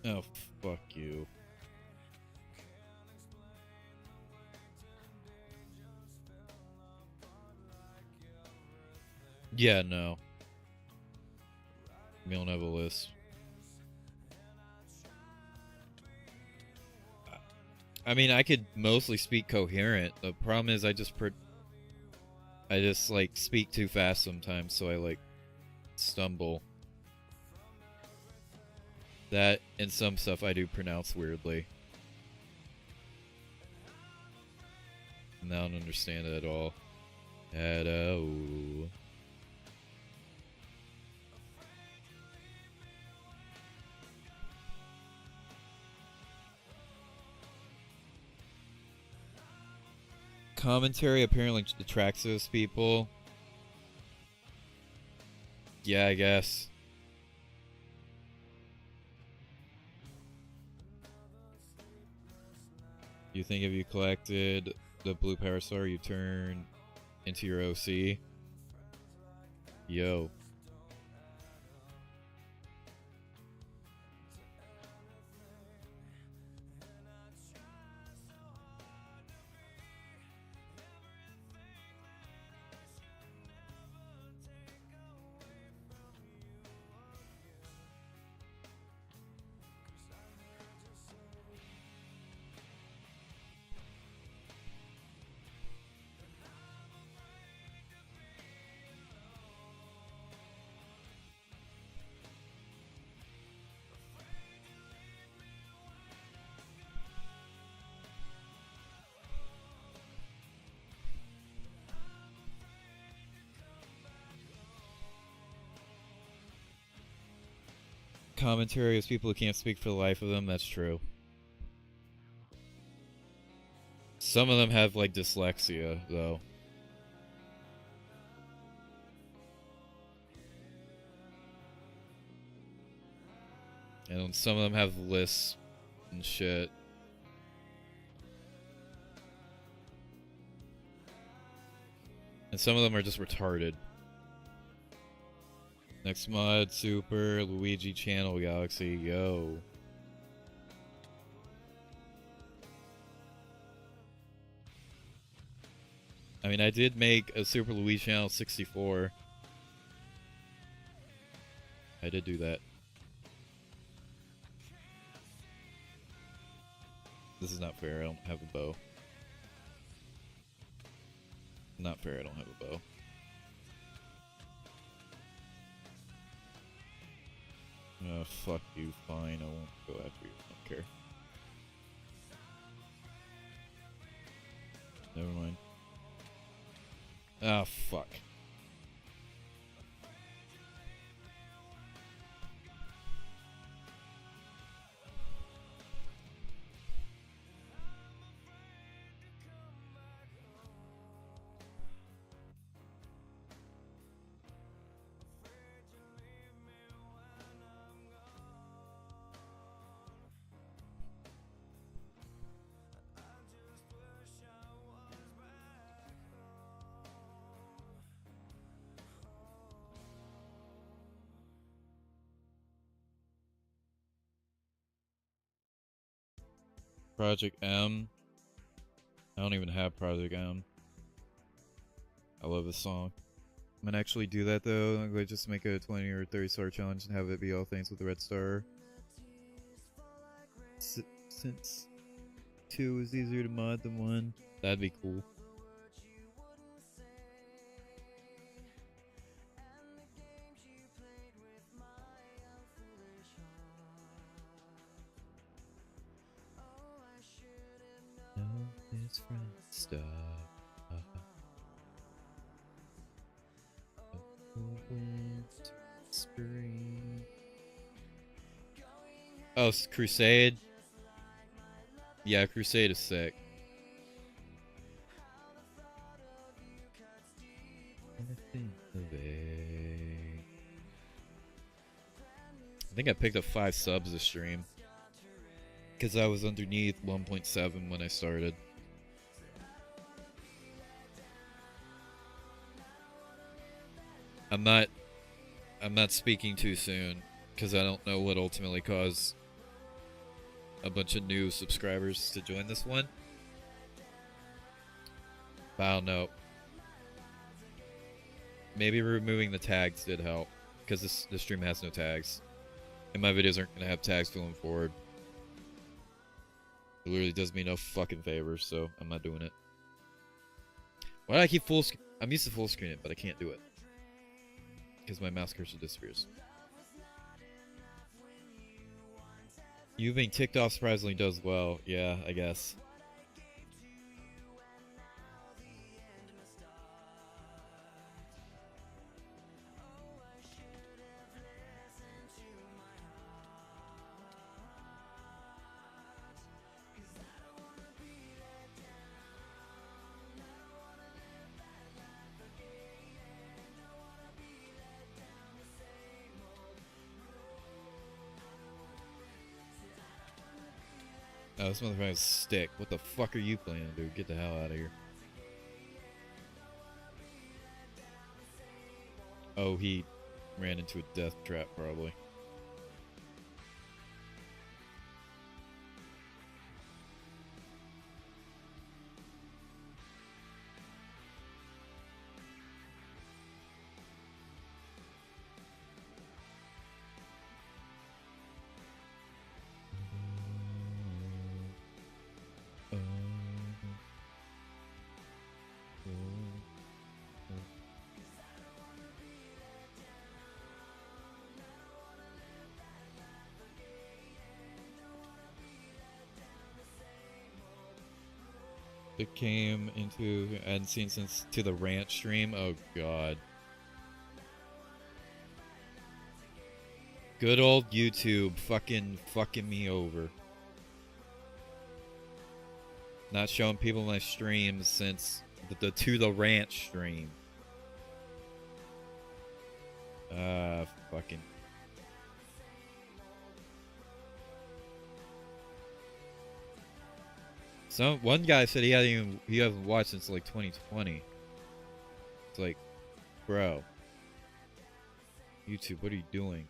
Oh, fuck you. Yeah, no. We don't have a list. I mean, I could mostly speak coherent. The problem is I just like speak too fast sometimes, so I like stumble. That and some stuff I do pronounce weirdly. And I don't understand it at all. At all. Commentary apparently attracts those people. Yeah, I guess. You think if you collected the blue power star, you turn into your OC? Yo. Commentary is people who can't speak for the life of them. That's true. Some of them have like dyslexia, though. And some of them have lists and shit. And some of them are just retarded. Next mod, Super Luigi Channel Galaxy, yo. I mean, I did make a Super Luigi Channel 64. I did do that. This is not fair, I don't have a bow. Not fair, I don't have a bow. Oh, fuck you, fine, I won't go after you, I don't care. Never mind. Ah, fuck. Project M. I don't even have Project M. I love this song. I'm gonna actually do that though. I'm gonna just make a 20 or 30 star challenge and have it be all things with the red star. Since 2 is easier to mod than 1, that'd be cool. No, it's from stuff. Spring. Oh, Crusade. Yeah, Crusade is sick. I think I picked up 5 subs this stream. Because I was underneath 1.7 when I started. I'm not speaking too soon because I don't know what ultimately caused a bunch of new subscribers to join this one. But I don't know. Maybe removing the tags did help, because this stream has no tags, and my videos aren't gonna have tags going forward. It literally does me no fucking favors, so I'm not doing it. Why do I keep full screen? I'm used to full screen it, but I can't do it because my mouse cursor disappears. You being ticked off surprisingly does well. Yeah, I guess. Oh, this motherfucker's stick. What the fuck are you playing, dude? Get the hell out of here. Oh, he ran into a death trap, probably. It came into, I hadn't seen since, to the ranch stream. Oh god. Good old YouTube fucking me over. Not showing people my streams since the To the Ranch stream. Fucking. One guy said he hasn't watched since like 2020. It's like, bro, YouTube, what are you doing?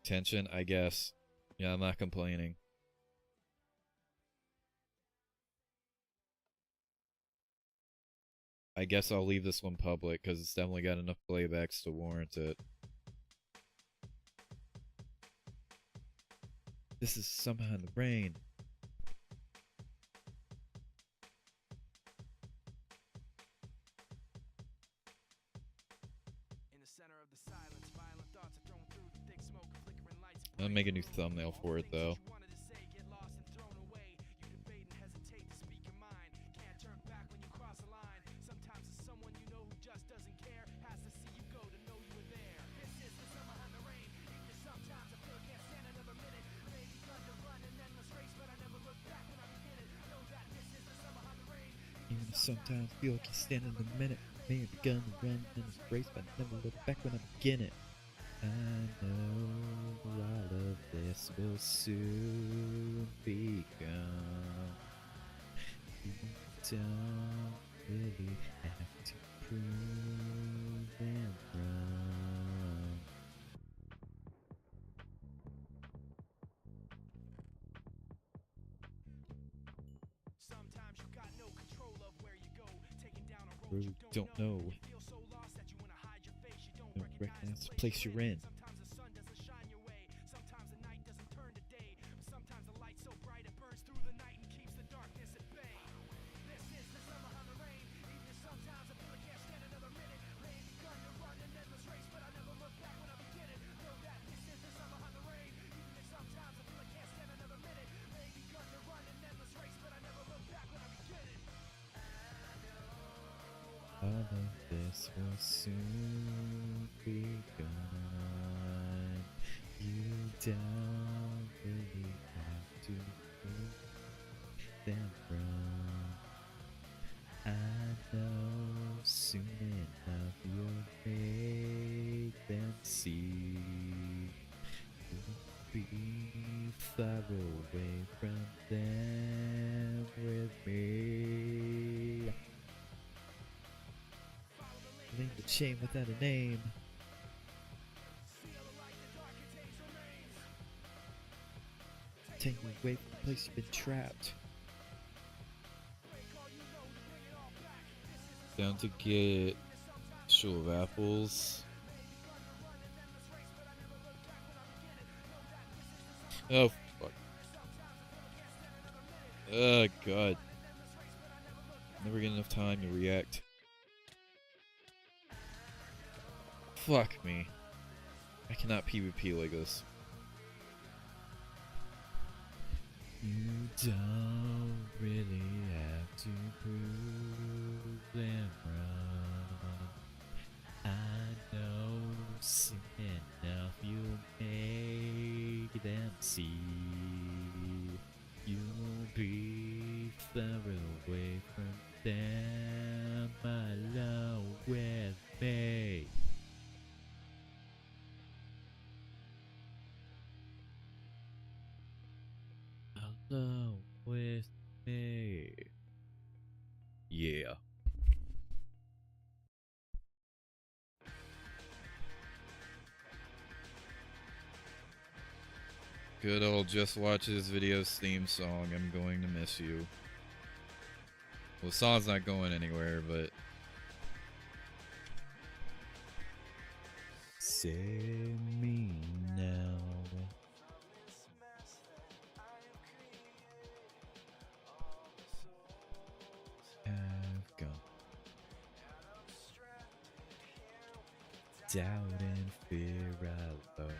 Tension, I guess. Yeah, I'm not complaining. I guess I'll leave this one public because it's definitely got enough playbacks to warrant it. This is somehow in the brain. I'll make a new thumbnail for it though. Sometimes feel like you stand in a minute, maybe gonna run in this race, but never look back when I begin it. I know all of this will soon be gone. You don't really have to prove them wrong. Don't know. Don't recognize the place you're in. All of this will soon be gone. You don't really have to move them wrong. I know soon enough you'll make them see. You'll be far away from them with me. Link the chain without a name. Take you away from the place you've been trapped. Down to get shoal of apples. Oh fuck. Oh god. Never get enough time to react. Fuck me. I cannot PvP like this. You don't really have to prove them wrong. I know soon enough you'll make them see. You'll be far away from them alone with me. Alone with me. Yeah. Good old Just Watch This Video's theme song, I'm going to miss you. Well, the song's not going anywhere, but... Save me now. Have gone. Doubt and fear alone.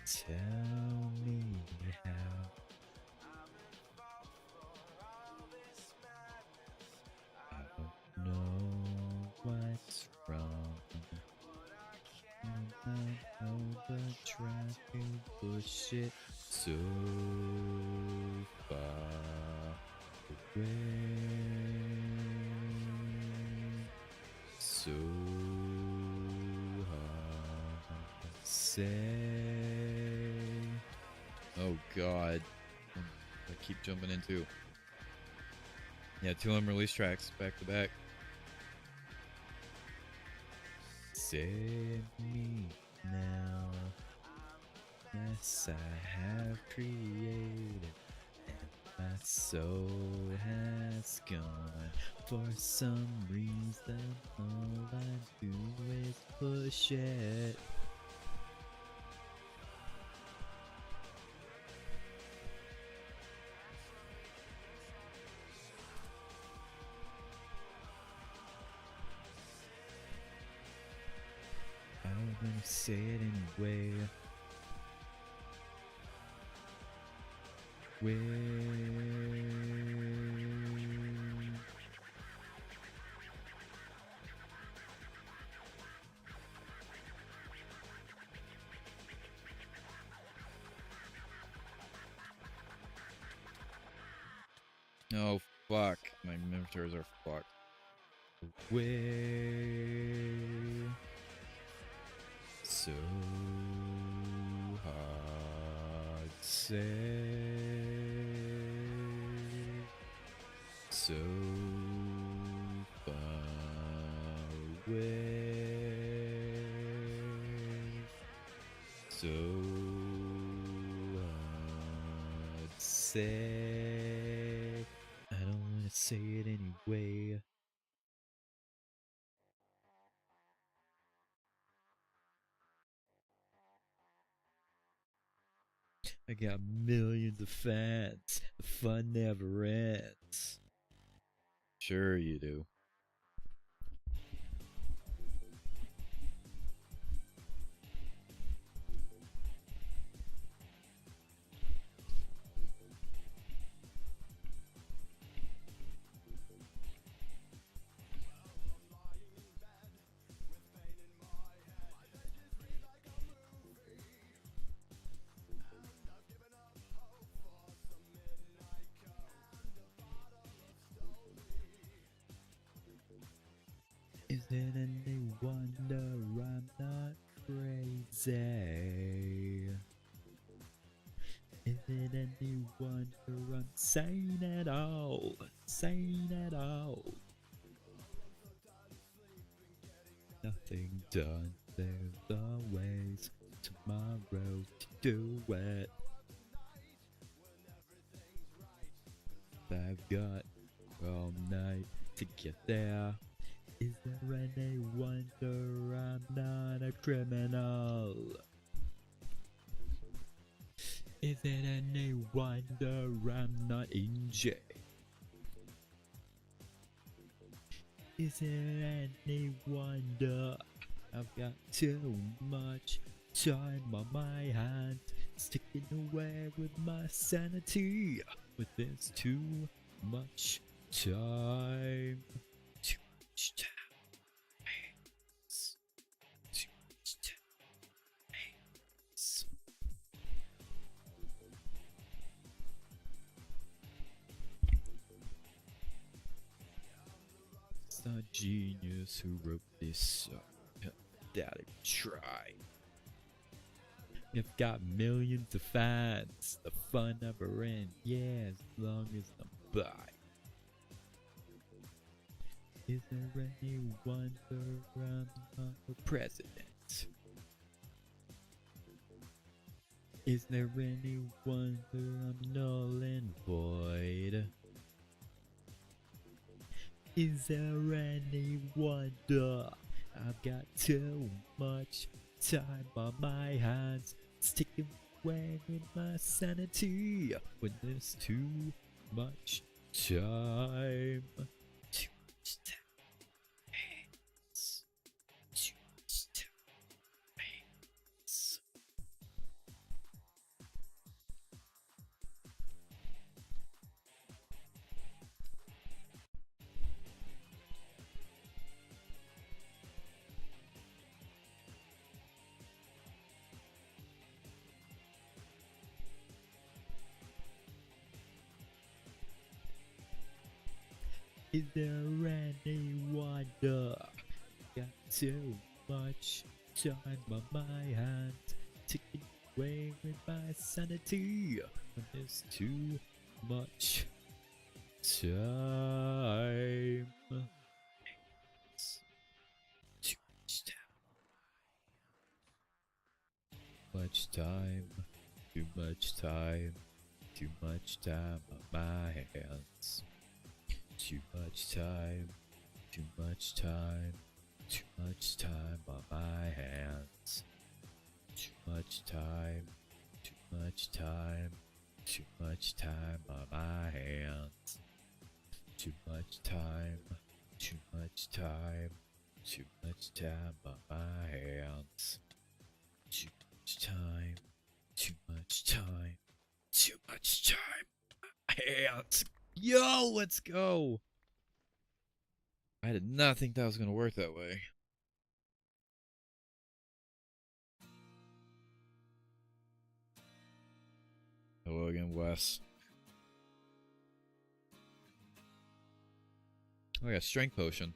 Tell me how. I don't know what's wrong. I know but try to push it so far away. So hard to say. Oh god. I keep jumping into. Yeah, 2 unreleased tracks back to back. Save me now. Yes, I have created, and my soul has gone. For some reason, all I do is push it. I'm gonna say it anyway. Oh fuck, my inventories are fucked. So hard to say. So far away. So hard to say. I don't wanna say it anyway. I got millions of fans. The fun never ends. Sure you do. Is it any wonder I'm not crazy? Is it any wonder I'm sane at all? Sane at all? everything done. There's always tomorrow to do it. I've got all night to get there. Is there any wonder I'm not a criminal? Is it any wonder I'm not in jail? Is it any wonder I've got too much time on my hands, sticking away with my sanity? But there's too much time. Too much time. Too much time. It's a genius who wrote this song. Daddy, try. I've got millions of fans. The fun never ends. Yeah, as long as I'm by. Is there any wonder I'm not the president? Is there any wonder I'm null and void? Is there any wonder I've got too much time on my hands, sticking away with my sanity when there's too much time? Too much time. Too much time. Is there any wonder? Got too much time on my hands, ticking away with my sanity when there's too much time. Too much time. Much time. Too much time. Too much time on my hands. Too much time, too much time, too much time on my hands. Too much time, too much time, too much time on my hands. Too much time, too much time, too much time on my hands. Too much time, too much time, too much time on my hands. Yo, let's go! I did not think that was going to work that way. Hello again, Wes. Oh, I got a strength potion.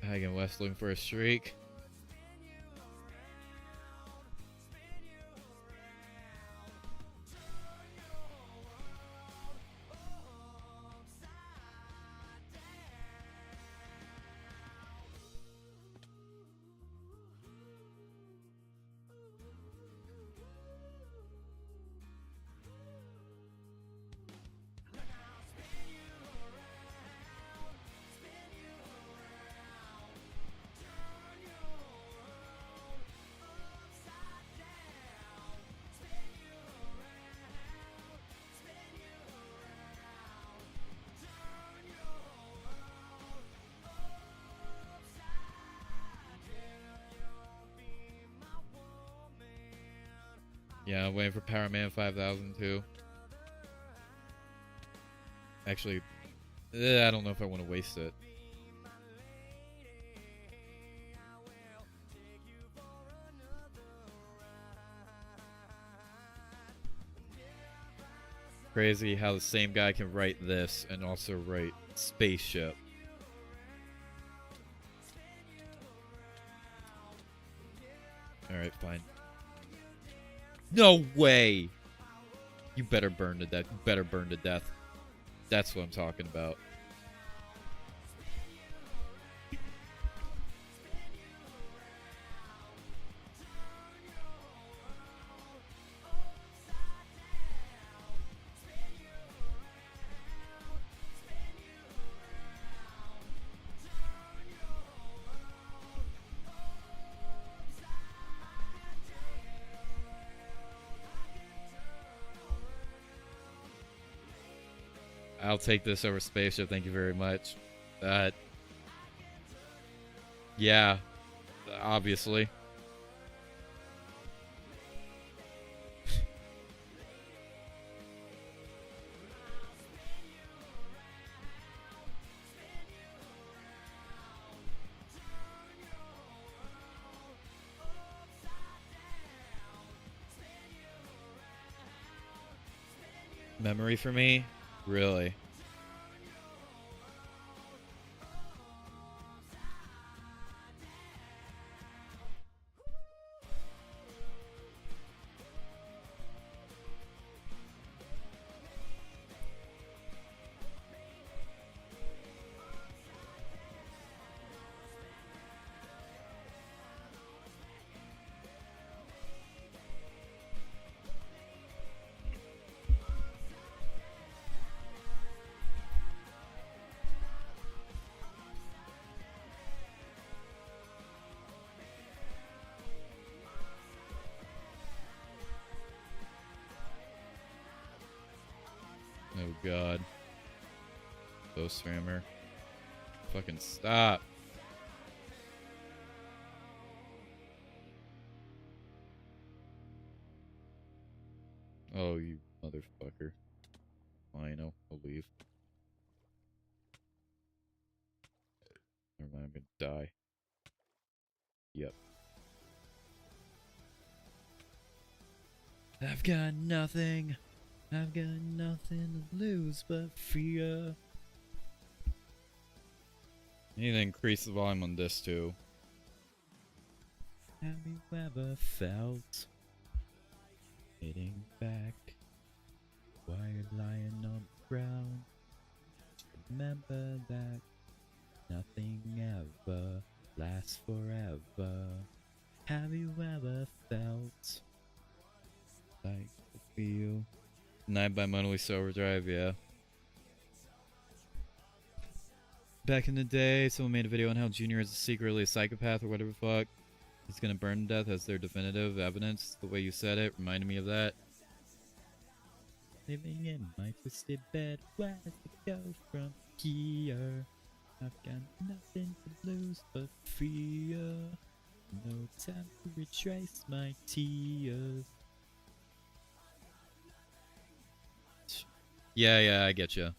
Hagen West looking for a streak. Yeah, I'm waiting for Power Man 5000 too. Actually, I don't know if I want to waste it. Crazy how the same guy can write this and also write spaceship. Alright, fine. No way! You better burn to death. You better burn to death. That's what I'm talking about. I'll take this over spaceship, thank you very much. Yeah, obviously. Memory for me? Really? Oh god. Ghost Rammer. Fucking stop. Oh, you motherfucker. I know. I'll leave. Never mind, I'm gonna die. Yep. I've got nothing. I've got nothing to lose but fear. I need to increase the volume on this too. Have you ever felt hitting back while you're lying on the ground? Just remember that nothing ever lasts forever. Have you ever felt like the feel? Night by Mona Lisa Overdrive, yeah. Back in the day, someone made a video on how Junior is secretly a psychopath or whatever the fuck. He's gonna burn to death as their definitive evidence. The way you said it reminded me of that. Living in my twisted bed, where does it go from here? I've got nothing to lose but fear. No time to retrace my tears. Yeah, I get you.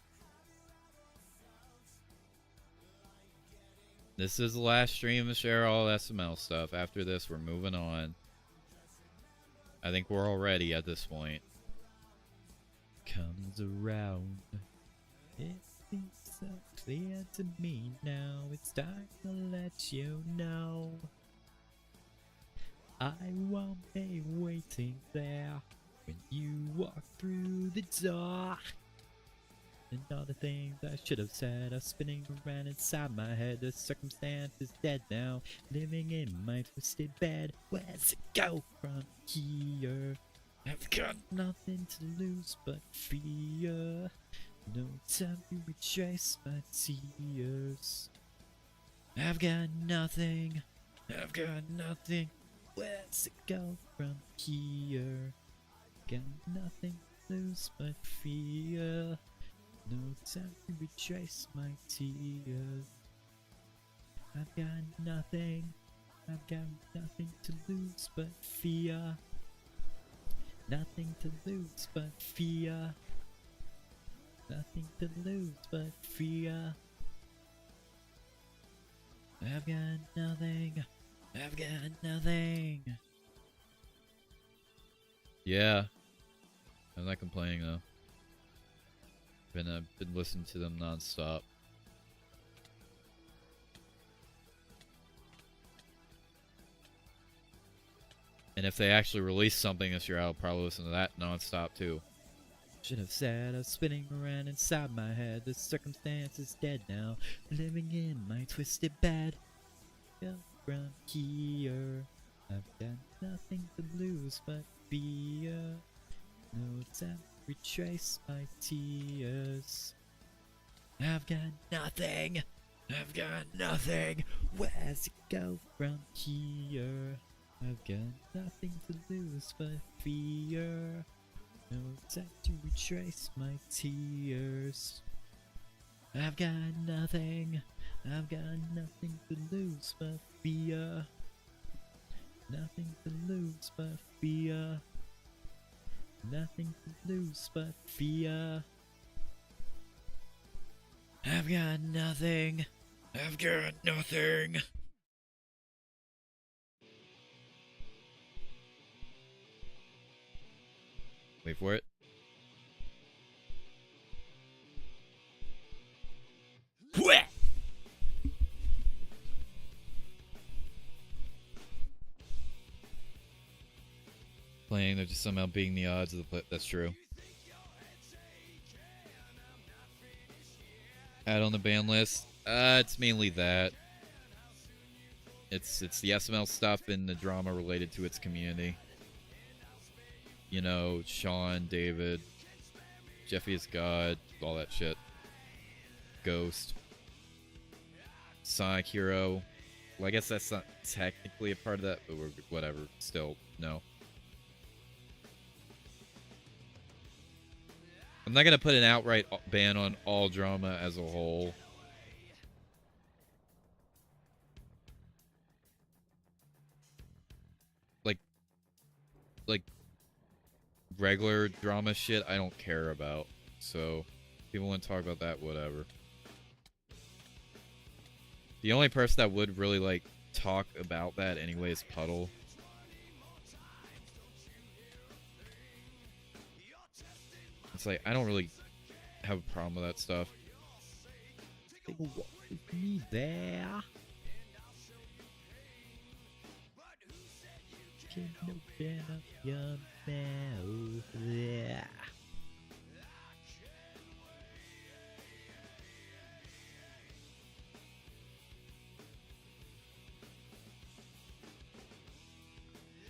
This is the last stream to share all SML stuff. After this, we're moving on. I think we're all ready at this point. Comes around. It seems so clear to me now. It's time to let you know. I won't be waiting there when you walk through the door. And all the things I should have said are spinning around inside my head. The circumstance is dead now, living in my twisted bed. Where's it go from here? I've got nothing to lose but fear. No time to retrace my tears. I've got nothing. I've got nothing. Where's it go from here? Got nothing to lose but fear. No time to retrace my tears. I've got nothing. I've got nothing to lose but fear. Nothing to lose but fear. Nothing to lose but fear. I've got nothing. I've got nothing. Yeah. I'm not complaining though. I've been listening to them non-stop. And if they actually release something this year, I'll probably listen to that non-stop too. Should have said I was spinning around inside my head. The circumstance is dead now. Living in my twisted bed. Go from here. I've got nothing to lose but fear. No time to retrace my tears. I've got nothing. I've got nothing. Where's it go from here? I've got nothing to lose but fear. No time to retrace my tears. I've got nothing. I've got nothing to lose but fear. Nothing to lose but fear. Nothing to lose but fear. I've got nothing. I've got nothing. Wait for it. Playing, they're just somehow beating the odds of the play. That's true. Add on the ban list. It's mainly that. It's the SML stuff and the drama related to its community. You know, Sean, David, Jeffy is God, all that shit. Ghost. Sonic Hero. Well, I guess that's not technically a part of that, but we're whatever. Still, no. I'm not gonna put an outright ban on all drama as a whole. Like regular drama shit, I don't care about. So, if people want to talk about that, whatever. The only person that would really like talk about that anyway is Puddle. It's like, I don't really have a problem with that stuff. Take a walk with me there. Can open up your mouth. Yeah.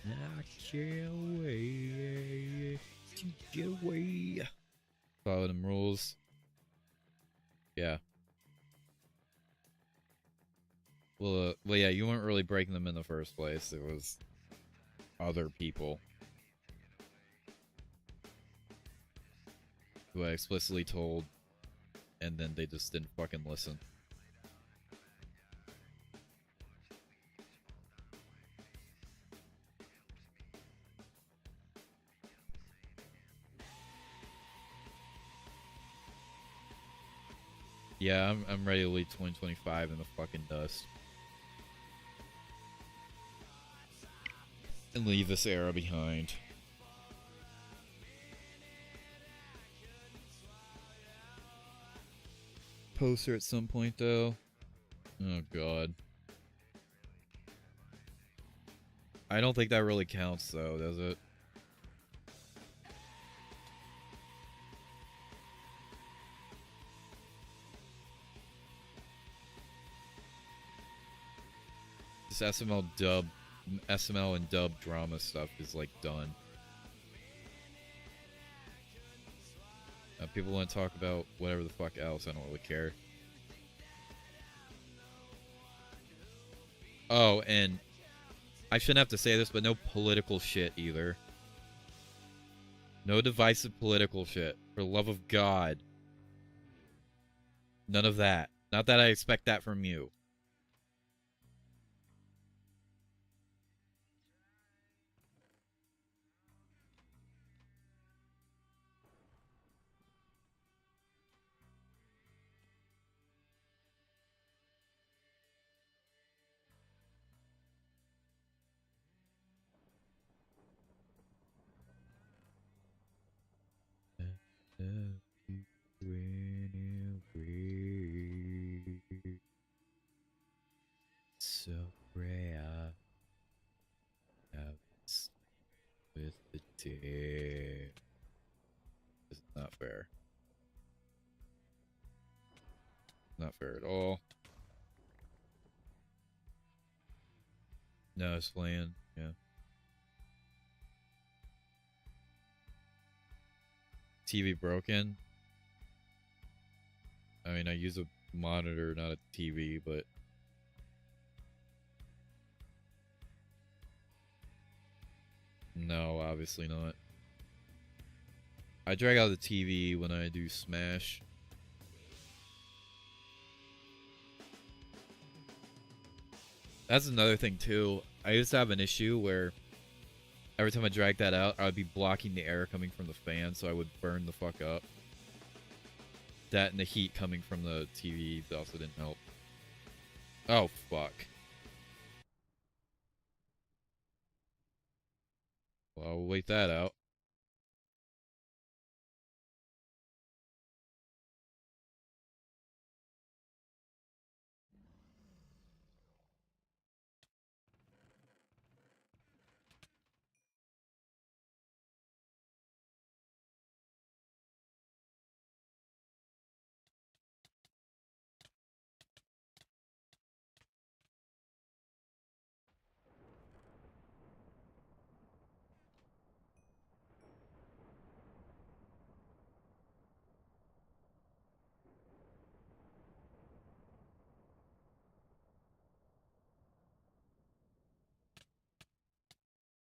I can't wait to get away. Follow them rules. Yeah. Well, yeah, you weren't really breaking them in the first place. It was other people who I explicitly told, and then they just didn't fucking listen. Yeah, I'm ready to leave 2025 in the fucking dust. And leave this era behind. Poster at some point, though. Oh, God. I don't think that really counts, though, does it? This SML and dub drama stuff is like done. People want to talk about whatever the fuck else, I don't really care. Oh, and I shouldn't have to say this, but no political shit either. No divisive political shit. For the love of God. None of that. Not that I expect that from you. fair. Not fair at all. No, it's playing. Yeah. TV broken. I mean, I use a monitor, not a TV, but no, obviously not. I drag out the TV when I do Smash. That's another thing too. I used to have an issue where every time I drag that out, I would be blocking the air coming from the fan, so I would burn the fuck up. That and the heat coming from the TV also didn't help. Oh, fuck. Well, I'll wait that out.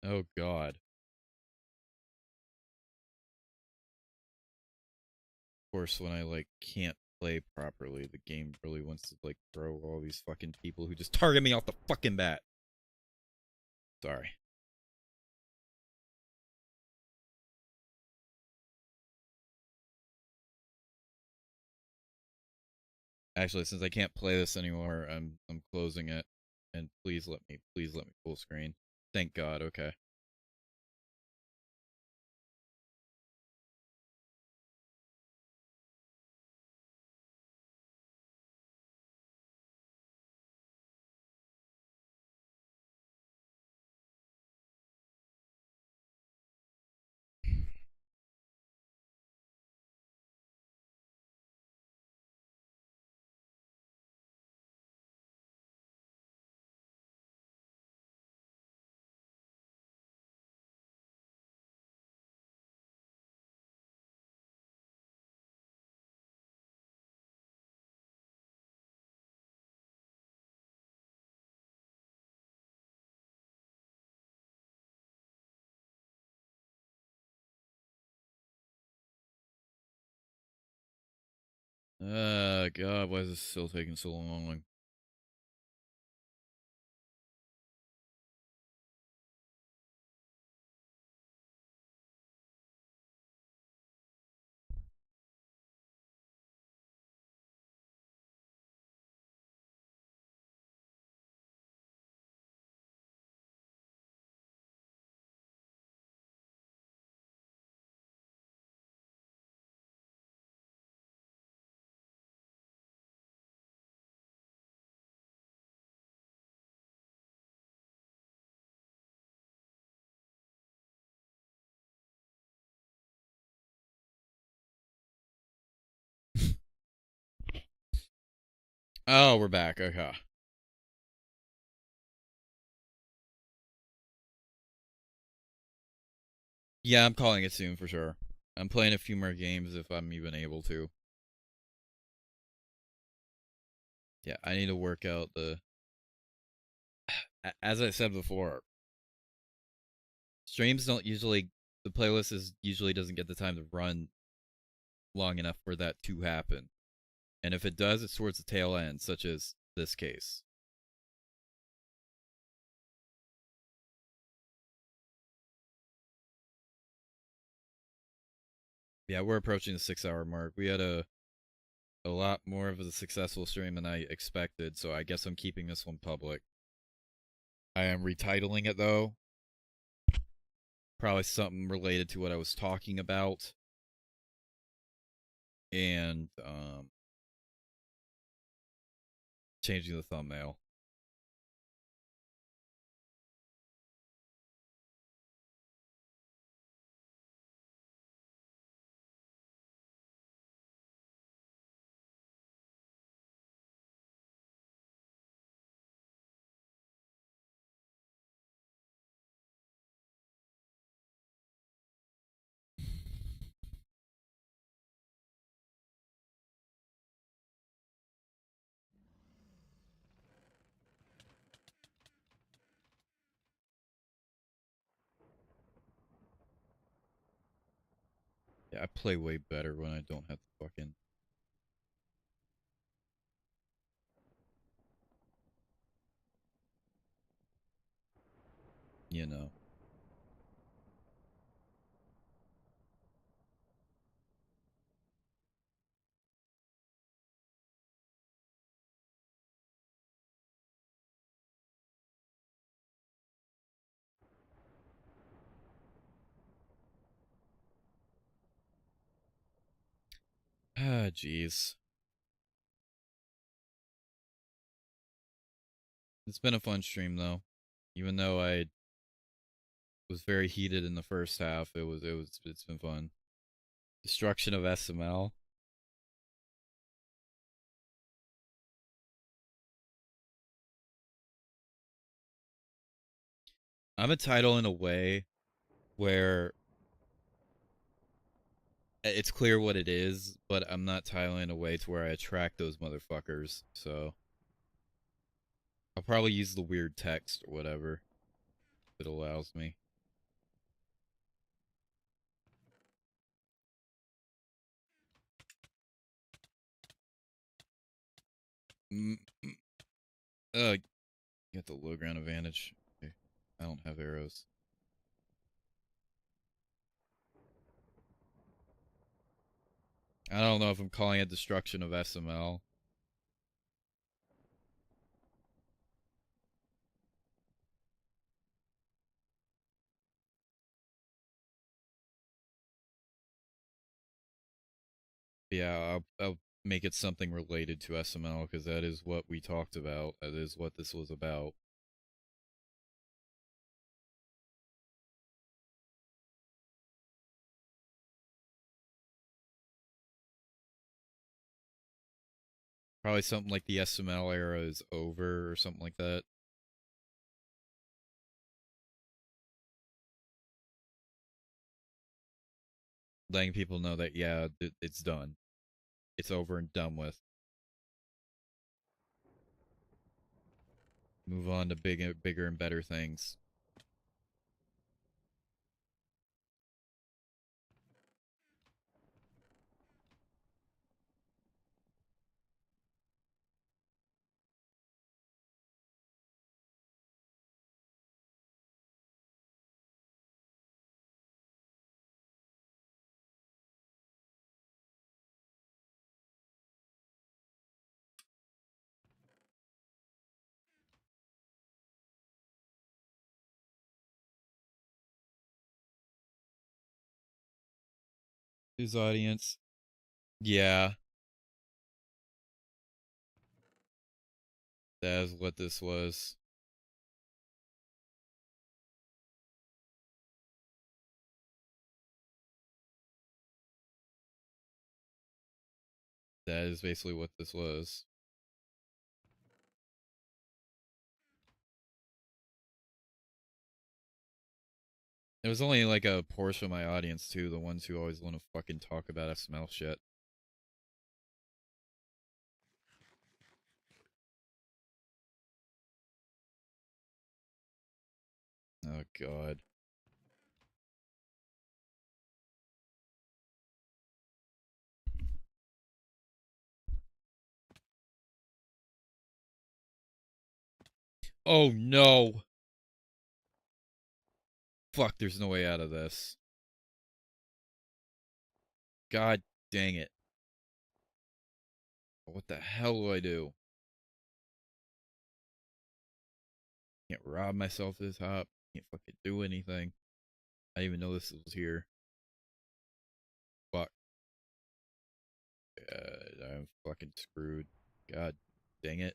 Oh, God. Of course, when I, like, can't play properly, the game really wants to, like, throw all these fucking people who just target me off the fucking bat. Sorry. Actually, since I can't play this anymore, I'm closing it. And please let me full screen. Thank God, okay. God, why is this still taking so long? Oh, we're back, okay. Yeah, I'm calling it soon for sure. I'm playing a few more games if I'm even able to. Yeah, I need to work out the... As I said before, streams don't usually... The playlist usually doesn't get the time to run long enough for that to happen. And if it does, it's towards the tail end, such as this case. Yeah, we're approaching the 6-hour mark. We had a lot more of a successful stream than I expected, so I guess I'm keeping this one public. I am retitling it, though. Probably something related to what I was talking about. And, changing the thumbnail. Yeah, I play way better when I don't have to fucking. You know. Ah, jeez. It's been a fun stream though. Even though I was very heated in the first half, it's been fun. Destruction of SML. I'm a title in a way where it's clear what it is, but I'm not titling in a way to where I attract those motherfuckers. So I'll probably use the weird text or whatever if it allows me. You got the low ground advantage. Okay. I don't have arrows. I don't know if I'm calling it destruction of SML. Yeah, I'll make it something related to SML because that is what we talked about. That is what this was about. Probably something like the SML era is over or something like that. Letting people know that, yeah, it's done. It's over and done with. Move on to bigger and better things. His audience. Yeah. That is what this was. That is basically what this was. It was only like a portion of my audience too, the ones who always want to fucking talk about SML shit. Oh god. Oh no. Fuck, there's no way out of this. God dang it. What the hell do I do? Can't rob myself this hop. Can't fucking do anything. I didn't even know this was here. Fuck. I'm fucking screwed. God dang it.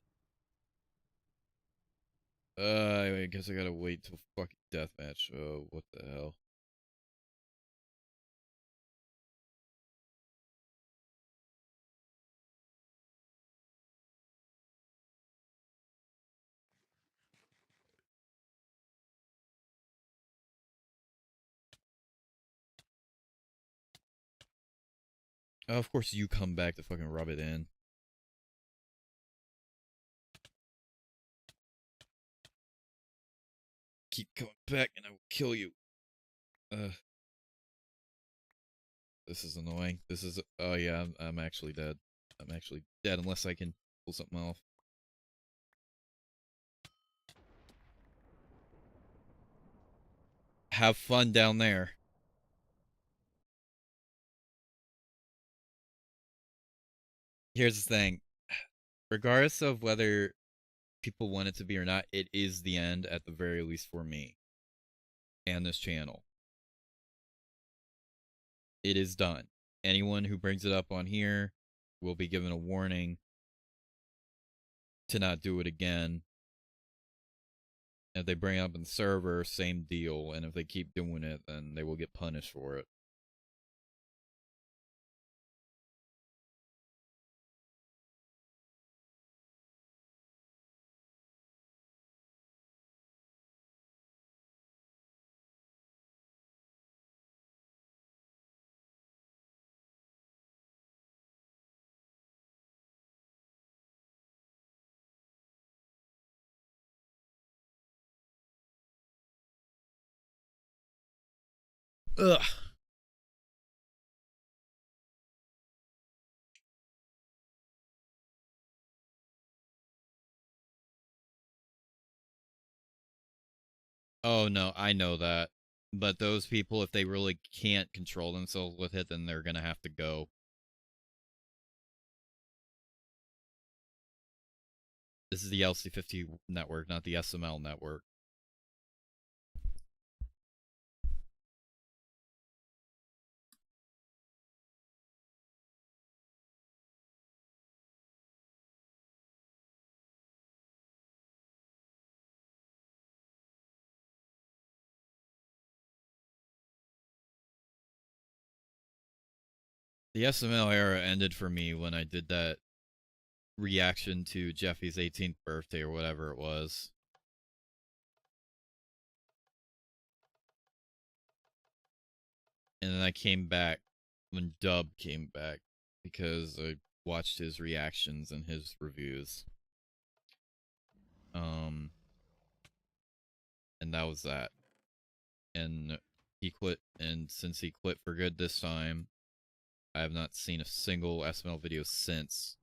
I guess I gotta wait till fucking deathmatch. Oh, what the hell? Oh, of course you come back to fucking rub it in. Keep coming back and I will kill you. This is annoying. This is... Oh, yeah, I'm actually dead. I'm actually dead unless I can pull something off. Have fun down there. Here's the thing. Regardless of whether people want it to be or not, it is the end, at the very least for me. And this channel. It is done. Anyone who brings it up on here will be given a warning to not do it again. If they bring it up in the server, same deal. And if they keep doing it, then they will get punished for it. Ugh. Oh, no, I know that. But those people, if they really can't control themselves with it, then they're gonna have to go. This is the LC50 network, not the SML network. The SML era ended for me when I did that reaction to Jeffy's 18th birthday or whatever it was. And then I came back when Dub came back because I watched his reactions and his reviews. And that was that. And he quit, and since he quit for good this time, I have not seen a single SML video since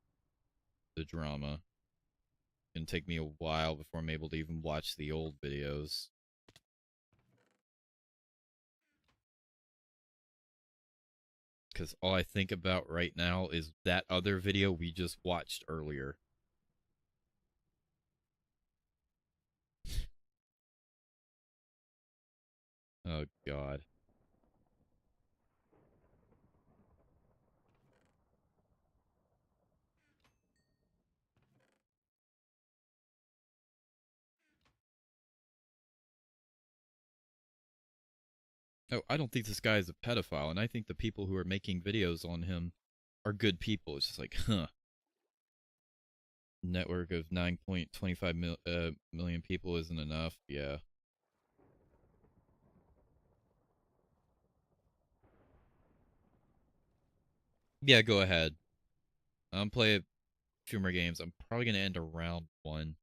the drama. It's gonna take me a while before I'm able to even watch the old videos. Because all I think about right now is that other video we just watched earlier. Oh, God. Oh, I don't think this guy is a pedophile, and I think the people who are making videos on him are good people. It's just like, huh. Network of 9.25 million people isn't enough. Yeah. Yeah, go ahead. I'm play a few more games. I'm probably gonna end around 1.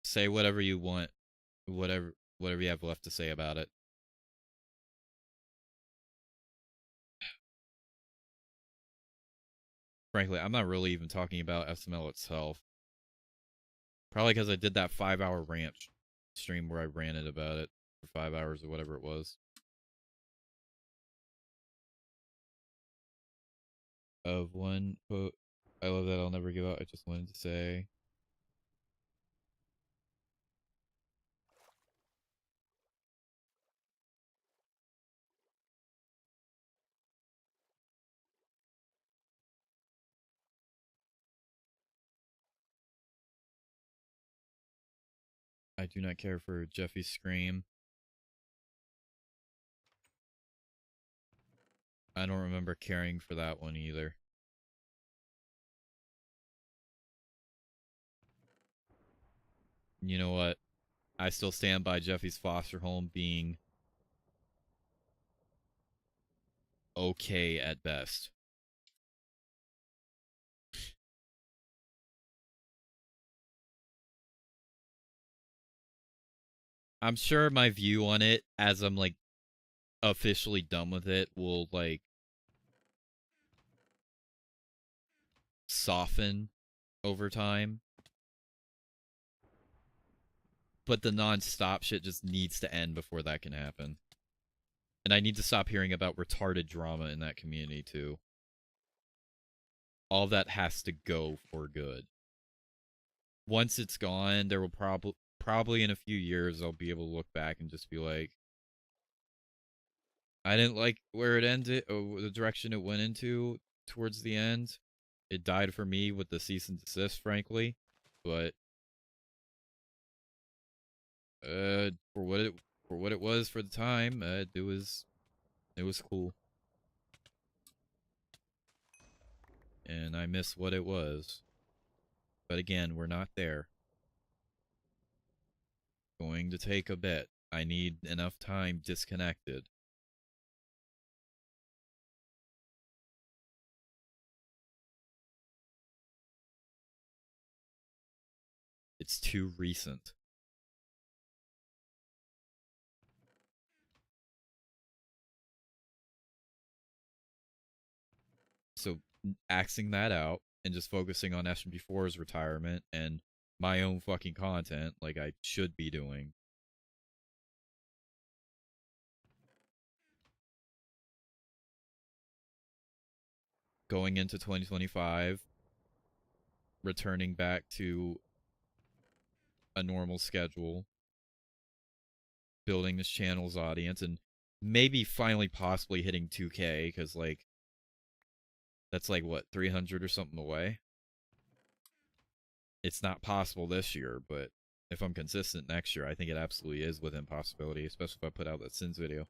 Say whatever you want. Whatever you have left to say about it. Frankly, I'm not really even talking about SML itself. Probably because I did that 5-hour rant stream where I ranted about it for 5 hours or whatever it was. Of one quote, I love that I'll never give up. I just wanted to say. I do not care for Jeffy's scream. I don't remember caring for that one either. You know what? I still stand by Jeffy's foster home being okay at best. I'm sure my view on it, as I'm like officially done with it, will like soften over time. But the non-stop shit just needs to end before that can happen. And I need to stop hearing about retarded drama in that community too. All that has to go for good. Once it's gone, there will probably in a few years I'll be able to look back and just be like, I didn't like where it ended, or the direction it went into towards the end. It died for me with the cease and desist, frankly. But for what it was for the time, it was cool. And I miss what it was. But again, we're not there. Going to take a bit. I need enough time disconnected. It's too recent. So axing that out and just focusing on SMG4's retirement and my own fucking content like I should be doing. Going into 2025, returning back to a normal schedule, building this channel's audience, and maybe finally possibly hitting 2K, because like that's like what, 300 or something away. It's not possible this year, but if I'm consistent next year, I think it absolutely is within possibility, especially if I put out that Sins video.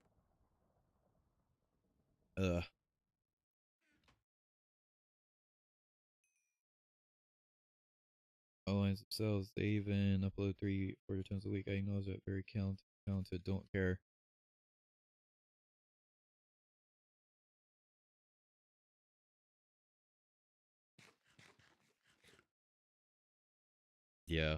Lines themselves, they even upload 3-4 times a week. I acknowledge that. Very talented, don't care. Yeah.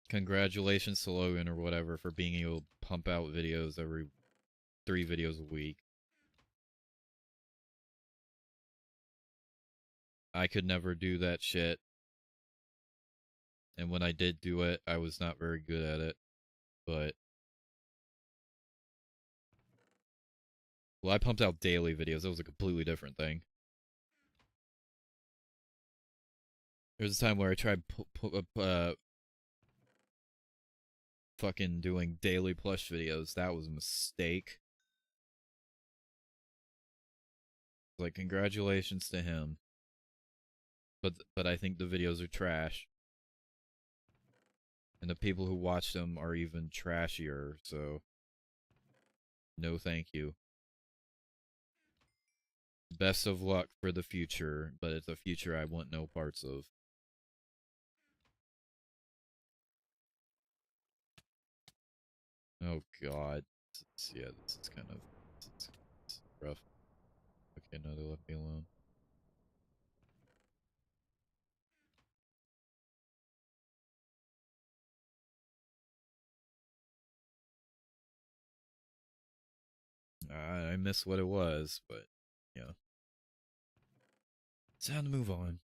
Congratulations to Logan or whatever for being able to pump out videos every 3 videos a week. I could never do that shit. And when I did do it, I was not very good at it. But well, I pumped out daily videos. That was a completely different thing. There was a time where I tried fucking doing daily plush videos. That was a mistake. Like, congratulations to him. But I think the videos are trash. And the people who watch them are even trashier, so no thank you. Best of luck for the future, but it's a future I want no parts of. Oh god. Yeah, this is kind of this is rough. Okay, no, they left me alone. I miss what it was, but yeah. It's time to move on.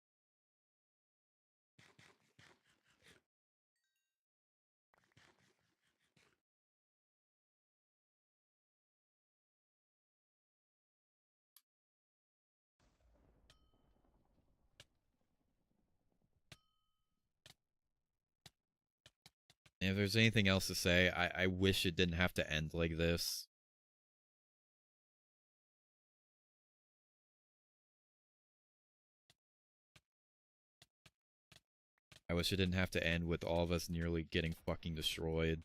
And if there's anything else to say, I wish it didn't have to end like this. I wish it didn't have to end with all of us nearly getting fucking destroyed.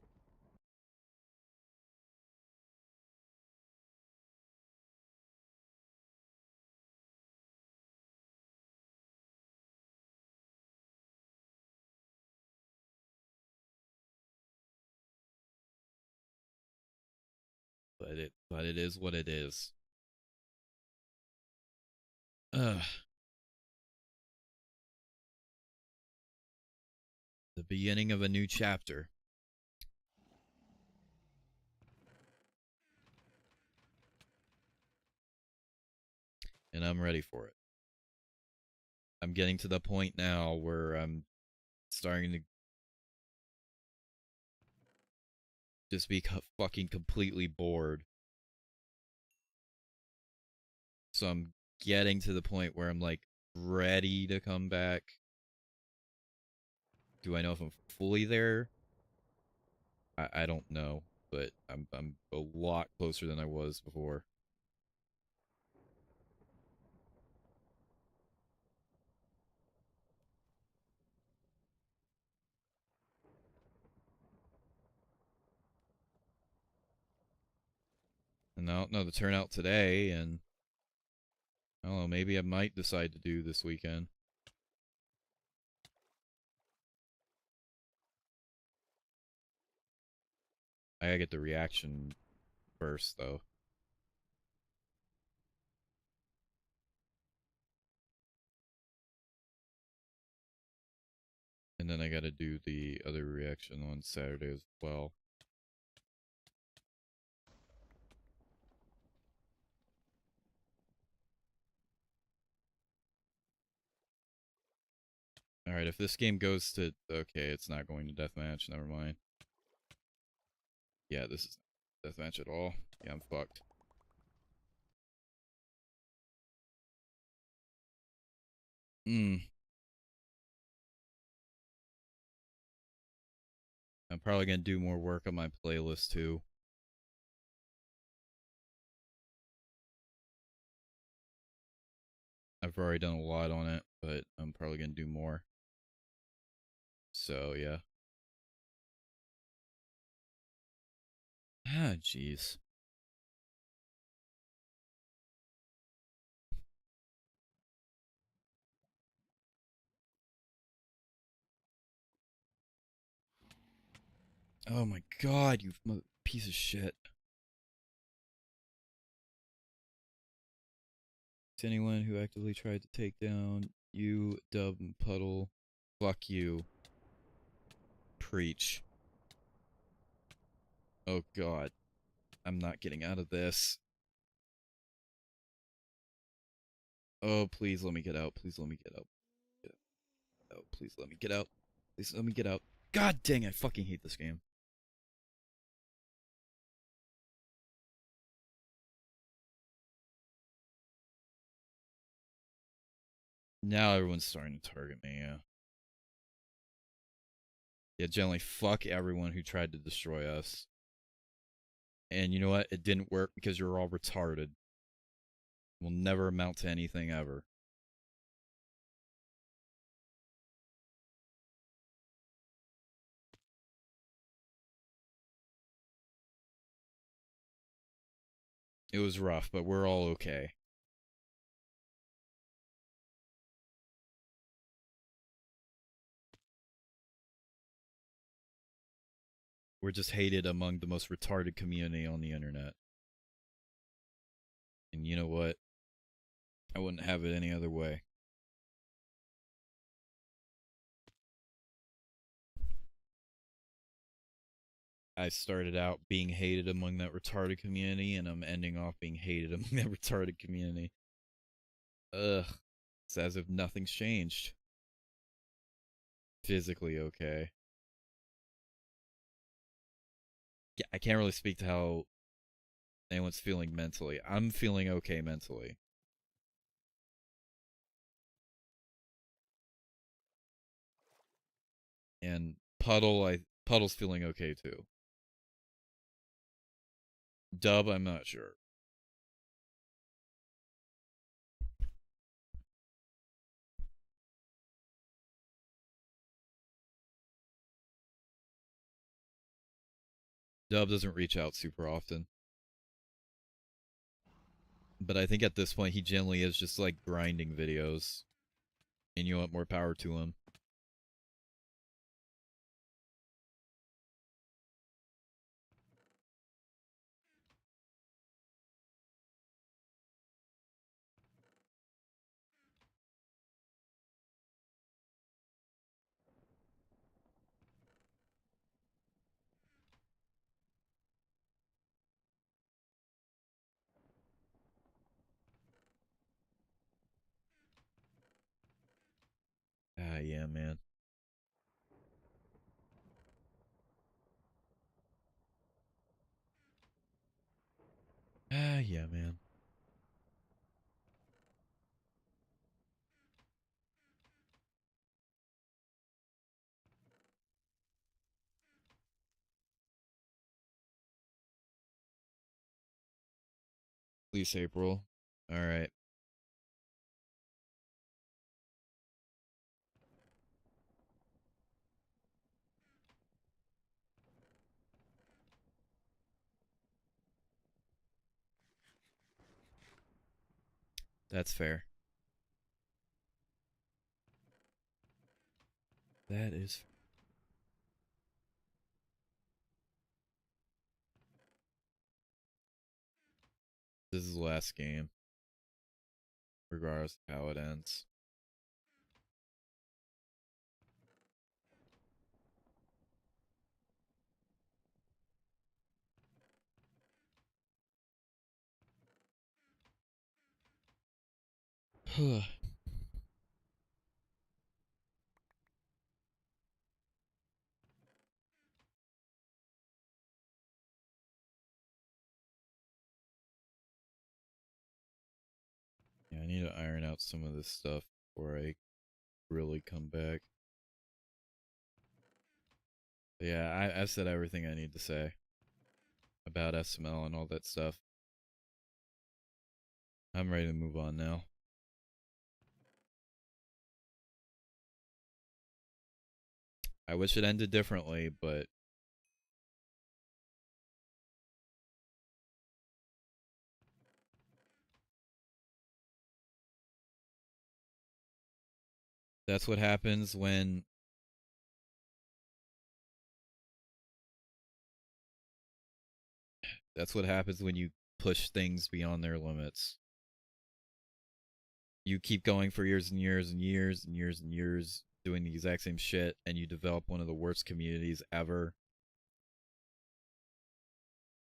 But it is what it is. Ugh. The beginning of a new chapter. And I'm ready for it. I'm getting to the point now where I'm starting to just be fucking completely bored. So I'm getting to the point where I'm like ready to come back. Do I know if I'm fully there? I don't know, but I'm a lot closer than I was before. And I don't know the turnout today, and I don't know, maybe I might decide to do this weekend. I gotta get the reaction first, though. And then I gotta do the other reaction on Saturday as well. Alright, if this game goes to... Okay, it's not going to deathmatch, never mind. Yeah, this is not deathmatch at all. Yeah, I'm fucked. I'm probably gonna do more work on my playlist, too. I've already done a lot on it, but I'm probably gonna do more. So, yeah. Ah, jeez. Oh my god, you piece of shit. To anyone who actively tried to take down you, Dub, and Puddle, fuck you. Preach. Oh god. I'm not getting out of this. Oh, please let me get out. Please let me get out. Oh, please let me get out. Please let me get out. God dang, I fucking hate this game. Now everyone's starting to target me, yeah. Yeah, generally, fuck everyone who tried to destroy us. And you know what? It didn't work because you're all retarded. Will never amount to anything ever. It was rough, but we're all okay. We're just hated among the most retarded community on the internet. And you know what? I wouldn't have it any other way. I started out being hated among that retarded community, and I'm ending off being hated among that retarded community. Ugh. It's as if nothing's changed. Physically okay. Yeah, I can't really speak to how anyone's feeling mentally. I'm feeling okay mentally. And Puddle's feeling okay too. Dub, I'm not sure. Dub doesn't reach out super often. But I think at this point he generally is just like grinding videos. And you want more power to him. yeah, man. Ah, yeah, man. Please, April. All right. That's fair. That is fair. This is the last game. Regardless of how it ends. Yeah, I need to iron out some of this stuff before I really come back. But yeah, I've said everything I need to say about SML and all that stuff. I'm ready to move on now. I wish it ended differently, but that's what happens when you push things beyond their limits. You keep going for years and years and years and years and years doing the exact same shit, and you develop one of the worst communities ever.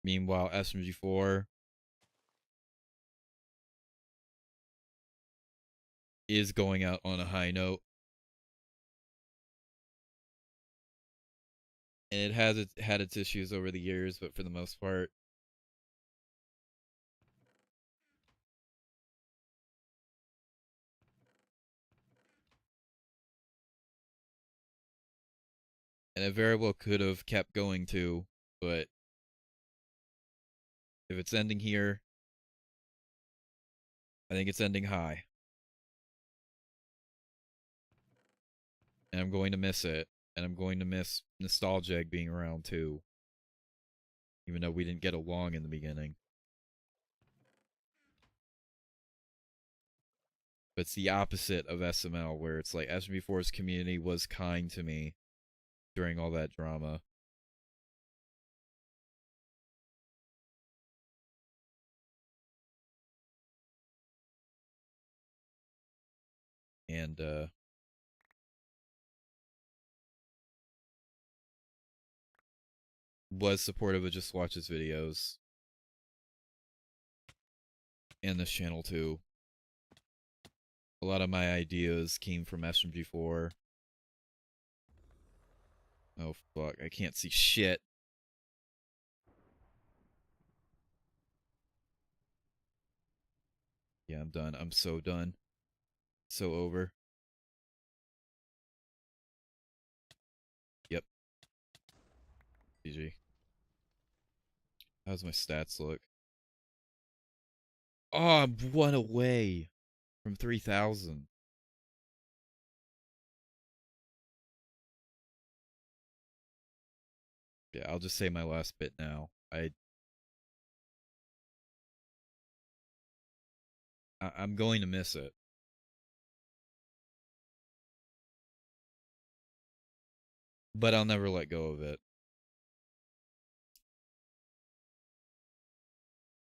Meanwhile, SMG4 is going out on a high note. And it has had its issues over the years, but for the most part, and it very well could have kept going too, but if it's ending here, I think it's ending high. And I'm going to miss it, and I'm going to miss Nostalgic being around too, even though we didn't get along in the beginning. But it's the opposite of SML, where it's like SMB4's community was kind to me during all that drama. And was supportive of Just Watch's videos. And this channel too. A lot of my ideas came from SMG4. Oh fuck, I can't see shit. Yeah, I'm done. I'm so done. So over. Yep. GG. How's my stats look? Oh, I'm 1 away from 3,000. Yeah, I'll just say my last bit now. I'm going to miss it. But I'll never let go of it.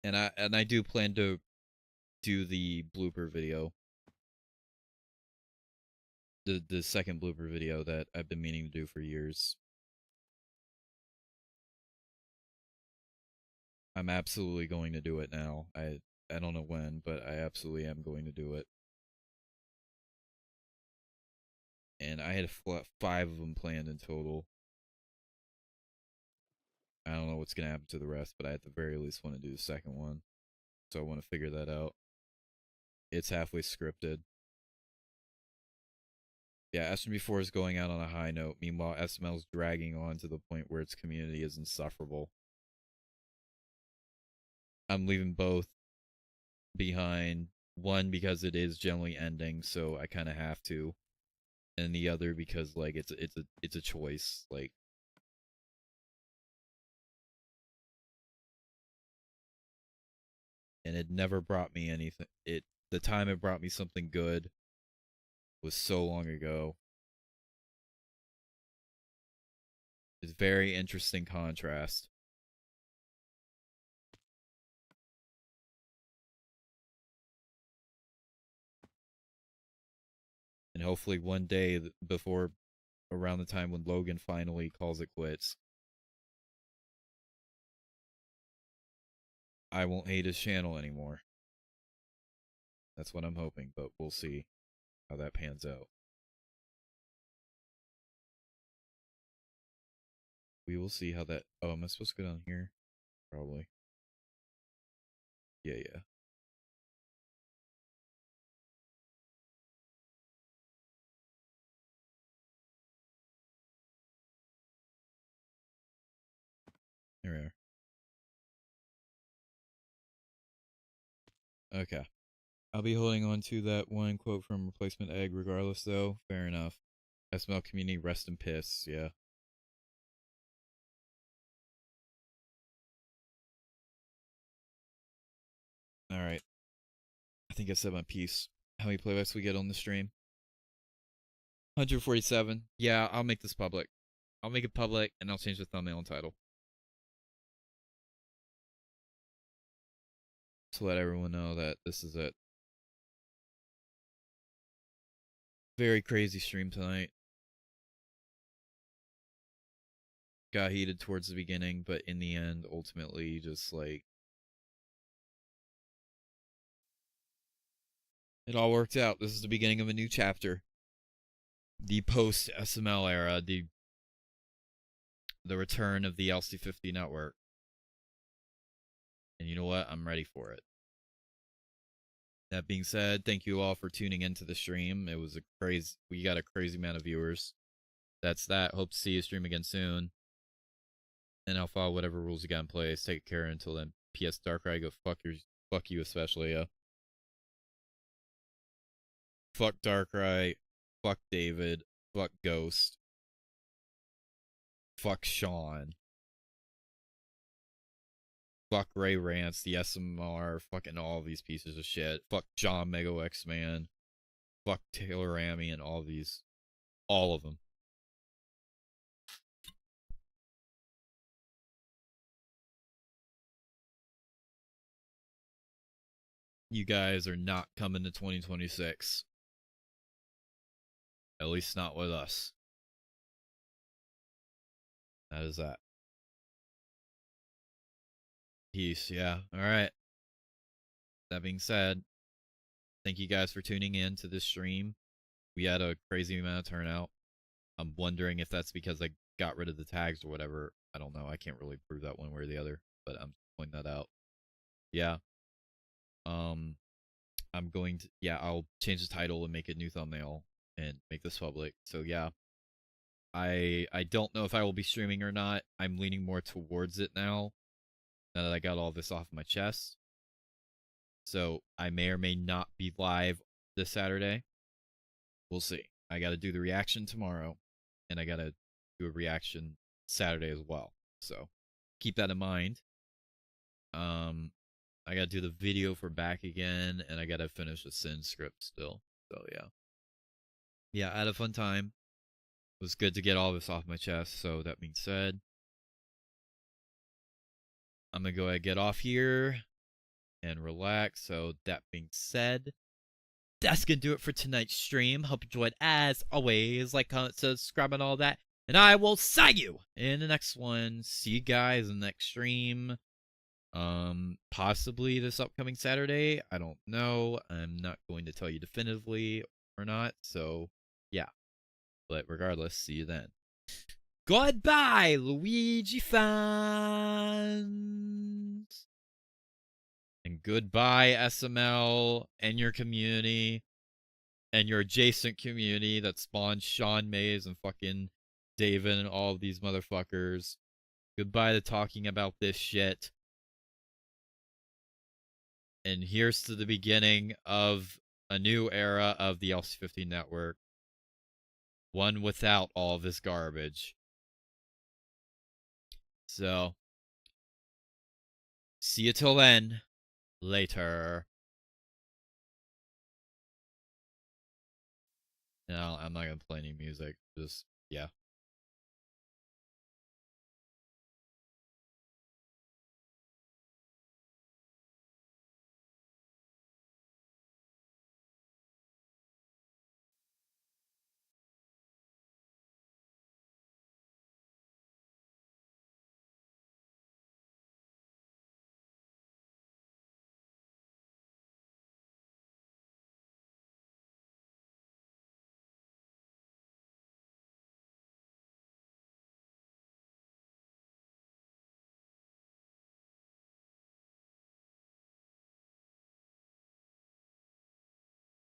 And I do plan to do the blooper video. The second blooper video that I've been meaning to do for years. I'm absolutely going to do it now. I don't know when, but I absolutely am going to do it. And I had 5 of them planned in total. I don't know what's going to happen to the rest, but I at the very least want to do the second one. So I want to figure that out. It's halfway scripted. Yeah, SMB4 is going out on a high note. Meanwhile, SML is dragging on to the point where its community is insufferable. I'm leaving both behind. One, because it is generally ending, so I kind of have to. And the other because like it's a choice. Like, and it never brought me anything. The time it brought me something good was so long ago. It's very interesting contrast. And hopefully one day before, around the time when Logan finally calls it quits, I won't hate his channel anymore. That's what I'm hoping, but we'll see how that pans out. We will see how that... Oh, am I supposed to go down here? Probably. Yeah. There we are. Okay. I'll be holding on to that one quote from Replacement Egg regardless, though. Fair enough. SML community, rest in piss. Yeah. Alright. I think I said my piece. How many playbacks we get on the stream? 147. Yeah, I'll make this public. I'll make it public, and I'll change the thumbnail and title. To let everyone know that this is it. Very crazy stream tonight. Got heated towards the beginning, but in the end, ultimately, just like... it all worked out. This is the beginning of a new chapter. The post-SML era, the return of the LC50 network. And you know what? I'm ready for it. That being said, thank you all for tuning into the stream. It was we got a crazy amount of viewers. That's that. Hope to see you stream again soon. And I'll follow whatever rules you got in place. Take care until then. P.S. Darkrai, go fuck you especially, yeah. Fuck Darkrai. Fuck David. Fuck Ghost. Fuck Sean. Fuck Ray Rance, the SMR, fucking all these pieces of shit. Fuck John Mego X-Man. Fuck Taylor Ramy and all these. All of them. You guys are not coming to 2026. At least not with us. That is that. Peace, yeah. Alright. That being said, thank you guys for tuning in to this stream. We had a crazy amount of turnout. I'm wondering if that's because I got rid of the tags or whatever. I don't know. I can't really prove that one way or the other, but I'm pointing that out. Yeah. I'm going to... yeah, I'll change the title and make a new thumbnail and make this public. So yeah. I don't know if I will be streaming or not. I'm leaning more towards it now that I got all this off my chest. So I may or may not be live this Saturday. We'll see. I got to do the reaction tomorrow, and I got to do a reaction Saturday as well. So keep that in mind. I got to do the video for Back Again, and I got to finish the Sin script still. So yeah. Yeah, I had a fun time. It was good to get all this off my chest. So that being said, I'm going to go ahead and get off here and relax. So that being said, that's going to do it for tonight's stream. Hope you enjoyed as always. Like, comment, subscribe, and all that. And I will see you in the next one. See you guys in the next stream. Possibly this upcoming Saturday. I don't know. I'm not going to tell you definitively or not. So, yeah. But regardless, see you then. Goodbye, Luigi fans! And goodbye, SML and your community and your adjacent community that spawned Sean Mays and fucking David and all of these motherfuckers. Goodbye to talking about this shit. And here's to the beginning of a new era of the LC50 network. One without all this garbage. So, see you till then. Later. No, I'm not gonna play any music. Just, yeah.